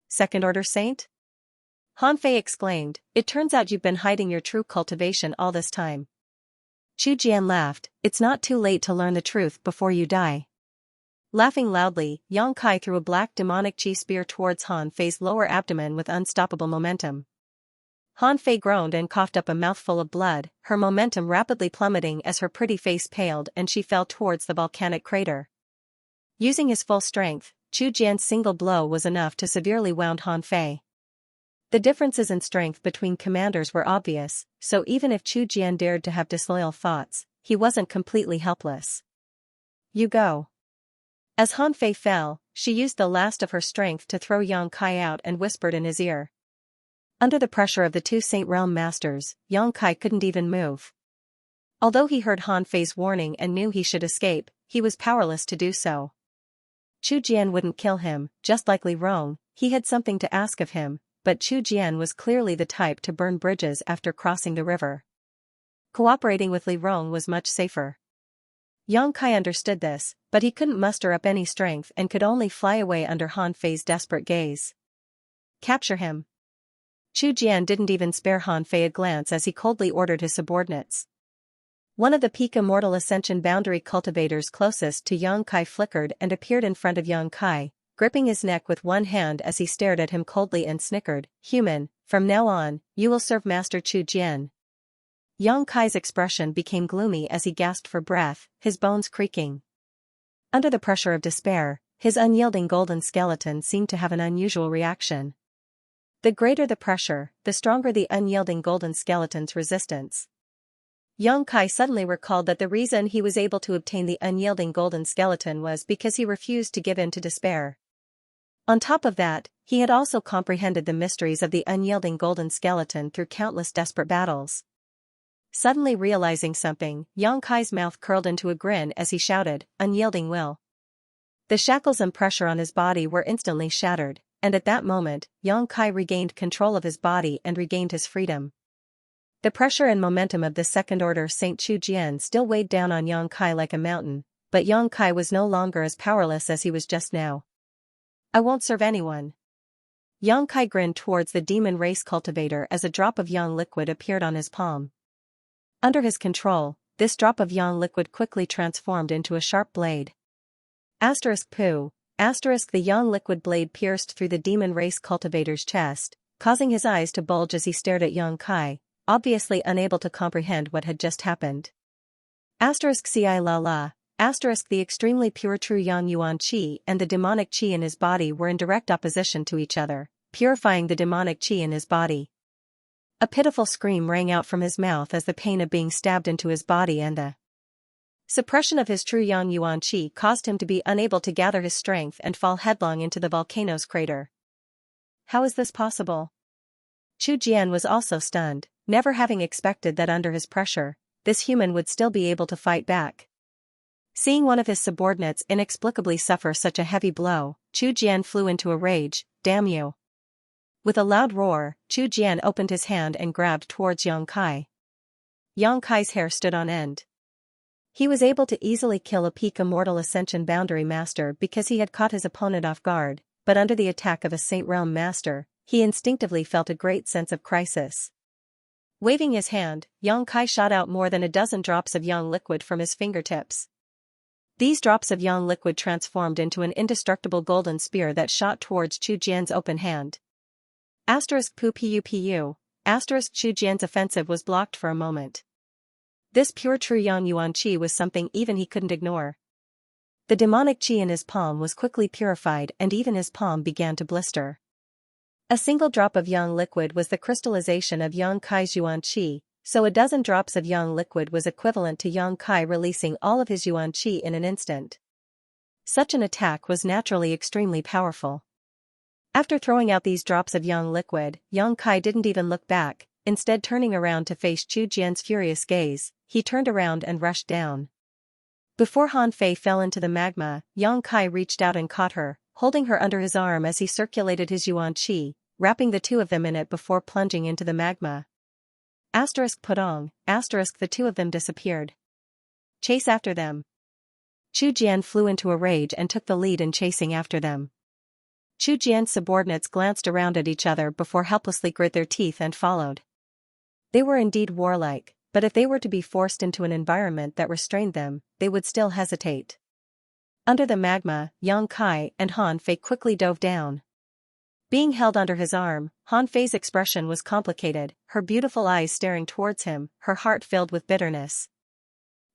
Second-order saint? Han Fei exclaimed, "It turns out you've been hiding your true cultivation all this time." Chu Jian laughed, "It's not too late to learn the truth before you die." Laughing loudly, Yang Kai threw a black demonic chi spear towards Han Fei's lower abdomen with unstoppable momentum. Han Fei groaned and coughed up a mouthful of blood, her momentum rapidly plummeting as her pretty face paled and she fell towards the volcanic crater. Using his full strength, Chu Jian's single blow was enough to severely wound Han Fei. The differences in strength between commanders were obvious, so even if Chu Jian dared to have disloyal thoughts, he wasn't completely helpless. "You go." As Han Fei fell, she used the last of her strength to throw Yang Kai out and whispered in his ear. Under the pressure of the two Saint Realm Masters, Yang Kai couldn't even move. Although he heard Han Fei's warning and knew he should escape, he was powerless to do so. Chu Jian wouldn't kill him, just like Li Rong, he had something to ask of him, but Chu Jian was clearly the type to burn bridges after crossing the river. Cooperating with Li Rong was much safer. Yang Kai understood this, but he couldn't muster up any strength and could only fly away under Han Fei's desperate gaze. "Capture him." Chu Jian didn't even spare Han Fei a glance as he coldly ordered his subordinates. One of the peak immortal ascension boundary cultivators closest to Yang Kai flickered and appeared in front of Yang Kai, gripping his neck with one hand as he stared at him coldly and snickered, "Human, from now on, you will serve Master Chu Jian." Yang Kai's expression became gloomy as he gasped for breath, his bones creaking. Under the pressure of despair, his unyielding golden skeleton seemed to have an unusual reaction. The greater the pressure, the stronger the unyielding golden skeleton's resistance. Yang Kai suddenly recalled that the reason he was able to obtain the unyielding golden skeleton was because he refused to give in to despair. On top of that, he had also comprehended the mysteries of the unyielding golden skeleton through countless desperate battles. Suddenly realizing something, Yang Kai's mouth curled into a grin as he shouted, "Unyielding will." The shackles and pressure on his body were instantly shattered, and at that moment, Yang Kai regained control of his body and regained his freedom. The pressure and momentum of the second-order Saint Chu Jian still weighed down on Yang Kai like a mountain, but Yang Kai was no longer as powerless as he was just now. "I won't serve anyone." Yang Kai grinned towards the demon race cultivator as a drop of yang liquid appeared on his palm. Under his control, this drop of yang liquid quickly transformed into a sharp blade. *Poo. The yang liquid blade pierced through the demon race cultivator's chest, causing his eyes to bulge as he stared at Yang Kai, obviously unable to comprehend what had just happened. The extremely pure true yang Yuan Qi and the demonic Qi in his body were in direct opposition to each other, purifying the demonic Qi in his body. A pitiful scream rang out from his mouth as the pain of being stabbed into his body and the suppression of his true yang Yuan Qi caused him to be unable to gather his strength and fall headlong into the volcano's crater. How is this possible? Chu Jian was also stunned, never having expected that under his pressure, this human would still be able to fight back. Seeing one of his subordinates inexplicably suffer such a heavy blow, Chu Jian flew into a rage, "Damn you!" With a loud roar, Chu Jian opened his hand and grabbed towards Yang Kai. Yang Kai's hair stood on end. He was able to easily kill a peak immortal ascension boundary master because he had caught his opponent off guard, but under the attack of a Saint Realm master, he instinctively felt a great sense of crisis. Waving his hand, Yang Kai shot out more than a dozen drops of yang liquid from his fingertips. These drops of yang liquid transformed into an indestructible golden spear that shot towards Chu Jian's open hand. Chu Jian's offensive was blocked for a moment. This pure true yang Yuan Qi was something even he couldn't ignore. The demonic Qi in his palm was quickly purified and even his palm began to blister. A single drop of yang liquid was the crystallization of Yang Kai's Yuan Qi, so a dozen drops of yang liquid was equivalent to Yang Kai releasing all of his Yuan Qi in an instant. Such an attack was naturally extremely powerful. After throwing out these drops of yang liquid, Yang Kai didn't even look back, instead turning around to face Chu Jian's furious gaze, he turned around and rushed down. Before Han Fei fell into the magma, Yang Kai reached out and caught her, holding her under his arm as he circulated his Yuan Qi, wrapping the two of them in it before plunging into the magma. Putong, the two of them disappeared. Chase after them. Chu Jian flew into a rage and took the lead in chasing after them. Chu Jian's subordinates glanced around at each other before helplessly grit their teeth and followed. They were indeed warlike, but if they were to be forced into an environment that restrained them, they would still hesitate. Under the magma, Yang Kai and Han Fei quickly dove down. Being held under his arm, Han Fei's expression was complicated, her beautiful eyes staring towards him, her heart filled with bitterness.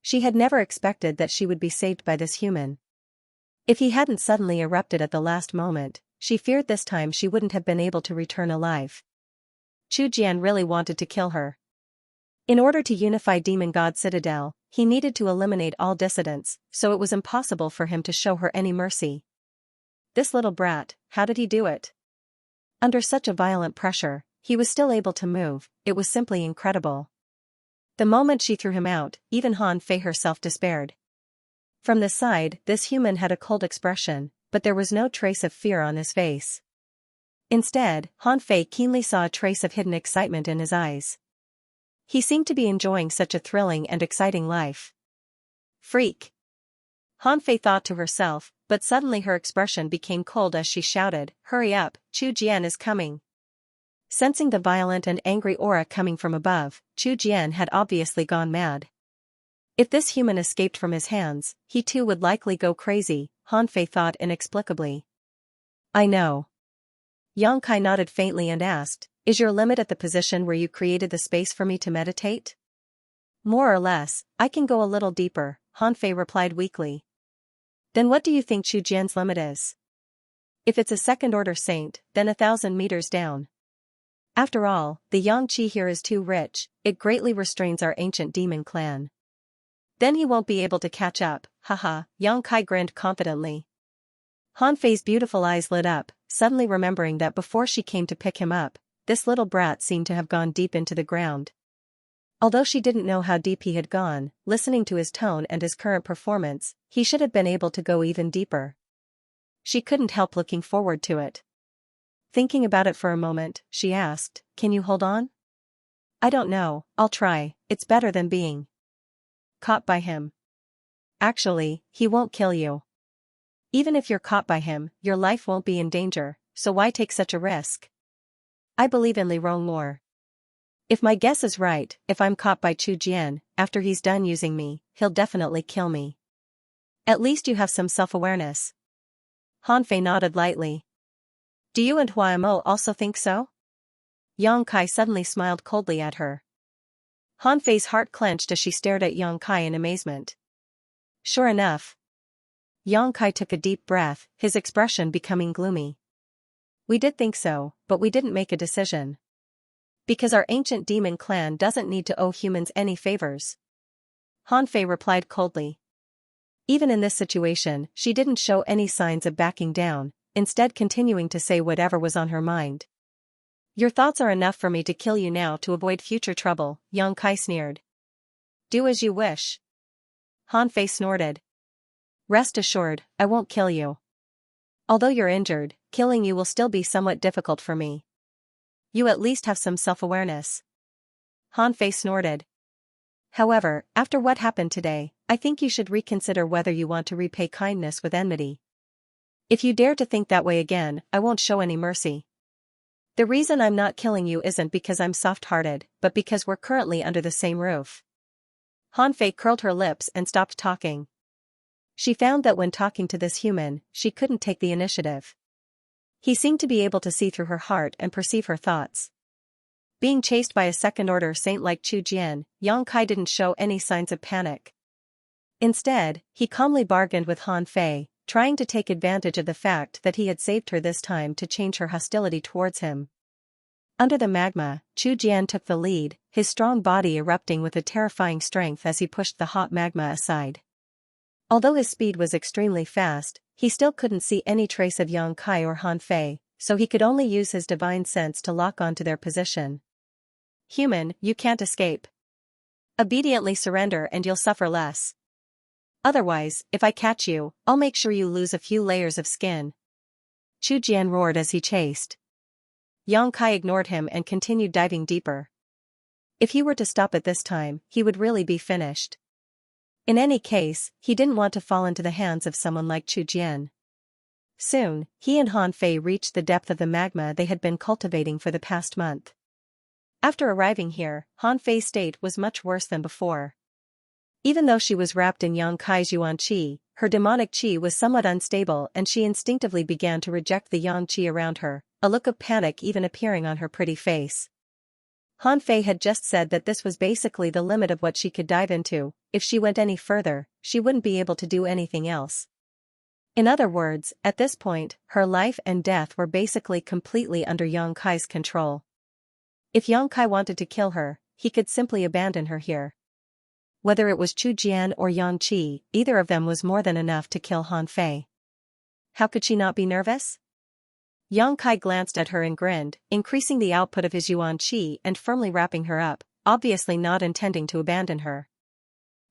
She had never expected that she would be saved by this human. If he hadn't suddenly erupted at the last moment, she feared this time she wouldn't have been able to return alive. Chu Jian really wanted to kill her. In order to unify Demon God Citadel, he needed to eliminate all dissidents, so it was impossible for him to show her any mercy. This little brat, how did he do it? Under such a violent pressure, he was still able to move, it was simply incredible. The moment she threw him out, even Han Fei herself despaired. From the side, this human had a cold expression, but there was no trace of fear on his face. Instead, Han Fei keenly saw a trace of hidden excitement in his eyes. He seemed to be enjoying such a thrilling and exciting life. Freak! Han Fei thought to herself, but suddenly her expression became cold as she shouted, "Hurry up, Chu Jian is coming." Sensing the violent and angry aura coming from above, Chu Jian had obviously gone mad. If this human escaped from his hands, he too would likely go crazy, Han Fei thought inexplicably. I know. Yang Kai nodded faintly and asked, "Is your limit at the position where you created the space for me to meditate?" "More or less, I can go a little deeper," Han Fei replied weakly. "Then what do you think Chu Jian's limit is?" "If it's a second-order saint, then 1,000 meters down. After all, the Yang Qi here is too rich, it greatly restrains our ancient demon clan. Then he won't be able to catch up, haha," Yang Kai grinned confidently. Han Fei's beautiful eyes lit up, suddenly remembering that before she came to pick him up, this little brat seemed to have gone deep into the ground. Although she didn't know how deep he had gone, listening to his tone and his current performance, he should have been able to go even deeper. She couldn't help looking forward to it. Thinking about it for a moment, she asked, "Can you hold on?" "I don't know, I'll try, it's better than being caught by him. Actually, he won't kill you. Even if you're caught by him, your life won't be in danger, so why take such a risk? I believe in Li Rong lore. If my guess is right, if I'm caught by Chu Jian, after he's done using me, he'll definitely kill me. At least you have some self-awareness." Han Fei nodded lightly. "Do you and Huamo also think so?" Yang Kai suddenly smiled coldly at her. Han Fei's heart clenched as she stared at Yang Kai in amazement. Sure enough. Yang Kai took a deep breath, his expression becoming gloomy. "We did think so, but we didn't make a decision. Because our ancient demon clan doesn't need to owe humans any favors." Han Fei replied coldly. Even in this situation, she didn't show any signs of backing down, instead continuing to say whatever was on her mind. "Your thoughts are enough for me to kill you now to avoid future trouble," Yang Kai sneered. "Do as you wish." Han Fei snorted. "Rest assured, I won't kill you. Although you're injured, killing you will still be somewhat difficult for me. You at least have some self-awareness." Han Fei snorted. "However, after what happened today, I think you should reconsider whether you want to repay kindness with enmity. If you dare to think that way again, I won't show any mercy. The reason I'm not killing you isn't because I'm soft-hearted, but because we're currently under the same roof." Han Fei curled her lips and stopped talking. She found that when talking to this human, she couldn't take the initiative. He seemed to be able to see through her heart and perceive her thoughts. Being chased by a second-order saint like Chu Jian, Yang Kai didn't show any signs of panic. Instead, he calmly bargained with Han Fei, trying to take advantage of the fact that he had saved her this time to change her hostility towards him. Under the magma, Chu Jian took the lead, his strong body erupting with a terrifying strength as he pushed the hot magma aside. Although his speed was extremely fast, he still couldn't see any trace of Yang Kai or Han Fei, so he could only use his divine sense to lock onto their position. "Human, you can't escape. Obediently surrender and you'll suffer less. Otherwise, if I catch you, I'll make sure you lose a few layers of skin." Chu Jian roared as he chased. Yang Kai ignored him and continued diving deeper. If he were to stop at this time, he would really be finished. In any case, he didn't want to fall into the hands of someone like Chu Jian. Soon, he and Han Fei reached the depth of the magma they had been cultivating for the past month. After arriving here, Han Fei's state was much worse than before. Even though she was wrapped in Yang Kai's yuan qi, her demonic qi was somewhat unstable and she instinctively began to reject the yang qi around her, a look of panic even appearing on her pretty face. Han Fei had just said that this was basically the limit of what she could dive into. If she went any further, she wouldn't be able to do anything else. In other words, at this point, her life and death were basically completely under Yang Kai's control. If Yang Kai wanted to kill her, he could simply abandon her here. Whether it was Chu Jian or Yang Qi, either of them was more than enough to kill Han Fei. How could she not be nervous? Yang Kai glanced at her and grinned, increasing the output of his yuan qi and firmly wrapping her up, obviously not intending to abandon her.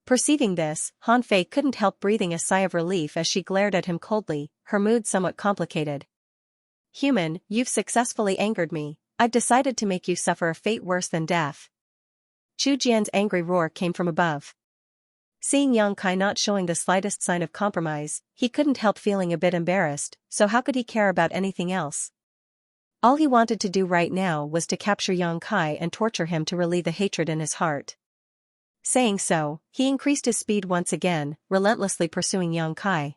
Perceiving this, Han Fei couldn't help breathing a sigh of relief as she glared at him coldly, her mood somewhat complicated. Human, you've successfully angered me. I've decided to make you suffer a fate worse than death. Chu Jian's angry roar came from above. Seeing Yang Kai not showing the slightest sign of compromise, he couldn't help feeling a bit embarrassed, so how could he care about anything else? All he wanted to do right now was to capture Yang Kai and torture him to relieve the hatred in his heart. Saying so, he increased his speed once again, relentlessly pursuing Yang Kai.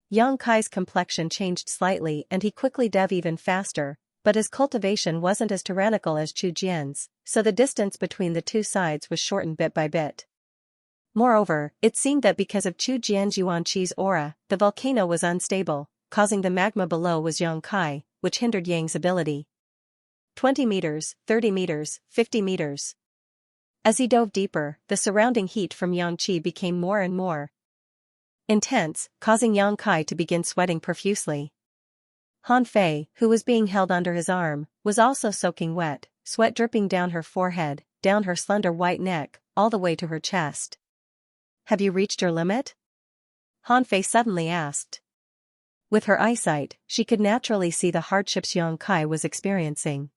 Yang Kai's complexion changed slightly and he quickly dove even faster, but his cultivation wasn't as tyrannical as Chu Jian's, so the distance between the two sides was shortened bit by bit. Moreover, it seemed that because of Chu Jian's yuan qi's aura, the volcano was unstable, causing the magma below was Yang Kai, which hindered Yang's ability. 20 meters, 30 meters, 50 meters. As he dove deeper, the surrounding heat from Yang Qi became more and more intense, causing Yang Kai to begin sweating profusely. Han Fei, who was being held under his arm, was also soaking wet, sweat dripping down her forehead, down her slender white neck, all the way to her chest. Have you reached your limit? Han Fei suddenly asked. With her eyesight, she could naturally see the hardships Yang Kai was experiencing.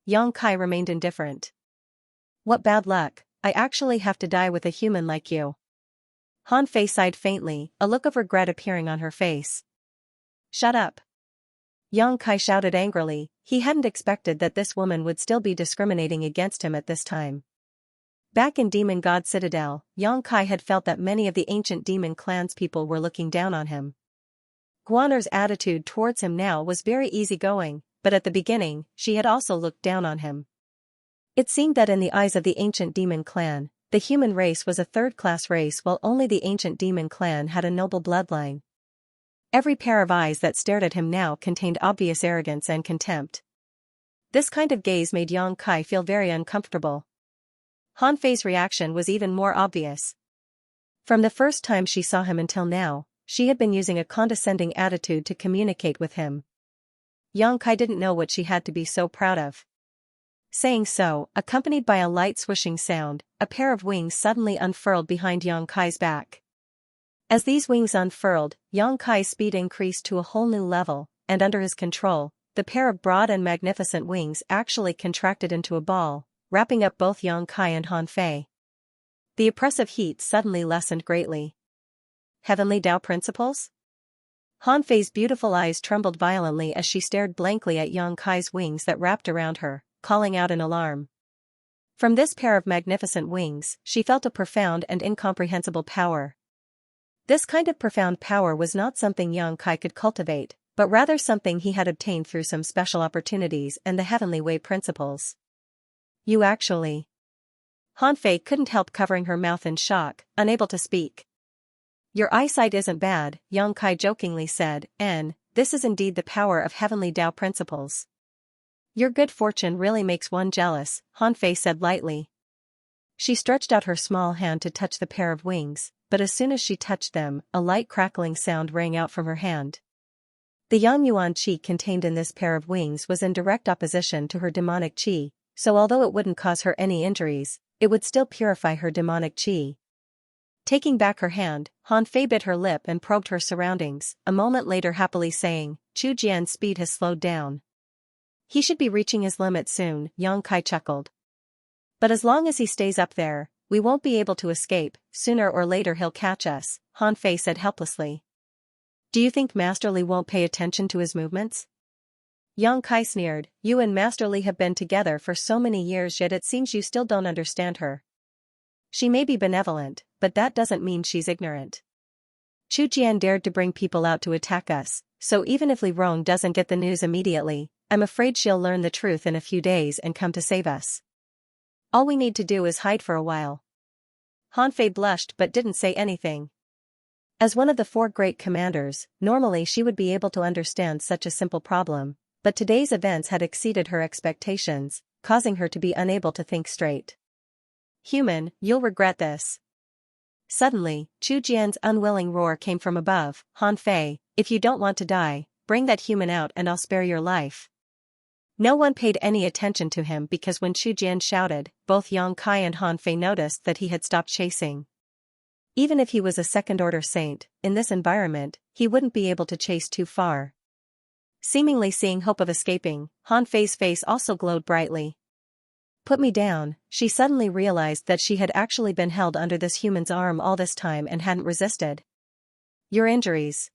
Yang Kai remained indifferent. What bad luck, I actually have to die with a human like you. Han Fei sighed faintly, a look of regret appearing on her face. Shut up. Yang Kai shouted angrily, he hadn't expected that this woman would still be discriminating against him at this time. Back in Demon God Citadel, Yang Kai had felt that many of the ancient demon clans people were looking down on him. Guaner's attitude towards him now was very easygoing, but at the beginning, she had also looked down on him. It seemed that in the eyes of the ancient demon clan, the human race was a third-class race while only the ancient demon clan had a noble bloodline. Every pair of eyes that stared at him now contained obvious arrogance and contempt. This kind of gaze made Yang Kai feel very uncomfortable. Han Fei's reaction was even more obvious. From the first time she saw him until now, she had been using a condescending attitude to communicate with him. Yang Kai didn't know what she had to be so proud of. Saying so, accompanied by a light swishing sound, a pair of wings suddenly unfurled behind Yang Kai's back. As these wings unfurled, Yang Kai's speed increased to a whole new level, and under his control, the pair of broad and magnificent wings actually contracted into a ball, wrapping up both Yang Kai and Han Fei. The oppressive heat suddenly lessened greatly. Heavenly Tao principles? Han Fei's beautiful eyes trembled violently as she stared blankly at Yang Kai's wings that wrapped around her, calling out in alarm. From this pair of magnificent wings, she felt a profound and incomprehensible power. This kind of profound power was not something Yang Kai could cultivate, but rather something he had obtained through some special opportunities and the Heavenly Way principles. You actually... Han Fei couldn't help covering her mouth in shock, unable to speak. Your eyesight isn't bad, Yang Kai jokingly said, and this is indeed the power of Heavenly Tao principles. Your good fortune really makes one jealous, Han Fei said lightly. She stretched out her small hand to touch the pair of wings, but as soon as she touched them, a light crackling sound rang out from her hand. The yang yuan qi contained in this pair of wings was in direct opposition to her demonic qi, so although it wouldn't cause her any injuries, it would still purify her demonic qi. Taking back her hand, Han Fei bit her lip and probed her surroundings, a moment later happily saying, Chu Jian's speed has slowed down. He should be reaching his limit soon, Xianxia chuckled. But as long as he stays up there, we won't be able to escape. Sooner or later he'll catch us, Han Fei said helplessly. Do you think Master Li won't pay attention to his movements? Xianxia sneered. You and Master Li have been together for so many years, yet it seems you still don't understand her. She may be benevolent, but that doesn't mean she's ignorant. Chu Jian dared to bring people out to attack us, so even if Li Rong doesn't get the news immediately, I'm afraid she'll learn the truth in a few days and come to save us. All we need to do is hide for a while. Han Fei blushed but didn't say anything. As one of the 4 great commanders, normally she would be able to understand such a simple problem, but today's events had exceeded her expectations, causing her to be unable to think straight. Human, you'll regret this. Suddenly, Chu Jian's unwilling roar came from above. Han Fei, if you don't want to die, bring that human out and I'll spare your life. No one paid any attention to him because when Chu Jian shouted, both Xianxia and Han Fei noticed that he had stopped chasing. Even if he was a second-order saint, in this environment, he wouldn't be able to chase too far. Seemingly seeing hope of escaping, Han Fei's face also glowed brightly. Put me down. She suddenly realized that she had actually been held under this human's arm all this time and hadn't resisted. Your injuries.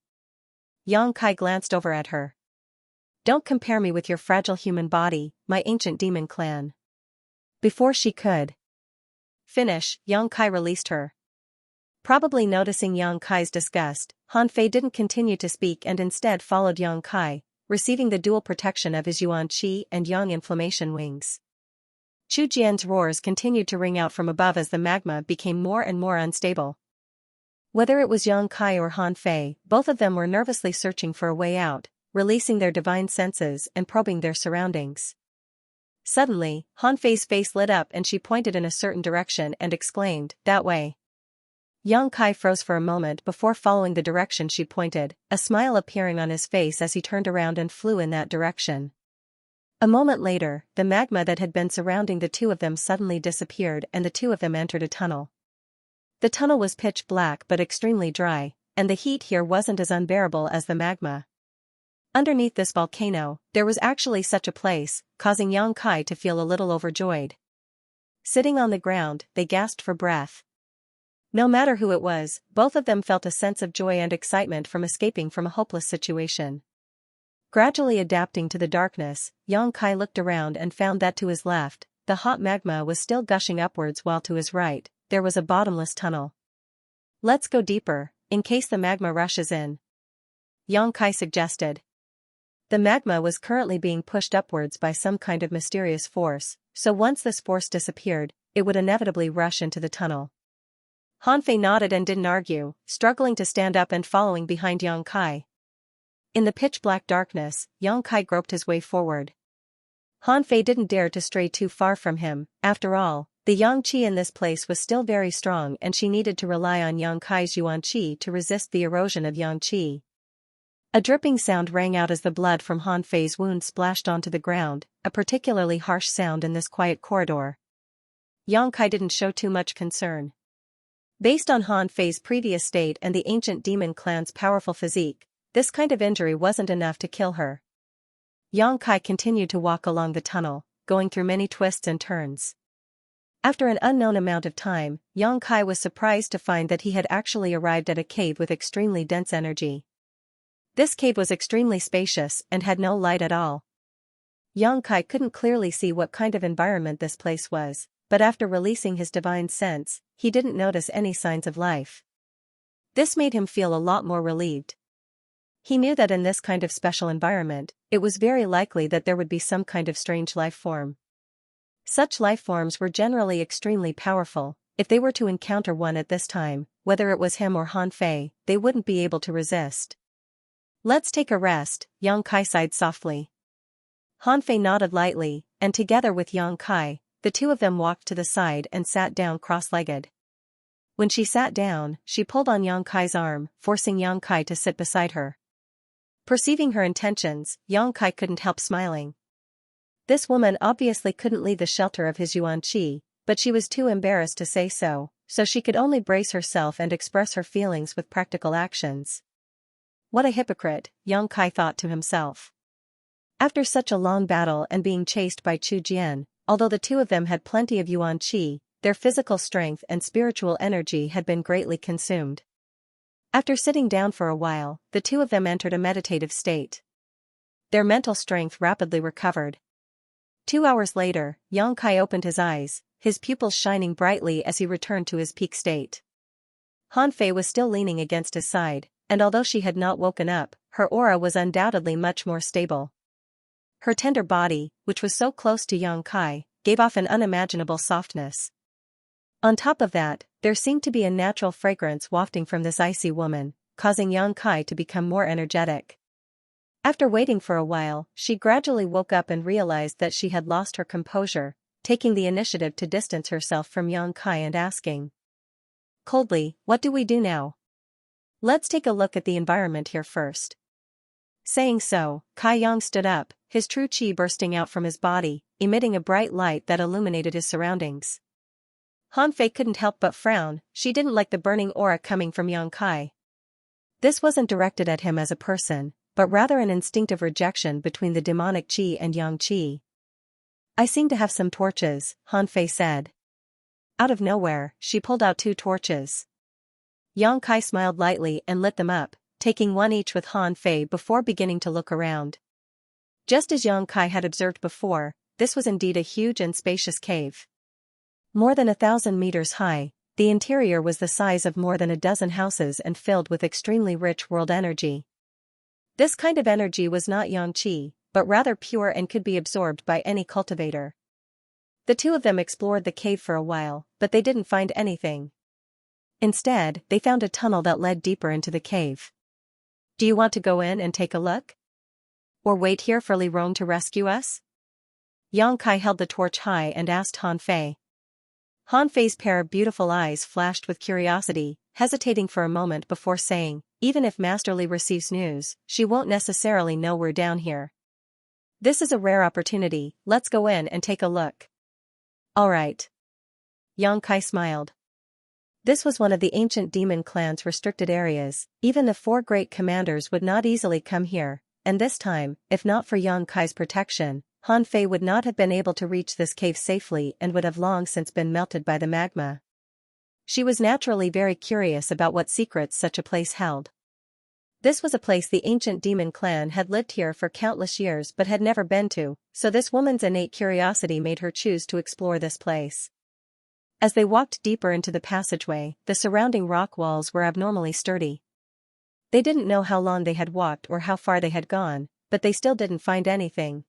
Xianxia glanced over at her. Don't compare me with your fragile human body, my ancient demon clan. Before she could finish, Xianxia released her. Probably noticing Xianxia's disgust, Han Fei didn't continue to speak and instead followed Xianxia, receiving the dual protection of his Yuan Qi and Yang inflammation wings. Chu Jian's roars continued to ring out from above as the magma became more and more unstable. Whether it was Xianxia or Han Fei, both of them were nervously searching for a way out, releasing their divine senses and probing their surroundings. Suddenly, Han Fei's face lit up and she pointed in a certain direction and exclaimed, that way. Xianxia froze for a moment before following the direction she pointed, a smile appearing on his face as he turned around and flew in that direction. A moment later, the magma that had been surrounding the two of them suddenly disappeared and the two of them entered a tunnel. The tunnel was pitch black but extremely dry, and the heat here wasn't as unbearable as the magma. Underneath this volcano, there was actually such a place, causing Xianxia to feel a little overjoyed. Sitting on the ground, they gasped for breath. No matter who it was, both of them felt a sense of joy and excitement from escaping from a hopeless situation. Gradually adapting to the darkness, Xianxia looked around and found that to his left, the hot magma was still gushing upwards while to his right, there was a bottomless tunnel. Let's go deeper, in case the magma rushes in. Xianxia suggested. The magma was currently being pushed upwards by some kind of mysterious force, so once this force disappeared, it would inevitably rush into the tunnel. Han Fei nodded and didn't argue, struggling to stand up and following behind Xianxia. In the pitch-black darkness, Xianxia groped his way forward. Han Fei didn't dare to stray too far from him. After all, the Yang Qi in this place was still very strong and she needed to rely on Xianxia's Yuan Qi to resist the erosion of Yang Qi. A dripping sound rang out as the blood from Han Fei's wound splashed onto the ground, a particularly harsh sound in this quiet corridor. Xianxia didn't show too much concern. Based on Han Fei's previous state and the ancient demon clan's powerful physique, this kind of injury wasn't enough to kill her. Xianxia continued to walk along the tunnel, going through many twists and turns. After an unknown amount of time, Xianxia was surprised to find that he had actually arrived at a cave with extremely dense energy. This cave was extremely spacious and had no light at all. Xianxia couldn't clearly see what kind of environment this place was, but after releasing his divine sense, he didn't notice any signs of life. This made him feel a lot more relieved. He knew that in this kind of special environment, it was very likely that there would be some kind of strange life form. Such life forms were generally extremely powerful. If they were to encounter one at this time, whether it was him or Han Fei, they wouldn't be able to resist. Let's take a rest, Xianxia sighed softly. Han Fei nodded lightly, and together with Xianxia, the two of them walked to the side and sat down cross-legged. When she sat down, she pulled on Xianxia's arm, forcing Xianxia to sit beside her. Perceiving her intentions, Xianxia couldn't help smiling. This woman obviously couldn't leave the shelter of his Yuan Qi, but she was too embarrassed to say so she could only brace herself and express her feelings with practical actions. What a hypocrite, Xianxia thought to himself. After such a long battle and being chased by Chu Jian, although the two of them had plenty of yuan qi, their physical strength and spiritual energy had been greatly consumed. After sitting down for a while, the two of them entered a meditative state. Their mental strength rapidly recovered. 2 hours later, Yang Kai opened his eyes, his pupils shining brightly as he returned to his peak state. Han Fei was still leaning against his side, and although she had not woken up, her aura was undoubtedly much more stable. Her tender body, which was so close to Yang Kai, gave off an unimaginable softness. On top of that, there seemed to be a natural fragrance wafting from this icy woman, causing Yang Kai to become more energetic. After waiting for a while, she gradually woke up and realized that she had lost her composure, taking the initiative to distance herself from Yang Kai and asking coldly, "What do we do now? Let's take a look at the environment here first." Saying so, Kai Yang stood up, his true qi bursting out from his body, emitting a bright light that illuminated his surroundings. Han Fei couldn't help but frown. She didn't like the burning aura coming from Yang Kai. This wasn't directed at him as a person, but rather an instinctive rejection between the demonic qi and yang qi. "I seem to have some torches," Han Fei said. Out of nowhere, she pulled out 2 torches. Yang Kai smiled lightly and lit them up, taking one each with Han Fei before beginning to look around. Just as Yang Kai had observed before, this was indeed a huge and spacious cave. More than 1,000 meters high, the interior was the size of more than a dozen houses and filled with extremely rich world energy. This kind of energy was not yang qi, but rather pure and could be absorbed by any cultivator. The two of them explored the cave for a while, but they didn't find anything. Instead, they found a tunnel that led deeper into the cave. "Do you want to go in and take a look? Or wait here for Li Rong to rescue us?" Yang Kai held the torch high and asked Han Fei. Han Fei's pair of beautiful eyes flashed with curiosity, hesitating for a moment before saying, "Even if Master Li receives news, she won't necessarily know we're down here. This is a rare opportunity, let's go in and take a look." "All right." Yang Kai smiled. This was one of the ancient demon clan's restricted areas. Even the 4 great commanders would not easily come here, and this time, if not for Yang Kai's protection, Han Fei would not have been able to reach this cave safely and would have long since been melted by the magma. She was naturally very curious about what secrets such a place held. This was a place the ancient demon clan had lived here for countless years but had never been to, so this woman's innate curiosity made her choose to explore this place. As they walked deeper into the passageway, the surrounding rock walls were abnormally sturdy. They didn't know how long they had walked or how far they had gone, but they still didn't find anything.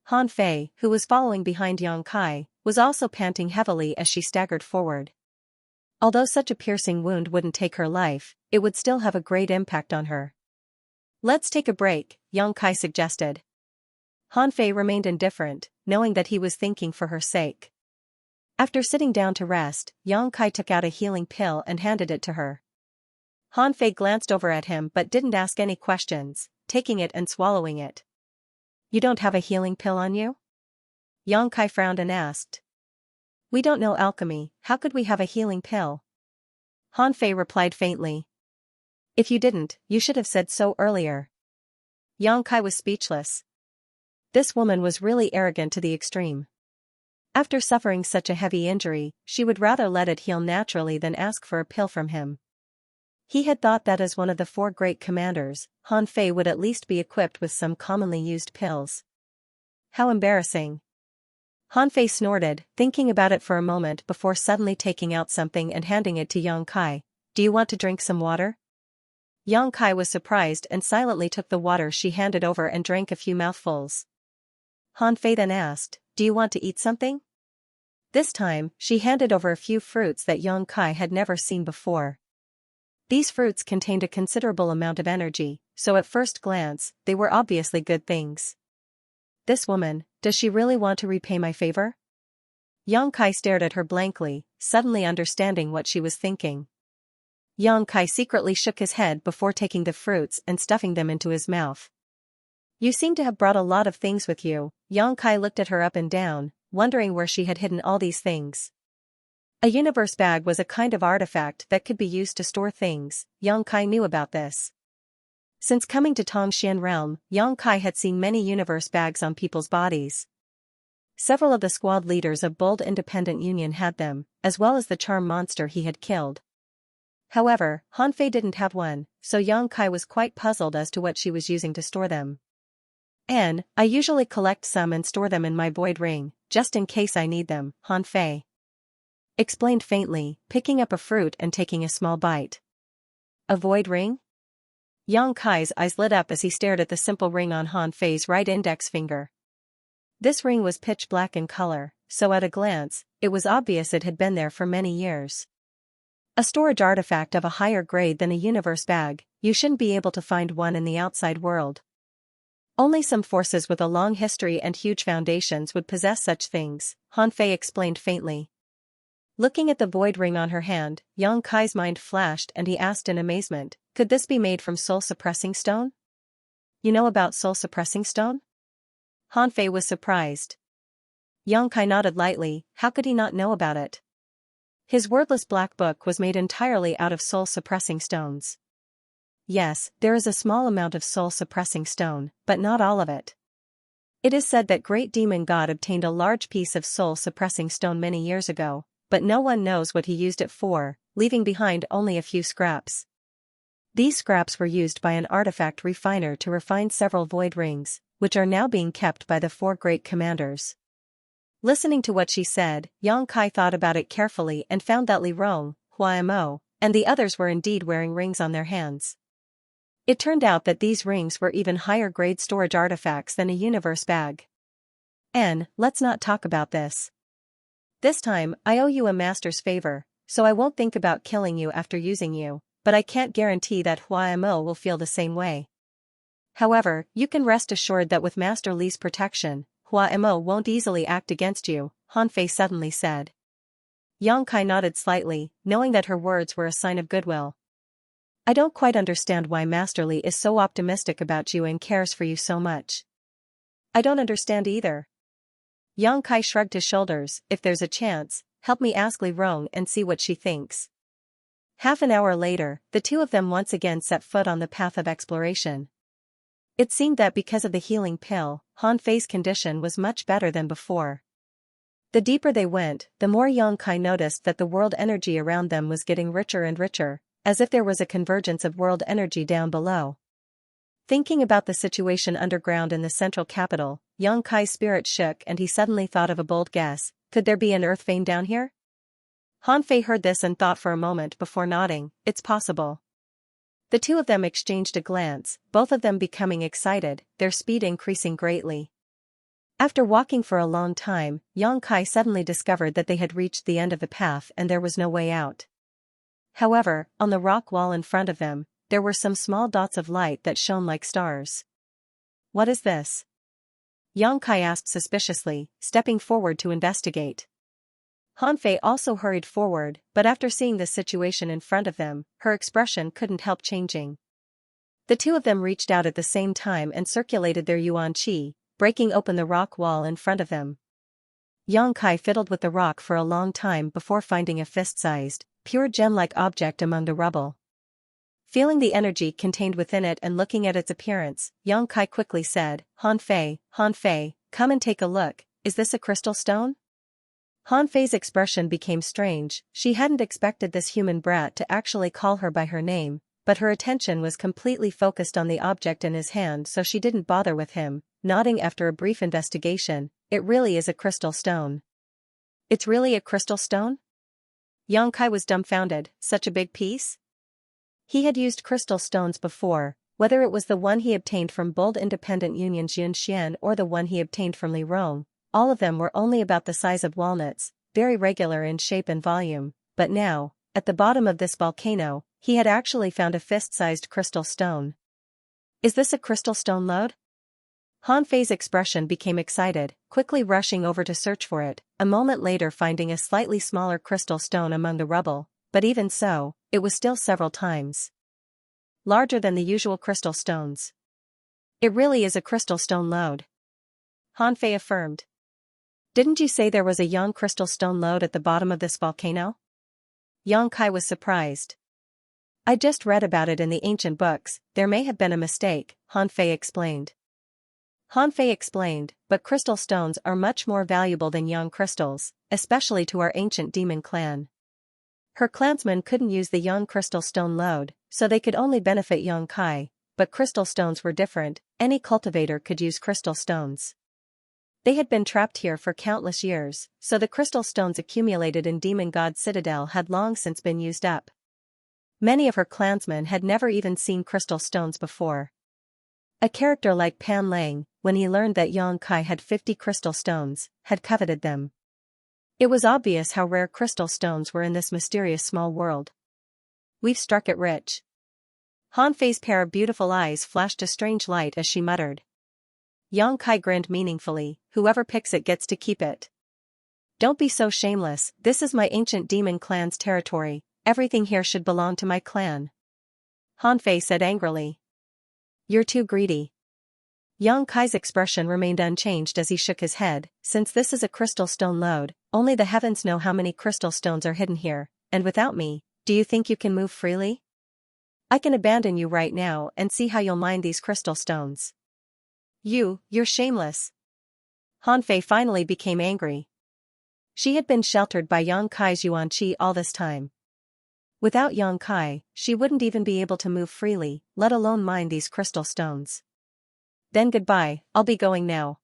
Han Fei, who was following behind Yang Kai, was also panting heavily as she staggered forward. Although such a piercing wound wouldn't take her life, it would still have a great impact on her. "Let's take a break," Yang Kai suggested. Han Fei remained indifferent, knowing that he was thinking for her sake. After sitting down to rest, Yang Kai took out a healing pill and handed it to her. Han Fei glanced over at him but didn't ask any questions, taking it and swallowing it. "You don't have a healing pill on you?" Yang Kai frowned and asked. "We don't know alchemy, how could we have a healing pill?" Han Fei replied faintly. "If you didn't, you should have said so earlier." Yang Kai was speechless. This woman was really arrogant to the extreme. After suffering such a heavy injury, she would rather let it heal naturally than ask for a pill from him. He had thought that as one of the 4 great commanders, Han Fei would at least be equipped with some commonly used pills. How embarrassing. Han Fei snorted, thinking about it for a moment before suddenly taking out something and handing it to Yang Kai. "Do you want to drink some water?" Yang Kai was surprised and silently took the water she handed over and drank a few mouthfuls. Han Fei then asked, "Do you want to eat something?" This time, she handed over a few fruits that Yang Kai had never seen before. These fruits contained a considerable amount of energy, so at first glance, they were obviously good things. This woman, does she really want to repay my favor? Yang Kai stared at her blankly, suddenly understanding what she was thinking. Yang Kai secretly shook his head before taking the fruits and stuffing them into his mouth. "You seem to have brought a lot of things with you." Yang Kai looked at her up and down, wondering where she had hidden all these things. A universe bag was a kind of artifact that could be used to store things. Yang Kai knew about this. Since coming to Tongxian realm, Yang Kai had seen many universe bags on people's bodies. Several of the squad leaders of Bold Independent Union had them, as well as the charm monster he had killed. However, Hanfei didn't have one, so Yang Kai was quite puzzled as to what she was using to store them. I usually collect some and store them in my void ring, just in case I need them, Hanfei explained faintly, picking up a fruit and taking a small bite. A void ring? Yang Kai's eyes lit up as he stared at the simple ring on Hanfei's right index finger. This ring was pitch black in color, so at a glance, it was obvious it had been there for many years. A storage artifact of a higher grade than a universe bag, you shouldn't be able to find one in the outside world. Only some forces with a long history and huge foundations would possess such things, Hanfei explained faintly. Looking at the void ring on her hand, Yang Kai's mind flashed and he asked in amazement, could this be made from soul-suppressing stone? You know about soul-suppressing stone? Hanfei was surprised. Yang Kai nodded lightly, how could he not know about it? His wordless black book was made entirely out of soul-suppressing stones. Yes, there is a small amount of soul-suppressing stone, but not all of it. It is said that Great Demon God obtained a large piece of soul-suppressing stone many years ago, but no one knows what he used it for, leaving behind only a few scraps. These scraps were used by an artifact refiner to refine several void rings, which are now being kept by the 4 great commanders. Listening to what she said, Yang Kai thought about it carefully and found that Li Rong, Hua Mo, and the others were indeed wearing rings on their hands. It turned out that these rings were even higher grade storage artifacts than a universe bag. Let's not talk about this. This time, I owe you a master's favor, so I won't think about killing you after using you, but I can't guarantee that Hua Mo will feel the same way. However, you can rest assured that with Master Li's protection, Hua Mo won't easily act against you, Hanfei suddenly said. Yang Kai nodded slightly, knowing that her words were a sign of goodwill. I don't quite understand why Master Li is so optimistic about you and cares for you so much. I don't understand either. Yang Kai shrugged his shoulders, if there's a chance, help me ask Li Rong and see what she thinks. Half an hour later, the two of them once again set foot on the path of exploration. It seemed that because of the healing pill, Hanfei's condition was much better than before. The deeper they went, the more Yang Kai noticed that the world energy around them was getting richer and richer, as if there was a convergence of world energy down below. Thinking about the situation underground in the central capital, Yang Kai's spirit shook and he suddenly thought of a bold guess, could there be an earth vein down here? Hanfei heard this and thought for a moment before nodding, it's possible. The two of them exchanged a glance, both of them becoming excited, their speed increasing greatly. After walking for a long time, Yang Kai suddenly discovered that they had reached the end of the path and there was no way out. However, on the rock wall in front of them, there were some small dots of light that shone like stars. What is this? Yang Kai asked suspiciously, stepping forward to investigate. Hanfei also hurried forward, but after seeing the situation in front of them, her expression couldn't help changing. The two of them reached out at the same time and circulated their yuan qi, breaking open the rock wall in front of them. Yang Kai fiddled with the rock for a long time before finding a fist-sized, pure gem-like object among the rubble. Feeling the energy contained within it and looking at its appearance, Yang Kai quickly said, Hanfei, come and take a look, is this a crystal stone? Hanfei's expression became strange, she hadn't expected this human brat to actually call her by her name, but her attention was completely focused on the object in his hand so she didn't bother with him, nodding after a brief investigation, it really is a crystal stone. It's really a crystal stone? Yang Kai was dumbfounded, such a big piece? He had used crystal stones before, whether it was the one he obtained from Bold Independent Union Xianxia or the one he obtained from Li Rong. All of them were only about the size of walnuts, very regular in shape and volume, but now, at the bottom of this volcano, he had actually found a fist-sized crystal stone. Is this a crystal stone lode? Hanfei's expression became excited, quickly rushing over to search for it, a moment later finding a slightly smaller crystal stone among the rubble, but even so, it was still several times larger than the usual crystal stones. It really is a crystal stone lode. Hanfei affirmed. Didn't you say there was a young crystal stone lode at the bottom of this volcano? Yang Kai was surprised. I just read about it in the ancient books, there may have been a mistake, Han Fei explained. Han Fei explained, but crystal stones are much more valuable than yang crystals, especially to our ancient demon clan. Her clansmen couldn't use the yang crystal stone load, so they could only benefit Yang Kai, but crystal stones were different, any cultivator could use crystal stones. They had been trapped here for countless years, so the crystal stones accumulated in Demon God Citadel had long since been used up. Many of her clansmen had never even seen crystal stones before. A character like Pan Lang, when he learned that Yang Kai had 50 crystal stones, had coveted them. It was obvious how rare crystal stones were in this mysterious small world. We've struck it rich. Han Fei's pair of beautiful eyes flashed a strange light as she muttered. Yang Kai grinned meaningfully, whoever picks it gets to keep it. Don't be so shameless, this is my ancient demon clan's territory, everything here should belong to my clan. Han Fei said angrily. You're too greedy. Yang Kai's expression remained unchanged as he shook his head, since this is a crystal stone lode, only the heavens know how many crystal stones are hidden here, and without me, do you think you can move freely? I can abandon you right now and see how you'll mine these crystal stones. You're shameless. Han Fei finally became angry. She had been sheltered by Yang Kai's Yuan Qi all this time. Without Yang Kai, she wouldn't even be able to move freely, let alone mine these crystal stones. Then goodbye, I'll be going now.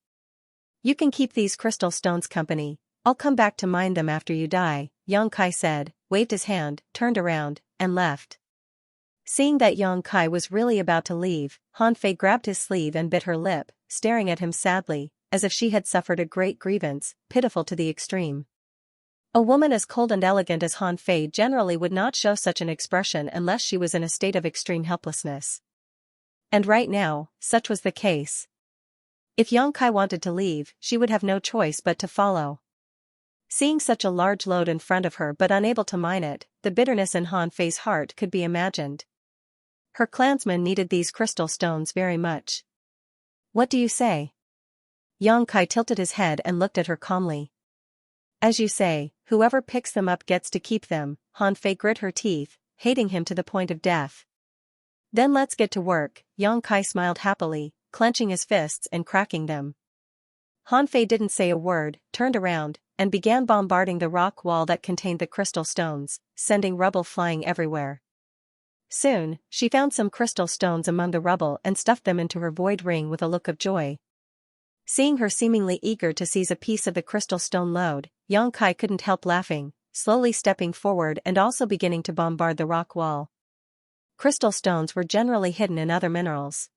You can keep these crystal stones company, I'll come back to mine them after you die, Yang Kai said, waved his hand, turned around, and left. Seeing that Yang Kai was really about to leave, Han Fei grabbed his sleeve and bit her lip, staring at him sadly, as if she had suffered a great grievance, pitiful to the extreme. A woman as cold and elegant as Han Fei generally would not show such an expression unless she was in a state of extreme helplessness. And right now, such was the case. If Yang Kai wanted to leave, she would have no choice but to follow. Seeing such a large load in front of her but unable to mine it, the bitterness in Han Fei's heart could be imagined. Her clansmen needed these crystal stones very much. What do you say? Yang Kai tilted his head and looked at her calmly. As you say, whoever picks them up gets to keep them, Han Fei grit her teeth, hating him to the point of death. Then let's get to work, Yang Kai smiled happily, clenching his fists and cracking them. Han Fei didn't say a word, turned around, and began bombarding the rock wall that contained the crystal stones, sending rubble flying everywhere. Soon, she found some crystal stones among the rubble and stuffed them into her void ring with a look of joy. Seeing her seemingly eager to seize a piece of the crystal stone load, Yang Kai couldn't help laughing, slowly stepping forward and also beginning to bombard the rock wall. Crystal stones were generally hidden in other minerals.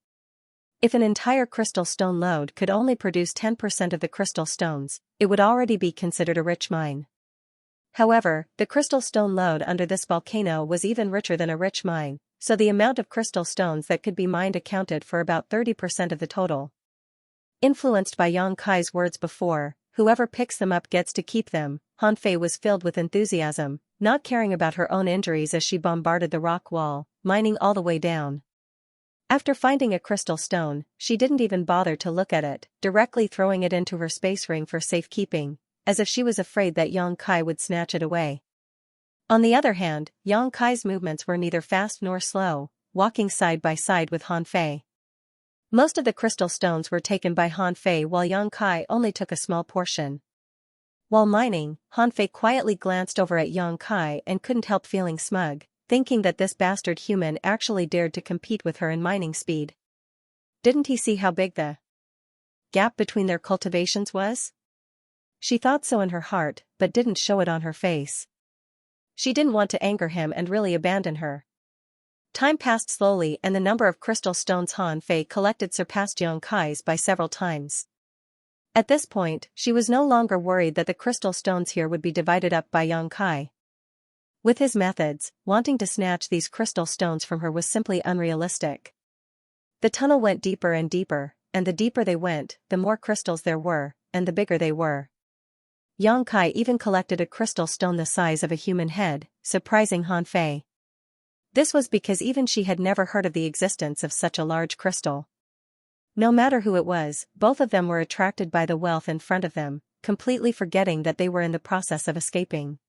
If an entire crystal stone lode could only produce 10% of the crystal stones, it would already be considered a rich mine. However, the crystal stone lode under this volcano was even richer than a rich mine, so the amount of crystal stones that could be mined accounted for about 30% of the total. Influenced by Yang Kai's words before, whoever picks them up gets to keep them, Han Fei was filled with enthusiasm, not caring about her own injuries as she bombarded the rock wall, mining all the way down. After finding a crystal stone, she didn't even bother to look at it, directly throwing it into her space ring for safekeeping, as if she was afraid that Yang Kai would snatch it away. On the other hand, Yang Kai's movements were neither fast nor slow, walking side by side with Han Fei. Most of the crystal stones were taken by Han Fei while Yang Kai only took a small portion. While mining, Han Fei quietly glanced over at Yang Kai and couldn't help feeling smug, thinking that this bastard human actually dared to compete with her in mining speed. Didn't he see how big the gap between their cultivations was? She thought so in her heart, but didn't show it on her face. She didn't want to anger him and really abandon her. Time passed slowly and the number of crystal stones Han Fei collected surpassed Yang Kai's by several times. At this point, she was no longer worried that the crystal stones here would be divided up by Yang Kai. With his methods, wanting to snatch these crystal stones from her was simply unrealistic. The tunnel went deeper and deeper, and the deeper they went, the more crystals there were, and the bigger they were. Yang Kai even collected a crystal stone the size of a human head, surprising Han Fei. This was because even she had never heard of the existence of such a large crystal. No matter who it was, both of them were attracted by the wealth in front of them, completely forgetting that they were in the process of escaping.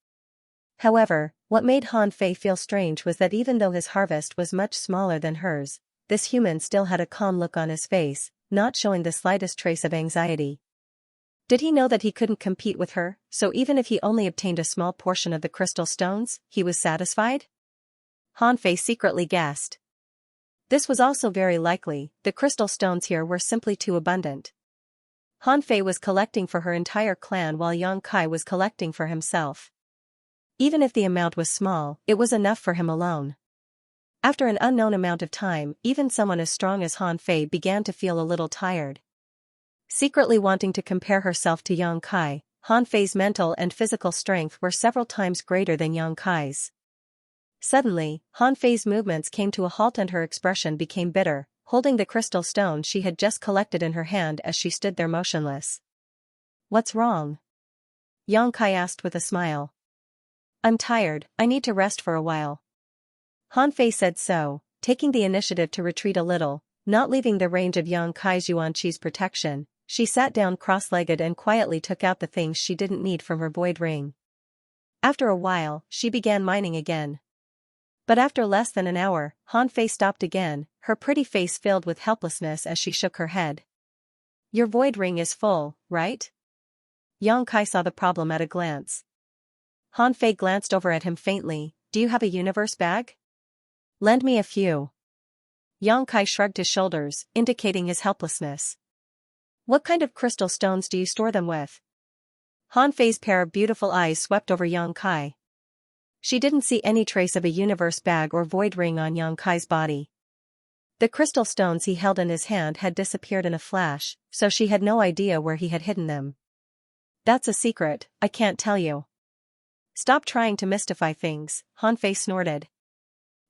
However, What made Han Fei feel strange was that even though his harvest was much smaller than hers, this human still had a calm look on his face, not showing the slightest trace of anxiety. Did he know that he couldn't compete with her, so even if he only obtained a small portion of the crystal stones, he was satisfied? Han Fei secretly guessed. This was also very likely, the crystal stones here were simply too abundant. Han Fei was collecting for her entire clan while Yang Kai was collecting for himself. Even if the amount was small, it was enough for him alone. After an unknown amount of time, even someone as strong as Han Fei began to feel a little tired. Secretly wanting to compare herself to Yang Kai, Han Fei's mental and physical strength were several times greater than Yang Kai's. Suddenly, Han Fei's movements came to a halt and her expression became bitter, holding the crystal stone she had just collected in her hand as she stood there motionless. "What's wrong?" Yang Kai asked with a smile. "I'm tired, I need to rest for a while." Han Fei said so, taking the initiative to retreat a little, not leaving the range of Yang Kai's Yuan-Chi's protection. She sat down cross-legged and quietly took out the things she didn't need from her void ring. After a while, she began mining again. But after less than an hour, Han Fei stopped again, her pretty face filled with helplessness as she shook her head. "Your void ring is full, right?" Yang Kai saw the problem at a glance. Han Fei glanced over at him faintly. "Do you have a universe bag? Lend me a few." Yang Kai shrugged his shoulders, indicating his helplessness. "What kind of crystal stones do you store them with?" Han Fei's pair of beautiful eyes swept over Yang Kai. She didn't see any trace of a universe bag or void ring on Yang Kai's body. The crystal stones he held in his hand had disappeared in a flash, so she had no idea where he had hidden them. "That's a secret, I can't tell you." "Stop trying to mystify things," Han Fei snorted.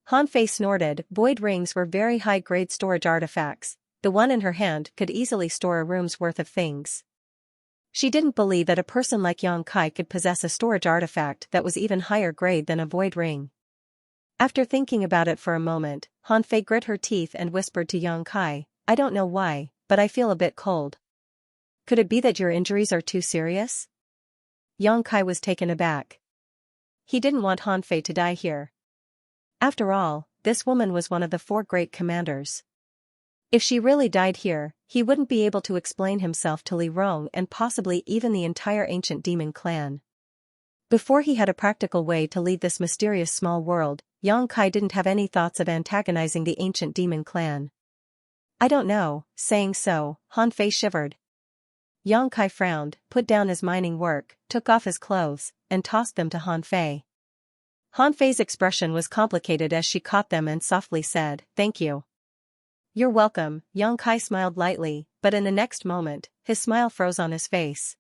Han Fei snorted. Void rings were very high-grade storage artifacts. The one in her hand could easily store a room's worth of things. She didn't believe that a person like Yang Kai could possess a storage artifact that was even higher grade than a void ring. After thinking about it for a moment, Han Fei grit her teeth and whispered to Yang Kai, "I don't know why, but I feel a bit cold. Could it be that your injuries are too serious?" Yang Kai was taken aback. He didn't want Han Fei to die here. After all, this woman was one of the 4 great commanders. If she really died here, he wouldn't be able to explain himself to Li Rong and possibly even the entire ancient demon clan. Before he had a practical way to leave this mysterious small world, Yang Kai didn't have any thoughts of antagonizing the ancient demon clan. "I don't know." Saying so, Han Fei shivered. Yang Kai frowned, put down his mining work, took off his clothes, and tossed them to Han Fei. Han Fei's expression was complicated as she caught them and softly said, "Thank you." "You're welcome." Yang Kai smiled lightly, but in the next moment, his smile froze on his face.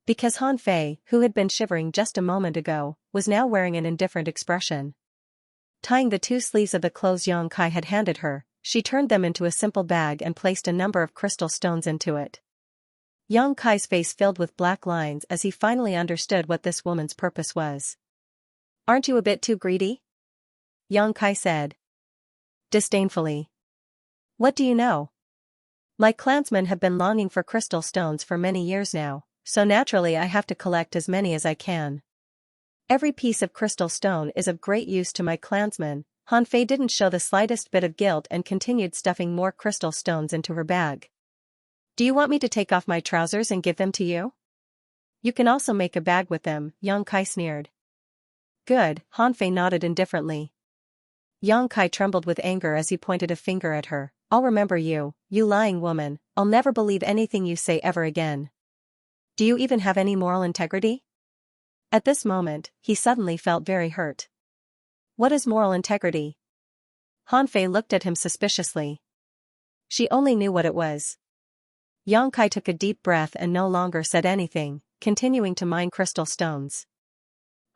Because Han Fei, who had been shivering just a moment ago, was now wearing an indifferent expression. Tying the 2 sleeves of the clothes Yang Kai had handed her, she turned them into a simple bag and placed a number of crystal stones into it. Yang Kai's face filled with black lines as he finally understood what this woman's purpose was. "Aren't you a bit too greedy?" Yang Kai said disdainfully. "What do you know? My clansmen have been longing for crystal stones for many years now, so naturally I have to collect as many as I can. Every piece of crystal stone is of great use to my clansmen." Han Fei didn't show the slightest bit of guilt and continued stuffing more crystal stones into her bag. "Do you want me to take off my trousers and give them to you? You can also make a bag with them," Yang Kai sneered. "Good," Han Fei nodded indifferently. Yang Kai trembled with anger as he pointed a finger at her. "I'll remember you, you lying woman. I'll never believe anything you say ever again. Do you even have any moral integrity?" At this moment, he suddenly felt very hurt. "What is moral integrity?" Han Fei looked at him suspiciously. She only knew what it was. Yang Kai took a deep breath and no longer said anything, continuing to mine crystal stones.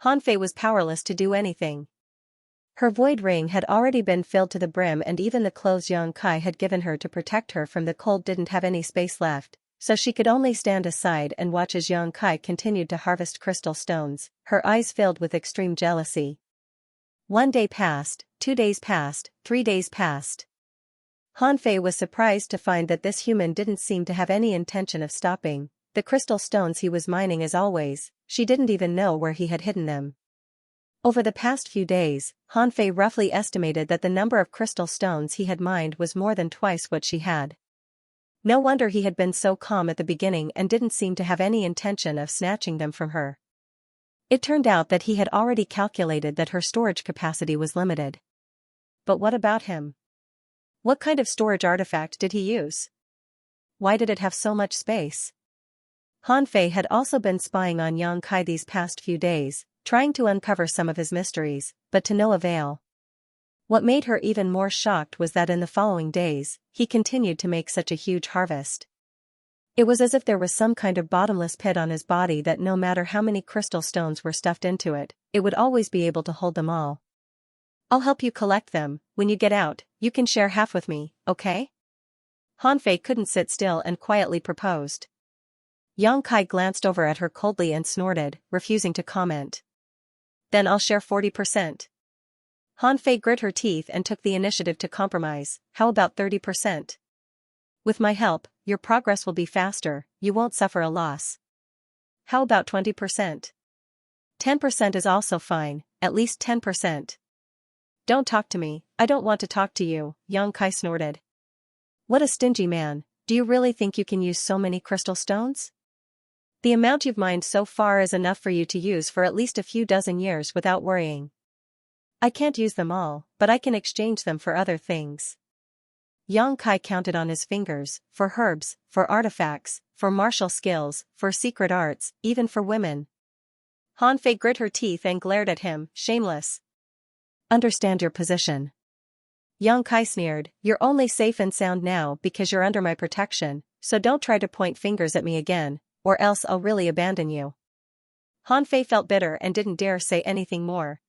Han Fei was powerless to do anything. Her void ring had already been filled to the brim and even the clothes Yang Kai had given her to protect her from the cold didn't have any space left, so she could only stand aside and watch as Yang Kai continued to harvest crystal stones, her eyes filled with extreme jealousy. 1 day passed, 2 days passed, 3 days passed. Han Fei was surprised to find that this human didn't seem to have any intention of stopping. The crystal stones he was mining as always, she didn't even know where he had hidden them. Over the past few days, Han Fei roughly estimated that the number of crystal stones he had mined was more than twice what she had. No wonder he had been so calm at the beginning and didn't seem to have any intention of snatching them from her. It turned out that he had already calculated that her storage capacity was limited. But what about him? What kind of storage artifact did he use? Why did it have so much space? Han Fei had also been spying on Yang Kai these past few days, trying to uncover some of his mysteries, but to no avail. What made her even more shocked was that in the following days, he continued to make such a huge harvest. It was as if there was some kind of bottomless pit on his body that no matter how many crystal stones were stuffed into it, it would always be able to hold them all. I'll help you collect them. When you get out, you can share half with me, okay? Han Fei couldn't sit still and quietly proposed. Yang Kai glanced over at her coldly and snorted, refusing to comment. Then I'll share 40%. Han Fei grit her teeth and took the initiative to compromise. How about 30%? With my help, your progress will be faster, you won't suffer a loss. How about 20%? 10% is also fine, at least 10%. Don't talk to me, I don't want to talk to you, Yang Kai snorted. What a stingy man, do you really think you can use so many crystal stones? The amount you've mined so far is enough for you to use for at least a few dozen years without worrying. I can't use them all, but I can exchange them for other things. Yang Kai counted on his fingers, for herbs, for artifacts, for martial skills, for secret arts, even for women. Han Fei grit her teeth and glared at him, shameless. Understand your position. Yang Kai sneered, you're only safe and sound now because you're under my protection, so don't try to point fingers at me again, or else I'll really abandon you. Han Fei felt bitter and didn't dare say anything more.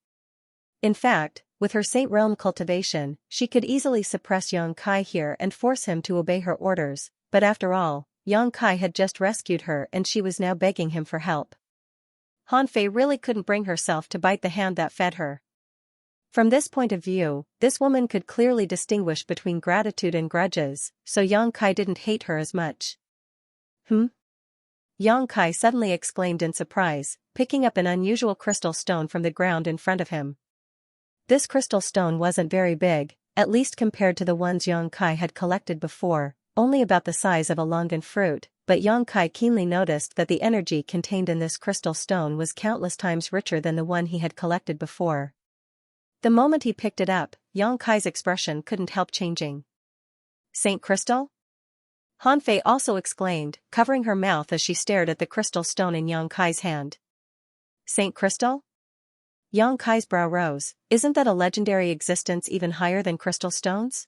In fact, with her Saint Realm cultivation, she could easily suppress Yang Kai here and force him to obey her orders, but after all, Yang Kai had just rescued her and she was now begging him for help. Han Fei really couldn't bring herself to bite the hand that fed her. From this point of view, this woman could clearly distinguish between gratitude and grudges, so Yang Kai didn't hate her as much. Yang Kai suddenly exclaimed in surprise, picking up an unusual crystal stone from the ground in front of him. This crystal stone wasn't very big, at least compared to the ones Yang Kai had collected before, only about the size of a longan fruit, but Yang Kai keenly noticed that the energy contained in this crystal stone was countless times richer than the one he had collected before. The moment he picked it up, Yang Kai's expression couldn't help changing. Saint Crystal? Han Fei also exclaimed, covering her mouth as she stared at the crystal stone in Yang Kai's hand. Saint Crystal? Yang Kai's brow rose, isn't that a legendary existence even higher than crystal stones?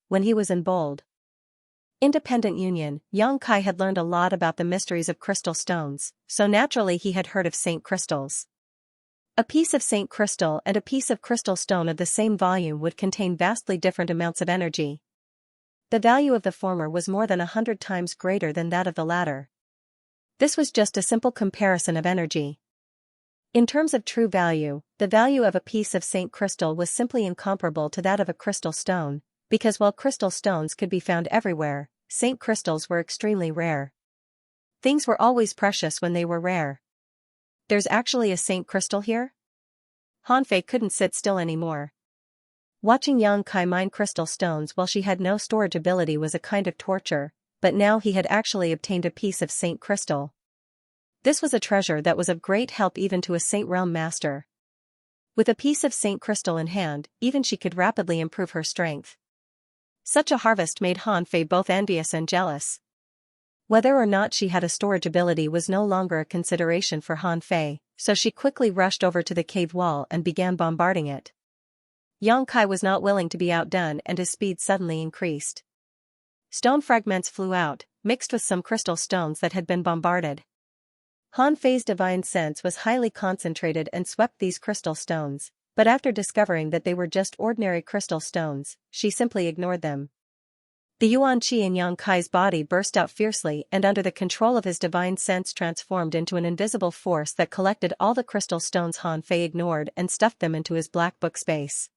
When he was in Bold Independent Union, Yang Kai had learned a lot about the mysteries of crystal stones, so naturally he had heard of Saint Crystals. A piece of Saint Crystal and a piece of crystal stone of the same volume would contain vastly different amounts of energy. The value of the former was more than 100 times greater than that of the latter. This was just a simple comparison of energy. In terms of true value, the value of a piece of Saint Crystal was simply incomparable to that of a crystal stone, because while crystal stones could be found everywhere, Saint Crystals were extremely rare. Things were always precious when they were rare. There's actually a Saint Crystal here? Han Fei couldn't sit still anymore. Watching Yang Kai mine crystal stones while she had no storage ability was a kind of torture, but now he had actually obtained a piece of Saint Crystal. This was a treasure that was of great help even to a Saint Realm master. With a piece of Saint Crystal in hand, even she could rapidly improve her strength. Such a harvest made Han Fei both envious and jealous. Whether or not she had a storage ability was no longer a consideration for Han Fei, so she quickly rushed over to the cave wall and began bombarding it. Yang Kai was not willing to be outdone and his speed suddenly increased. Stone fragments flew out, mixed with some crystal stones that had been bombarded. Han Fei's divine sense was highly concentrated and swept these crystal stones, but after discovering that they were just ordinary crystal stones, she simply ignored them. The Yuan Qi in Yang Kai's body burst out fiercely and under the control of his divine sense transformed into an invisible force that collected all the crystal stones Han Fei ignored and stuffed them into his black book space.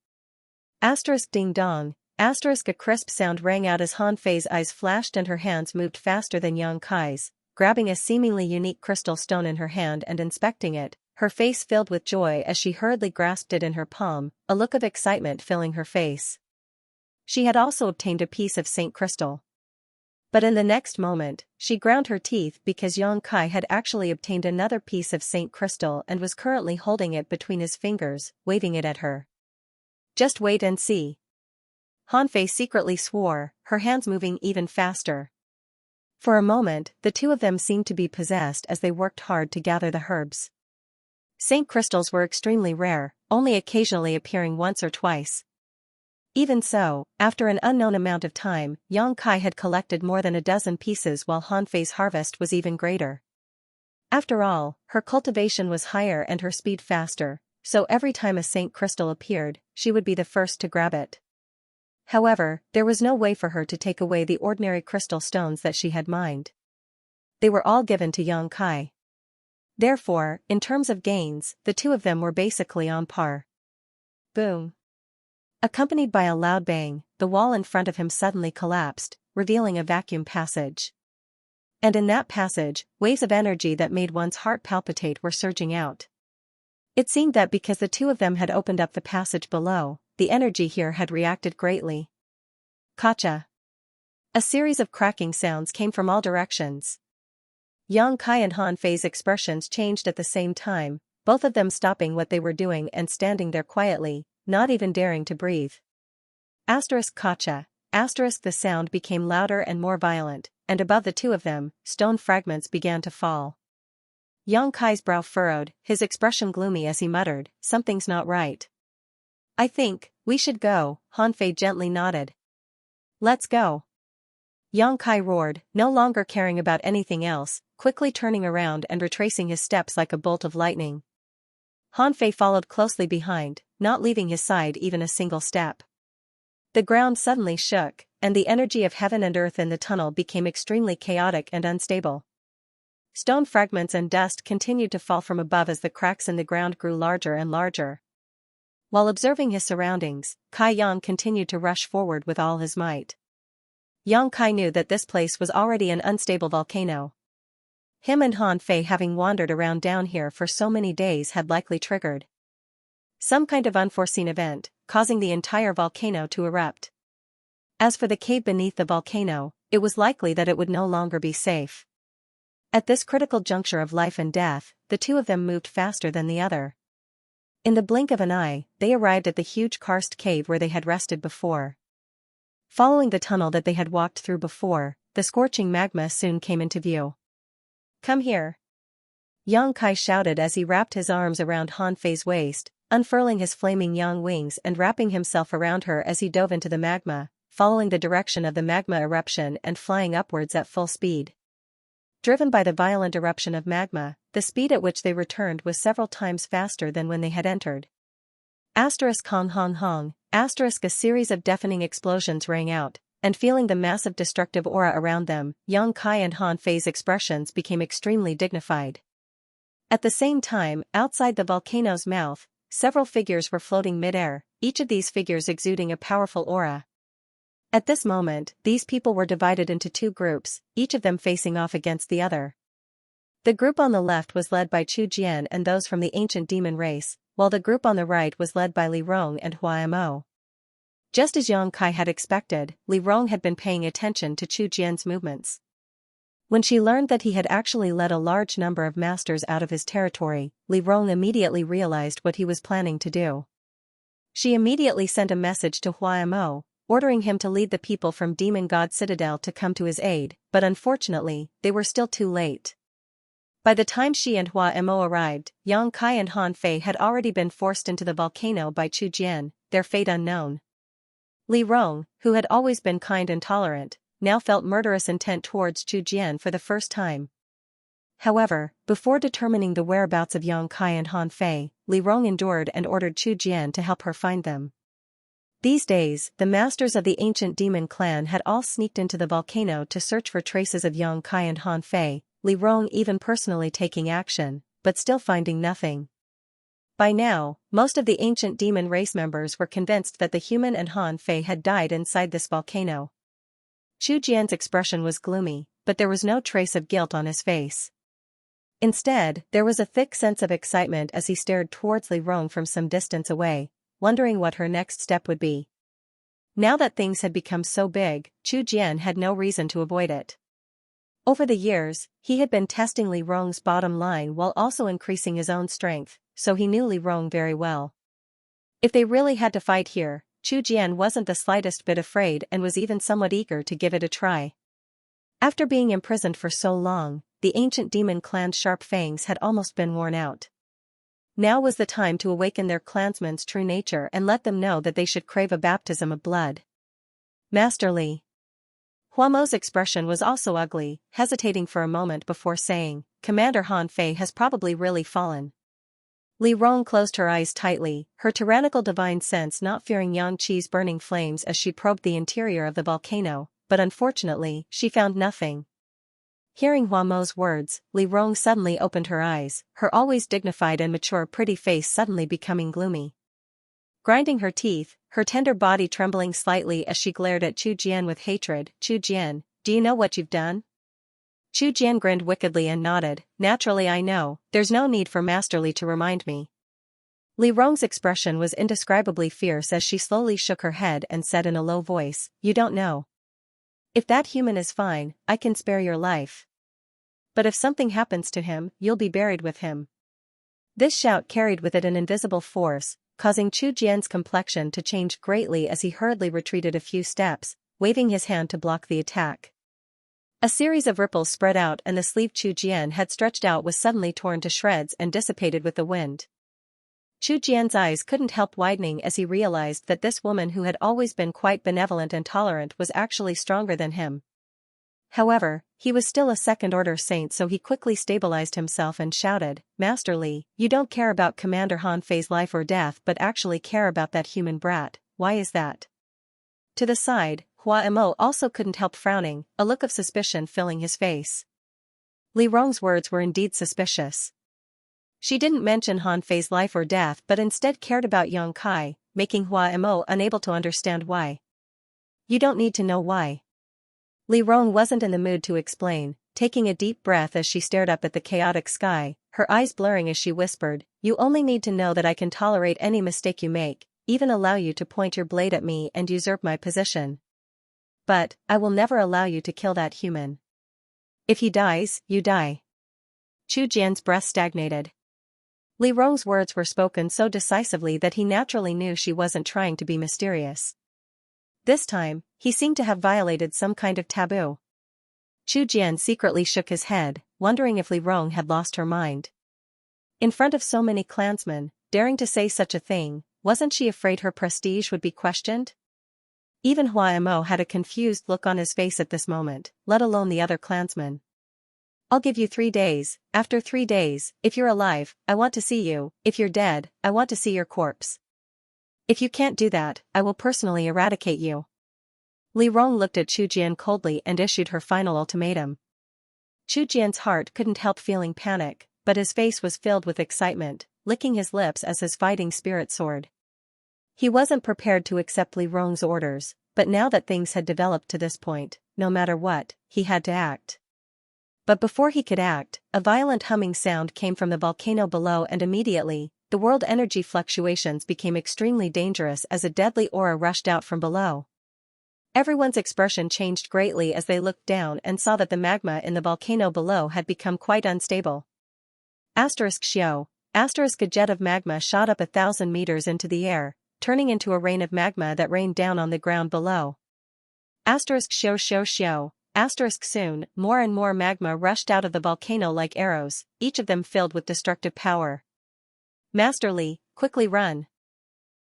Asterisk ding dong, asterisk a crisp sound rang out as Han Fei's eyes flashed and her hands moved faster than Yang Kai's, grabbing a seemingly unique crystal stone in her hand and inspecting it, her face filled with joy as she hurriedly grasped it in her palm, a look of excitement filling her face. She had also obtained a piece of Saint Crystal. But in the next moment, she ground her teeth because Xianxia had actually obtained another piece of Saint Crystal and was currently holding it between his fingers, waving it at her. Just wait and see. Hanfei secretly swore, her hands moving even faster. For a moment, the two of them seemed to be possessed as they worked hard to gather the herbs. Saint crystals were extremely rare, only occasionally appearing once or twice. Even so, after an unknown amount of time, Xianxia had collected more than a dozen pieces while Hanfei's harvest was even greater. After all, her cultivation was higher and her speed faster, so every time a Saint crystal appeared, she would be the first to grab it. However, there was no way for her to take away the ordinary crystal stones that she had mined. They were all given to Xianxia. Therefore, in terms of gains, the two of them were basically on par. Boom. Accompanied by a loud bang, the wall in front of him suddenly collapsed, revealing a vacuum passage. And in that passage, waves of energy that made one's heart palpitate were surging out. It seemed that because the two of them had opened up the passage below, the energy here had reacted greatly. Kacha. A series of cracking sounds came from all directions. Xianxia and Hanfei's expressions changed at the same time, both of them stopping what they were doing and standing there quietly, not even daring to breathe. Kacha. The sound became louder and more violent, and above the two of them, stone fragments began to fall. Xianxia's brow furrowed, his expression gloomy as he muttered, "Something's not right." "I think we should go," Hanfei gently nodded. "Let's go." Xianxia roared, no longer caring about anything else, quickly turning around and retracing his steps like a bolt of lightning. Hanfei followed closely behind, not leaving his side even a single step. The ground suddenly shook, and the energy of heaven and earth in the tunnel became extremely chaotic and unstable. Stone fragments and dust continued to fall from above as the cracks in the ground grew larger and larger. While observing his surroundings, Kai Yang continued to rush forward with all his might. Xianxia knew that this place was already an unstable volcano. Him and Hanfei having wandered around down here for so many days had likely triggered some kind of unforeseen event, causing the entire volcano to erupt. As for the cave beneath the volcano, it was likely that it would no longer be safe. At this critical juncture of life and death, the two of them moved faster than the other. In the blink of an eye, they arrived at the huge karst cave where they had rested before. Following the tunnel that they had walked through before, the scorching magma soon came into view. "Come here!" Xianxia shouted as he wrapped his arms around Hanfei's waist, unfurling his flaming yang wings and wrapping himself around her as he dove into the magma, following the direction of the magma eruption and flying upwards at full speed. Driven by the violent eruption of magma, the speed at which they returned was several times faster than when they had entered. Hong hong hong, a series of deafening explosions rang out, and feeling the massive destructive aura around them, Xianxia and Hanfei's expressions became extremely dignified. At the same time, outside the volcano's mouth, several figures were floating mid-air, each of these figures exuding a powerful aura. At this moment, these people were divided into two groups, each of them facing off against the other. The group on the left was led by Chu Jian and those from the ancient demon race, while the group on the right was led by Li Rong and Hua Mo. Just as Xianxia had expected, Li Rong had been paying attention to Chu Jian's movements. When she learned that he had actually led a large number of masters out of his territory, Li Rong immediately realized what he was planning to do. She immediately sent a message to Hua Mo, ordering him to lead the people from Demon God Citadel to come to his aid, but unfortunately, they were still too late. By the time she and Hua Mo arrived, Xianxia and Hanfei had already been forced into the volcano by Chu Jian, their fate unknown. Li Rong, who had always been kind and tolerant, now felt murderous intent towards Chu Jian for the first time. However, before determining the whereabouts of Xianxia and Hanfei, Li Rong endured and ordered Chu Jian to help her find them. These days, the masters of the ancient demon clan had all sneaked into the volcano to search for traces of Xianxia and Hanfei, Li Rong even personally taking action, but still finding nothing. By now, most of the ancient demon race members were convinced that the human and Hanfei had died inside this volcano. Chu Jian's expression was gloomy, but there was no trace of guilt on his face. Instead, there was a thick sense of excitement as he stared towards Li Rong from some distance away, wondering what her next step would be. Now that things had become so big, Chu Jian had no reason to avoid it. Over the years, he had been testing Li Rong's bottom line while also increasing his own strength, so he knew Li Rong very well. If they really had to fight here, Chu Jian wasn't the slightest bit afraid and was even somewhat eager to give it a try. After being imprisoned for so long, the ancient demon clan's sharp fangs had almost been worn out. Now was the time to awaken their clansmen's true nature and let them know that they should crave a baptism of blood. Master Li. Hua Mo's expression was also ugly, hesitating for a moment before saying, Commander Han Fei has probably really fallen. Li Rong closed her eyes tightly, her tyrannical divine sense not fearing Yang Qi's burning flames as she probed the interior of the volcano, but unfortunately, she found nothing. Hearing Hua Mo's words, Li Rong suddenly opened her eyes, her always dignified and mature pretty face suddenly becoming gloomy. Grinding her teeth, her tender body trembling slightly as she glared at Chu Jian with hatred, Chu Jian, do you know what you've done? Chu Jian grinned wickedly and nodded, naturally I know, there's no need for Master Li to remind me. Li Rong's expression was indescribably fierce as she slowly shook her head and said in a low voice, you don't know. If that human is fine, I can spare your life. But if something happens to him, you'll be buried with him. This shout carried with it an invisible force, causing Chu Jian's complexion to change greatly as he hurriedly retreated a few steps, waving his hand to block the attack. A series of ripples spread out and the sleeve Chu Jian had stretched out was suddenly torn to shreds and dissipated with the wind. Chu Jian's eyes couldn't help widening as he realized that this woman who had always been quite benevolent and tolerant was actually stronger than him. However, he was still a second-order saint, so he quickly stabilized himself and shouted, Master Li, you don't care about Commander Han Fei's life or death but actually care about that human brat, why is that? To the side, Hua Mo also couldn't help frowning, a look of suspicion filling his face. Li Rong's words were indeed suspicious. She didn't mention Han Fei's life or death but instead cared about Yang Kai, making Hua Mo unable to understand why. You don't need to know why. Li Rong wasn't in the mood to explain, taking a deep breath as she stared up at the chaotic sky, her eyes blurring as she whispered, you only need to know that I can tolerate any mistake you make, even allow you to point your blade at me and usurp my position. But, I will never allow you to kill that human. If he dies, you die. Chu Jian's breath stagnated. Li Rong's words were spoken so decisively that he naturally knew she wasn't trying to be mysterious. This time, he seemed to have violated some kind of taboo. Chu Jian secretly shook his head, wondering if Li Rong had lost her mind. In front of so many clansmen, daring to say such a thing, wasn't she afraid her prestige would be questioned? Even Hua Mo had a confused look on his face at this moment, let alone the other clansmen. I'll give you 3 days, after 3 days, if you're alive, I want to see you, if you're dead, I want to see your corpse. If you can't do that, I will personally eradicate you. Li Rong looked at Chu Jian coldly and issued her final ultimatum. Chu Jian's heart couldn't help feeling panic, but his face was filled with excitement, licking his lips as his fighting spirit soared. He wasn't prepared to accept Li Rong's orders, but now that things had developed to this point, no matter what, he had to act. But before he could act, a violent humming sound came from the volcano below and immediately, the world energy fluctuations became extremely dangerous as a deadly aura rushed out from below. Everyone's expression changed greatly as they looked down and saw that the magma in the volcano below had become quite unstable. *Xiao, a jet of magma shot up 1,000 meters into the air, turning into a rain of magma that rained down on the ground below. *Xiao, soon, more and more magma rushed out of the volcano like arrows, each of them filled with destructive power. Master Li, quickly run!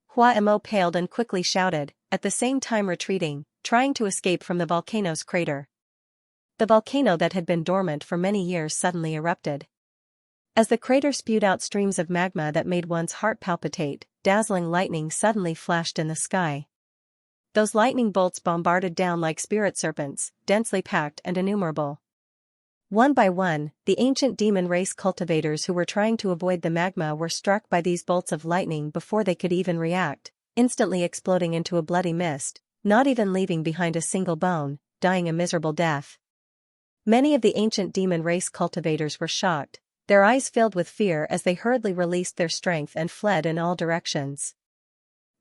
Hua Mo paled and quickly shouted, at the same time retreating, trying to escape from the volcano's crater. The volcano that had been dormant for many years suddenly erupted. As the crater spewed out streams of magma that made one's heart palpitate, dazzling lightning suddenly flashed in the sky. Those lightning bolts bombarded down like spirit serpents, densely packed and innumerable. One by one, the ancient demon race cultivators who were trying to avoid the magma were struck by these bolts of lightning before they could even react, instantly exploding into a bloody mist, not even leaving behind a single bone, dying a miserable death. Many of the ancient demon race cultivators were shocked, their eyes filled with fear as they hurriedly released their strength and fled in all directions.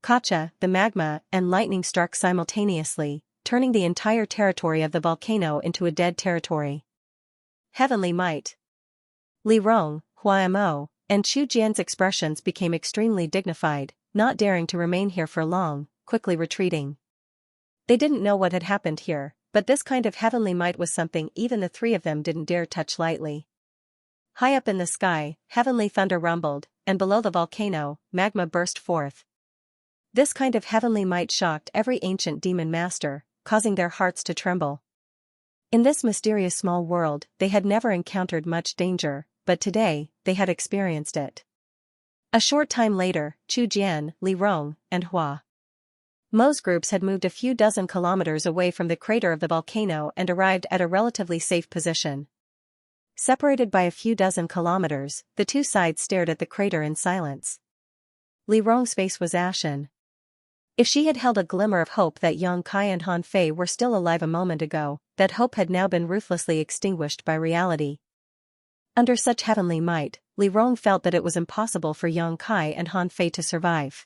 Kacha, the magma, and lightning struck simultaneously, turning the entire territory of the volcano into a dead territory. Heavenly might. Li Rong, Hua Mo, and Chu Jian's expressions became extremely dignified, not daring to remain here for long, quickly retreating. They didn't know what had happened here, but this kind of heavenly might was something even the three of them didn't dare touch lightly. High up in the sky, heavenly thunder rumbled, and below the volcano, magma burst forth. This kind of heavenly might shocked every ancient demon master, causing their hearts to tremble. In this mysterious small world, they had never encountered much danger, but today, they had experienced it. A short time later, Chu Jian, Li Rong, and Hua Mo's groups had moved a few dozen kilometers away from the crater of the volcano and arrived at a relatively safe position. Separated by a few dozen kilometers, the two sides stared at the crater in silence. Li Rong's face was ashen. If she had held a glimmer of hope that Yang Kai and Han Fei were still alive a moment ago, that hope had now been ruthlessly extinguished by reality. Under such heavenly might, Li Rong felt that it was impossible for Yang Kai and Han Fei to survive.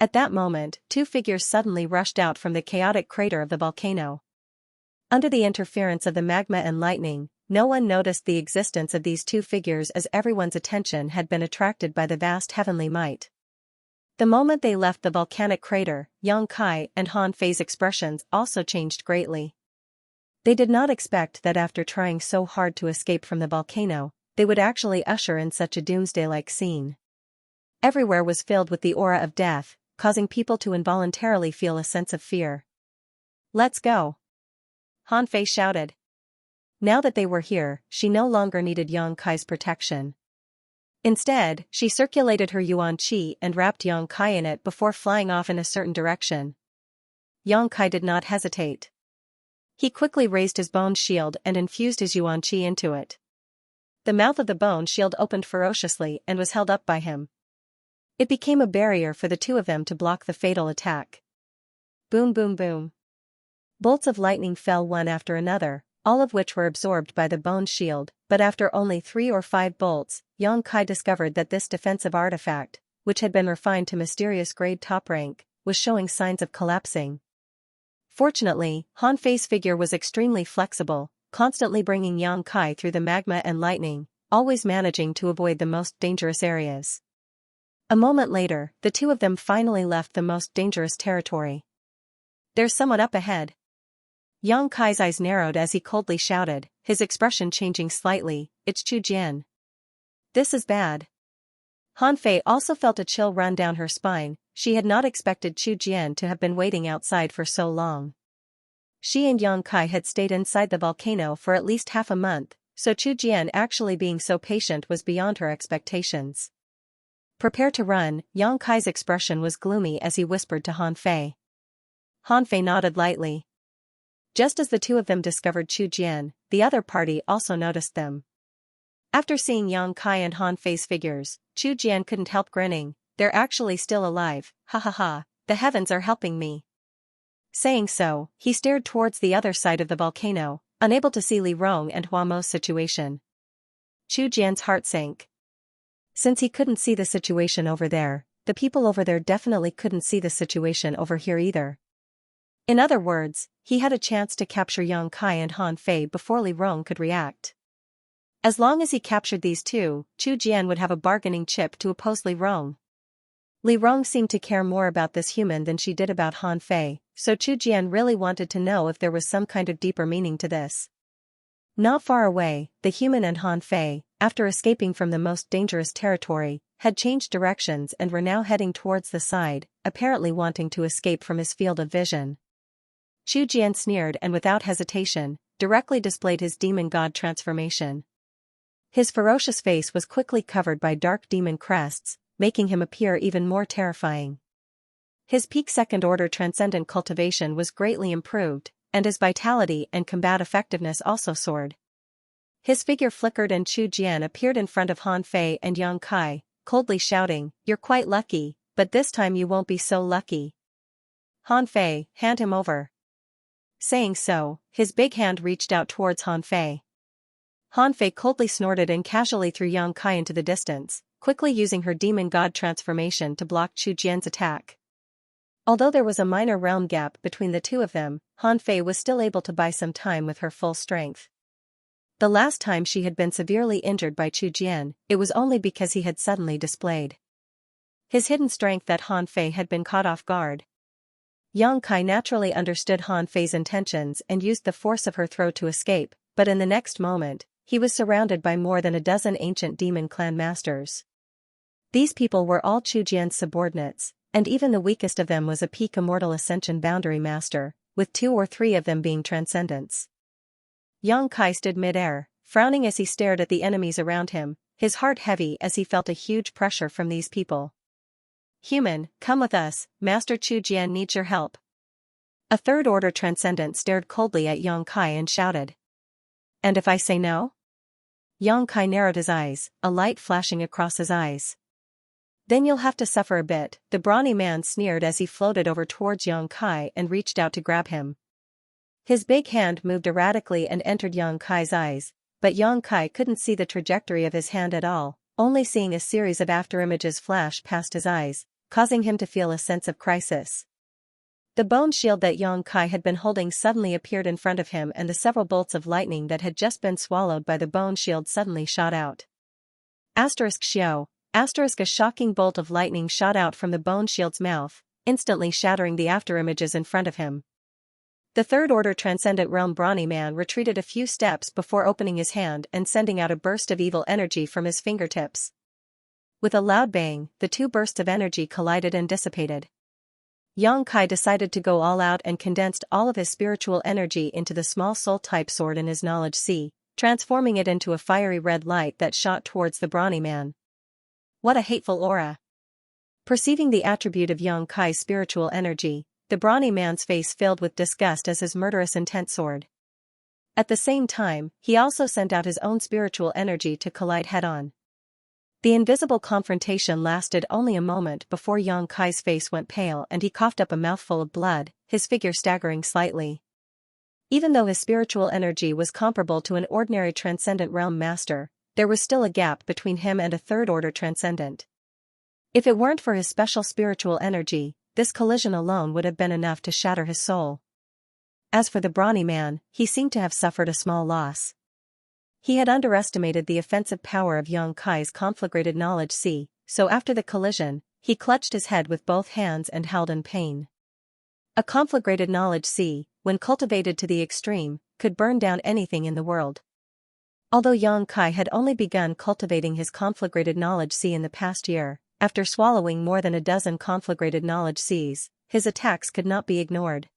At that moment, two figures suddenly rushed out from the chaotic crater of the volcano. Under the interference of the magma and lightning, no one noticed the existence of these two figures as everyone's attention had been attracted by the vast heavenly might. The moment they left the volcanic crater, Yang Kai and Han Fei's expressions also changed greatly. They did not expect that after trying so hard to escape from the volcano, they would actually usher in such a doomsday-like scene. Everywhere was filled with the aura of death, causing people to involuntarily feel a sense of fear. "Let's go!" Han Fei shouted. Now that they were here, she no longer needed Yang Kai's protection. Instead, she circulated her yuan qi and wrapped Yang Kai in it before flying off in a certain direction. Yang Kai did not hesitate. He quickly raised his bone shield and infused his yuan qi into it. The mouth of the bone shield opened ferociously and was held up by him. It became a barrier for the two of them to block the fatal attack. Boom boom boom. Bolts of lightning fell one after another, all of which were absorbed by the bone shield, but after only 3 or 5 bolts, Yang Kai discovered that this defensive artifact, which had been refined to mysterious grade top rank, was showing signs of collapsing. Fortunately, Han Fei's figure was extremely flexible, constantly bringing Yang Kai through the magma and lightning, always managing to avoid the most dangerous areas. A moment later, the two of them finally left the most dangerous territory. "There's someone up ahead." Yang Kai's eyes narrowed as he coldly shouted, his expression changing slightly, "It's Chu Jian. This is bad." Han Fei also felt a chill run down her spine. She had not expected Chu Jian to have been waiting outside for so long. She and Yang Kai had stayed inside the volcano for at least half a month, so Chu Jian actually being so patient was beyond her expectations. "Prepare to run." Yang Kai's expression was gloomy as he whispered to Han Fei. Han Fei nodded lightly. Just as the two of them discovered Chu Jian, the other party also noticed them. After seeing Yang Kai and Han Fei's figures, Chu Jian couldn't help grinning. "They're actually still alive, ha ha ha, the heavens are helping me." Saying so, he stared towards the other side of the volcano, unable to see Li Rong and Hua Mo's situation. Chu Jian's heart sank. Since he couldn't see the situation over there, the people over there definitely couldn't see the situation over here either. In other words, he had a chance to capture Yang Kai and Han Fei before Li Rong could react. As long as he captured these two, Chu Jian would have a bargaining chip to oppose Li Rong. Li Rong seemed to care more about this human than she did about Han Fei, so Chu Jian really wanted to know if there was some kind of deeper meaning to this. Not far away, the human and Han Fei, after escaping from the most dangerous territory, had changed directions and were now heading towards the side, apparently wanting to escape from his field of vision. Chu Jian sneered and without hesitation, directly displayed his demon god transformation. His ferocious face was quickly covered by dark demon crests, making him appear even more terrifying. His peak second-order transcendent cultivation was greatly improved, and his vitality and combat effectiveness also soared. His figure flickered and Chu Jian appeared in front of Han Fei and Yang Kai, coldly shouting, "You're quite lucky, but this time you won't be so lucky. Han Fei, hand him over." Saying so, his big hand reached out towards Han Fei. Han Fei coldly snorted and casually threw Yang Kai into the distance, quickly using her demon god transformation to block Chu Jian's attack. Although there was a minor realm gap between the two of them, Han Fei was still able to buy some time with her full strength. The last time she had been severely injured by Chu Jian, it was only because he had suddenly displayed his hidden strength that Han Fei had been caught off guard. Yang Kai naturally understood Han Fei's intentions and used the force of her throw to escape, but in the next moment, he was surrounded by more than a dozen ancient demon clan masters. These people were all Chu Jian's subordinates, and even the weakest of them was a peak immortal ascension boundary master, with 2 or 3 of them being transcendents. Yang Kai stood mid-air, frowning as he stared at the enemies around him, his heart heavy as he felt a huge pressure from these people. "Human, come with us, Master Chu Jian needs your help." A third-order transcendent stared coldly at Yang Kai and shouted. "And if I say no?" Yang Kai narrowed his eyes, a light flashing across his eyes. "Then you'll have to suffer a bit," the brawny man sneered as he floated over towards Yang Kai and reached out to grab him. His big hand moved erratically and entered Yang Kai's eyes, but Yang Kai couldn't see the trajectory of his hand at all, only seeing a series of afterimages flash past his eyes, causing him to feel a sense of crisis. The bone shield that Yang Kai had been holding suddenly appeared in front of him, and the several bolts of lightning that had just been swallowed by the bone shield suddenly shot out. *Xiao. A shocking bolt of lightning shot out from the bone shield's mouth, instantly shattering the afterimages in front of him. The third-order transcendent realm brawny man retreated a few steps before opening his hand and sending out a burst of evil energy from his fingertips. With a loud bang, the two bursts of energy collided and dissipated. Yang Kai decided to go all out and condensed all of his spiritual energy into the small soul-type sword in his knowledge sea, transforming it into a fiery red light that shot towards the brawny man. What a hateful aura! Perceiving the attribute of Yang Kai's spiritual energy, the brawny man's face filled with disgust as his murderous intent soared. At the same time, he also sent out his own spiritual energy to collide head-on. The invisible confrontation lasted only a moment before Yang Kai's face went pale and he coughed up a mouthful of blood, his figure staggering slightly. Even though his spiritual energy was comparable to an ordinary transcendent realm master, there was still a gap between him and a third-order transcendent. If it weren't for his special spiritual energy, this collision alone would have been enough to shatter his soul. As for the brawny man, he seemed to have suffered a small loss. He had underestimated the offensive power of Yang Kai's conflagrated knowledge sea, so after the collision, he clutched his head with both hands and howled in pain. A conflagrated knowledge sea, when cultivated to the extreme, could burn down anything in the world. Although Yang Kai had only begun cultivating his conflagrated knowledge sea in the past year, after swallowing more than a dozen conflagrated knowledge seas, his attacks could not be ignored.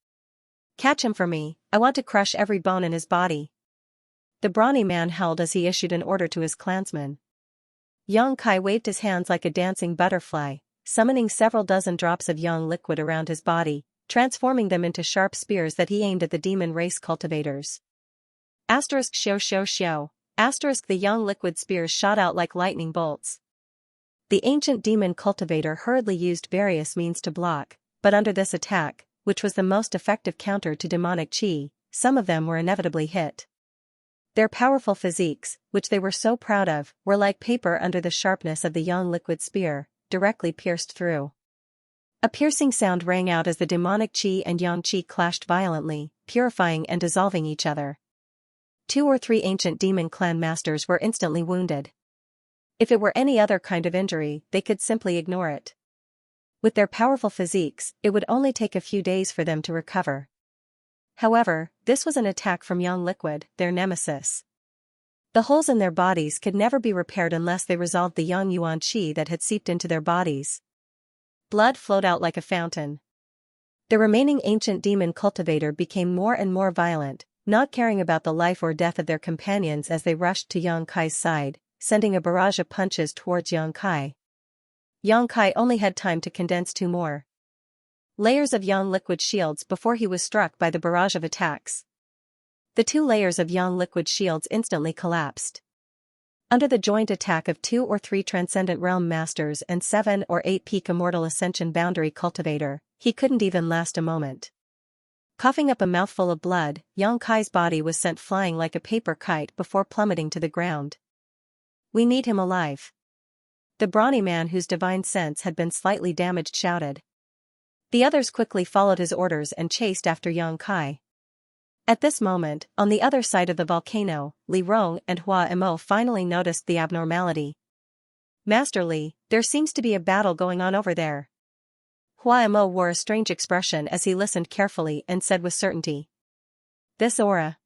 "Catch him for me, I want to crush every bone in his body." The brawny man howled as he issued an order to his clansmen. Yang Kai waved his hands like a dancing butterfly, summoning several dozen drops of yang liquid around his body, transforming them into sharp spears that he aimed at the demon race cultivators. *Xiao. The young liquid spears shot out like lightning bolts. The ancient demon cultivator hurriedly used various means to block, but under this attack, which was the most effective counter to demonic chi, some of them were inevitably hit. Their powerful physiques, which they were so proud of, were like paper under the sharpness of the young liquid spear, directly pierced through. A piercing sound rang out as the demonic chi and yang chi clashed violently, purifying and dissolving each other. 2 or 3 ancient demon clan masters were instantly wounded. If it were any other kind of injury, they could simply ignore it. With their powerful physiques, it would only take a few days for them to recover. However, this was an attack from Yang Liquid, their nemesis. The holes in their bodies could never be repaired unless they resolved the Yang Yuan Qi that had seeped into their bodies. Blood flowed out like a fountain. The remaining ancient demon cultivator became more and more violent, not caring about the life or death of their companions as they rushed to Yang Kai's side, sending a barrage of punches towards Yang Kai. Yang Kai only had time to condense 2 more layers of yang liquid shields before he was struck by the barrage of attacks. The 2 layers of yang liquid shields instantly collapsed. Under the joint attack of 2 or 3 transcendent realm masters and 7 or 8 peak immortal ascension boundary cultivator, he couldn't even last a moment. Coughing up a mouthful of blood, Yang Kai's body was sent flying like a paper kite before plummeting to the ground. "We need him alive," the brawny man whose divine sense had been slightly damaged shouted. The others quickly followed his orders and chased after Yang Kai. At this moment, on the other side of the volcano, Li Rong and Hua Emo finally noticed the abnormality. "Master Li, there seems to be a battle going on over there." Hua Emo wore a strange expression as he listened carefully and said with certainty. "This aura?"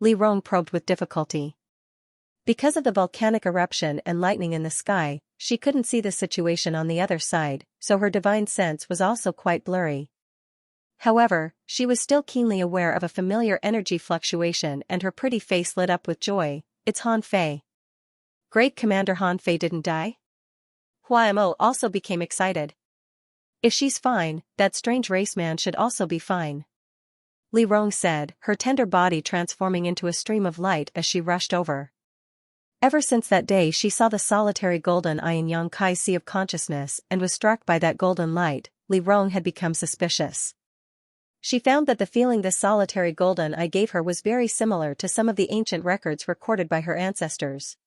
Li Rong probed with difficulty. Because of the volcanic eruption and lightning in the sky, she couldn't see the situation on the other side, so her divine sense was also quite blurry. However, she was still keenly aware of a familiar energy fluctuation and her pretty face lit up with joy. "It's Han Fei. Great Commander Han Fei didn't die?" Hua Mo also became excited. "If she's fine, that strange race man should also be fine," Li Rong said, her tender body transforming into a stream of light as she rushed over. Ever since that day she saw the solitary golden eye in Yang Kai's sea of consciousness and was struck by that golden light. Li Rong had become suspicious. She found that the feeling this solitary golden eye gave her was very similar to some of the ancient records recorded by her ancestors.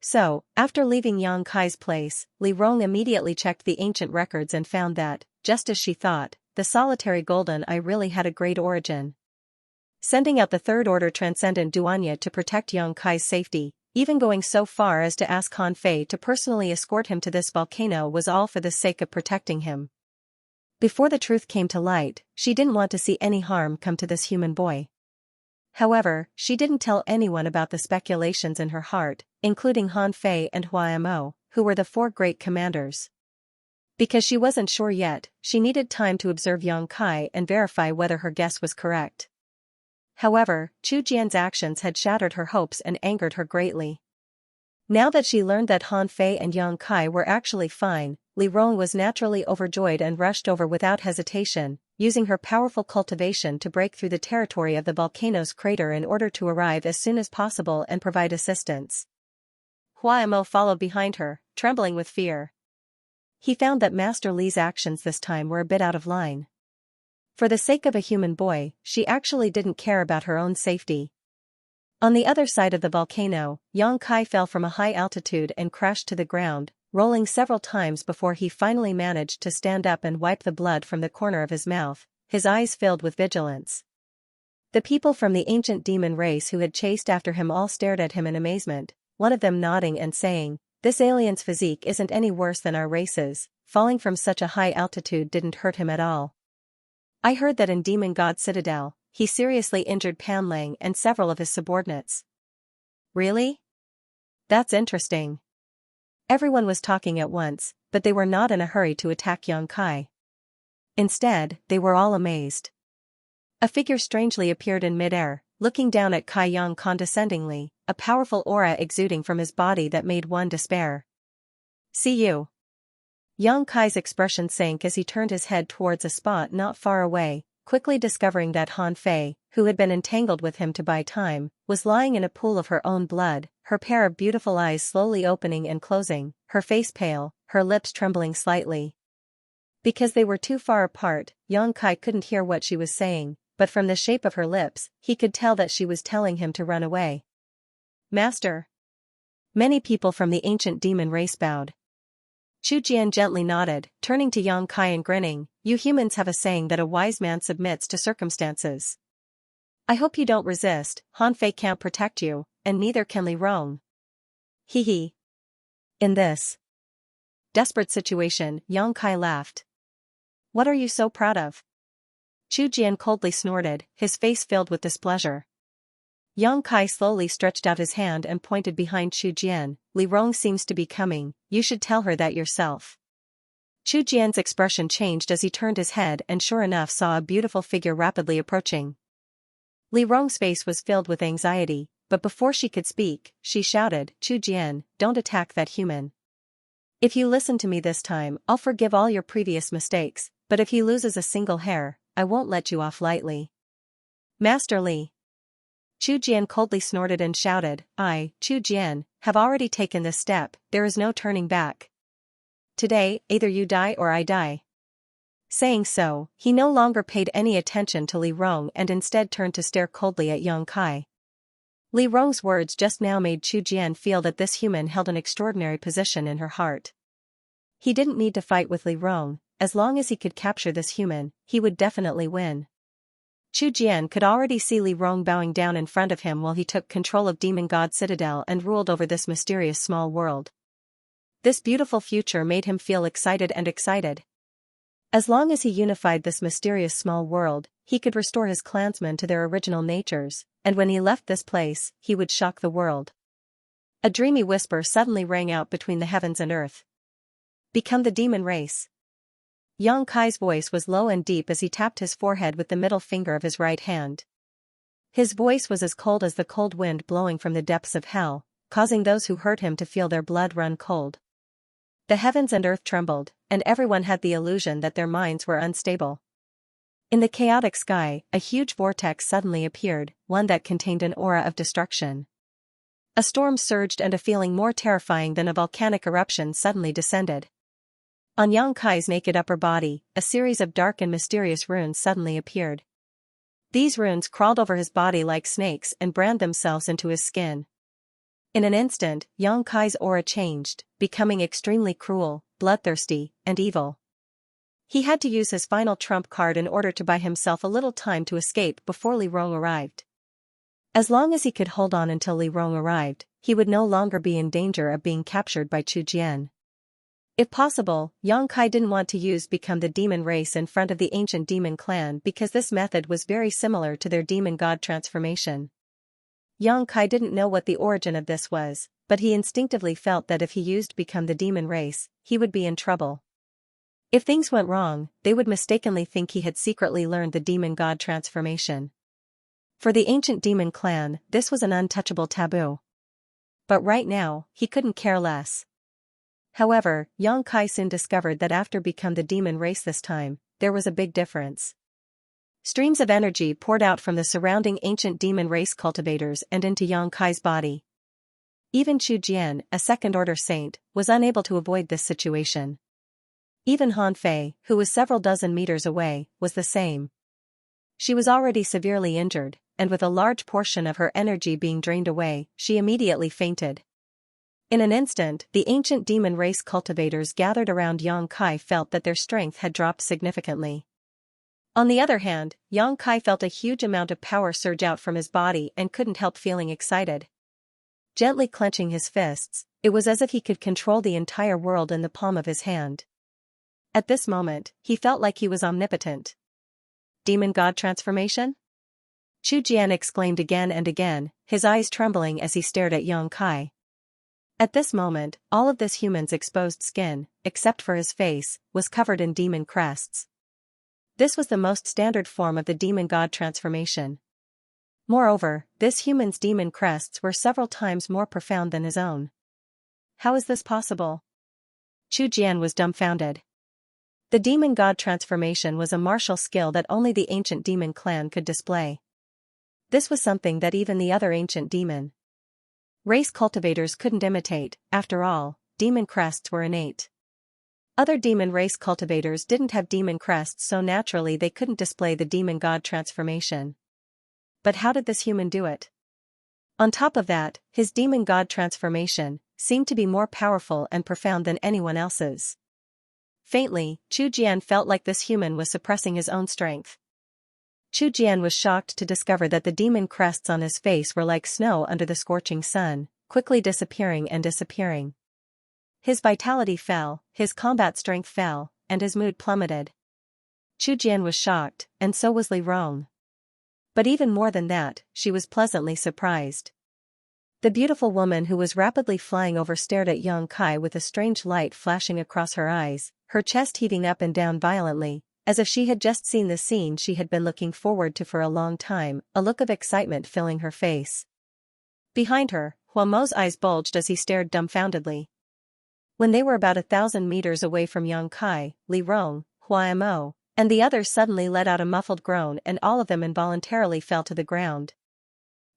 So, after leaving Yang Kai's place, Li Rong immediately checked the ancient records and found that, just as she thought, the solitary golden eye really had a great origin. Sending out the Third Order Transcendent Duanya to protect Yang Kai's safety, even going so far as to ask Han Fei to personally escort him to this volcano was all for the sake of protecting him. Before the truth came to light, she didn't want to see any harm come to this human boy. However, she didn't tell anyone about the speculations in her heart, including Han Fei and Hua Mo, who were the four great commanders. Because she wasn't sure yet, she needed time to observe Yang Kai and verify whether her guess was correct. However, Chu Jian's actions had shattered her hopes and angered her greatly. Now that she learned that Han Fei and Yang Kai were actually fine, Li Rong was naturally overjoyed and rushed over without hesitation, using her powerful cultivation to break through the territory of the volcano's crater in order to arrive as soon as possible and provide assistance. Hua Mo followed behind her, trembling with fear. He found that Master Li's actions this time were a bit out of line. For the sake of a human boy, she actually didn't care about her own safety. On the other side of the volcano, Yang Kai fell from a high altitude and crashed to the ground, rolling several times before he finally managed to stand up and wipe the blood from the corner of his mouth, his eyes filled with vigilance. The people from the ancient demon race who had chased after him all stared at him in amazement, one of them nodding and saying, "This alien's physique isn't any worse than our race's, falling from such a high altitude didn't hurt him at all. I heard that in Demon God Citadel, he seriously injured Pan Lang and several of his subordinates." "Really? That's interesting." Everyone was talking at once, but they were not in a hurry to attack Yang Kai. Instead, they were all amazed. A figure strangely appeared in midair, looking down at Kai Yang condescendingly, a powerful aura exuding from his body that made one despair. "See you." Yang Kai's expression sank as he turned his head towards a spot not far away, quickly discovering that Han Fei, who had been entangled with him to buy time, was lying in a pool of her own blood, her pair of beautiful eyes slowly opening and closing, her face pale, her lips trembling slightly. Because they were too far apart, Yang Kai couldn't hear what she was saying, but from the shape of her lips, he could tell that she was telling him to run away. "Master." Many people from the ancient demon race bowed. Chu Jian gently nodded, turning to Yang Kai and grinning, "You humans have a saying that a wise man submits to circumstances. I hope you don't resist. Han Fei can't protect you, and neither can Li Rong." Hee hee. In this desperate situation, Yang Kai laughed. "What are you so proud of?" Chu Jian coldly snorted, his face filled with displeasure. Yang Kai slowly stretched out his hand and pointed behind Chu Jian. "Li Rong seems to be coming, you should tell her that yourself." Chu Jian's expression changed as he turned his head and sure enough saw a beautiful figure rapidly approaching. Li Rong's face was filled with anxiety, but before she could speak, she shouted, "Chu Jian, don't attack that human. If you listen to me this time, I'll forgive all your previous mistakes, but if he loses a single hair, I won't let you off lightly." "Master Li." Chu Jian coldly snorted and shouted, "I, Chu Jian, have already taken this step, there is no turning back. Today, either you die or I die." Saying so, he no longer paid any attention to Li Rong and instead turned to stare coldly at Yang Kai. Li Rong's words just now made Chu Jian feel that this human held an extraordinary position in her heart. He didn't need to fight with Li Rong, as long as he could capture this human, he would definitely win. Chu Jian could already see Li Rong bowing down in front of him while he took control of Demon God Citadel and ruled over this mysterious small world. This beautiful future made him feel excited and excited. As long as he unified this mysterious small world, he could restore his clansmen to their original natures, and when he left this place, he would shock the world. A dreamy whisper suddenly rang out between the heavens and earth. Become the demon race. Yang Kai's voice was low and deep as he tapped his forehead with the middle finger of his right hand. His voice was as cold as the cold wind blowing from the depths of hell, causing those who heard him to feel their blood run cold. The heavens and earth trembled, and everyone had the illusion that their minds were unstable. In the chaotic sky, a huge vortex suddenly appeared, one that contained an aura of destruction. A storm surged and a feeling more terrifying than a volcanic eruption suddenly descended. On Yang Kai's naked upper body, a series of dark and mysterious runes suddenly appeared. These runes crawled over his body like snakes and burned themselves into his skin. In an instant, Yang Kai's aura changed, becoming extremely cruel, bloodthirsty, and evil. He had to use his final trump card in order to buy himself a little time to escape before Li Rong arrived. As long as he could hold on until Li Rong arrived, he would no longer be in danger of being captured by Chu Jian. If possible, Yang Kai didn't want to use Become the Demon Race in front of the ancient demon clan because this method was very similar to their demon god transformation. Yang Kai didn't know what the origin of this was, but he instinctively felt that if he used Become the Demon Race, he would be in trouble. If things went wrong, they would mistakenly think he had secretly learned the demon god transformation. For the ancient demon clan, this was an untouchable taboo. But right now, he couldn't care less. However, Yang Kai soon discovered that after Become the Demon Race this time, there was a big difference. Streams of energy poured out from the surrounding ancient demon race cultivators and into Yang Kai's body. Even Chu Jian, a second-order saint, was unable to avoid this situation. Even Han Fei, who was several dozen meters away, was the same. She was already severely injured, and with a large portion of her energy being drained away, she immediately fainted. In an instant, the ancient demon race cultivators gathered around Yang Kai felt that their strength had dropped significantly. On the other hand, Yang Kai felt a huge amount of power surge out from his body and couldn't help feeling excited. Gently clenching his fists, it was as if he could control the entire world in the palm of his hand. At this moment, he felt like he was omnipotent. Demon God transformation? Chu Jian exclaimed again and again, his eyes trembling as he stared at Yang Kai. At this moment, all of this human's exposed skin, except for his face, was covered in demon crests. This was the most standard form of the demon god transformation. Moreover, this human's demon crests were several times more profound than his own. How is this possible? Chu Jian was dumbfounded. The demon god transformation was a martial skill that only the ancient demon clan could display. This was something that even the other ancient demon race cultivators couldn't imitate. After all, demon crests were innate. Other demon race cultivators didn't have demon crests, so naturally they couldn't display the demon god transformation. But how did this human do it? On top of that, his demon god transformation seemed to be more powerful and profound than anyone else's. Faintly, Chu Jian felt like this human was suppressing his own strength. Chu Jian was shocked to discover that the demon crests on his face were like snow under the scorching sun, quickly disappearing and disappearing. His vitality fell, his combat strength fell, and his mood plummeted. Chu Jian was shocked, and so was Li Rong. But even more than that, she was pleasantly surprised. The beautiful woman who was rapidly flying over stared at Yang Kai with a strange light flashing across her eyes, her chest heaving up and down violently, as if she had just seen the scene she had been looking forward to for a long time, a look of excitement filling her face. Behind her, Hua Mo's eyes bulged as he stared dumbfoundedly. When they were about 1,000 meters away from Yang Kai, Li Rong, Hua Mo, and the others suddenly let out a muffled groan and all of them involuntarily fell to the ground.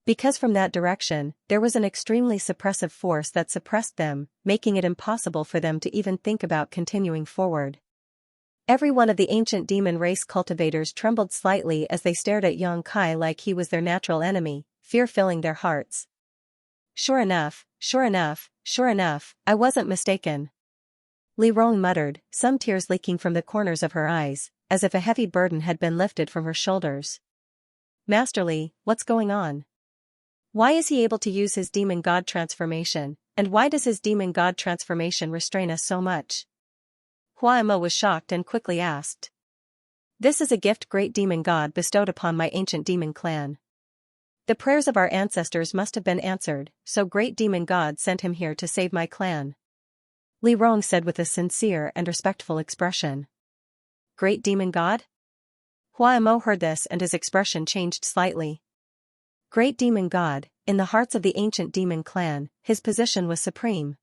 Because from that direction, there was an extremely suppressive force that suppressed them, making it impossible for them to even think about continuing forward. Every one of the ancient demon race cultivators trembled slightly as they stared at Xianxia like he was their natural enemy, fear filling their hearts. Sure enough, sure enough, sure enough, I wasn't mistaken. Li Rong muttered, some tears leaking from the corners of her eyes, as if a heavy burden had been lifted from her shoulders. Master Li, what's going on? Why is he able to use his demon god transformation, and why does his demon god transformation restrain us so much? Hua Mo was shocked and quickly asked. This is a gift great demon god bestowed upon my ancient demon clan. The prayers of our ancestors must have been answered, so great demon god sent him here to save my clan. Li Rong said with a sincere and respectful expression. Great demon god? Hua Mo heard this and his expression changed slightly. Great demon god, in the hearts of the ancient demon clan, his position was supreme.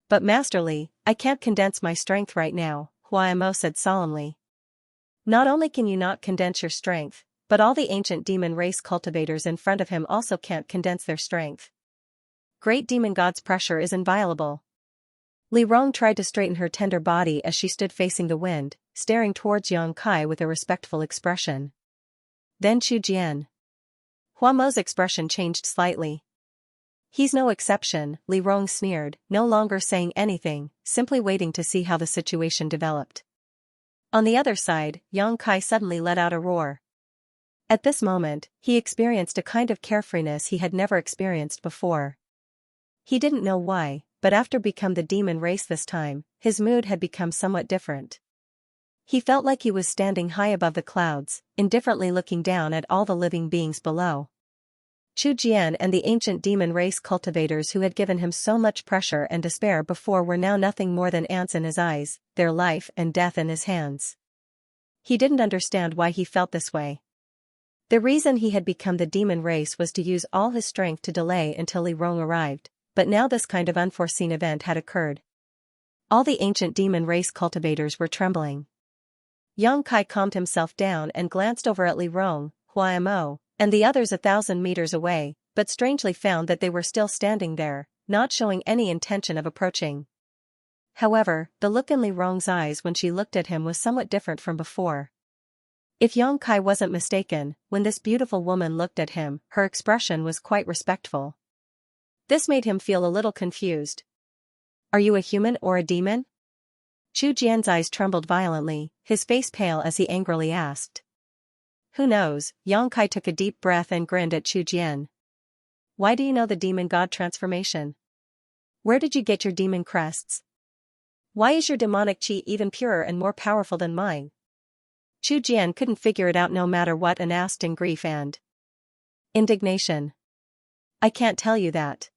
But Master Li, I can't condense my strength right now, Hua Mo said solemnly. Not only can you not condense your strength, but all the ancient demon race cultivators in front of him also can't condense their strength. Great demon god's pressure is inviolable. Li Rong tried to straighten her tender body as she stood facing the wind, staring towards Xianxia with a respectful expression. Then Chu Jian. Hua Mo's expression changed slightly. He's no exception, Li Rong sneered, no longer saying anything, simply waiting to see how the situation developed. On the other side, Xianxia suddenly let out a roar. At this moment, he experienced a kind of carefreeness he had never experienced before. He didn't know why, but after become the demon race this time, his mood had become somewhat different. He felt like he was standing high above the clouds, indifferently looking down at all the living beings below. Chu Jian and the ancient demon race cultivators who had given him so much pressure and despair before were now nothing more than ants in his eyes, their life and death in his hands. He didn't understand why he felt this way. The reason he had become the demon race was to use all his strength to delay until Li Rong arrived, but now this kind of unforeseen event had occurred. All the ancient demon race cultivators were trembling. Xianxia calmed himself down and glanced over at Li Rong, Hua Mo, and the others 1,000 meters away, but strangely found that they were still standing there, not showing any intention of approaching. However, the look in Li Rong's eyes when she looked at him was somewhat different from before. If Xianxia wasn't mistaken, when this beautiful woman looked at him, her expression was quite respectful. This made him feel a little confused. Are you a human or a demon? Chu Jian's eyes trembled violently, his face pale as he angrily asked. Who knows? Xianxia took a deep breath and grinned at Chu Jian. Why do you know the demon god transformation? Where did you get your demon crests? Why is your demonic chi even purer and more powerful than mine? Chu Jian couldn't figure it out no matter what and asked in grief and indignation. I can't tell you that.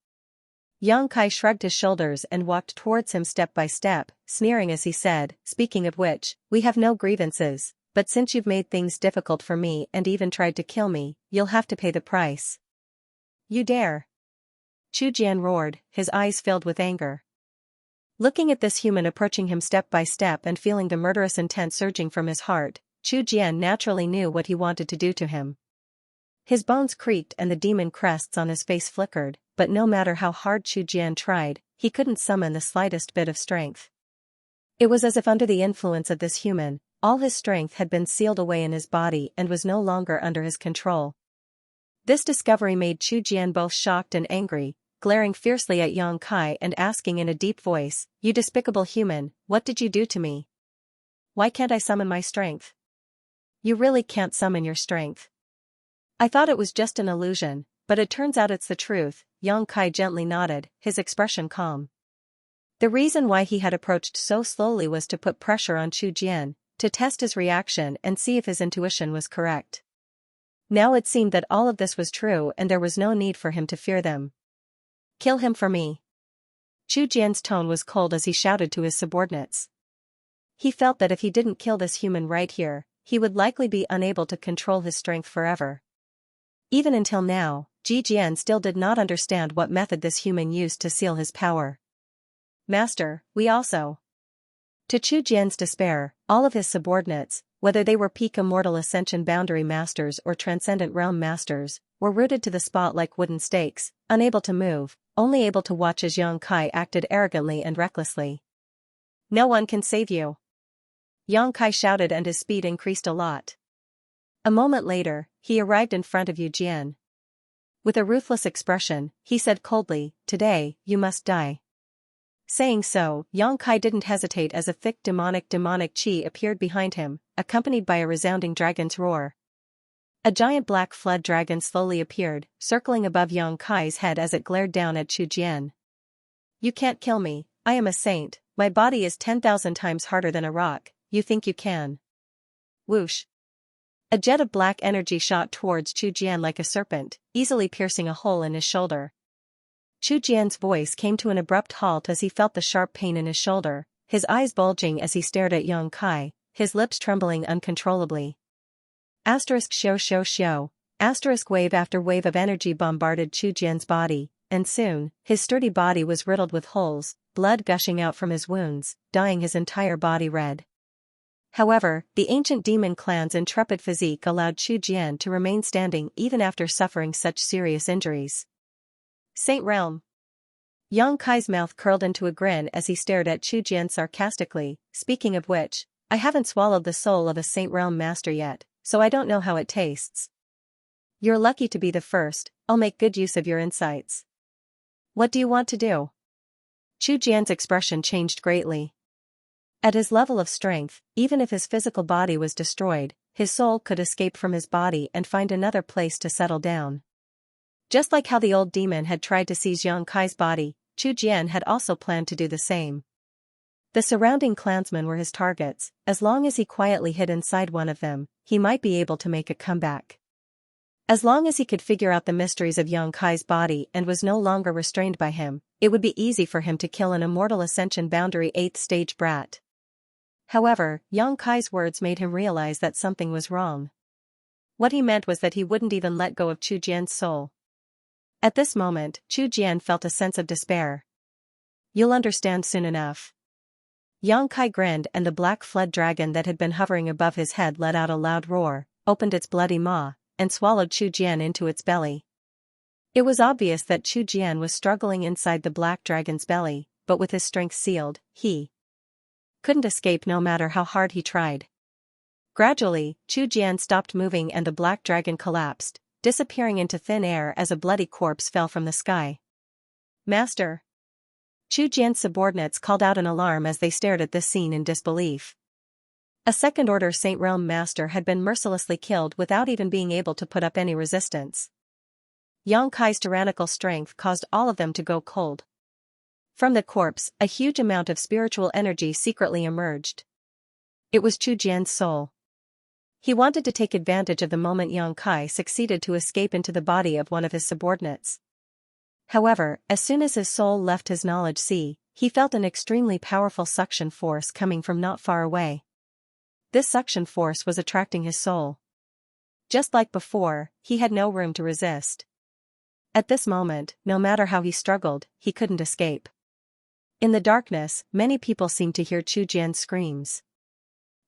Xianxia shrugged his shoulders and walked towards him step by step, sneering as he said, speaking of which, we have no grievances, but since you've made things difficult for me and even tried to kill me, you'll have to pay the price. You dare? Chu Jian roared, his eyes filled with anger. Looking at this human approaching him step by step and feeling the murderous intent surging from his heart, Chu Jian naturally knew what he wanted to do to him. His bones creaked and the demon crests on his face flickered, but no matter how hard Chu Jian tried, he couldn't summon the slightest bit of strength. It was as if under the influence of this human, all his strength had been sealed away in his body and was no longer under his control. This discovery made Chu Jian both shocked and angry, glaring fiercely at Xianxia and asking in a deep voice, You despicable human, what did you do to me? Why can't I summon my strength? You really can't summon your strength. I thought it was just an illusion, but it turns out it's the truth, Xianxia gently nodded, his expression calm. The reason why he had approached so slowly was to put pressure on Chu Jian, to test his reaction and see if his intuition was correct. Now it seemed that all of this was true and there was no need for him to fear them. Kill him for me. Chu Jian's tone was cold as he shouted to his subordinates. He felt that if he didn't kill this human right here, he would likely be unable to control his strength forever. Even until now, Ji Jian still did not understand what method this human used to seal his power. Master, we also. To Chu Jian's despair, all of his subordinates, whether they were peak immortal ascension boundary masters or transcendent realm masters, were rooted to the spot like wooden stakes, unable to move, only able to watch as Xianxia acted arrogantly and recklessly. No one can save you. Yang Kai shouted, and his speed increased a lot. A moment later, he arrived in front of Yu Jian. With a ruthless expression, he said coldly, "Today, you must die." Saying so, Yang Kai didn't hesitate as a thick demonic chi appeared behind him, accompanied by a resounding dragon's roar. A giant black flood dragon slowly appeared, circling above Yang Kai's head as it glared down at Chu Jian. "You can't kill me, I am a saint, my body is 10,000 times harder than a rock, you think you can?" Whoosh! A jet of black energy shot towards Chu Jian like a serpent, easily piercing a hole in his shoulder. Chu Jian's voice came to an abrupt halt as he felt the sharp pain in his shoulder, his eyes bulging as he stared at Yang Kai, his lips trembling uncontrollably. Xiao. Wave after wave of energy bombarded Chu Jian's body, and soon, his sturdy body was riddled with holes, blood gushing out from his wounds, dyeing his entire body red. However, the ancient demon clan's intrepid physique allowed Chu Jian to remain standing even after suffering such serious injuries. Saint Realm. Yang Kai's mouth curled into a grin as he stared at Chu Jian sarcastically, "Speaking of which, I haven't swallowed the soul of a Saint Realm master yet, so I don't know how it tastes." "You're lucky to be the first, I'll make good use of your insights." "What do you want to do?" Chu Jian's expression changed greatly. At his level of strength, even if his physical body was destroyed, his soul could escape from his body and find another place to settle down. Just like how the old demon had tried to seize Yang Kai's body, Chu Jian had also planned to do the same. The surrounding clansmen were his targets. As long as he quietly hid inside one of them, he might be able to make a comeback. As long as he could figure out the mysteries of Yang Kai's body and was no longer restrained by him, it would be easy for him to kill an immortal Ascension Boundary 8th stage brat. However, Yang Kai's words made him realize that something was wrong. What he meant was that he wouldn't even let go of Chu Jian's soul. At this moment, Chu Jian felt a sense of despair. "You'll understand soon enough." Yang Kai grinned, and the black flood dragon that had been hovering above his head let out a loud roar, opened its bloody maw, and swallowed Chu Jian into its belly. It was obvious that Chu Jian was struggling inside the black dragon's belly, but with his strength sealed, he couldn't escape no matter how hard he tried. Gradually, Chu Jian stopped moving and the black dragon collapsed, disappearing into thin air as a bloody corpse fell from the sky. "Master!" Chu Jian's subordinates called out in alarm as they stared at this scene in disbelief. A second-order Saint Realm master had been mercilessly killed without even being able to put up any resistance. Yang Kai's tyrannical strength caused all of them to go cold. From the corpse, a huge amount of spiritual energy secretly emerged. It was Chu Jian's soul. He wanted to take advantage of the moment Yang Kai succeeded to escape into the body of one of his subordinates. However, as soon as his soul left his knowledge sea, he felt an extremely powerful suction force coming from not far away. This suction force was attracting his soul. Just like before, he had no room to resist. At this moment, no matter how he struggled, he couldn't escape. In the darkness, many people seemed to hear Chu Jian's screams.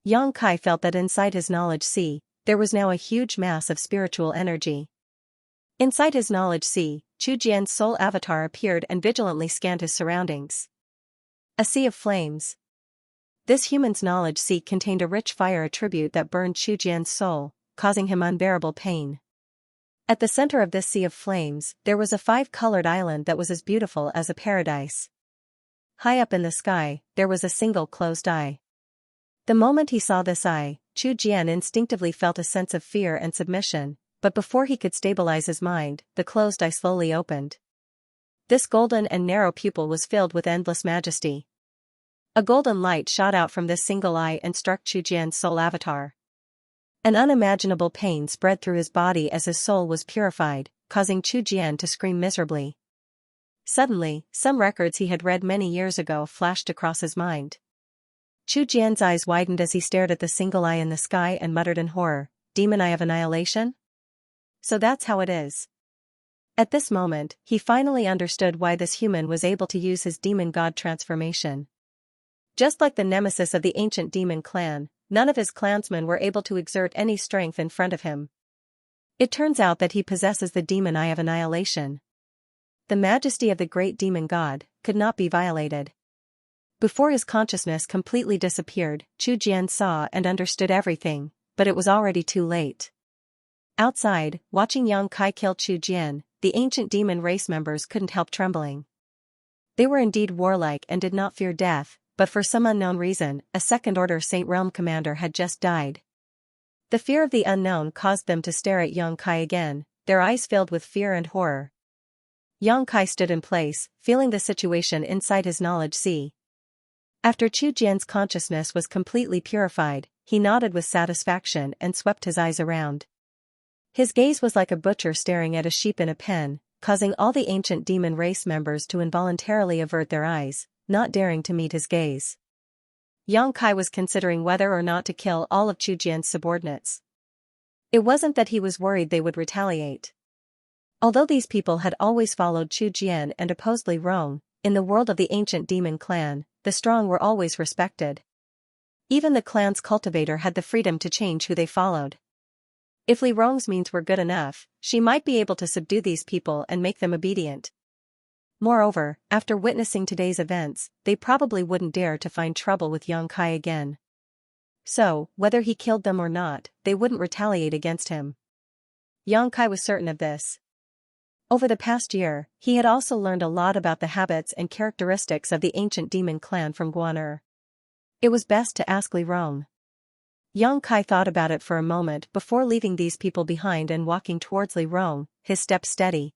Yang Kai felt that inside his knowledge sea, there was now a huge mass of spiritual energy. Inside his knowledge sea, Chu Jian's soul avatar appeared and vigilantly scanned his surroundings. A sea of flames. This human's knowledge sea contained a rich fire attribute that burned Chu Jian's soul, causing him unbearable pain. At the center of this sea of flames, there was a 5-colored island that was as beautiful as a paradise. High up in the sky, there was a single closed eye. The moment he saw this eye, Chu Jian instinctively felt a sense of fear and submission, but before he could stabilize his mind, the closed eye slowly opened. This golden and narrow pupil was filled with endless majesty. A golden light shot out from this single eye and struck Chu Jian's soul avatar. An unimaginable pain spread through his body as his soul was purified, causing Chu Jian to scream miserably. Suddenly, some records he had read many years ago flashed across his mind. Chu Jian's eyes widened as he stared at the single eye in the sky and muttered in horror, "Demon Eye of Annihilation? So that's how it is." At this moment, he finally understood why this human was able to use his demon god transformation. Just like the nemesis of the ancient demon clan, none of his clansmen were able to exert any strength in front of him. It turns out that he possesses the demon eye of annihilation. The majesty of the great demon god could not be violated. Before his consciousness completely disappeared, Chu Jian saw and understood everything, but it was already too late. Outside, watching Yang Kai kill Chu Jian, the ancient demon race members couldn't help trembling. They were indeed warlike and did not fear death, but for some unknown reason, a second-order Saint Realm commander had just died. The fear of the unknown caused them to stare at Yang Kai again, their eyes filled with fear and horror. Yang Kai stood in place, feeling the situation inside his knowledge sea. After Chu Jian's consciousness was completely purified, he nodded with satisfaction and swept his eyes around. His gaze was like a butcher staring at a sheep in a pen, causing all the ancient demon race members to involuntarily avert their eyes, not daring to meet his gaze. Yang Kai was considering whether or not to kill all of Chu Jian's subordinates. It wasn't that he was worried they would retaliate. Although these people had always followed Chu Jian and opposed Li Rong, in the world of the ancient demon clan, the strong were always respected. Even the clan's cultivator had the freedom to change who they followed. If Li Rong's means were good enough, she might be able to subdue these people and make them obedient. Moreover, after witnessing today's events, they probably wouldn't dare to find trouble with Yang Kai again. So, whether he killed them or not, they wouldn't retaliate against him. Yang Kai was certain of this. Over the past year, he had also learned a lot about the habits and characteristics of the ancient demon clan from Guaner. It was best to ask Li Rong. Yang Kai thought about it for a moment before leaving these people behind and walking towards Li Rong, his steps steady.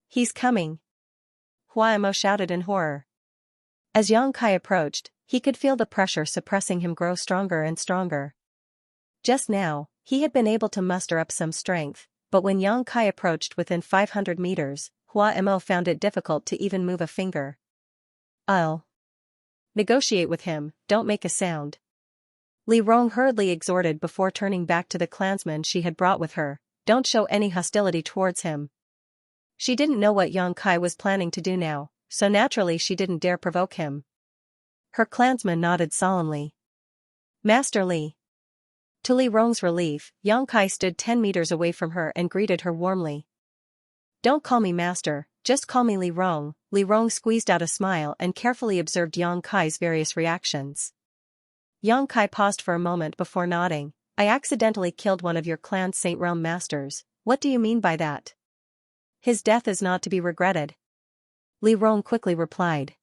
"He's coming!" Hua Mo shouted in horror. As Yang Kai approached, he could feel the pressure suppressing him grow stronger and stronger. Just now, he had been able to muster up some strength, but when Yang Kai approached within 500 meters, Hua Mo found it difficult to even move a finger. "I'll negotiate with him, don't make a sound." Li Rong hurriedly exhorted before turning back to the clansmen she had brought with her, "Don't show any hostility towards him." She didn't know what Yang Kai was planning to do now, so naturally she didn't dare provoke him. Her clansmen nodded solemnly. "Master Li." To Li Rong's relief, Yang Kai stood 10 meters away from her and greeted her warmly. "Don't call me master, just call me Li Rong." Li Rong squeezed out a smile and carefully observed Yang Kai's various reactions. Yang Kai paused for a moment before nodding. "I accidentally killed one of your clan's Saint Realm masters. What do you mean by that?" "His death is not to be regretted," Li Rong quickly replied.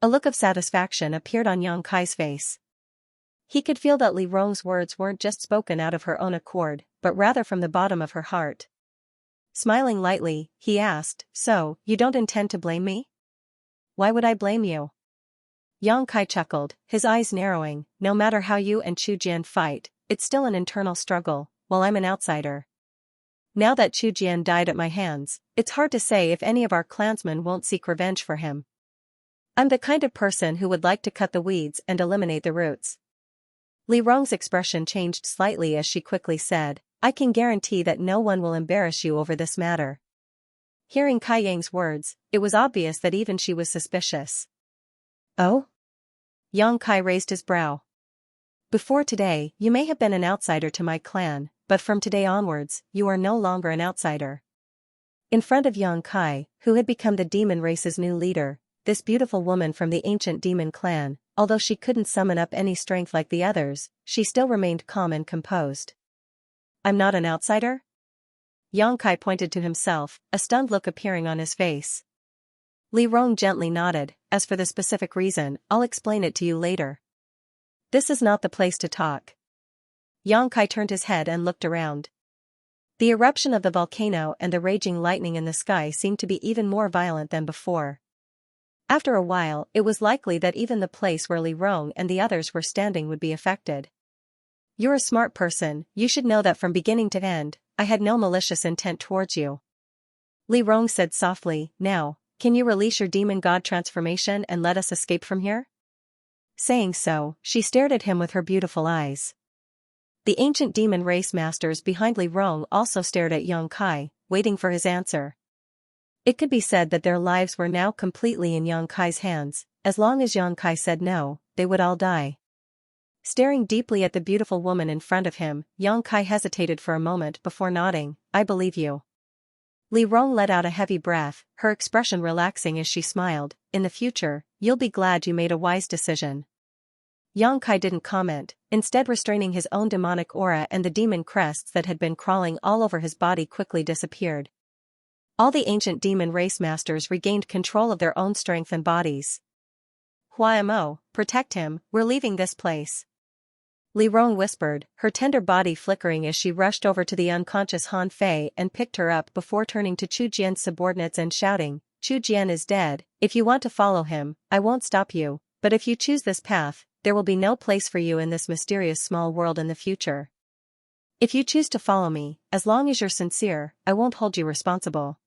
A look of satisfaction appeared on Yang Kai's face. He could feel that Li Rong's words weren't just spoken out of her own accord, but rather from the bottom of her heart. Smiling lightly, he asked, "So, you don't intend to blame me?" "Why would I blame you?" Yang Kai chuckled, his eyes narrowing. "No matter how you and Chu Jian fight, it's still an internal struggle, while I'm an outsider. Now that Chu Jian died at my hands, it's hard to say if any of our clansmen won't seek revenge for him. I'm the kind of person who would like to cut the weeds and eliminate the roots." Li Rong's expression changed slightly as she quickly said, "I can guarantee that no one will embarrass you over this matter." Hearing Kai Yang's words, it was obvious that even she was suspicious. "Oh?" Yang Kai raised his brow. "Before today, you may have been an outsider to my clan, but from today onwards, you are no longer an outsider." In front of Yang Kai, who had become the demon race's new leader, this beautiful woman from the ancient demon clan, although she couldn't summon up any strength like the others, she still remained calm and composed. "I'm not an outsider?" Yang Kai pointed to himself, a stunned look appearing on his face. Li Rong gently nodded. "As for the specific reason, I'll explain it to you later. This is not the place to talk." Yang Kai turned his head and looked around. The eruption of the volcano and the raging lightning in the sky seemed to be even more violent than before. After a while, it was likely that even the place where Li Rong and the others were standing would be affected. "You're a smart person, you should know that from beginning to end, I had no malicious intent towards you." Li Rong said softly, "Now, can you release your demon god transformation and let us escape from here?" Saying so, she stared at him with her beautiful eyes. The ancient demon race masters behind Li Rong also stared at Yang Kai, waiting for his answer. It could be said that their lives were now completely in Yang Kai's hands. As long as Yang Kai said no, they would all die. Staring deeply at the beautiful woman in front of him, Yang Kai hesitated for a moment before nodding. "I believe you." Li Rong let out a heavy breath, her expression relaxing as she smiled. In the future, you'll be glad you made a wise decision. Yang Kai didn't comment, instead restraining his own demonic aura, and the demon crests that had been crawling all over his body quickly disappeared. All the ancient demon race masters regained control of their own strength and bodies. Huamo, protect him, we're leaving this place. Li Rong whispered, her tender body flickering as she rushed over to the unconscious Han Fei and picked her up before turning to Chu Jian's subordinates and shouting, Chu Jian is dead. If you want to follow him, I won't stop you, but if you choose this path, there will be no place for you in this mysterious small world in the future. If you choose to follow me, as long as you're sincere, I won't hold you responsible.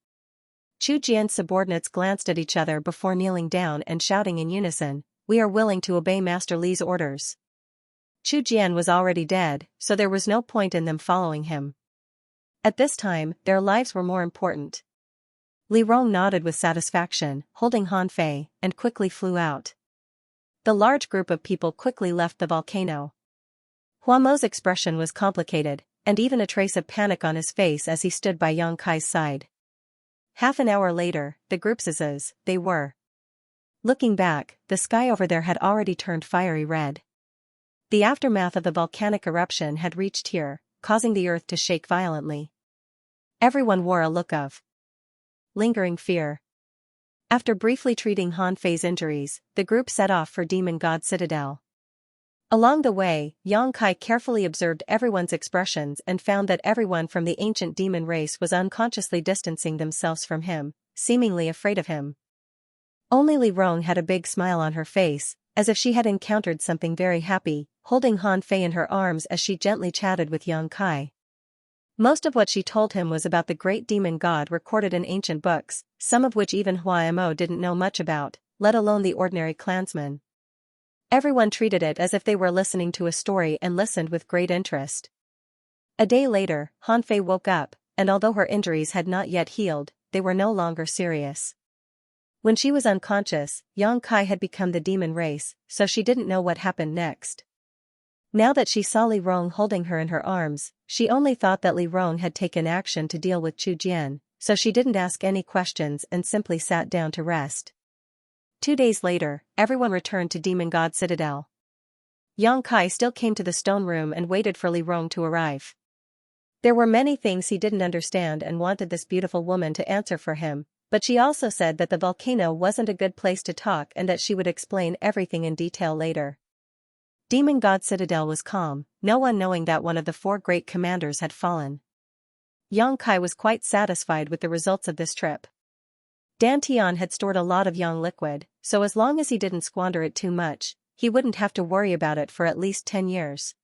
Chu Jian's subordinates glanced at each other before kneeling down and shouting in unison, we are willing to obey Master Li's orders. Chu Jian was already dead, so there was no point in them following him. At this time, their lives were more important. Li Rong nodded with satisfaction, holding Han Fei, and quickly flew out. The large group of people quickly left the volcano. Huamo's expression was complicated, and even a trace of panic on his face as he stood by Yang Kai's side. Half an hour later, the groups as they were. Looking back, the sky over there had already turned fiery red. The aftermath of the volcanic eruption had reached here, causing the earth to shake violently. Everyone wore a look of lingering fear. After briefly treating Han Fei's injuries, the group set off for Demon God Citadel. Along the way, Yang Kai carefully observed everyone's expressions and found that everyone from the ancient demon race was unconsciously distancing themselves from him, seemingly afraid of him. Only Li Rong had a big smile on her face, as if she had encountered something very happy, holding Han Fei in her arms as she gently chatted with Yang Kai. Most of what she told him was about the great demon god recorded in ancient books, some of which even Huamo didn't know much about, let alone the ordinary clansmen. Everyone treated it as if they were listening to a story and listened with great interest. A day later, Han Fei woke up, and although her injuries had not yet healed, they were no longer serious. When she was unconscious, Yang Kai had become the demon race, so she didn't know what happened next. Now that she saw Li Rong holding her in her arms, she only thought that Li Rong had taken action to deal with Chu Jian, so she didn't ask any questions and simply sat down to rest. 2 days later, everyone returned to Demon God Citadel. Yang Kai still came to the stone room and waited for Li Rong to arrive. There were many things he didn't understand and wanted this beautiful woman to answer for him, but she also said that the volcano wasn't a good place to talk and that she would explain everything in detail later. Demon God Citadel was calm, no one knowing that one of the 4 great commanders had fallen. Yang Kai was quite satisfied with the results of this trip. Dan Tian had stored a lot of yang liquid, so as long as he didn't squander it too much, he wouldn't have to worry about it for at least 10 years.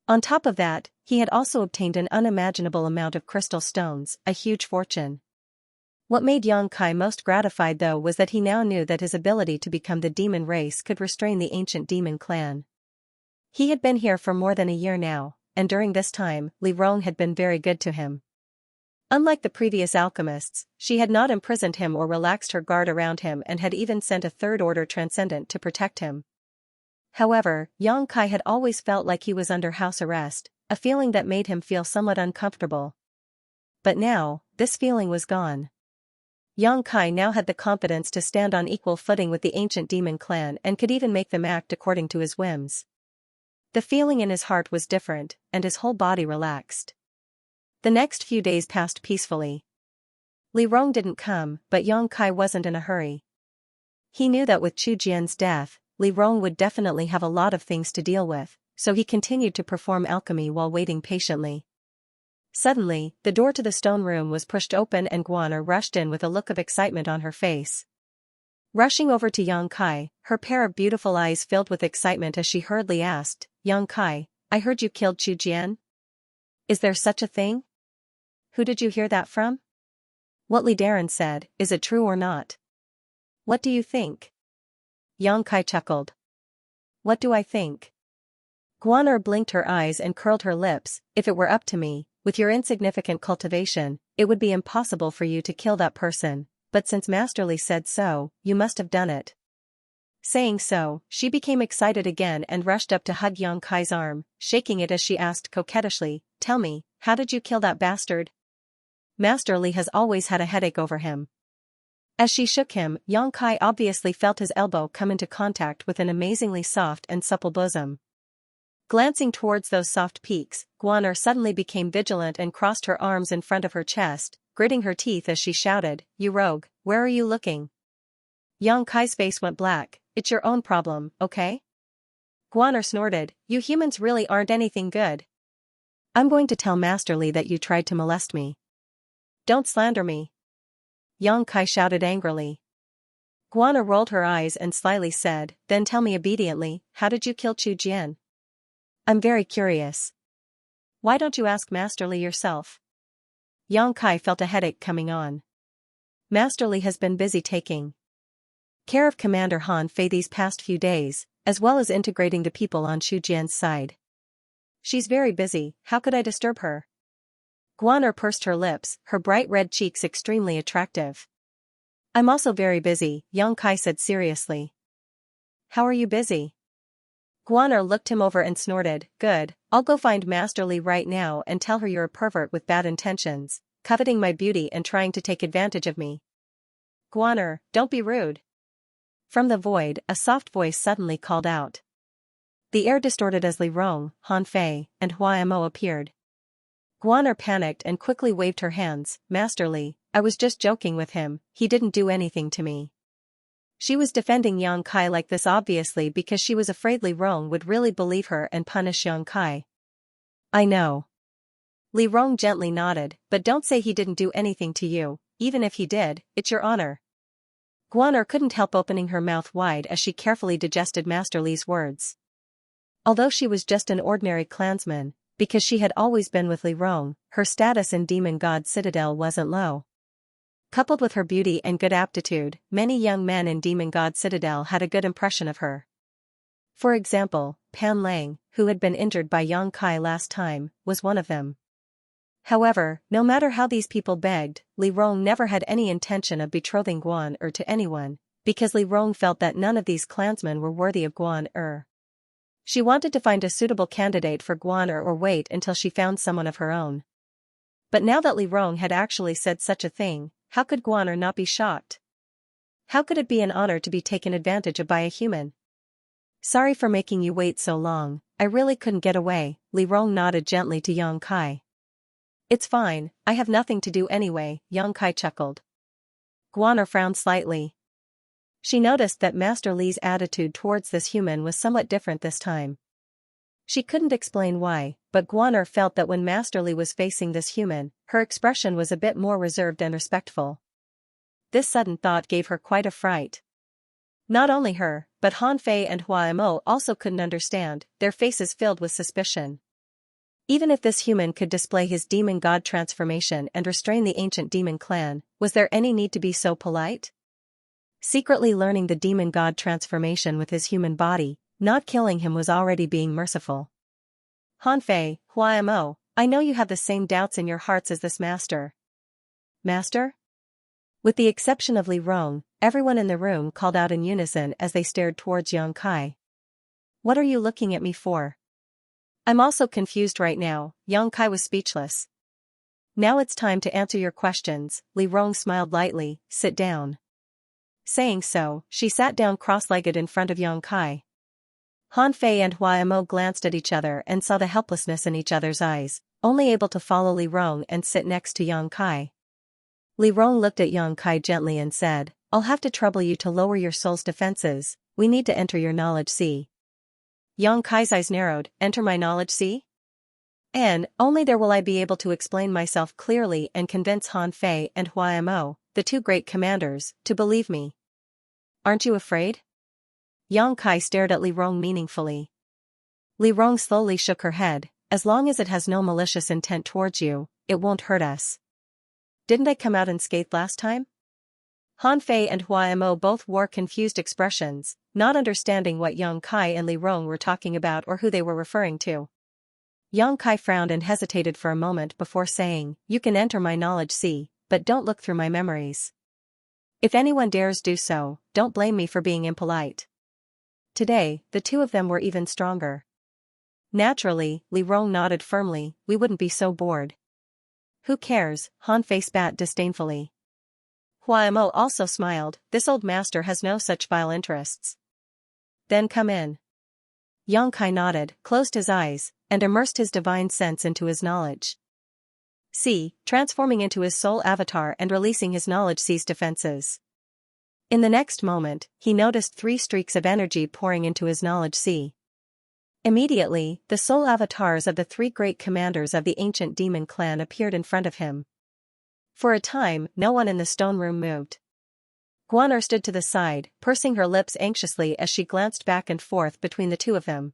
On top of that, he had also obtained an unimaginable amount of crystal stones, a huge fortune. What made Yang Kai most gratified though was that he now knew that his ability to become the demon race could restrain the ancient demon clan. He had been here for more than a year now, and during this time, Li Rong had been very good to him. Unlike the previous alchemists, she had not imprisoned him or relaxed her guard around him and had even sent a third-order transcendent to protect him. However, Yang Kai had always felt like he was under house arrest, a feeling that made him feel somewhat uncomfortable. But now, this feeling was gone. Yang Kai now had the confidence to stand on equal footing with the ancient demon clan and could even make them act according to his whims. The feeling in his heart was different, and his whole body relaxed. The next few days passed peacefully. Li Rong didn't come, but Yang Kai wasn't in a hurry. He knew that with Chu Jian's death, Li Rong would definitely have a lot of things to deal with, so he continued to perform alchemy while waiting patiently. Suddenly, the door to the stone room was pushed open and Guaner rushed in with a look of excitement on her face. Rushing over to Yang Kai, her pair of beautiful eyes filled with excitement as she hurriedly asked, Yang Kai, I heard you killed Chu Jian? Is there such a thing? Who did you hear that from? What Li Darren said, is it true or not? What do you think? Yang Kai chuckled. What do I think? Guaner blinked her eyes and curled her lips. If it were up to me, with your insignificant cultivation, it would be impossible for you to kill that person, but since Master Li said so, you must have done it. Saying so, she became excited again and rushed up to hug Yang Kai's arm, shaking it as she asked coquettishly, Tell me, how did you kill that bastard? Master Li has always had a headache over him. As she shook him, Yang Kai obviously felt his elbow come into contact with an amazingly soft and supple bosom. Glancing towards those soft peaks, Guaner suddenly became vigilant and crossed her arms in front of her chest, gritting her teeth as she shouted, "You rogue, where are you looking?" Yang Kai's face went black. "It's your own problem, okay?" Guaner snorted, "You humans really aren't anything good. I'm going to tell Master Li that you tried to molest me." "Don't slander me," Yang Kai shouted angrily. Guaner rolled her eyes and slyly said, "Then tell me obediently, how did you kill Chu Jian? I'm very curious." "Why don't you ask Master Li yourself?" Yang Kai felt a headache coming on. Master Li has been busy taking care of Commander Han Fei these past few days, as well as integrating the people on Chu Jian's side. "She's very busy, how could I disturb her?" Guaner pursed her lips, her bright red cheeks extremely attractive. "I'm also very busy," Yang Kai said seriously. "How are you busy?" Guaner looked him over and snorted, "Good, I'll go find Master Li right now and tell her you're a pervert with bad intentions, coveting my beauty and trying to take advantage of me." "Guaner, don't be rude." From the void, a soft voice suddenly called out. The air distorted as Li Rong, Han Fei, and Hua Mo appeared. Guaner panicked and quickly waved her hands, "Master Li, I was just joking with him, he didn't do anything to me." She was defending Yang Kai like this obviously because she was afraid Li Rong would really believe her and punish Yang Kai. "I know." Li Rong gently nodded, "But don't say he didn't do anything to you, even if he did, it's your honor." Guaner couldn't help opening her mouth wide as she carefully digested Master Li's words. Although she was just an ordinary clansman, because she had always been with Li Rong, her status in Demon God Citadel wasn't low. Coupled with her beauty and good aptitude, many young men in Demon God Citadel had a good impression of her. For example, Pan Lang, who had been injured by Yang Kai last time, was one of them. However, no matter how these people begged, Li Rong never had any intention of betrothing Guaner to anyone, because Li Rong felt that none of these clansmen were worthy of Guaner. She wanted to find a suitable candidate for Guaner or wait until she found someone of her own. But now that Li Rong had actually said such a thing, how could Guaner not be shocked? How could it be an honor to be taken advantage of by a human? "Sorry for making you wait so long, I really couldn't get away," Li Rong nodded gently to Yang Kai. "It's fine, I have nothing to do anyway," Yang Kai chuckled. Guaner frowned slightly. She noticed that Master Li's attitude towards this human was somewhat different this time. She couldn't explain why, but Guaner felt that when Master Li was facing this human, her expression was a bit more reserved and respectful. This sudden thought gave her quite a fright. Not only her, but Han Fei and Hua Mo also couldn't understand, their faces filled with suspicion. Even if this human could display his demon god transformation and restrain the ancient demon clan, was there any need to be so polite? Secretly learning the demon god transformation with his human body, not killing him was already being merciful. "Han Fei, Hua Mo, I know you have the same doubts in your hearts as this master." "Master?" With the exception of Li Rong, everyone in the room called out in unison as they stared towards Yang Kai. "What are you looking at me for?" "I'm also confused right now," Yang Kai was speechless. "Now it's time to answer your questions," Li Rong smiled lightly, "Sit down." Saying so, she sat down cross-legged in front of Yang Kai. Han Fei and Hua Mo glanced at each other and saw the helplessness in each other's eyes, only able to follow Li Rong and sit next to Yang Kai. Li Rong looked at Yang Kai gently and said, "I'll have to trouble you to lower your soul's defenses, we need to enter your knowledge sea." Yang Kai's eyes narrowed, "Enter my knowledge sea?" "And, only there will I be able to explain myself clearly and convince Han Fei and Hua Mo, the two great commanders, to believe me. Aren't you afraid?" Yang Kai stared at Li Rong meaningfully. Li Rong slowly shook her head, "As long as it has no malicious intent towards you, it won't hurt us. Didn't I come out unscathed last time?" Han Fei and Hua Mo both wore confused expressions, not understanding what Yang Kai and Li Rong were talking about or who they were referring to. Yang Kai frowned and hesitated for a moment before saying, "You can enter my knowledge sea, but don't look through my memories. If anyone dares do so, don't blame me for being impolite." Today, the two of them were even stronger. Naturally, Li Rong nodded firmly, "We wouldn't be so bored." Who cares? Han Fei spat disdainfully. Hua Mo also smiled, this old master has no such vile interests. Then come in. Yang Kai nodded, closed his eyes, and immersed his divine sense into his knowledge. Transforming into his soul avatar and releasing his knowledge C's defenses. In the next moment, he noticed 3 streaks of energy pouring into his knowledge C. Immediately, the soul avatars of the 3 great commanders of the ancient demon clan appeared in front of him. For a time, no one in the stone room moved. Guaner stood to the side, pursing her lips anxiously as she glanced back and forth between the two of them.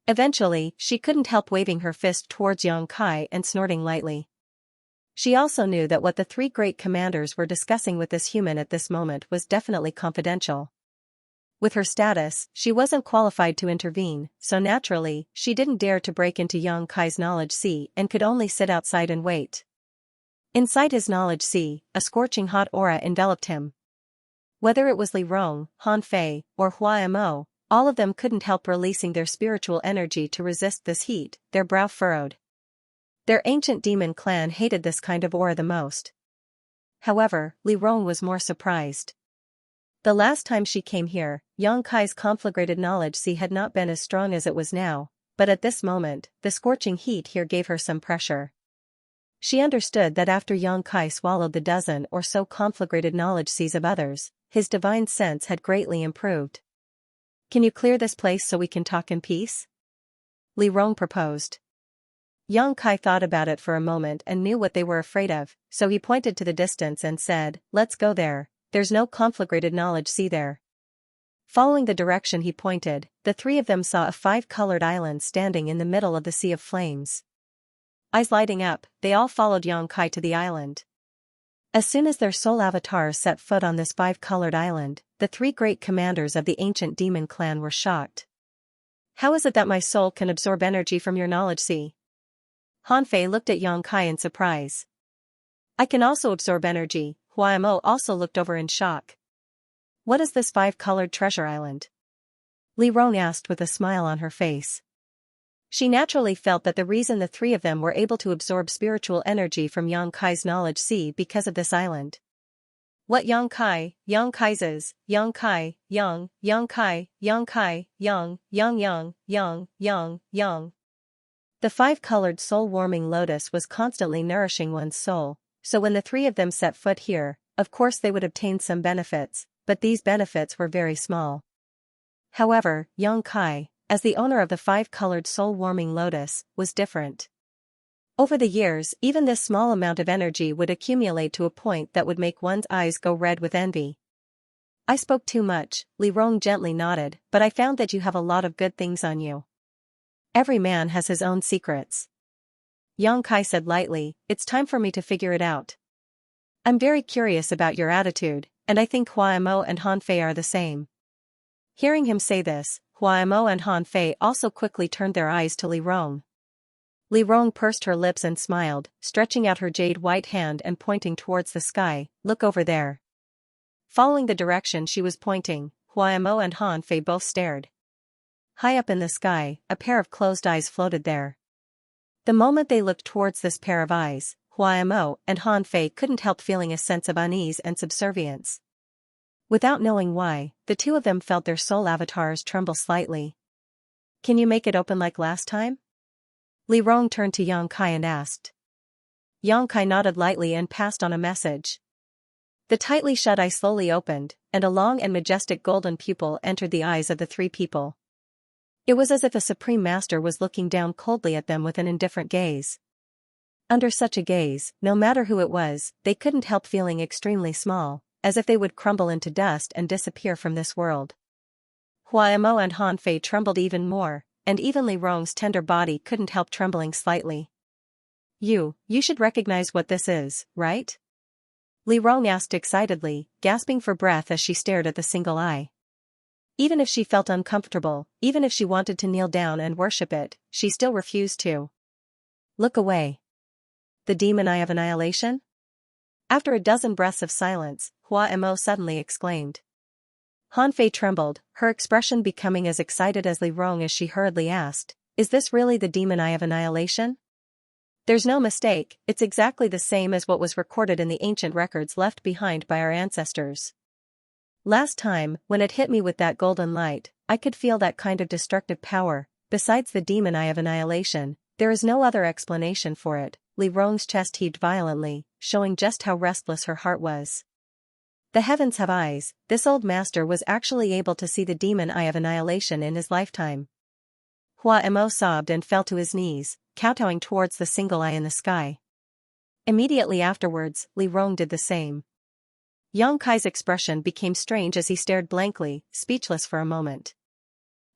Eventually, she couldn't help waving her fist towards Yang Kai and snorting lightly. She also knew that what the 3 great commanders were discussing with this human at this moment was definitely confidential. With her status, she wasn't qualified to intervene, so naturally, she didn't dare to break into Yang Kai's knowledge C and could only sit outside and wait. Inside his knowledge C, a scorching hot aura enveloped him. Whether it was Li Rong, Han Fei, or Hua Mo, all of them couldn't help releasing their spiritual energy to resist this heat, their brow furrowed. Their ancient demon clan hated this kind of aura the most. However, Li Rong was more surprised. The last time she came here, Yang Kai's conflagrated knowledge C had not been as strong as it was now, but at this moment, the scorching heat here gave her some pressure. She understood that after Yang Kai swallowed the dozen or so conflagrated knowledge C's of others, his divine sense had greatly improved. Can you clear this place so we can talk in peace? Li Rong proposed. Yang Kai thought about it for a moment and knew what they were afraid of, so he pointed to the distance and said, let's go there, there's no conflagrated knowledge C there. Following the direction he pointed, the 3 of them saw a 5-colored island standing in the middle of the sea of flames. Eyes lighting up, they all followed Yang Kai to the island. As soon as their soul avatars set foot on this 5-colored island, the 3 great commanders of the ancient demon clan were shocked. How is it that my soul can absorb energy from your knowledge C? Han Fei looked at Yang Kai in surprise. I can also absorb energy, Hua Mo also looked over in shock. What is this 5-colored treasure island? Li Rong asked with a smile on her face. She naturally felt that the reason the 3 of them were able to absorb spiritual energy from Yang Kai's knowledge C because of this island. What Yang Kai, Yang Kai's is, Yang Kai, Yang Kai, Yang Kai, Yang. The 5-colored soul-warming lotus was constantly nourishing one's soul, so when the 3 of them set foot here, of course they would obtain some benefits, but these benefits were very small. However, Yang Kai, as the owner of the 5-colored soul-warming lotus, was different. Over the years, even this small amount of energy would accumulate to a point that would make one's eyes go red with envy. I spoke too much, Li Rong gently nodded, but I found that you have a lot of good things on you. Every man has his own secrets. Yang Kai said lightly, it's time for me to figure it out. I'm very curious about your attitude, and I think Hua Mo and Han Fei are the same. Hearing him say this, Hua Mo and Han Fei also quickly turned their eyes to Li Rong. Li Rong pursed her lips and smiled, stretching out her jade white hand and pointing towards the sky, look over there. Following the direction she was pointing, Hua Mo and Han Fei both stared. High up in the sky, a pair of closed eyes floated there. The moment they looked towards this pair of eyes, Hua Mo and Han Fei couldn't help feeling a sense of unease and subservience. Without knowing why, the 2 of them felt their soul avatars tremble slightly. Can you make it open like last time? Li Rong turned to Yang Kai and asked. Yang Kai nodded lightly and passed on a message. The tightly shut eye slowly opened, and a long and majestic golden pupil entered the eyes of the 3 people. It was as if a supreme master was looking down coldly at them with an indifferent gaze. Under such a gaze, no matter who it was, they couldn't help feeling extremely small, as if they would crumble into dust and disappear from this world. Hua Mo and Han Fei trembled even more, and even Li Rong's tender body couldn't help trembling slightly. You should recognize what this is, right? Li Rong asked excitedly, gasping for breath as she stared at the single eye. Even if she felt uncomfortable, even if she wanted to kneel down and worship it, she still refused to. Look away. The demon eye of annihilation? After a dozen breaths of silence, Hua Mo suddenly exclaimed. Han Fei trembled, her expression becoming as excited as Li Rong as she hurriedly asked, is this really the demon eye of annihilation? There's no mistake, it's exactly the same as what was recorded in the ancient records left behind by our ancestors. Last time, when it hit me with that golden light, I could feel that kind of destructive power. Besides the demon eye of annihilation, there is no other explanation for it. Li Rong's chest heaved violently, showing just how restless her heart was. The heavens have eyes, this old master was actually able to see the demon eye of annihilation in his lifetime. Hua Mo sobbed and fell to his knees, kowtowing towards the single eye in the sky. Immediately afterwards, Li Rong did the same. Yang Kai's expression became strange as he stared blankly, speechless for a moment.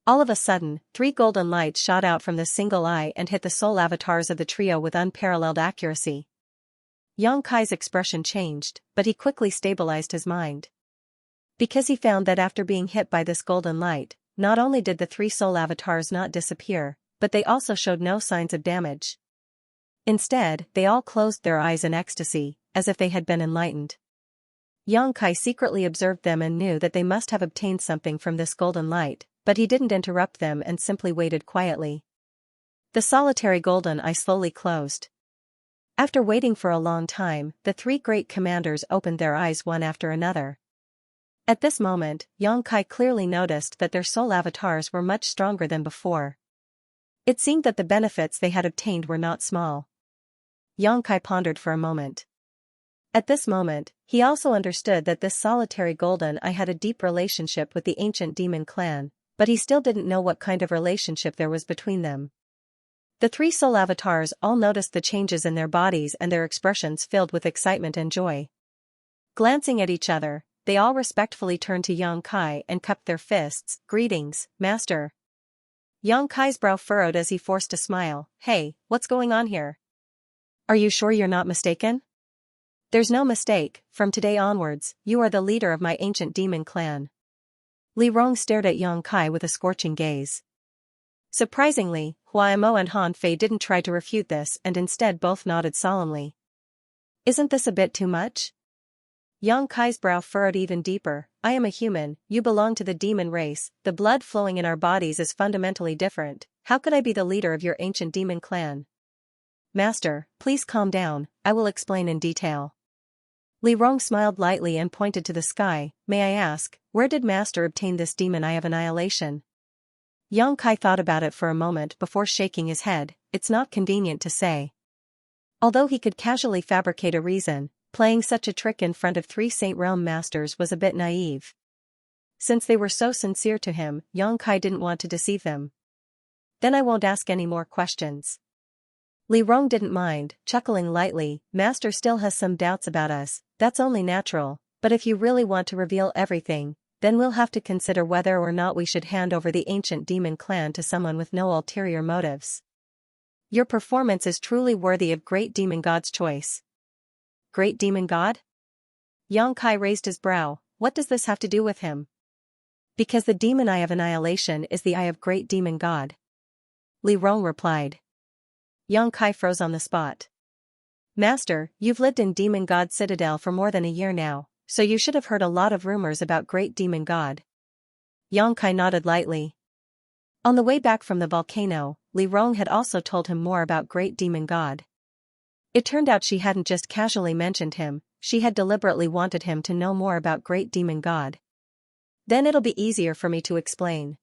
All of a sudden, 3 golden lights shot out from the single eye and hit the soul avatars of the trio with unparalleled accuracy. Yang Kai's expression changed, but he quickly stabilized his mind. Because he found that after being hit by this golden light, not only did the 3 soul avatars not disappear, but they also showed no signs of damage. Instead, they all closed their eyes in ecstasy, as if they had been enlightened. Yang Kai secretly observed them and knew that they must have obtained something from this golden light, but he didn't interrupt them and simply waited quietly. The solitary golden eye slowly closed. After waiting for a long time, the 3 great commanders opened their eyes one after another. At this moment, Yang Kai clearly noticed that their soul avatars were much stronger than before. It seemed that the benefits they had obtained were not small. Yang Kai pondered for a moment. At this moment, he also understood that this solitary golden eye had a deep relationship with the ancient demon clan, but he still didn't know what kind of relationship there was between them. The 3 soul avatars all noticed the changes in their bodies and their expressions filled with excitement and joy. Glancing at each other, they all respectfully turned to Yang Kai and cupped their fists. "Greetings, Master." Yang Kai's brow furrowed as he forced a smile. "Hey, what's going on here? Are you sure you're not mistaken?" "There's no mistake, from today onwards, you are the leader of my ancient demon clan." Li Rong stared at Yang Kai with a scorching gaze. Surprisingly, Hua Mo and Han Fei didn't try to refute this and instead both nodded solemnly. "Isn't this a bit too much?" Yang Kai's brow furrowed even deeper. "I am a human, you belong to the demon race, the blood flowing in our bodies is fundamentally different. How could I be the leader of your ancient demon clan?" "Master, please calm down, I will explain in detail." Li Rong smiled lightly and pointed to the sky. "May I ask, where did Master obtain this demon eye of annihilation?" Yang Kai thought about it for a moment before shaking his head. "It's not convenient to say." Although he could casually fabricate a reason, playing such a trick in front of 3 Saint Realm masters was a bit naive. Since they were so sincere to him, Yang Kai didn't want to deceive them. "Then I won't ask any more questions." Li Rong didn't mind, chuckling lightly. "Master still has some doubts about us, that's only natural, but if you really want to reveal everything, then we'll have to consider whether or not we should hand over the ancient demon clan to someone with no ulterior motives. Your performance is truly worthy of Great Demon God's choice." "Great Demon God?" Yang Kai raised his brow. "What does this have to do with him?" "Because the demon eye of annihilation is the eye of Great Demon God," Li Rong replied. Yang Kai froze on the spot. "Master, you've lived in Demon God Citadel for more than a year now, so you should have heard a lot of rumors about Great Demon God." Yang Kai nodded lightly. On the way back from the volcano, Li Rong had also told him more about Great Demon God. It turned out she hadn't just casually mentioned him, she had deliberately wanted him to know more about Great Demon God. "Then it'll be easier for me to explain."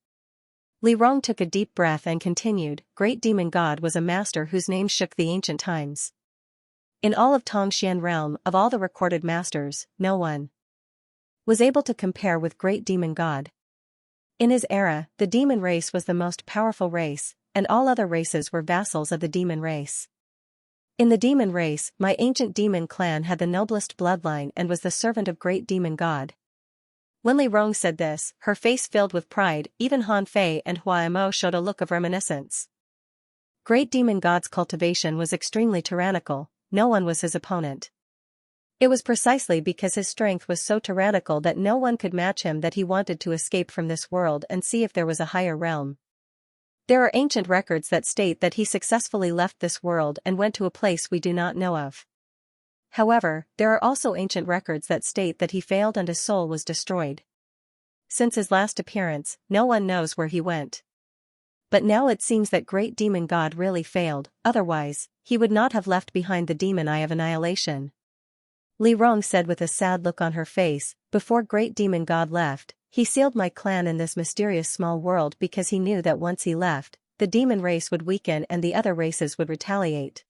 Li Rong took a deep breath and continued. "Great Demon God was a master whose name shook the ancient times. In all of Tongxian realm, of all the recorded masters, no one was able to compare with Great Demon God. In his era, the demon race was the most powerful race, and all other races were vassals of the demon race. In the demon race, my ancient demon clan had the noblest bloodline and was the servant of Great Demon God." When Li Rong said this, her face filled with pride. Even Han Fei and Hua Mo showed a look of reminiscence. Great Demon God's cultivation was extremely tyrannical, no one was his opponent. It was precisely because his strength was so tyrannical that no one could match him that he wanted to escape from this world and see if there was a higher realm. There are ancient records that state that he successfully left this world and went to a place we do not know of. However, there are also ancient records that state that he failed and his soul was destroyed. Since his last appearance, no one knows where he went. But now it seems that Great Demon God really failed, otherwise, he would not have left behind the demon eye of annihilation. Li Rong said with a sad look on her face, before Great Demon God left, he sealed my clan in this mysterious small world because he knew that once he left, the demon race would weaken and the other races would retaliate.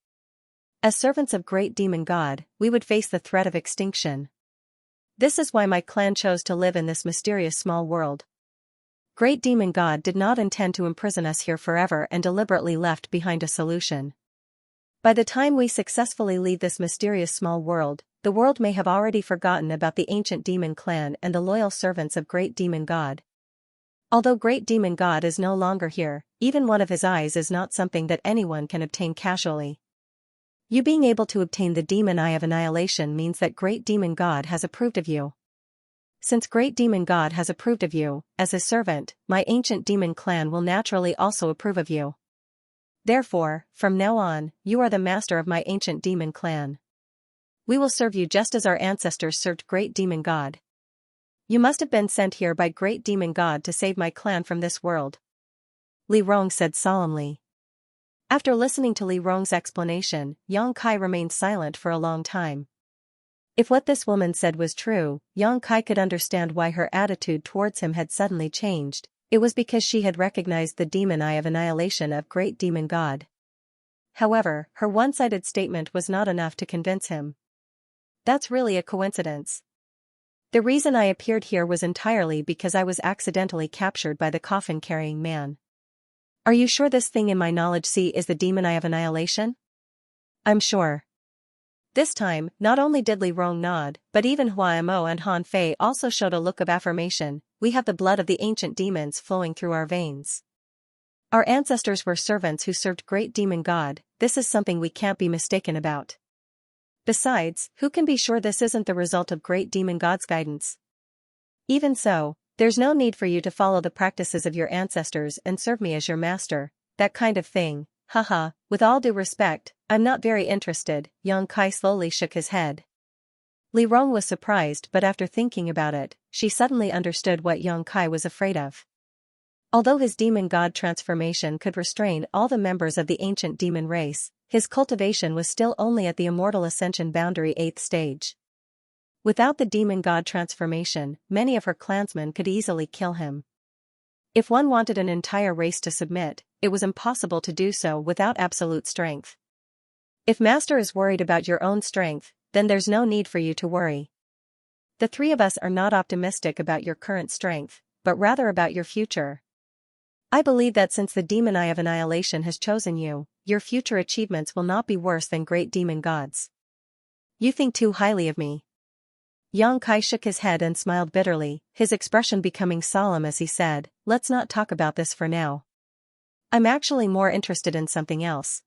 As servants of Great Demon God, we would face the threat of extinction. This is why my clan chose to live in this mysterious small world. Great Demon God did not intend to imprison us here forever and deliberately left behind a solution. By the time we successfully leave this mysterious small world, the world may have already forgotten about the ancient demon clan and the loyal servants of Great Demon God. Although Great Demon God is no longer here, even one of his eyes is not something that anyone can obtain casually. You being able to obtain the demon eye of annihilation means that Great Demon God has approved of you. Since Great Demon God has approved of you, as his servant, my ancient demon clan will naturally also approve of you. Therefore, from now on, you are the master of my ancient demon clan. We will serve you just as our ancestors served Great Demon God. You must have been sent here by Great Demon God to save my clan from this world. Li Rong said solemnly. After listening to Li Rong's explanation, Yang Kai remained silent for a long time. If what this woman said was true, Yang Kai could understand why her attitude towards him had suddenly changed. It was because she had recognized the demon eye of annihilation of Great Demon God. However, her one-sided statement was not enough to convince him. That's really a coincidence. The reason I appeared here was entirely because I was accidentally captured by the coffin-carrying man. Are you sure this thing in my knowledge sea is the demon eye of annihilation? I'm sure. This time, not only did Li Rong nod, but even Hua Mo and Han Fei also showed a look of affirmation. We have the blood of the ancient demons flowing through our veins. Our ancestors were servants who served Great Demon God, this is something we can't be mistaken about. Besides, who can be sure this isn't the result of Great Demon God's guidance? Even so, there's no need for you to follow the practices of your ancestors and serve me as your master, that kind of thing, haha, with all due respect, I'm not very interested. Yang Kai slowly shook his head. Li Rong was surprised, but after thinking about it, she suddenly understood what Yang Kai was afraid of. Although his demon god transformation could restrain all the members of the ancient demon race, his cultivation was still only at the immortal ascension boundary 8th stage. Without the demon god transformation, many of her clansmen could easily kill him. If one wanted an entire race to submit, it was impossible to do so without absolute strength. If Master is worried about your own strength, then there's no need for you to worry. The three of us are not optimistic about your current strength, but rather about your future. I believe that since the demon eye of annihilation has chosen you, your future achievements will not be worse than Great Demon God's. You think too highly of me. Yang Kai shook his head and smiled bitterly, his expression becoming solemn as he said, let's not talk about this for now. I'm actually more interested in something else.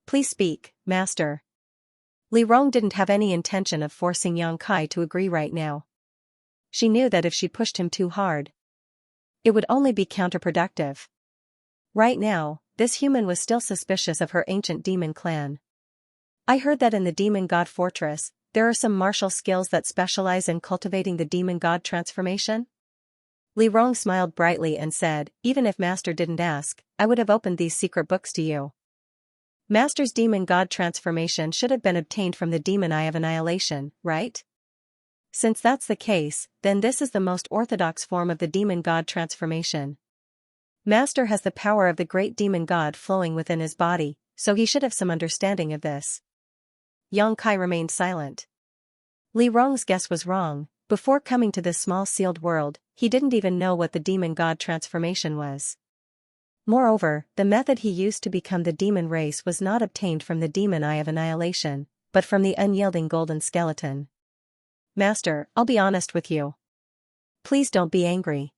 Please speak, Master. Li Rong didn't have any intention of forcing Yang Kai to agree right now. She knew that if she pushed him too hard, it would only be counterproductive. Right now, this human was still suspicious of her ancient demon clan. I heard that in the Demon God Fortress, there are some martial skills that specialize in cultivating the demon god transformation? Li Rong smiled brightly and said, even if Master didn't ask, I would have opened these secret books to you. Master's demon god transformation should have been obtained from the demon eye of annihilation, right? Since that's the case, then this is the most orthodox form of the demon god transformation. Master has the power of the great demon god flowing within his body, so he should have some understanding of this. Yang Kai remained silent. Li Rong's guess was wrong. Before coming to this small sealed world, he didn't even know what the demon god transformation was. Moreover, the method he used to become the demon race was not obtained from the demon eye of annihilation, but from the unyielding golden skeleton. Master, I'll be honest with you. Please don't be angry.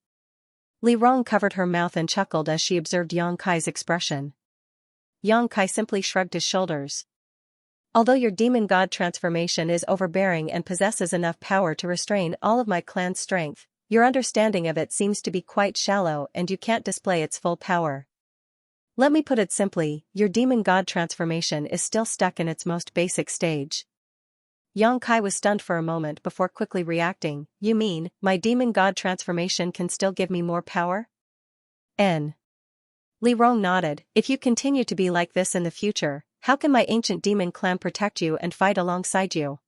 Li Rong covered her mouth and chuckled as she observed Yang Kai's expression. Yang Kai simply shrugged his shoulders. Although your demon god transformation is overbearing and possesses enough power to restrain all of my clan's strength, your understanding of it seems to be quite shallow and you can't display its full power. Let me put it simply, your demon god transformation is still stuck in its most basic stage. Yang Kai was stunned for a moment before quickly reacting, you mean, my demon god transformation can still give me more power? N. Li Rong nodded. If you continue to be like this in the future, how can my ancient demon clan protect you and fight alongside you?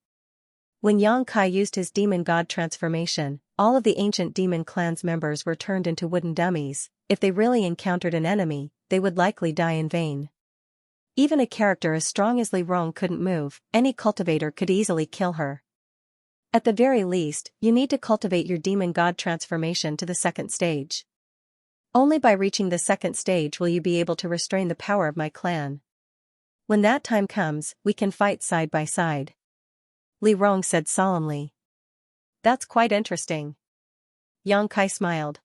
When Yang Kai used his demon god transformation, all of the ancient demon clan's members were turned into wooden dummies. If they really encountered an enemy, they would likely die in vain. Even a character as strong as Li Rong couldn't move, any cultivator could easily kill her. At the very least, you need to cultivate your demon god transformation to the second stage. Only by reaching the second stage will you be able to restrain the power of my clan. When that time comes, we can fight side by side. Li Rong said solemnly. That's quite interesting. Yang Kai smiled.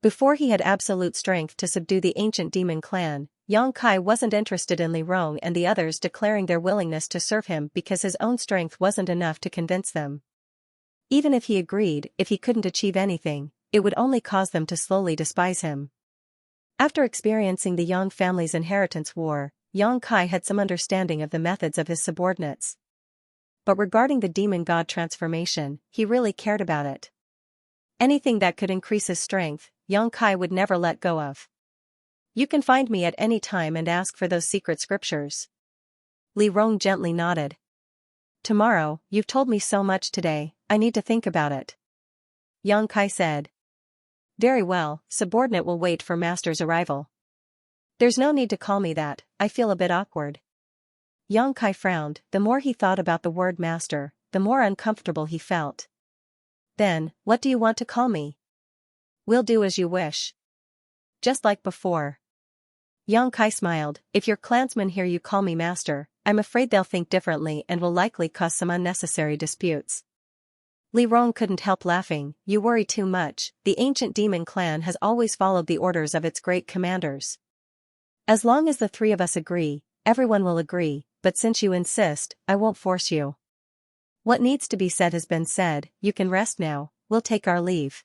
Before he had absolute strength to subdue the ancient demon clan, Yang Kai wasn't interested in Li Rong and the others declaring their willingness to serve him because his own strength wasn't enough to convince them. Even if he agreed, if he couldn't achieve anything, it would only cause them to slowly despise him. After experiencing the Yang family's inheritance war, Yang Kai had some understanding of the methods of his subordinates. But regarding the demon god transformation, he really cared about it. Anything that could increase his strength, Yang Kai would never let go of. You can find me at any time and ask for those secret scriptures. Li Rong gently nodded. Tomorrow, you've told me so much today, I need to think about it. Yang Kai said. Very well, subordinate will wait for master's arrival. There's no need to call me that, I feel a bit awkward. Yang Kai frowned. The more he thought about the word master, the more uncomfortable he felt. Then, what do you want to call me? We'll do as you wish. Just like before. Yang Kai smiled. If your clansmen hear you call me master, I'm afraid they'll think differently and will likely cause some unnecessary disputes. Li Rong couldn't help laughing. You worry too much. The ancient demon clan has always followed the orders of its great commanders. As long as the three of us agree, everyone will agree, but since you insist, I won't force you. What needs to be said has been said, you can rest now, we'll take our leave.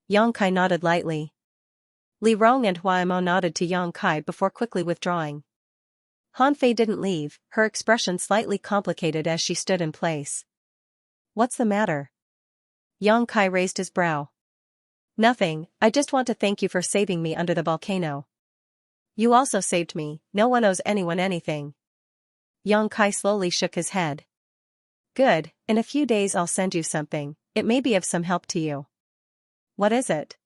Yang Kai nodded lightly. Li Rong and Hua Mo nodded to Yang Kai before quickly withdrawing. Han Fei didn't leave, her expression slightly complicated as she stood in place. What's the matter? Yang Kai raised his brow. Nothing, I just want to thank you for saving me under the volcano. You also saved me, no one owes anyone anything. Yang Kai slowly shook his head. Good, in a few days I'll send you something, it may be of some help to you. What is it?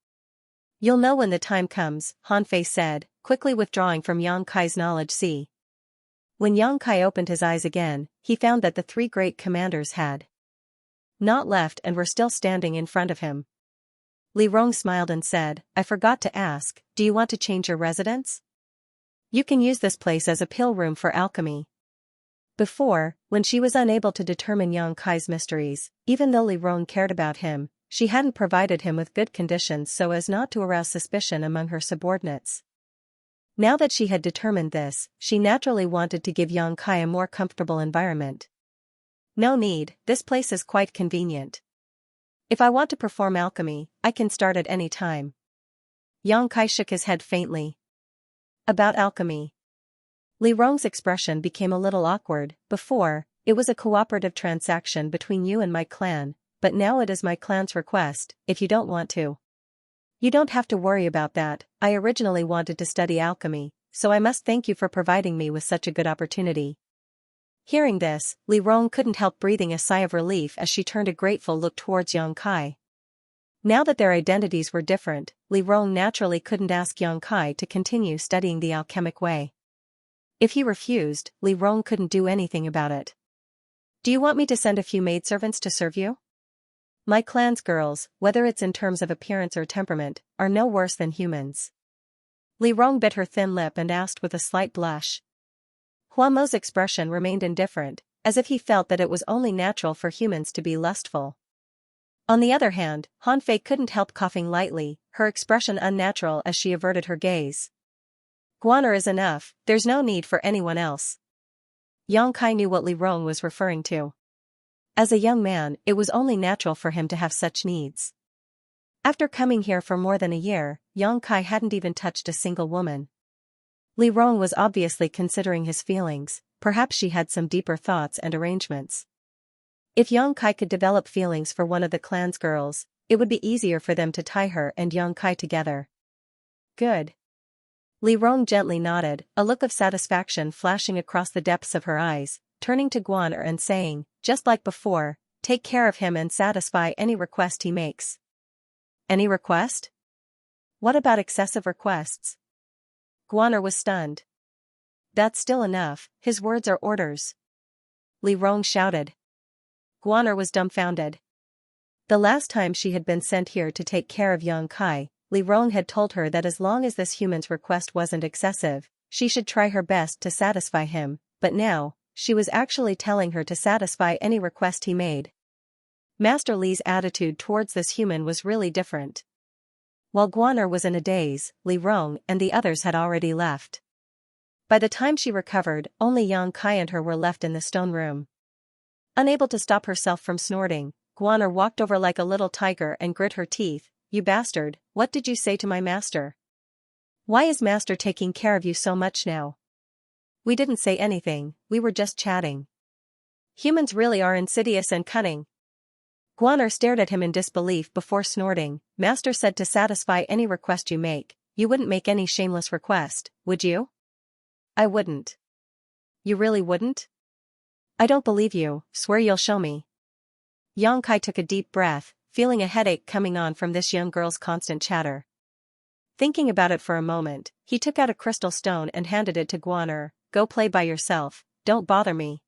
You'll know when the time comes, Han Fei said, quickly withdrawing from Yang Kai's knowledge sea. When Yang Kai opened his eyes again, he found that the three great commanders had not left and were still standing in front of him. Li Rong smiled and said, I forgot to ask, do you want to change your residence? You can use this place as a pill room for alchemy. Before, when she was unable to determine Yang Kai's mysteries, even though Li Rong cared about him, she hadn't provided him with good conditions so as not to arouse suspicion among her subordinates. Now that she had determined this, she naturally wanted to give Yang Kai a more comfortable environment. No need, this place is quite convenient. If I want to perform alchemy, I can start at any time. Yang Kai shook his head faintly. About alchemy. Li Rong's expression became a little awkward. Before, it was a cooperative transaction between you and my clan, but now it is my clan's request, if you don't want to. You don't have to worry about that, I originally wanted to study alchemy, so I must thank you for providing me with such a good opportunity. Hearing this, Li Rong couldn't help breathing a sigh of relief as she turned a grateful look towards Yang Kai. Now that their identities were different, Li Rong naturally couldn't ask Yang Kai to continue studying the alchemic way. If he refused, Li Rong couldn't do anything about it. Do you want me to send a few maidservants to serve you? My clan's girls, whether it's in terms of appearance or temperament, are no worse than humans. Li Rong bit her thin lip and asked with a slight blush. Hua Mo's expression remained indifferent, as if he felt that it was only natural for humans to be lustful. On the other hand, Han Fei couldn't help coughing lightly, her expression unnatural as she averted her gaze. Guaner is enough, there's no need for anyone else. Yang Kai knew what Li Rong was referring to. As a young man, it was only natural for him to have such needs. After coming here for more than a year, Yang Kai hadn't even touched a single woman. Li Rong was obviously considering his feelings, perhaps she had some deeper thoughts and arrangements. If Yang Kai could develop feelings for one of the clan's girls, it would be easier for them to tie her and Yang Kai together. Good. Li Rong gently nodded, a look of satisfaction flashing across the depths of her eyes, turning to Guaner and saying, just like before, take care of him and satisfy any request he makes. Any request? What about excessive requests? Guaner was stunned. That's still enough, his words are orders. Li Rong shouted. Guaner was dumbfounded. The last time she had been sent here to take care of Xianxia, Li Rong had told her that as long as this human's request wasn't excessive, she should try her best to satisfy him, but now, she was actually telling her to satisfy any request he made. Master Li's attitude towards this human was really different. While Guaner was in a daze, Li Rong and the others had already left. By the time she recovered, only Xianxia and her were left in the stone room. Unable to stop herself from snorting, Guaner walked over like a little tiger and grit her teeth. You bastard, what did you say to my master? Why is master taking care of you so much now? We didn't say anything, we were just chatting. Humans really are insidious and cunning. Guaner stared at him in disbelief before snorting. Master said to satisfy any request you make. You wouldn't make any shameless request, would you? I wouldn't. You really wouldn't? I don't believe you, swear you'll show me. Xianxia took a deep breath, feeling a headache coming on from this young girl's constant chatter. Thinking about it for a moment, he took out a crystal stone and handed it to Guaner. Go play by yourself, don't bother me.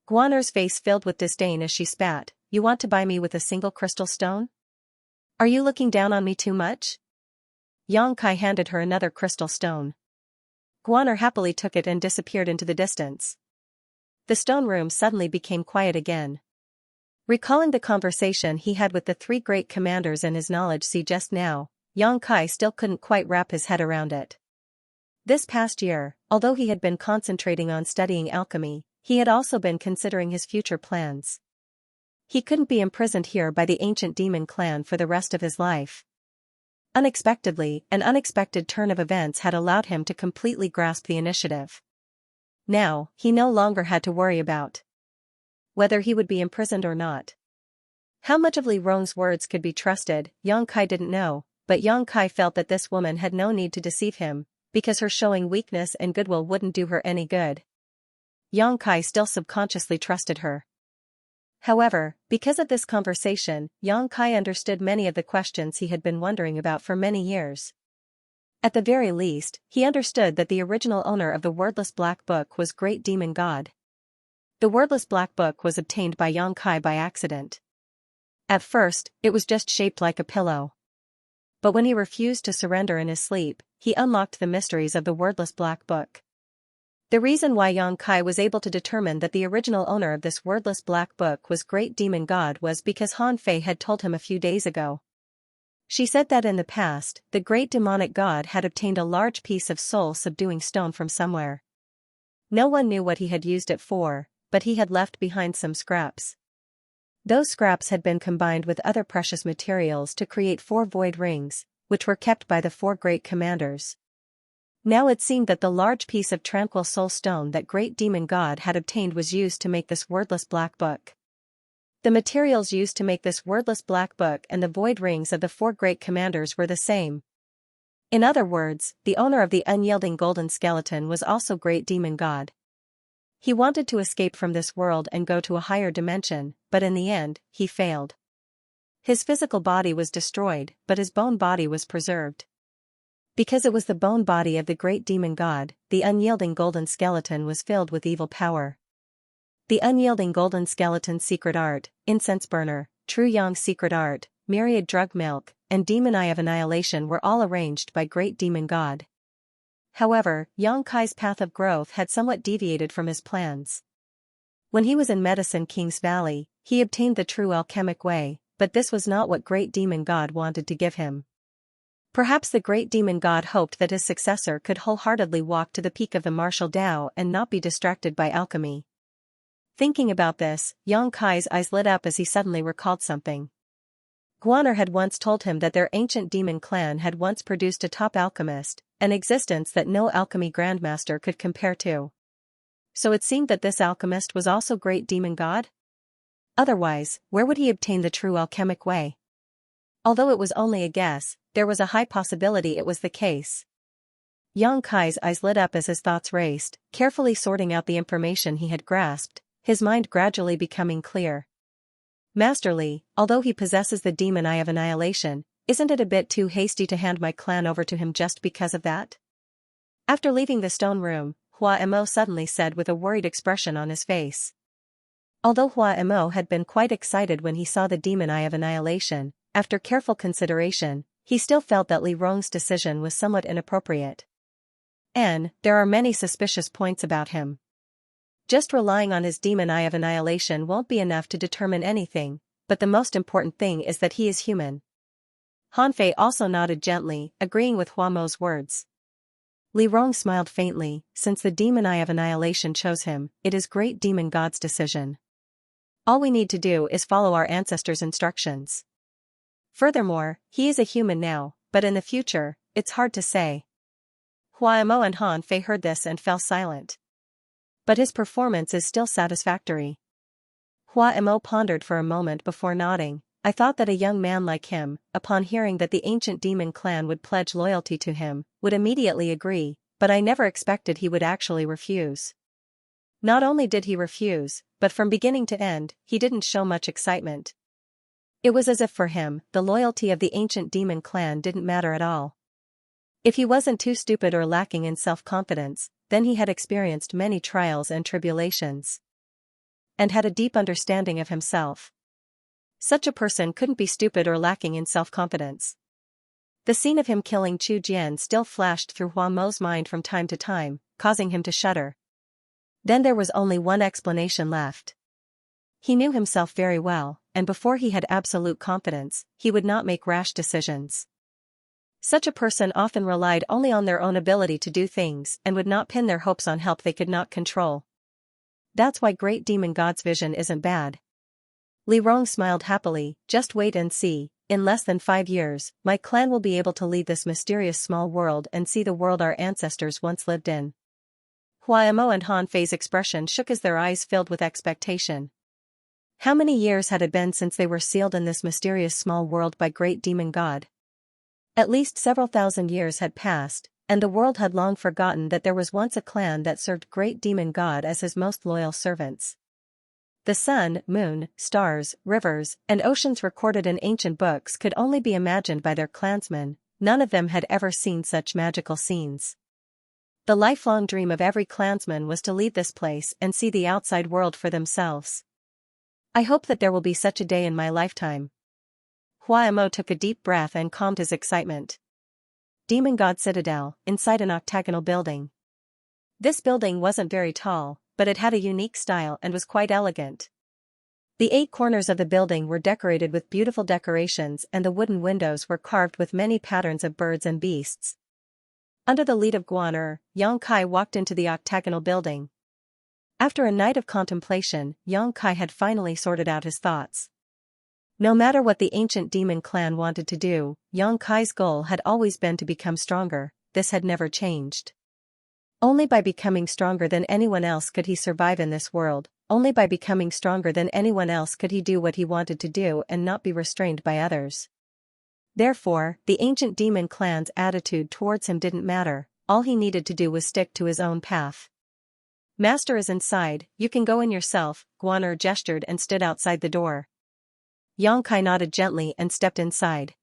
Guaner's face filled with disdain as she spat. You want to buy me with a single crystal stone? Are you looking down on me too much? Xianxia handed her another crystal stone. Guaner happily took it and disappeared into the distance. The stone room suddenly became quiet again. Recalling the conversation he had with the three great commanders and his knowledge just now, Xianxia still couldn't quite wrap his head around it. This past year, although he had been concentrating on studying alchemy, he had also been considering his future plans. He couldn't be imprisoned here by the ancient demon clan for the rest of his life. Unexpectedly, an unexpected turn of events had allowed him to completely grasp the initiative. Now, he no longer had to worry about whether he would be imprisoned or not. How much of Li Rong's words could be trusted, Xianxia didn't know, but Xianxia felt that this woman had no need to deceive him, because her showing weakness and goodwill wouldn't do her any good. Xianxia still subconsciously trusted her. However, because of this conversation, Xianxia understood many of the questions he had been wondering about for many years. At the very least, he understood that the original owner of the wordless black book was Great Demon God. The wordless black book was obtained by Xianxia by accident. At first, it was just shaped like a pillow. But when he refused to surrender in his sleep, he unlocked the mysteries of the wordless black book. The reason why Xianxia was able to determine that the original owner of this wordless black book was Great Demon God was because Han Fei had told him a few days ago. She said that in the past, the great demonic god had obtained a large piece of soul-subduing stone from somewhere. No one knew what he had used it for, but he had left behind some scraps. Those scraps had been combined with other precious materials to create 4 void rings, which were kept by the 4 great commanders. Now it seemed that the large piece of tranquil soul stone that Great Demon God had obtained was used to make this wordless black book. The materials used to make this wordless black book and the void rings of the 4 great commanders were the same. In other words, the owner of the unyielding golden skeleton was also Great Demon God. He wanted to escape from this world and go to a higher dimension, but in the end, he failed. His physical body was destroyed, but his bone body was preserved. Because it was the bone body of the Great Demon God, the unyielding golden skeleton was filled with evil power. The unyielding golden skeleton's secret art, incense burner, true Yang's secret art, myriad drug milk, and demon eye of annihilation were all arranged by Great Demon God. However, Xianxia's path of growth had somewhat deviated from his plans. When he was in Medicine King's Valley, he obtained the true alchemic way, but this was not what Great Demon God wanted to give him. Perhaps the Great Demon God hoped that his successor could wholeheartedly walk to the peak of the martial Tao and not be distracted by alchemy. Thinking about this, Xianxia's eyes lit up as he suddenly recalled something. Guaner had once told him that their ancient demon clan had once produced a top alchemist, an existence that no alchemy grandmaster could compare to. So it seemed that this alchemist was also Great Demon God? Otherwise, where would he obtain the true alchemic way? Although it was only a guess, there was a high possibility it was the case. Yang Kai's eyes lit up as his thoughts raced, carefully sorting out the information he had grasped, his mind gradually becoming clear. Master Li, although he possesses the demon eye of annihilation, isn't it a bit too hasty to hand my clan over to him just because of that? After leaving the stone room, Hua Mo suddenly said with a worried expression on his face. Although Hua Mo had been quite excited when he saw the demon eye of annihilation, after careful consideration, he still felt that Li Rong's decision was somewhat inappropriate. There are many suspicious points about him. Just relying on his demon eye of annihilation won't be enough to determine anything, but the most important thing is that he is human. Han Fei also nodded gently, agreeing with Hua Mo's words. Li Rong smiled faintly, since the demon eye of annihilation chose him, it is great demon god's decision. All we need to do is follow our ancestors' instructions. Furthermore, he is a human now, but in the future, it's hard to say. Hua Mo and Han Fei heard this and fell silent. But his performance is still satisfactory. Hua Mo pondered for a moment before nodding. I thought that a young man like him, upon hearing that the ancient demon clan would pledge loyalty to him, would immediately agree, but I never expected he would actually refuse. Not only did he refuse, but from beginning to end, he didn't show much excitement. It was as if for him, the loyalty of the ancient demon clan didn't matter at all. If he wasn't too stupid or lacking in self-confidence, then he had experienced many trials and tribulations. And had a deep understanding of himself. Such a person couldn't be stupid or lacking in self-confidence. The scene of him killing Chu Jian still flashed through Hua Mo's mind from time to time, causing him to shudder. Then there was only one explanation left. He knew himself very well, and before he had absolute confidence, he would not make rash decisions. Such a person often relied only on their own ability to do things and would not pin their hopes on help they could not control. That's why great demon god's vision isn't bad. Li Rong smiled happily, just wait and see, in less than 5 years, my clan will be able to lead this mysterious small world and see the world our ancestors once lived in. Hua Mo and Han Fei's expression shook as their eyes filled with expectation. How many years had it been since they were sealed in this mysterious small world by great demon god? At least several thousand years had passed, and the world had long forgotten that there was once a clan that served great demon god as his most loyal servants. The sun, moon, stars, rivers, and oceans recorded in ancient books could only be imagined by their clansmen, none of them had ever seen such magical scenes. The lifelong dream of every clansman was to leave this place and see the outside world for themselves. I hope that there will be such a day in my lifetime. Hua Mo took a deep breath and calmed his excitement. Demon God Citadel, inside an octagonal building. This building wasn't very tall, but it had a unique style and was quite elegant. The 8 corners of the building were decorated with beautiful decorations and the wooden windows were carved with many patterns of birds and beasts. Under the lead of Guan Yang Kai walked into the octagonal building. After a night of contemplation, Yang Kai had finally sorted out his thoughts. No matter what the ancient demon clan wanted to do, Yang Kai's goal had always been to become stronger, this had never changed. Only by becoming stronger than anyone else could he survive in this world, only by becoming stronger than anyone else could he do what he wanted to do and not be restrained by others. Therefore, the ancient demon clan's attitude towards him didn't matter, all he needed to do was stick to his own path. Master is inside, you can go in yourself, Guan gestured and stood outside the door. Yang Kai nodded gently and stepped inside.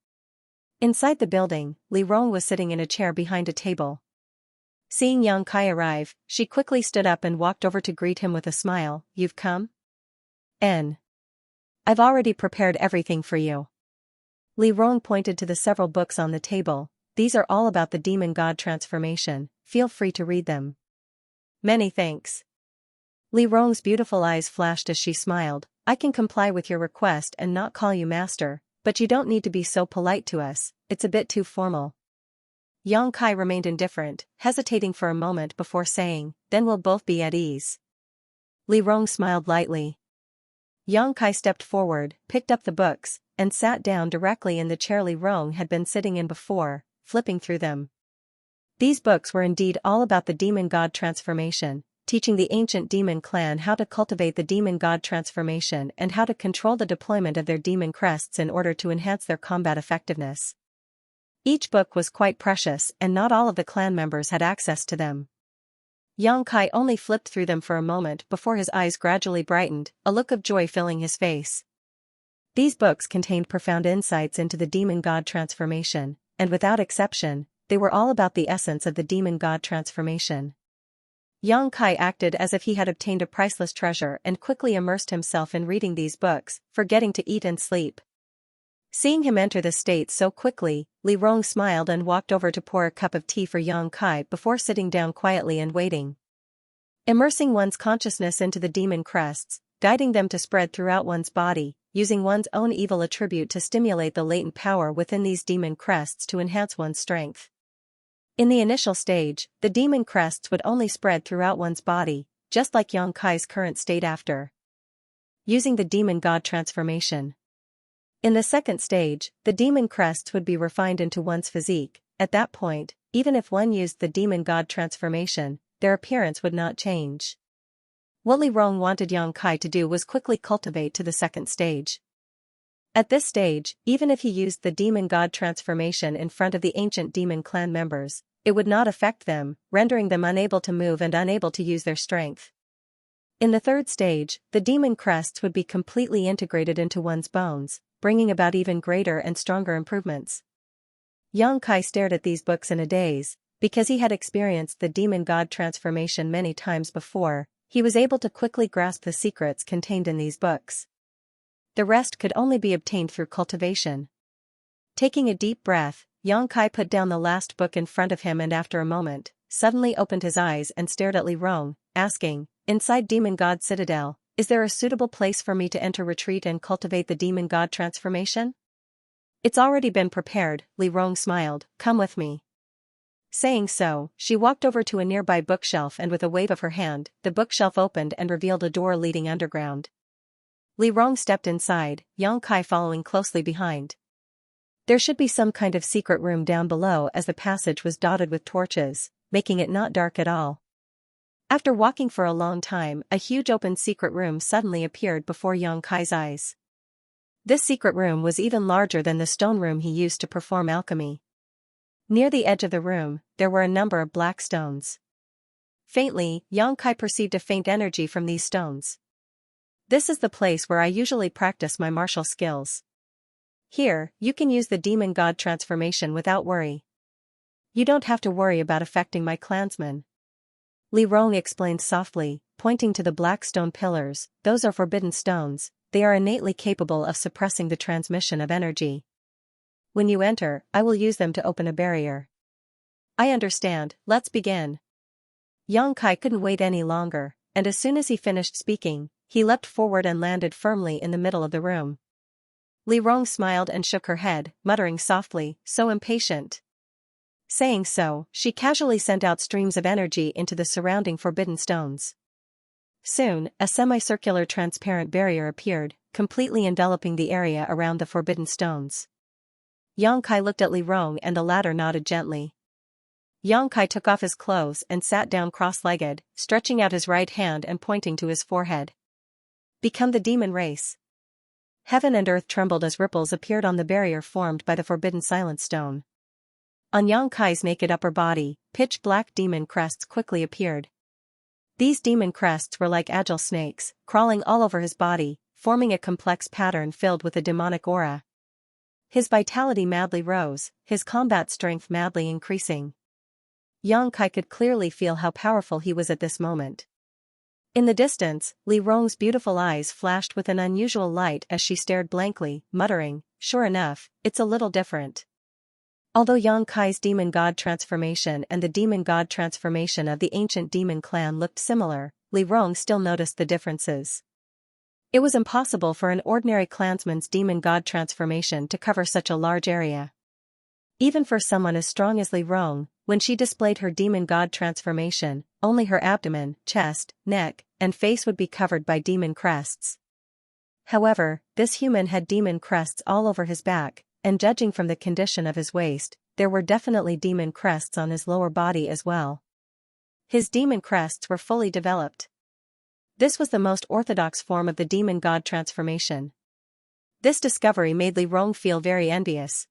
Inside the building, Li Rong was sitting in a chair behind a table. Seeing Yang Kai arrive, she quickly stood up and walked over to greet him with a smile. You've come? I've already prepared everything for you. Li Rong pointed to the several books on the table. These are all about the demon god transformation, feel free to read them. Many thanks. Li Rong's beautiful eyes flashed as she smiled. I can comply with your request and not call you master, but you don't need to be so polite to us, it's a bit too formal. Yang Kai remained indifferent, hesitating for a moment before saying, then we'll both be at ease. Li Rong smiled lightly. Yang Kai stepped forward, picked up the books, and sat down directly in the chair Li Rong had been sitting in before, flipping through them. These books were indeed all about the demon god transformation, teaching the ancient demon clan how to cultivate the demon god transformation and how to control the deployment of their demon crests in order to enhance their combat effectiveness. Each book was quite precious and not all of the clan members had access to them. Yang Kai only flipped through them for a moment before his eyes gradually brightened, a look of joy filling his face. These books contained profound insights into the demon god transformation, and without exception, they were all about the essence of the demon god transformation. Yang Kai acted as if he had obtained a priceless treasure and quickly immersed himself in reading these books, forgetting to eat and sleep. Seeing him enter the state so quickly, Li Rong smiled and walked over to pour a cup of tea for Yang Kai before sitting down quietly and waiting. Immersing one's consciousness into the demon crests, guiding them to spread throughout one's body, using one's own evil attribute to stimulate the latent power within these demon crests to enhance one's strength. In the initial stage, the demon crests would only spread throughout one's body, just like Yang Kai's current state after using the demon god transformation. In the second stage, the demon crests would be refined into one's physique. At that point, even if one used the demon god transformation, their appearance would not change. What Li Rong wanted Yang Kai to do was quickly cultivate to the second stage. At this stage, even if he used the demon god transformation in front of the ancient demon clan members, it would not affect them, rendering them unable to move and unable to use their strength. In the third stage, the demon crests would be completely integrated into one's bones, bringing about even greater and stronger improvements. Yang Kai stared at these books in a daze. Because he had experienced the demon god transformation many times before, he was able to quickly grasp the secrets contained in these books. The rest could only be obtained through cultivation. Taking a deep breath, Yang Kai put down the last book in front of him and after a moment, suddenly opened his eyes and stared at Li Rong, asking, "Inside Demon God Citadel, is there a suitable place for me to enter retreat and cultivate the demon god transformation?" "It's already been prepared," Li Rong smiled, "come with me." Saying so, she walked over to a nearby bookshelf and with a wave of her hand, the bookshelf opened and revealed a door leading underground. Li Rong stepped inside, Yang Kai following closely behind. There should be some kind of secret room down below as the passage was dotted with torches, making it not dark at all. After walking for a long time, a huge open secret room suddenly appeared before Yang Kai's eyes. This secret room was even larger than the stone room he used to perform alchemy. Near the edge of the room, there were a number of black stones. Faintly, Yang Kai perceived a faint energy from these stones. "This is the place where I usually practice my martial skills. Here, you can use the demon god transformation without worry. You don't have to worry about affecting my clansmen." Li Rong explained softly, pointing to the black stone pillars. "Those are forbidden stones, they are innately capable of suppressing the transmission of energy. When you enter, I will use them to open a barrier." "I understand, let's begin." Yang Kai couldn't wait any longer, and as soon as he finished speaking, he leapt forward and landed firmly in the middle of the room. Li Rong smiled and shook her head, muttering softly, "So impatient." Saying so, she casually sent out streams of energy into the surrounding forbidden stones. Soon, a semicircular transparent barrier appeared, completely enveloping the area around the forbidden stones. Yang Kai looked at Li Rong and the latter nodded gently. Yang Kai took off his clothes and sat down cross-legged, stretching out his right hand and pointing to his forehead. "Become the demon race." Heaven and earth trembled as ripples appeared on the barrier formed by the forbidden silence stone. On Yang Kai's naked upper body, pitch-black demon crests quickly appeared. These demon crests were like agile snakes, crawling all over his body, forming a complex pattern filled with a demonic aura. His vitality madly rose, his combat strength madly increasing. Yang Kai could clearly feel how powerful he was at this moment. In the distance, Li Rong's beautiful eyes flashed with an unusual light as she stared blankly, muttering, "Sure enough, it's a little different." Although Yang Kai's demon god transformation and the demon god transformation of the ancient demon clan looked similar, Li Rong still noticed the differences. It was impossible for an ordinary clansman's demon god transformation to cover such a large area. Even for someone as strong as Li Rong, when she displayed her demon god transformation, only her abdomen, chest, neck, and face would be covered by demon crests. However, this human had demon crests all over his back, and judging from the condition of his waist, there were definitely demon crests on his lower body as well. His demon crests were fully developed. This was the most orthodox form of the demon god transformation. This discovery made Li Rong feel very envious.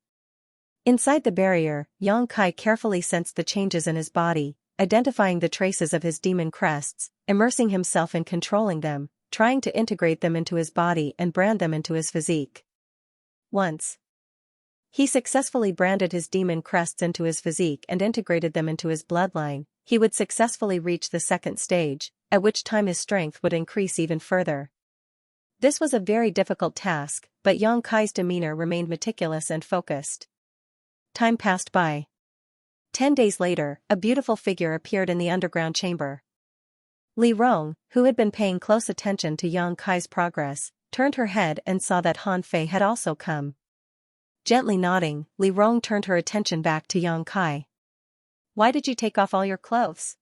Inside the barrier, Yang Kai carefully sensed the changes in his body, identifying the traces of his demon crests, immersing himself in controlling them, trying to integrate them into his body and brand them into his physique. Once he successfully branded his demon crests into his physique and integrated them into his bloodline, he would successfully reach the second stage, at which time his strength would increase even further. This was a very difficult task, but Yang Kai's demeanor remained meticulous and focused. Time passed by. 10 days later, a beautiful figure appeared in the underground chamber. Li Rong, who had been paying close attention to Yang Kai's progress, turned her head and saw that Han Fei had also come. Gently nodding, Li Rong turned her attention back to Yang Kai. "Why did you take off all your clothes?"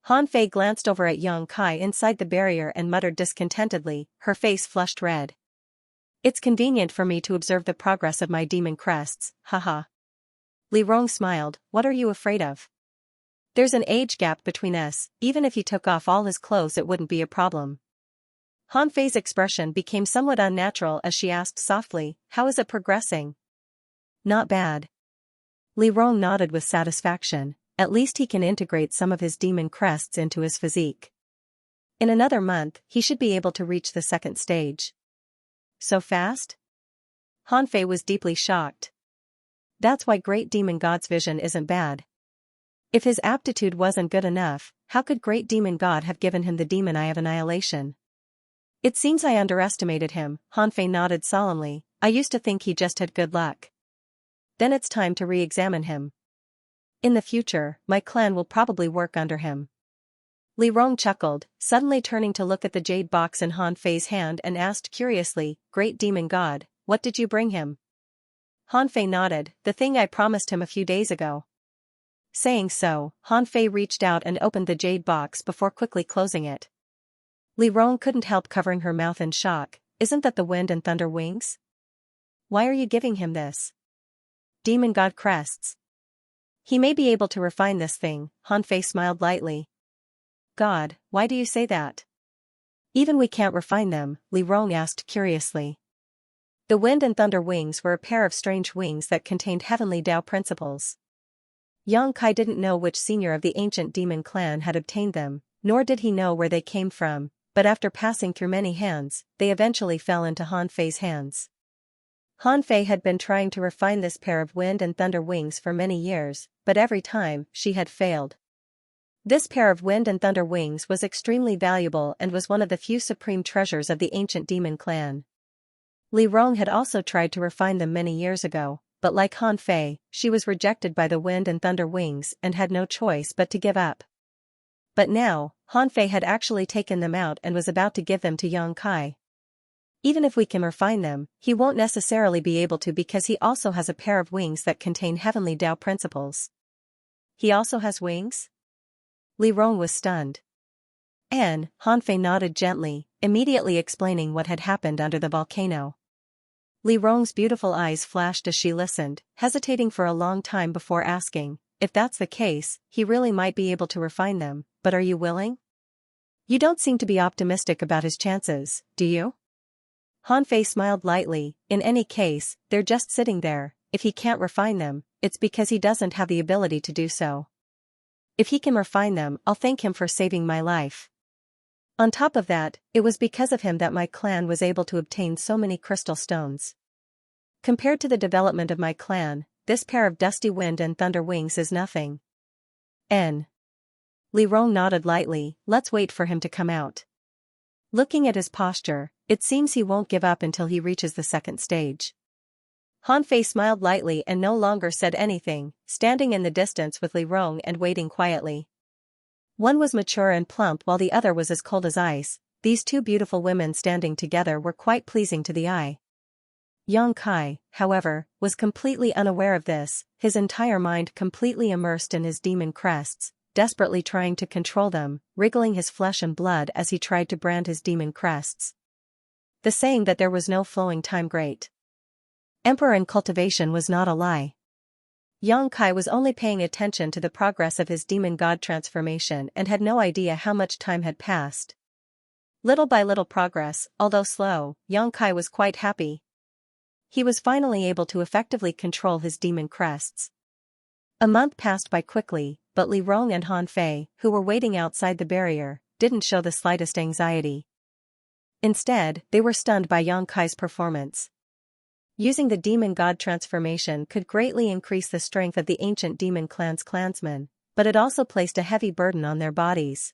Han Fei glanced over at Yang Kai inside the barrier and muttered discontentedly, her face flushed red. "It's convenient for me to observe the progress of my demon crests, haha." Li Rong smiled, "What are you afraid of? There's an age gap between us, even if he took off all his clothes it wouldn't be a problem." Han Fei's expression became somewhat unnatural as she asked softly, "How is it progressing?" "Not bad." Li Rong nodded with satisfaction, at least he can integrate some of his demon crests into his physique. In another month, he should be able to reach the second stage. So fast? Han Fei was deeply shocked. That's why Great Demon God's vision isn't bad. If his aptitude wasn't good enough, how could Great Demon God have given him the demon eye of annihilation? "It seems I underestimated him," Han Fei nodded solemnly. "I used to think he just had good luck. Then it's time to re-examine him. In the future, my clan will probably work under him." Li Rong chuckled, suddenly turning to look at the jade box in Han Fei's hand and asked curiously, "Great Demon God, what did you bring him?" Han Fei nodded, "The thing I promised him a few days ago." Saying so, Han Fei reached out and opened the jade box before quickly closing it. Li Rong couldn't help covering her mouth in shock. "Isn't that the wind and thunder wings? Why are you giving him this?" "Demon God crests. He may be able to refine this thing," Han Fei smiled lightly. "God, why do you say that? Even we can't refine them?" Li Rong asked curiously. The wind and thunder wings were a pair of strange wings that contained heavenly Tao principles. Yang Kai didn't know which senior of the ancient demon clan had obtained them, nor did he know where they came from, but after passing through many hands, they eventually fell into Han Fei's hands. Han Fei had been trying to refine this pair of wind and thunder wings for many years, but every time, she had failed. This pair of wind and thunder wings was extremely valuable and was one of the few supreme treasures of the ancient demon clan. Li Rong had also tried to refine them many years ago, but like Han Fei, she was rejected by the wind and thunder wings and had no choice but to give up. But now, Han Fei had actually taken them out and was about to give them to Yang Kai. Even if we can refine them, he won't necessarily be able to because he also has a pair of wings that contain heavenly Tao principles. He also has wings? Li Rong was stunned. Han Fei nodded gently, immediately explaining what had happened under the volcano. Li Rong's beautiful eyes flashed as she listened, hesitating for a long time before asking, "If that's the case, he really might be able to refine them, but are you willing? You don't seem to be optimistic about his chances, do you?" Han Fei smiled lightly. "In any case, they're just sitting there. If he can't refine them, it's because he doesn't have the ability to do so. If he can refine them, I'll thank him for saving my life. On top of that, it was because of him that my clan was able to obtain so many crystal stones. Compared to the development of my clan, this pair of dusty wind and thunder wings is nothing." Li Rong nodded lightly. "Let's wait for him to come out. Looking at his posture, it seems he won't give up until he reaches the second stage." Han Fei smiled lightly and no longer said anything, standing in the distance with Li Rong and waiting quietly. One was mature and plump while the other was as cold as ice. These two beautiful women standing together were quite pleasing to the eye. Yang Kai, however, was completely unaware of this, his entire mind completely immersed in his demon crests, desperately trying to control them, wriggling his flesh and blood as he tried to brand his demon crests. The saying that there was no flowing time great emperor in cultivation was not a lie. Yang Kai was only paying attention to the progress of his demon god transformation and had no idea how much time had passed. Little by little progress, although slow, Yang Kai was quite happy. he was finally able to effectively control his demon crests. A month passed by quickly, but Li Rong and Han Fei, who were waiting outside the barrier, didn't show the slightest anxiety. Instead, they were stunned by Yang Kai's performance. Using the demon god transformation could greatly increase the strength of the ancient demon clan's clansmen, but it also placed a heavy burden on their bodies.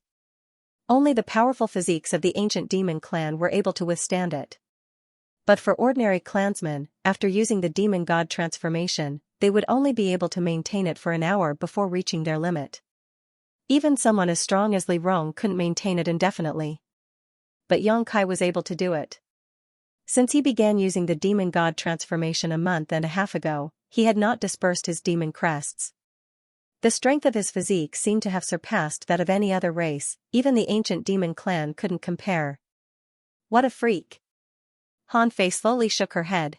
Only the powerful physiques of the ancient demon clan were able to withstand it. But for ordinary clansmen, after using the demon god transformation, they would only be able to maintain it for an hour before reaching their limit. Even someone as strong as Li Rong couldn't maintain it indefinitely. But Yang Kai was able to do it. Since he began using the demon god transformation a month and a half ago, he had not dispersed his demon crests. The strength of his physique seemed to have surpassed that of any other race, even the ancient demon clan couldn't compare. What a freak! Han Fei slowly shook her head.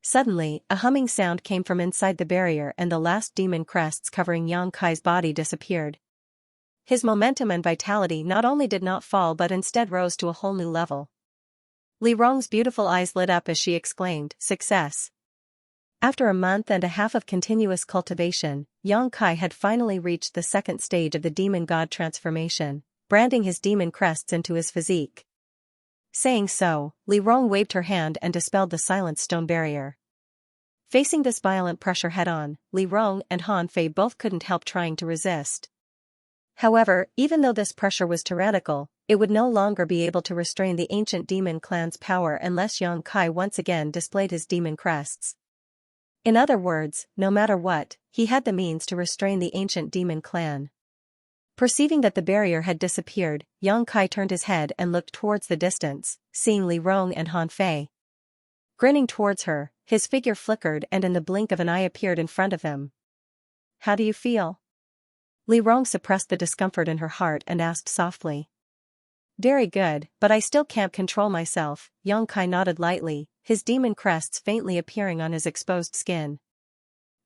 Suddenly, a humming sound came from inside the barrier and the last demon crests covering Yang Kai's body disappeared. His momentum and vitality not only did not fall but instead rose to a whole new level. Li Rong's beautiful eyes lit up as she exclaimed, "Success!" After a month and a half of continuous cultivation, Yang Kai had finally reached the second stage of the demon god transformation, branding his demon crests into his physique. Saying so, Li Rong waved her hand and dispelled the silent stone barrier. Facing this violent pressure head-on, Li Rong and Han Fei both couldn't help trying to resist. However, even though this pressure was tyrannical, it would no longer be able to restrain the ancient demon clan's power unless Yang Kai once again displayed his demon crests. In other words, no matter what, he had the means to restrain the ancient demon clan. Perceiving that the barrier had disappeared, Yang Kai turned his head and looked towards the distance, seeing Li Rong and Han Fei. Grinning towards her, his figure flickered and in the blink of an eye appeared in front of him. "How do you feel?" Li Rong suppressed the discomfort in her heart and asked softly. "Very good, but I still can't control myself," Yang Kai nodded lightly, his demon crests faintly appearing on his exposed skin.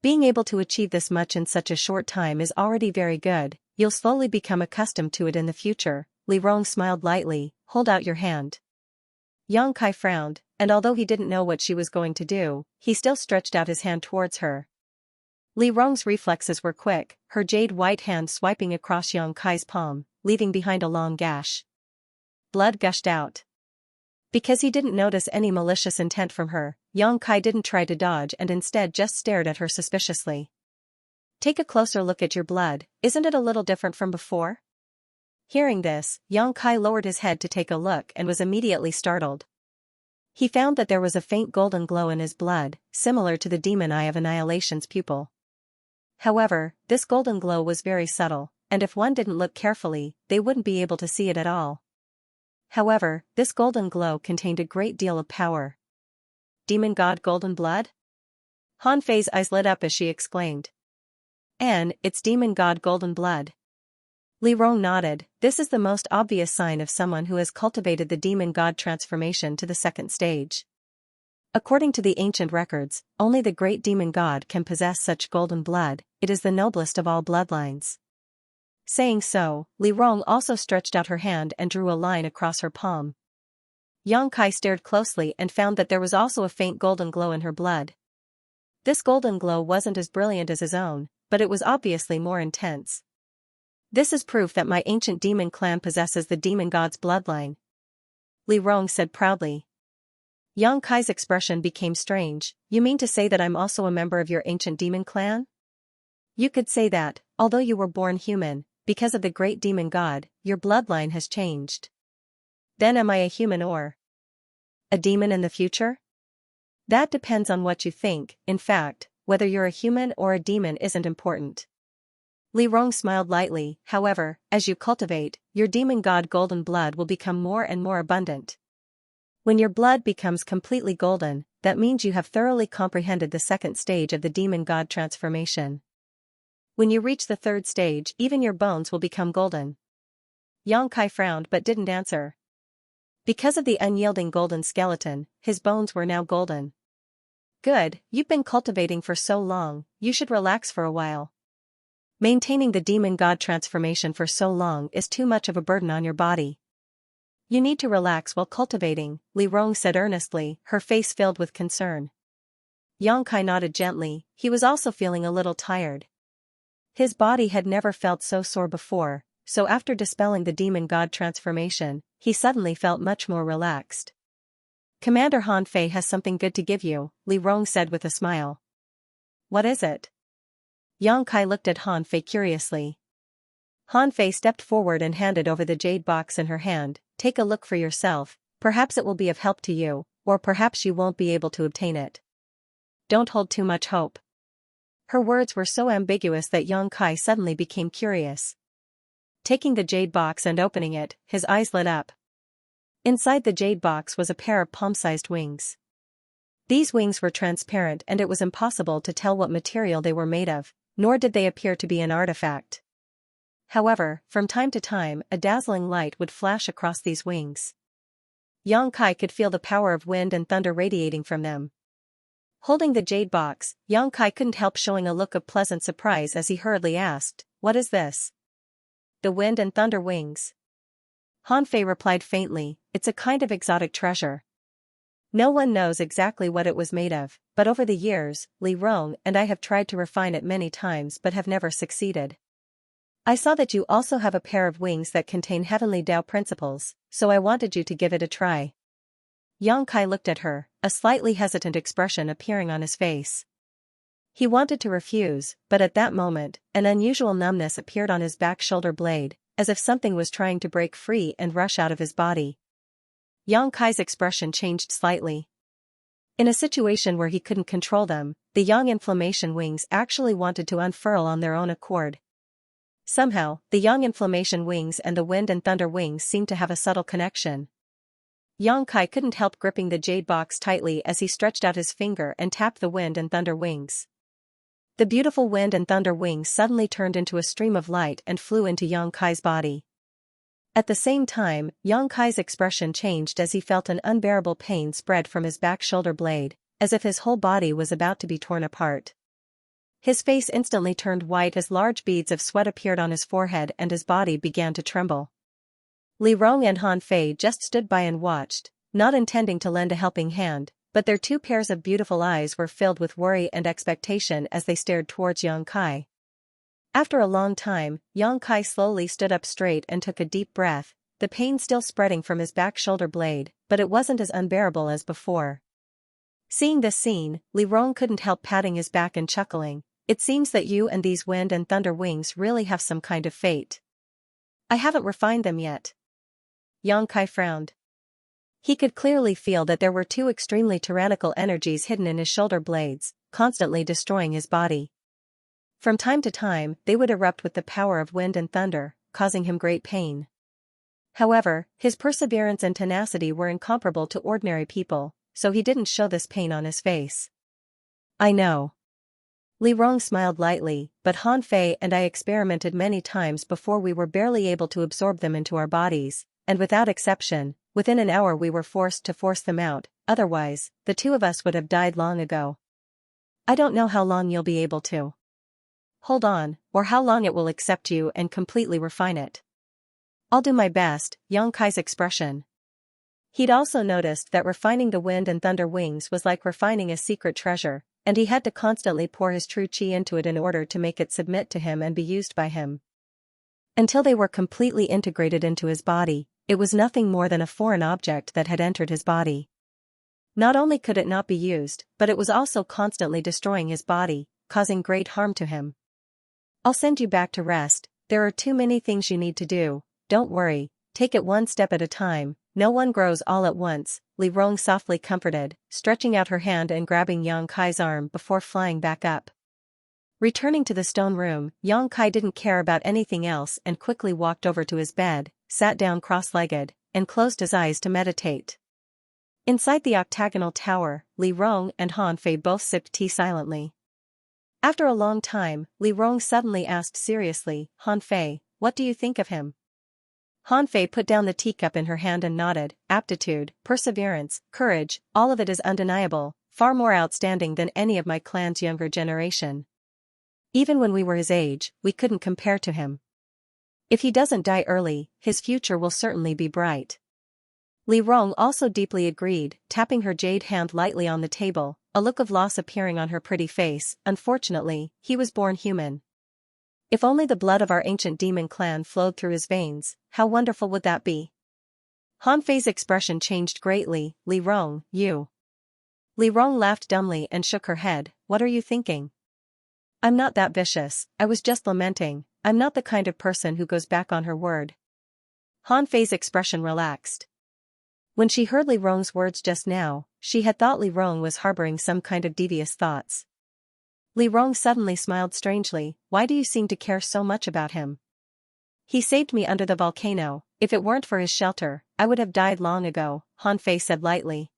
"Being able to achieve this much in such a short time is already very good. You'll slowly become accustomed to it in the future." Li Rong smiled lightly. "Hold out your hand." Yang Kai frowned, and although he didn't know what she was going to do, he still stretched out his hand towards her. Li Rong's reflexes were quick, her jade white hand swiping across Yang Kai's palm, leaving behind a long gash. Blood gushed out. Because he didn't notice any malicious intent from her, Yang Kai didn't try to dodge and instead just stared at her suspiciously. "Take a closer look at your blood, isn't it a little different from before?" Hearing this, Yang Kai lowered his head to take a look and was immediately startled. He found that there was a faint golden glow in his blood, similar to the demon eye of Annihilation's pupil. However, this golden glow was very subtle, and if one didn't look carefully, they wouldn't be able to see it at all. However, this golden glow contained a great deal of power. "Demon god golden blood?" Han Fei's eyes lit up as she exclaimed. "And it's demon god golden blood." Li Rong nodded. "This is the most obvious sign of someone who has cultivated the demon god transformation to the second stage. According to the ancient records, only the great demon god can possess such golden blood. It is the noblest of all bloodlines." Saying so, Li Rong also stretched out her hand and drew a line across her palm. Yang Kai stared closely and found that there was also a faint golden glow in her blood. This golden glow wasn't as brilliant as his own, but it was obviously more intense. "This is proof that my ancient demon clan possesses the demon god's bloodline," Li Rong said proudly. Yang Kai's expression became strange. "You mean to say that I'm also a member of your ancient demon clan?" "You could say that, although you were born human, because of the great demon god, your bloodline has changed." "Then am I a human or a demon in the future?" "That depends on what you think. In fact, whether you're a human or a demon isn't important." Li Rong smiled lightly. "However, as you cultivate, your demon god golden blood will become more and more abundant. When your blood becomes completely golden, that means you have thoroughly comprehended the second stage of the demon god transformation. When you reach the third stage, even your bones will become golden." Yang Kai frowned but didn't answer. Because of the unyielding golden skeleton, his bones were now golden. "Good, you've been cultivating for so long, you should relax for a while. Maintaining the demon god transformation for so long is too much of a burden on your body." You need to relax while cultivating, Li Rong said earnestly, her face filled with concern. Yang Kai nodded gently, he was also feeling a little tired. His body had never felt so sore before, so after dispelling the demon god transformation, he suddenly felt much more relaxed. Commander Han Fei has something good to give you, Li Rong said with a smile. What is it? Yang Kai looked at Han Fei curiously. Han Fei stepped forward and handed over the jade box in her hand. Take a look for yourself, perhaps it will be of help to you, or perhaps you won't be able to obtain it. Don't hold too much hope. Her words were so ambiguous that Yang Kai suddenly became curious. Taking the jade box and opening it, his eyes lit up. Inside the jade box was a pair of palm-sized wings. These wings were transparent and it was impossible to tell what material they were made of, nor did they appear to be an artifact. However, from time to time, a dazzling light would flash across these wings. Yang Kai could feel the power of wind and thunder radiating from them. Holding the jade box, Yang Kai couldn't help showing a look of pleasant surprise as he hurriedly asked, "What is this?" "The wind and thunder wings." Han Fei replied faintly, "It's a kind of exotic treasure. No one knows exactly what it was made of, but over the years, Li Rong and I have tried to refine it many times but have never succeeded. I saw that you also have a pair of wings that contain heavenly Tao principles, so I wanted you to give it a try." Yang Kai looked at her, a slightly hesitant expression appearing on his face. He wanted to refuse, but at that moment, an unusual numbness appeared on his back shoulder blade, as if something was trying to break free and rush out of his body. Yang Kai's expression changed slightly. In a situation where he couldn't control them, the yang inflammation wings actually wanted to unfurl on their own accord. Somehow, the yang inflammation wings and the wind and thunder wings seemed to have a subtle connection. Yang Kai couldn't help gripping the jade box tightly as he stretched out his finger and tapped the wind and thunder wings. The beautiful wind and thunder wings suddenly turned into a stream of light and flew into Yang Kai's body. At the same time, Yang Kai's expression changed as he felt an unbearable pain spread from his back shoulder blade, as if his whole body was about to be torn apart. His face instantly turned white as large beads of sweat appeared on his forehead and his body began to tremble. Li Rong and Han Fei just stood by and watched, not intending to lend a helping hand, but their two pairs of beautiful eyes were filled with worry and expectation as they stared towards Yang Kai. After a long time, Yang Kai slowly stood up straight and took a deep breath, the pain still spreading from his back shoulder blade, but it wasn't as unbearable as before. Seeing this scene, Li Rong couldn't help patting his back and chuckling, "It seems that you and these wind and thunder wings really have some kind of fate. I haven't refined them yet." Yang Kai frowned. He could clearly feel that there were two extremely tyrannical energies hidden in his shoulder blades, constantly destroying his body. From time to time, they would erupt with the power of wind and thunder, causing him great pain. However, his perseverance and tenacity were incomparable to ordinary people, so he didn't show this pain on his face. "I know." Li Rong smiled lightly, "But Han Fei and I experimented many times before we were barely able to absorb them into our bodies, and without exception, within an hour we were forced to force them out, otherwise, the two of us would have died long ago. I don't know how long you'll be able to hold on, or how long it will accept you and completely refine it. I'll do my best." Yang Kai's expression. He'd also noticed that refining the wind and thunder wings was like refining a secret treasure, and he had to constantly pour his true qi into it in order to make it submit to him and be used by him. Until they were completely integrated into his body, it was nothing more than a foreign object that had entered his body. Not only could it not be used, but it was also constantly destroying his body, causing great harm to him. "I'll send you back to rest, there are too many things you need to do, don't worry, take it one step at a time, no one grows all at once," Li Rong softly comforted, stretching out her hand and grabbing Yang Kai's arm before flying back up. Returning to the stone room, Yang Kai didn't care about anything else and quickly walked over to his bed, sat down cross-legged, and closed his eyes to meditate. Inside the octagonal tower, Li Rong and Han Fei both sipped tea silently. After a long time, Li Rong suddenly asked seriously, "Han Fei, what do you think of him?" Han Fei put down the teacup in her hand and nodded. "Aptitude, perseverance, courage, all of it is undeniable, far more outstanding than any of my clan's younger generation. Even when we were his age, we couldn't compare to him. If he doesn't die early, his future will certainly be bright." Li Rong also deeply agreed, tapping her jade hand lightly on the table, a look of loss appearing on her pretty face. Unfortunately, he was born human. If only the blood of our ancient demon clan flowed through his veins, how wonderful would that be? Han Fei's expression changed greatly. Li Rong, you. Li Rong laughed dumbly and shook her head. What are you thinking? I'm not that vicious, I was just lamenting. I'm not the kind of person who goes back on her word. Han Fei's expression relaxed. When she heard Li Rong's words just now, she had thought Li Rong was harboring some kind of devious thoughts. Li Rong suddenly smiled strangely. Why do you seem to care so much about him? He saved me under the volcano. If it weren't for his shelter, I would have died long ago, Han Fei said lightly.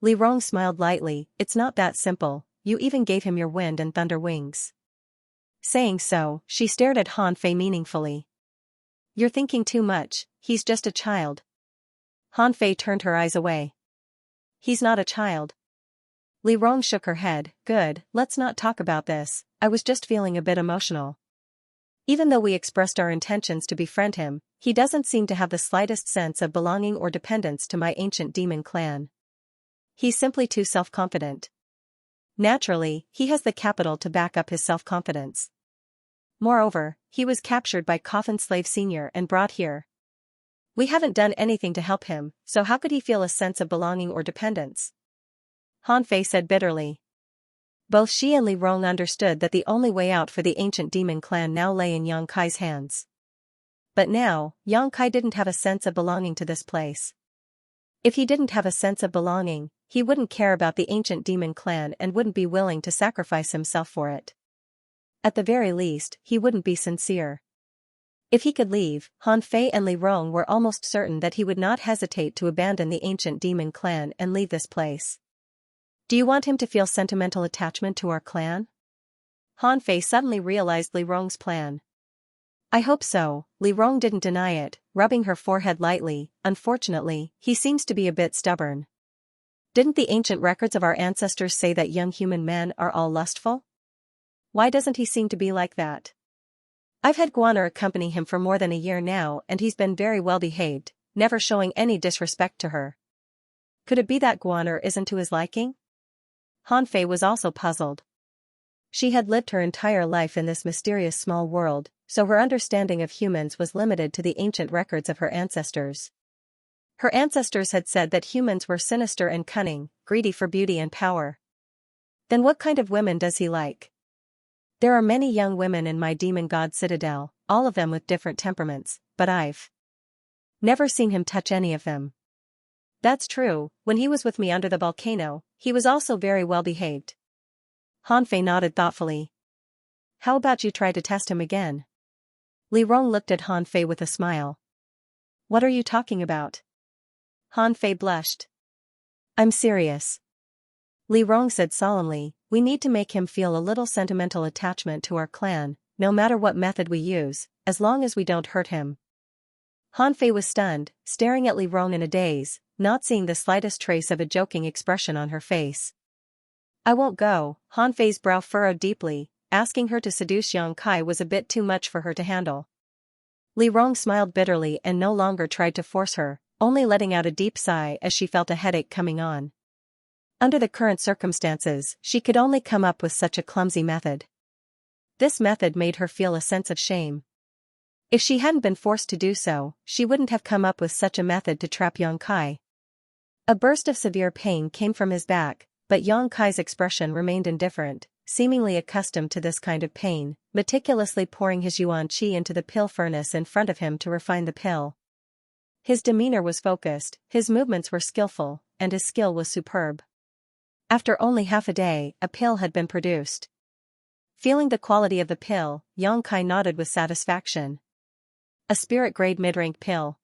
Li Rong smiled lightly. It's not that simple, you even gave him your wind and thunder wings. Saying so, she stared at Han Fei meaningfully. You're thinking too much, he's just a child. Han Fei turned her eyes away. He's not a child. Li Rong shook her head. Good, let's not talk about this, I was just feeling a bit emotional. Even though we expressed our intentions to befriend him, he doesn't seem to have the slightest sense of belonging or dependence to my ancient demon clan. He's simply too self-confident. Naturally, he has the capital to back up his self-confidence. Moreover, he was captured by Coffin Slave Senior and brought here. We haven't done anything to help him, so how could he feel a sense of belonging or dependence? Han Fei said bitterly. Both she and Li Rong understood that the only way out for the ancient demon clan now lay in Yang Kai's hands. But now, Yang Kai didn't have a sense of belonging to this place. If he didn't have a sense of belonging, he wouldn't care about the ancient demon clan and wouldn't be willing to sacrifice himself for it. At the very least, he wouldn't be sincere. If he could leave, Han Fei and Li Rong were almost certain that he would not hesitate to abandon the ancient demon clan and leave this place. Do you want him to feel sentimental attachment to our clan? Han Fei suddenly realized Li Rong's plan. I hope so, Li Rong didn't deny it, rubbing her forehead lightly. Unfortunately, he seems to be a bit stubborn. Didn't the ancient records of our ancestors say that young human men are all lustful? Why doesn't he seem to be like that? I've had Guaner accompany him for more than a year now and he's been very well behaved, never showing any disrespect to her. Could it be that Guaner isn't to his liking? Han Fei was also puzzled. She had lived her entire life in this mysterious small world, so her understanding of humans was limited to the ancient records of her ancestors. Her ancestors had said that humans were sinister and cunning, greedy for beauty and power. Then what kind of women does he like? There are many young women in my demon god citadel, all of them with different temperaments, but I've never seen him touch any of them. That's true, when he was with me under the volcano, he was also very well behaved. Han Fei nodded thoughtfully. How about you try to test him again? Li Rong looked at Han Fei with a smile. What are you talking about? Han Fei blushed. I'm serious. Li Rong said solemnly, we need to make him feel a little sentimental attachment to our clan, no matter what method we use, as long as we don't hurt him. Han Fei was stunned, staring at Li Rong in a daze, not seeing the slightest trace of a joking expression on her face. I won't go, Han Fei's brow furrowed deeply, asking her to seduce Yang Kai was a bit too much for her to handle. Li Rong smiled bitterly and no longer tried to force her, only letting out a deep sigh as she felt a headache coming on. Under the current circumstances, she could only come up with such a clumsy method. This method made her feel a sense of shame. If she hadn't been forced to do so, she wouldn't have come up with such a method to trap Yang Kai. A burst of severe pain came from his back, but Yang Kai's expression remained indifferent, seemingly accustomed to this kind of pain, meticulously pouring his yuan qi into the pill furnace in front of him to refine the pill. His demeanor was focused, his movements were skillful, and his skill was superb. After only half a day, a pill had been produced. Feeling the quality of the pill, Yang Kai nodded with satisfaction. A spirit-grade mid-rank pill.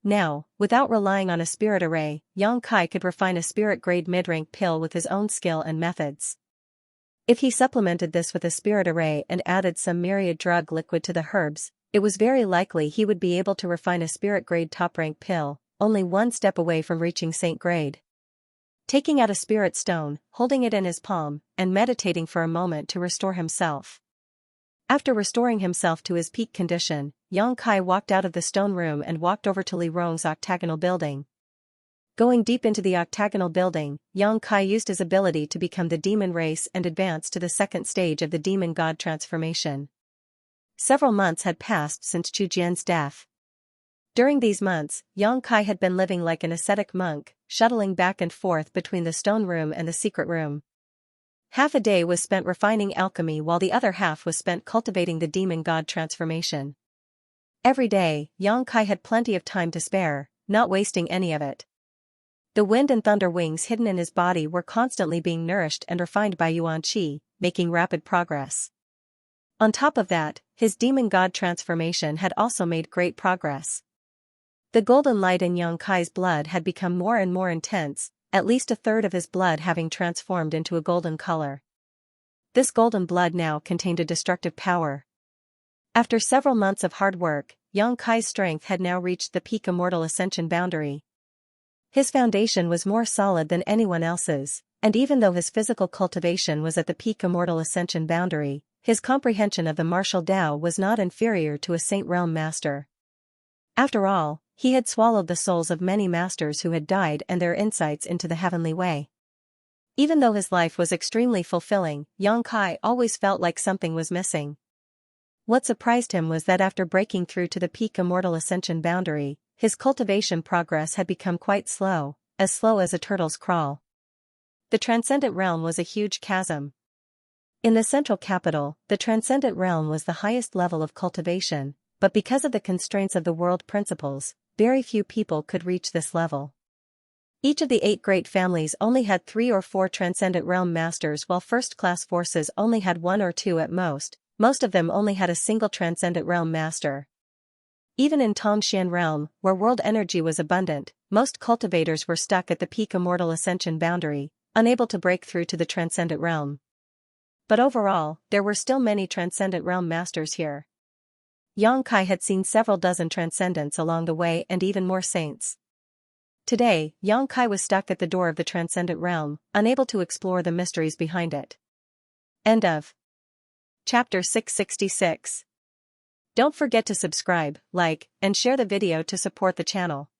Now, without relying on a spirit array, Yang Kai could refine a spirit-grade mid-rank pill with his own skill and methods. If he supplemented this with a spirit array and added some myriad drug liquid to the herbs, it was very likely he would be able to refine a spirit-grade top-rank pill, only one step away from reaching saint grade. Taking out a spirit stone, holding it in his palm, and meditating for a moment to restore himself. After restoring himself to his peak condition, Yang Kai walked out of the stone room and walked over to Li Rong's octagonal building, Going deep into the octagonal building, Yang Kai used his ability to become the demon race and advance to the second stage of the demon god transformation. Several months had passed since Chu Jian's death. During these months, Yang Kai had been living like an ascetic monk, shuttling back and forth between the stone room and the secret room. Half a day was spent refining alchemy while the other half was spent cultivating the demon god transformation. Every day, Yang Kai had plenty of time to spare, not wasting any of it. The wind and thunder wings hidden in his body were constantly being nourished and refined by Yuan Qi, making rapid progress. On top of that, his demon god transformation had also made great progress. The golden light in Yang Kai's blood had become more and more intense, at least a third of his blood having transformed into a golden color. This golden blood now contained a destructive power. After several months of hard work, Yang Kai's strength had now reached the peak immortal ascension boundary. His foundation was more solid than anyone else's, and even though his physical cultivation was at the peak immortal ascension boundary, his comprehension of the martial Tao was not inferior to a Saint Realm master. After all, he had swallowed the souls of many masters who had died and their insights into the heavenly way. Even though his life was extremely fulfilling, Yang Kai always felt like something was missing. What surprised him was that after breaking through to the peak immortal ascension boundary, his cultivation progress had become quite slow as a turtle's crawl. The transcendent realm was a huge chasm. In the central capital, the transcendent realm was the highest level of cultivation, but because of the constraints of the world principles, very few people could reach this level. Each of the 8 great families only had 3 or 4 transcendent realm masters while first-class forces only had 1 or 2 at most. Most of them only had a single transcendent realm master. Even in Tongxian realm, where world energy was abundant, most cultivators were stuck at the peak immortal ascension boundary, unable to break through to the transcendent realm. But overall, there were still many transcendent realm masters here. Yang Kai had seen several dozen transcendents along the way and even more saints. Today, Yang Kai was stuck at the door of the transcendent realm, unable to explore the mysteries behind it. End of Chapter 666. Don't forget to subscribe, like, and share the video to support the channel.